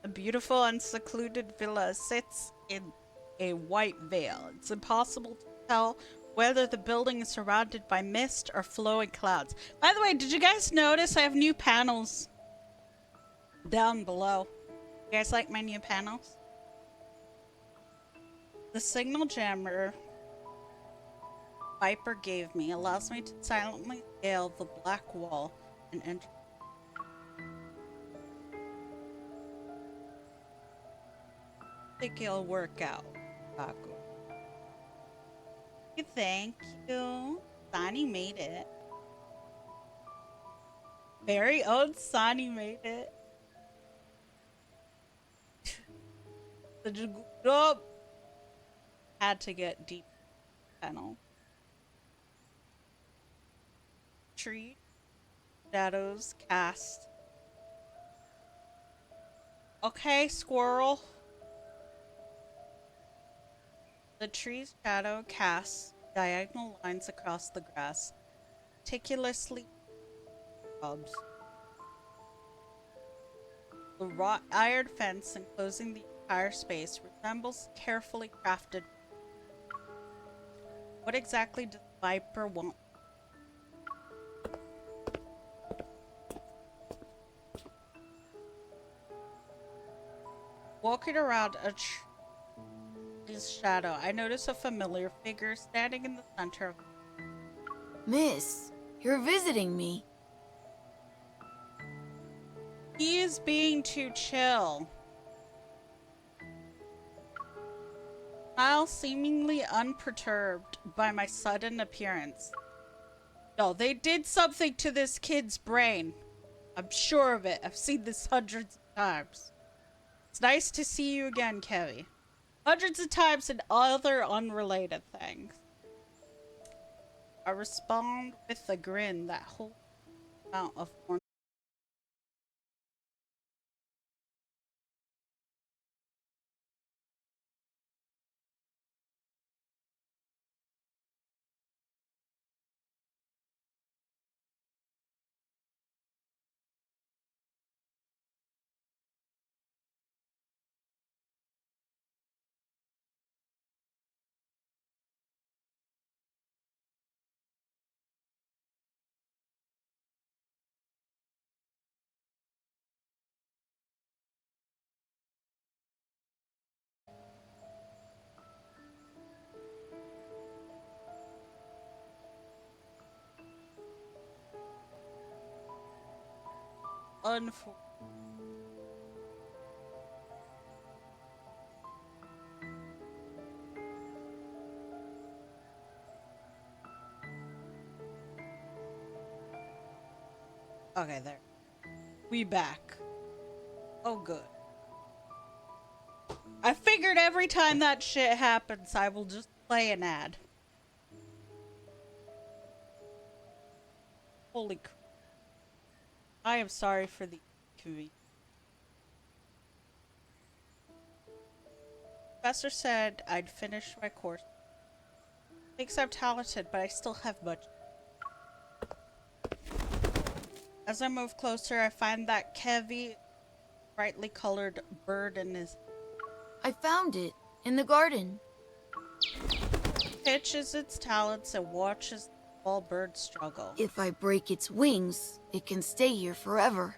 A beautiful and secluded villa sits in a white veil. It's impossible to tell whether the building is surrounded by mist or flowing clouds. By the way, did you guys notice I have new panels down below? You guys like my new panels? The signal jammer Viper gave me allows me to silently scale the black wall and enter. I think it'll work out, Zaku. Thank you. Sonny made it. Very own Sonny made it. Had to get deep panel. Tree shadows cast. Okay, squirrel. The tree's shadow casts diagonal lines across the grass, meticulously shrubs. The wrought iron fence enclosing the entire space resembles carefully crafted. What exactly does Viper want? Walking around a tree's shadow, I notice a familiar figure standing in the center of. Miss, you're visiting me. He is being too chill. Smile seemingly unperturbed by my sudden appearance. No, they did something to this kid's brain. I'm sure of it. I've seen this hundreds of times. It's nice to see you again, Kevy. Hundreds of times in other unrelated things. I respond with a grin that holds the amount of more. Okay, there. We back. Oh, good. I figured every time that shit happens, I will just play an ad. Holy crap. I am sorry for the inconvenience. Professor said I'd finish my course. Thinks I'm talented, but I still have much. As I move closer, I find that Kevy brightly colored bird in his. I found it in the garden. Pitches its talons and watches the small bird struggle. If I break its wings, it can stay here forever.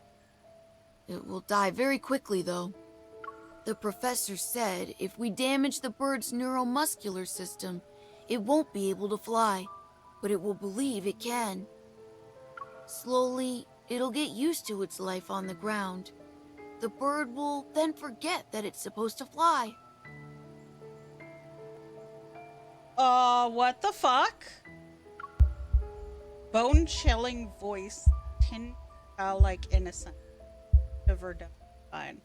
It will die very quickly, though. The professor said if we damage the bird's neuromuscular system, it won't be able to fly, but it will believe it can. Slowly, it'll get used to its life on the ground. The bird will then forget that it's supposed to fly. What the fuck? Bone-chilling voice, tin childlike innocent. Never fine.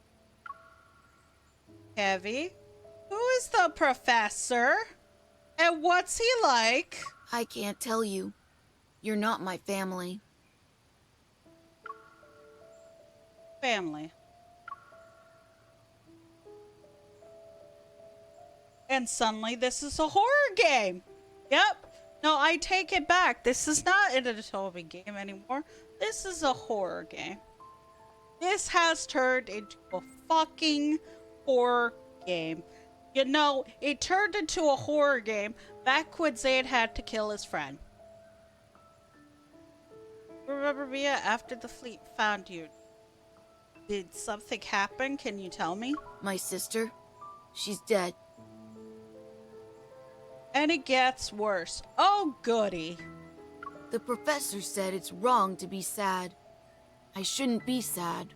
Kevy? Who is the professor? And what's he like? I can't tell you. You're not my family. family. And suddenly this is a horror game. Yep. No, I take it back. This is not an Atomi game anymore. This is a horror game. This has turned into a fucking horror game. You know, it turned into a horror game back when Zayn had to kill his friend. Remember, Mia, after the fleet found you, did something happen? Can you tell me? My sister, she's dead. And it gets worse. Oh, goody. The professor said it's wrong to be sad. I shouldn't be sad.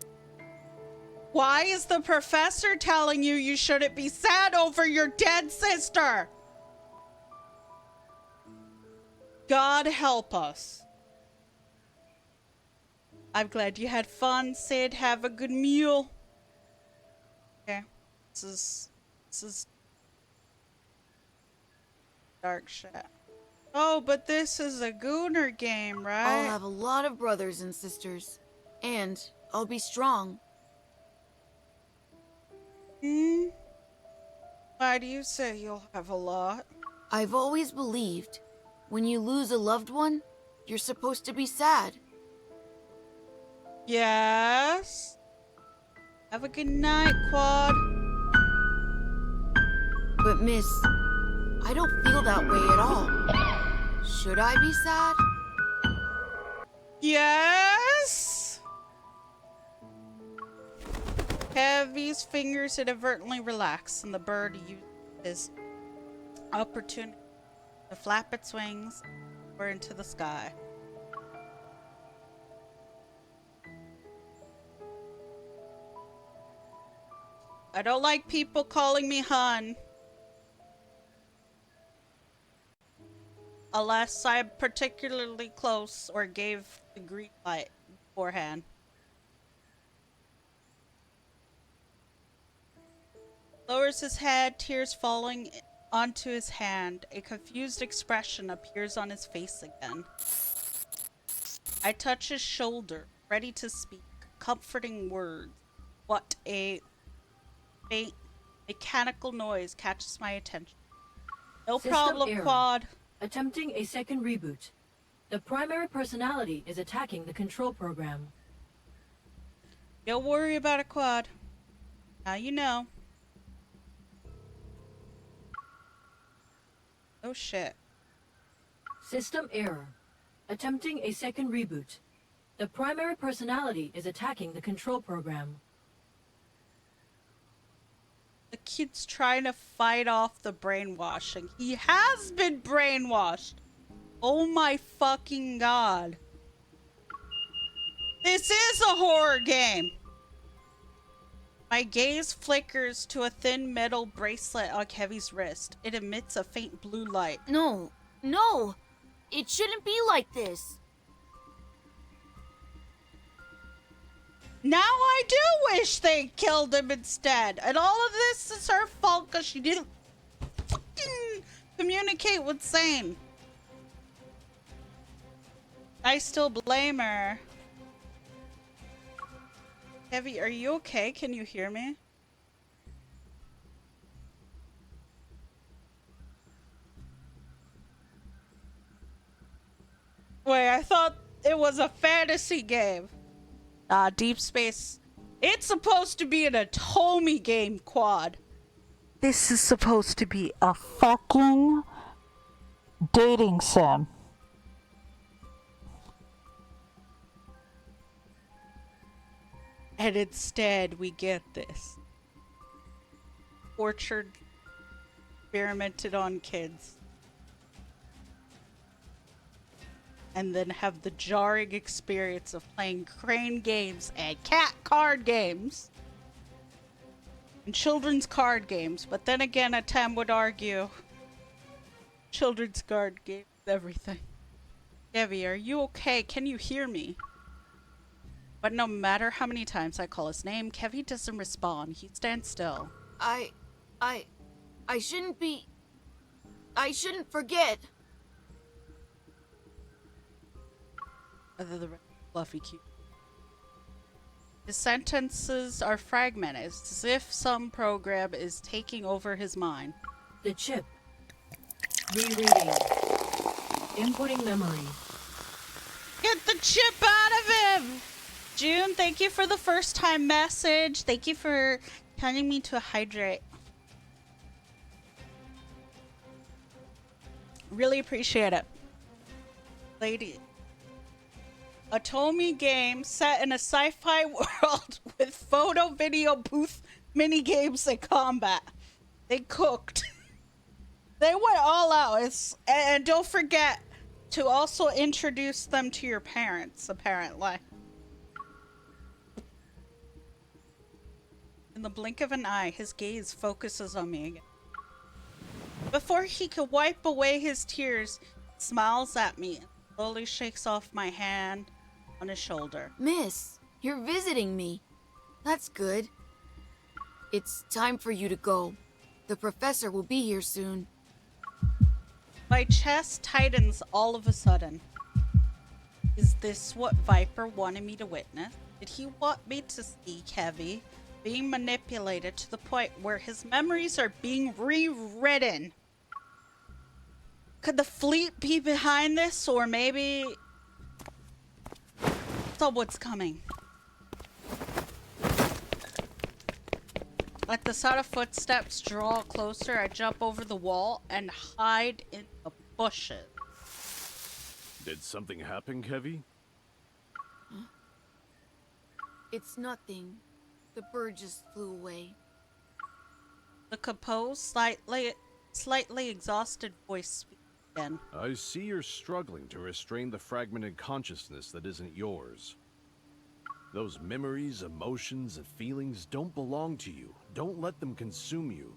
Why is the professor telling you you shouldn't be sad over your dead sister? God help us. I'm glad you had fun, Sid. Have a good meal. Okay. This is dark shit. Oh, but this is a Gooner game, right? I'll have a lot of brothers and sisters. And I'll be strong. Why do you say you'll have a lot? I've always believed when you lose a loved one, you're supposed to be sad. Yes. Have a good night, Quad. But miss, I don't feel that way at all. Should I be sad? Yes. Heavy's fingers inadvertently relax, and the bird uses his opportunity to flap its wings or into the sky. I don't like people calling me hun. Unless I'm particularly close or gave the green light beforehand. Lowers his head, tears falling onto his hand. A confused expression appears on his face again. I touch his shoulder, ready to speak comforting words. What a faint mechanical noise catches my attention. No System problem, error. Quad. Attempting a second reboot. The primary personality is attacking the control program. Don't worry about it, Quad. Now you know. Oh shit. System error. Attempting a second reboot. The primary personality is attacking the control program. The kid's trying to fight off the brainwashing. He has been brainwashed. Oh my fucking god. This is a horror game. My gaze flickers to a thin metal bracelet on Kevy's wrist. It emits a faint blue light. No, no! It shouldn't be like this. Now I do wish they killed him instead. And all of this is her fault because she didn't fucking communicate with Zane. I still blame her. Kevy, are you okay? Can you hear me? Wait, I thought it was a fantasy game. Deepspace. It's supposed to be an Atomi game, Quad. This is supposed to be a fucking dating sim. And instead, we get this. Tortured, experimented on kids. And then have the jarring experience of playing crane games and cat card games. And children's card games. But then again, a Tem would argue children's card games, everything. Devi, are you okay? Can you hear me? But no matter how many times I call his name, Kevy doesn't respond. He stands still. I shouldn't be... I shouldn't forget. Other the fluffy cute. His sentences are fragmented, as if some program is taking over his mind. The chip. Rereading. Inputting memory. Get the chip out of him! June, thank you for the first time message. Thank you for telling me to hydrate. Really appreciate it. Lady. A Tomy game set in a sci-fi world with photo, video, booth, mini games, and combat. They cooked. They went all out. And don't forget to also introduce them to your parents, apparently. In the blink of an eye, his gaze focuses on me again. Before he could wipe away his tears, he smiles at me and slowly shakes off my hand on his shoulder. Miss, you're visiting me. That's good. It's time for you to go. The professor will be here soon. My chest tightens all of a sudden. Is this what Viper wanted me to witness? Did he want me to see Kevy being manipulated to the point where his memories are being rewritten? Could the fleet be behind this, or maybe someone's coming? At the sound of footsteps draw closer, I jump over the wall and hide in the bushes. Did something happen, Kevy? Huh? It's nothing. The bird just flew away. The composed, slightly exhausted voice speaks again. I see you're struggling to restrain the fragmented consciousness that isn't yours. Those memories, emotions, and feelings don't belong to you. Don't let them consume you.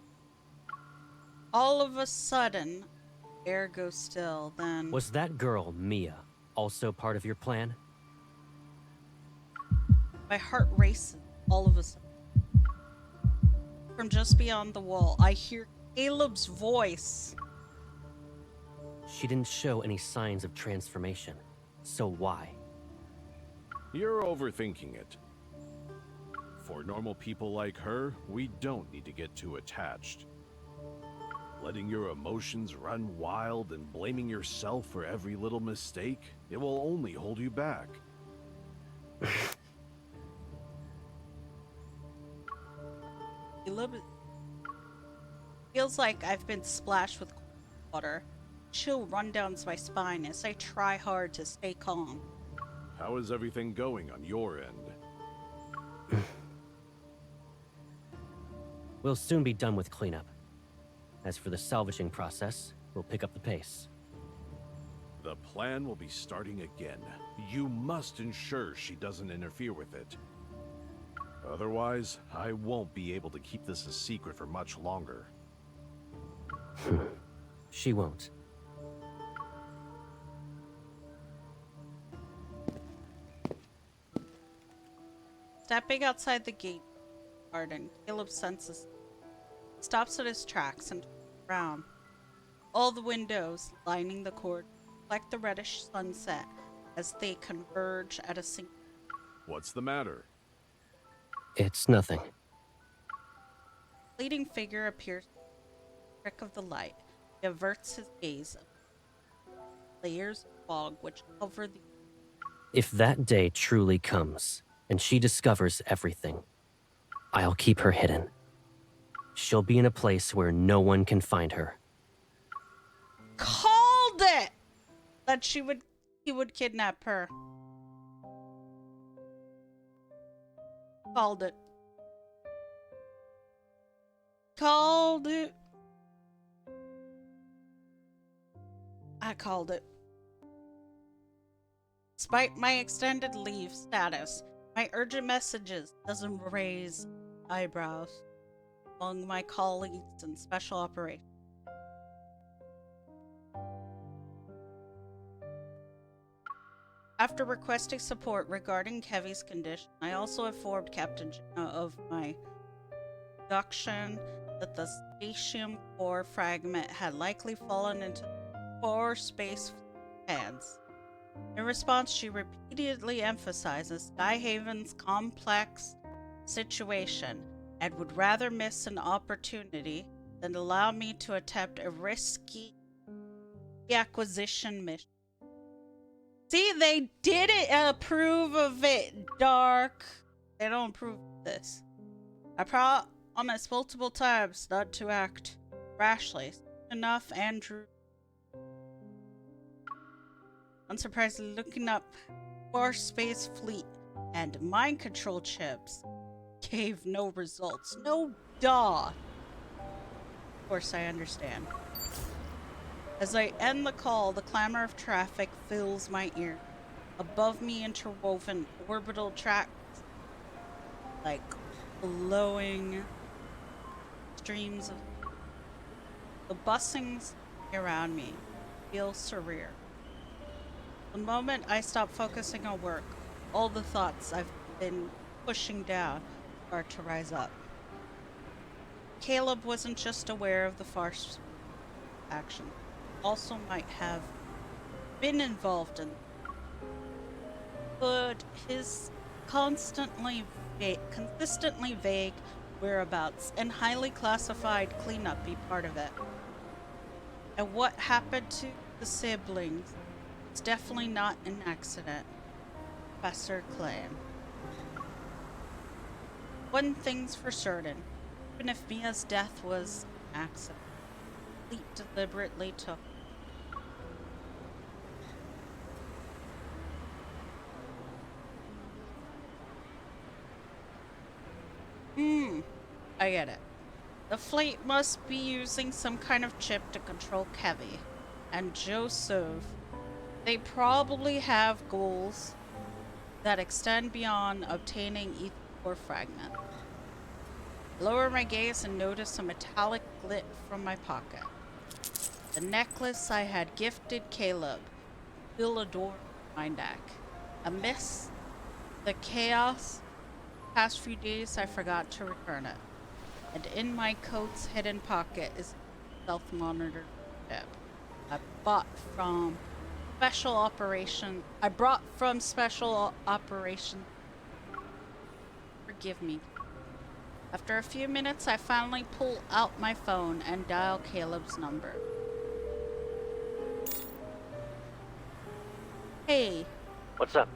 All of a sudden, air goes still, then... Was that girl, Mia, also part of your plan? My heart races all of a sudden. From just beyond the wall, I hear Caleb's voice. She didn't show any signs of transformation. So why? You're overthinking it. For normal people like her, we don't need to get too attached. Letting your emotions run wild and blaming yourself for every little mistake, it will only hold you back. Caleb feels like I've been splashed with water. Chill run down my spine as I try hard to stay calm. How is everything going on your end? We'll soon be done with cleanup. As for the salvaging process, we'll pick up the pace. The plan will be starting again. You must ensure she doesn't interfere with it. Otherwise, I won't be able to keep this a secret for much longer. She won't. Stepping outside the gate garden, Caleb senses stops at his tracks and turns around. All the windows lining the court reflect the reddish sunset as they converge at a single. What's the matter? It's nothing. A fleeting figure appears in the trick of the light. He averts his gaze of layers of fog which cover the... If that day truly comes, and she discovers everything, I'll keep her hidden. She'll be in a place where no one can find her. Called it! That he would kidnap her. Called it. Called it. I called it. Despite my extended leave status, my urgent messages doesn't raise eyebrows among my colleagues in special operations. After requesting support regarding Kevy's condition, I also informed Captain Jenna of my deduction that the spatium core fragment had likely fallen into core space hands. In response, she repeatedly emphasizes Skyhaven's complex situation and would rather miss an opportunity than allow me to attempt a risky acquisition mission. See, they didn't approve of it, Dark. They don't approve of this. I promised multiple times not to act rashly. Enough, Andrew. Unsurprisingly, looking up Far Space Fleet and mind control chips gave no results. No duh. Of course, I understand. As I end the call, the clamor of traffic fills my ear. Above me, interwoven orbital tracks like flowing streams of the bussings around me feel surreal. The moment I stop focusing on work, all the thoughts I've been pushing down start to rise up. Caleb wasn't just aware of the farce action, also might have been involved in, but his consistently vague whereabouts and highly classified cleanup be part of it. And what happened to the siblings? It's definitely not an accident, Professor claimed. One thing's for certain, even if Mia's death was an accident, Fleet deliberately took. I get it. The fleet must be using some kind of chip to control Kevy and Joseph. They probably have goals that extend beyond obtaining ether core fragment. Lower my gaze and notice a metallic glint from my pocket. The necklace I had gifted Caleb still adorned my neck. Amidst the chaos past few days, I forgot to return it. And in my coat's hidden pocket is a self-monitor chip I brought from special operation. Forgive me. After a few minutes, I finally pull out my phone and dial Caleb's number. Hey. What's up?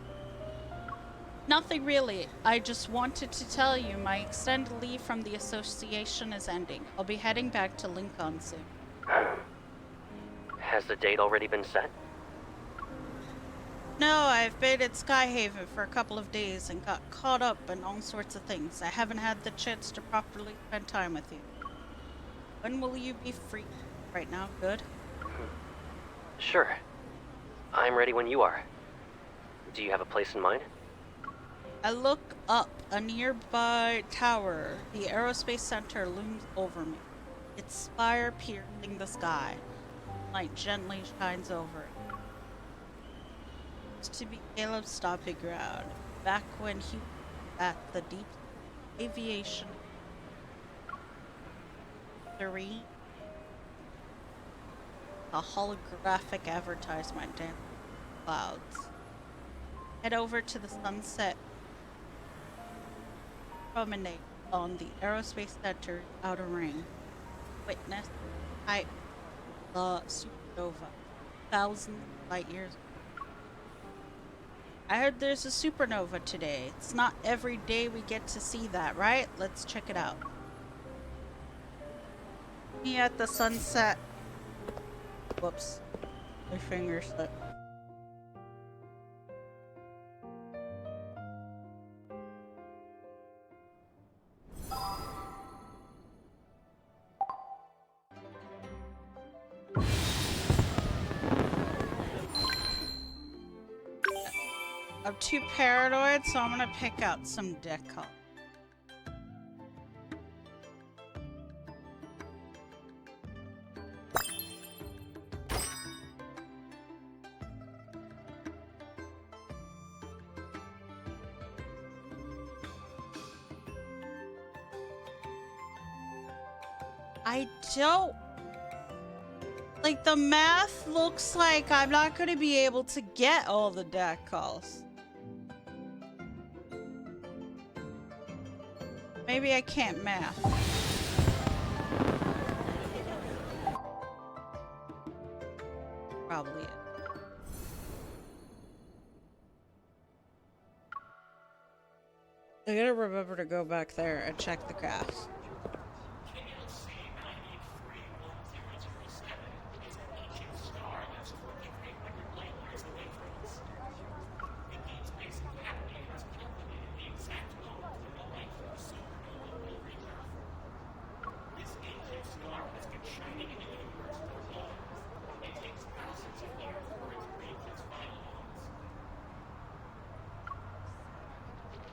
Nothing really. I just wanted to tell you my extended leave from the association is ending. I'll be heading back to Lincoln soon. Has the date already been set? No, I've been at Skyhaven for a couple of days and got caught up in all sorts of things. I haven't had the chance to properly spend time with you. When will you be free? Right now, good? Sure. I'm ready when you are. Do you have a place in mind? I look up a nearby tower. The aerospace center looms over me, its spire piercing the sky. Light gently shines over it. Used to be Caleb's stomping ground, back when he was at the Deep Aviation 3. A holographic advertisement in clouds. Head over to the Sunset Promenade on the Aerospace Center's outer ring. Witness type the supernova, thousands of light years. I heard there's a supernova today. It's not every day we get to see that, right? Let's check it out. Me at the sunset. Whoops. My finger slipped. I'm too paranoid, so I'm gonna pick out some decal. I don't Like, the math looks like I'm not going to be able to get all the deck calls. Maybe I can't math. Probably it. I gotta remember to go back there and check the graphs.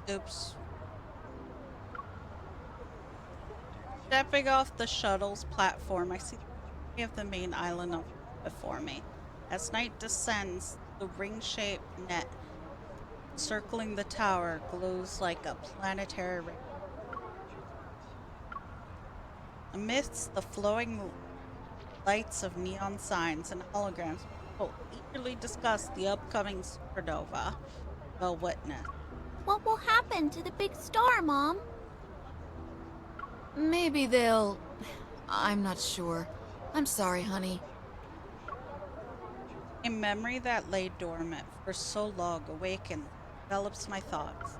Oops. Stepping off the shuttle's platform, I see the main island before me. As night descends, the ring-shaped net circling the tower glows like a planetary ring. Amidst the flowing lights of neon signs and holograms, people eagerly discuss the upcoming supernova they'll witness. What will happen to the big star, Mom? Maybe they'll... I'm not sure. I'm sorry, honey. A memory that lay dormant for so long awakens, develops my thoughts.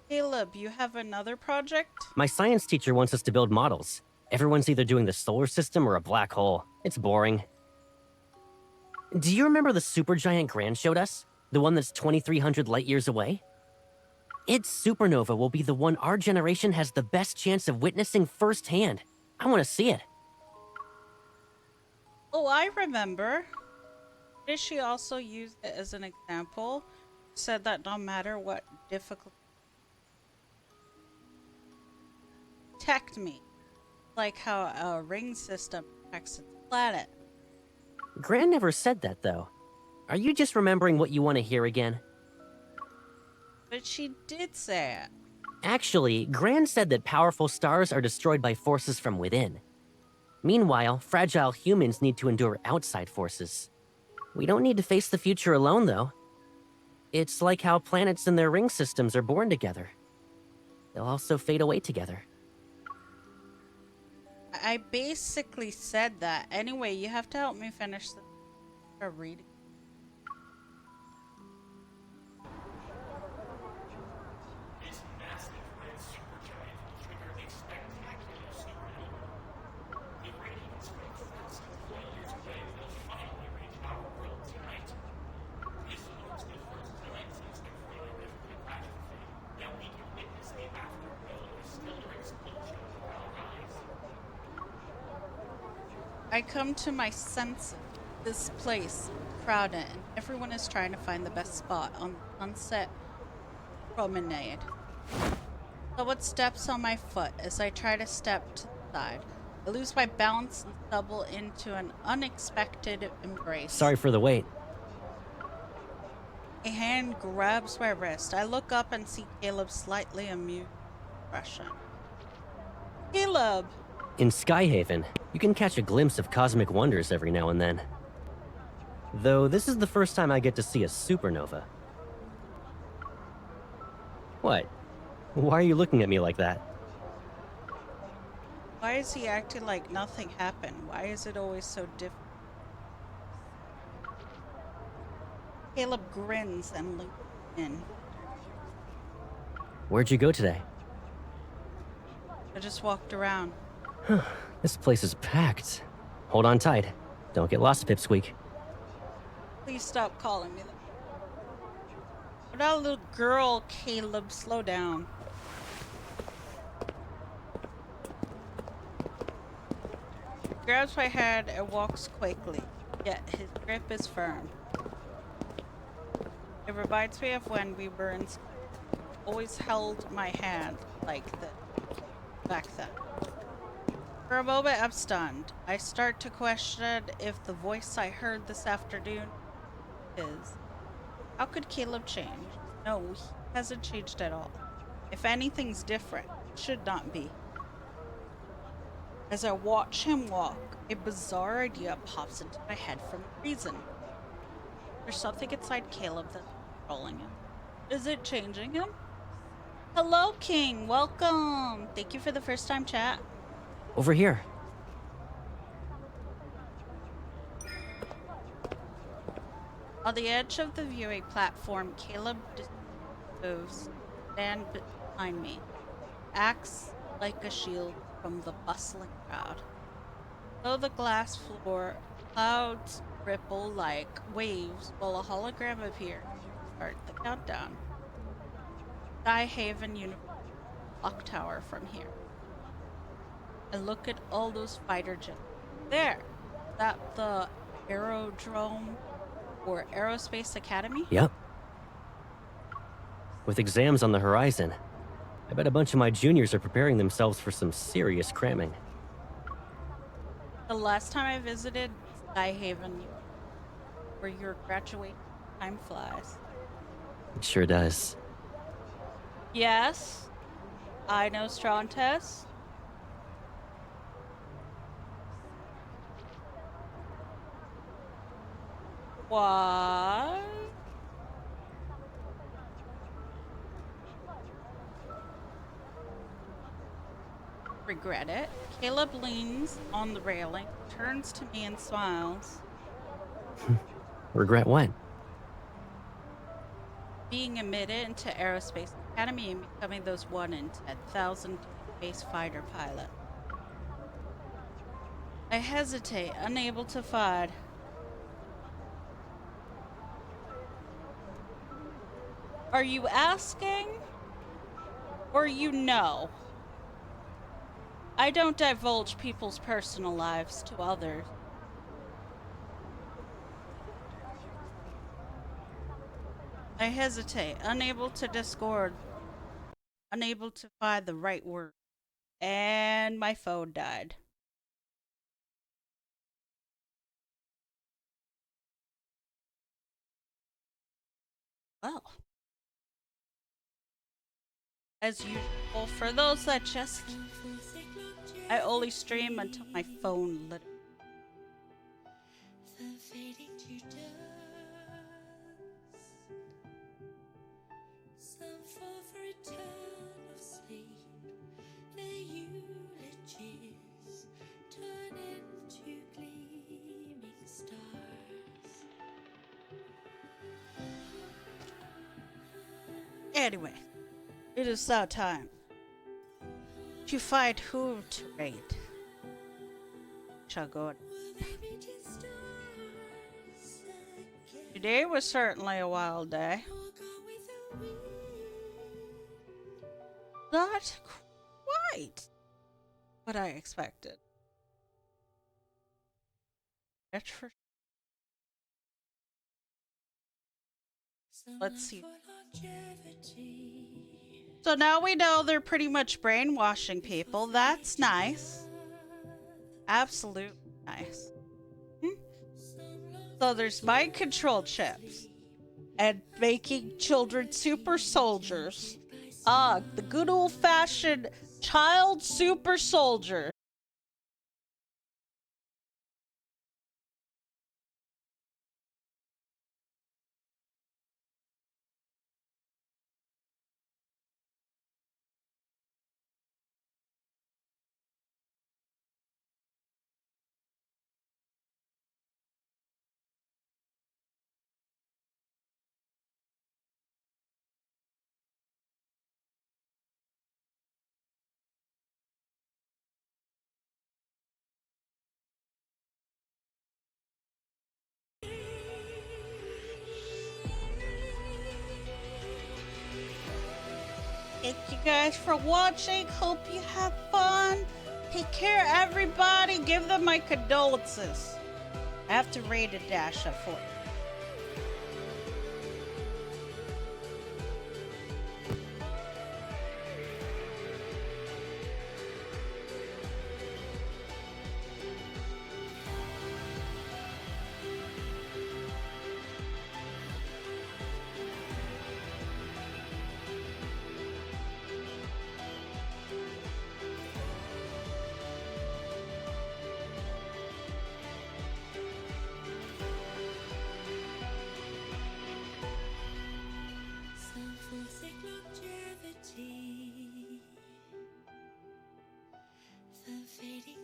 Caleb, you have another project? My science teacher wants us to build models. Everyone's either doing the solar system or a black hole. It's boring. Do you remember the supergiant Gran showed us? The one that's 2,300 light years away? Its supernova will be the one our generation has the best chance of witnessing firsthand. I want to see it. Oh, I remember. Did she also use it as an example? Said that no matter what difficult protect me, like how a ring system protects its planet. Gran never said that, though. Are you just remembering what you want to hear again? But she did say it. Actually, Gran said that powerful stars are destroyed by forces from within. Meanwhile, fragile humans need to endure outside forces. We don't need to face the future alone, though. It's like how planets and their ring systems are born together. They'll also fade away together. I basically said that. Anyway, you have to help me finish the reading. I come to my senses. This place crowded, and everyone is trying to find the best spot on the sunset promenade. Someone steps on my foot as I try to step to the side. I lose my balance and stumble into an unexpected embrace. Sorry for the wait. A hand grabs my wrist. I look up and see Caleb's slightly amused expression. Caleb! In Skyhaven, you can catch a glimpse of cosmic wonders every now and then. Though this is the first time I get to see a supernova. What? Why are you looking at me like that? Why is he acting like nothing happened? Why is it always so different? Caleb grins and leans in. Where'd you go today? I just walked around. This place is packed. Hold on tight. Don't get lost, Pipsqueak. Please stop calling me that. What about a little girl, Caleb? Slow down. He grabs my hand and walks quickly, yet his grip is firm. It reminds me of when we were in school. Always held my hand like this back then. For a moment, I'm stunned. I start to question if the voice I heard this afternoon is. How could Caleb change? No, he hasn't changed at all. If anything's different, it should not be. As I watch him walk, a bizarre idea pops into my head for no reason. There's something inside Caleb that's controlling him. Is it changing him? Hello, King. Welcome. Thank you for the first time chat. Over here. On the edge of the viewing platform, Caleb moves, stand behind me, acts like a shield from the bustling crowd. Below the glass floor, clouds ripple like waves while a hologram appears to start the countdown. Skyhaven University clock tower from here. And look at all those fighter jets. There! Is that the aerodrome or Aerospace Academy? Yep. With exams on the horizon, I bet a bunch of my juniors are preparing themselves for some serious cramming. The last time I visited Skyhaven, where your graduation time flies. It sure does. Yes, I know Strontes. What? Regret it. Caleb leans on the railing, turns to me and smiles. Regret what? Being admitted into Aerospace Academy and becoming those 1 in 10,000 space fighter pilot. I hesitate, unable to find. Are you asking? Or you know? I don't divulge people's personal lives to others. I hesitate, unable to discord, unable to find the right word. And my phone died. Well. As usual, for those that just... I only stream until my phone lit. Anyway, it is now time to find who to raid. Shall go. Today was certainly a wild day. Not quite what I expected. That's for Let's see. So now we know they're pretty much brainwashing people. That's nice. Absolute nice. So there's mind control chips and making children super soldiers. Ah, the good old fashioned child super soldier. Thank you guys for watching. Hope you have fun. Take care, everybody. Give them my condolences. I have to raid a Dasha for you. fading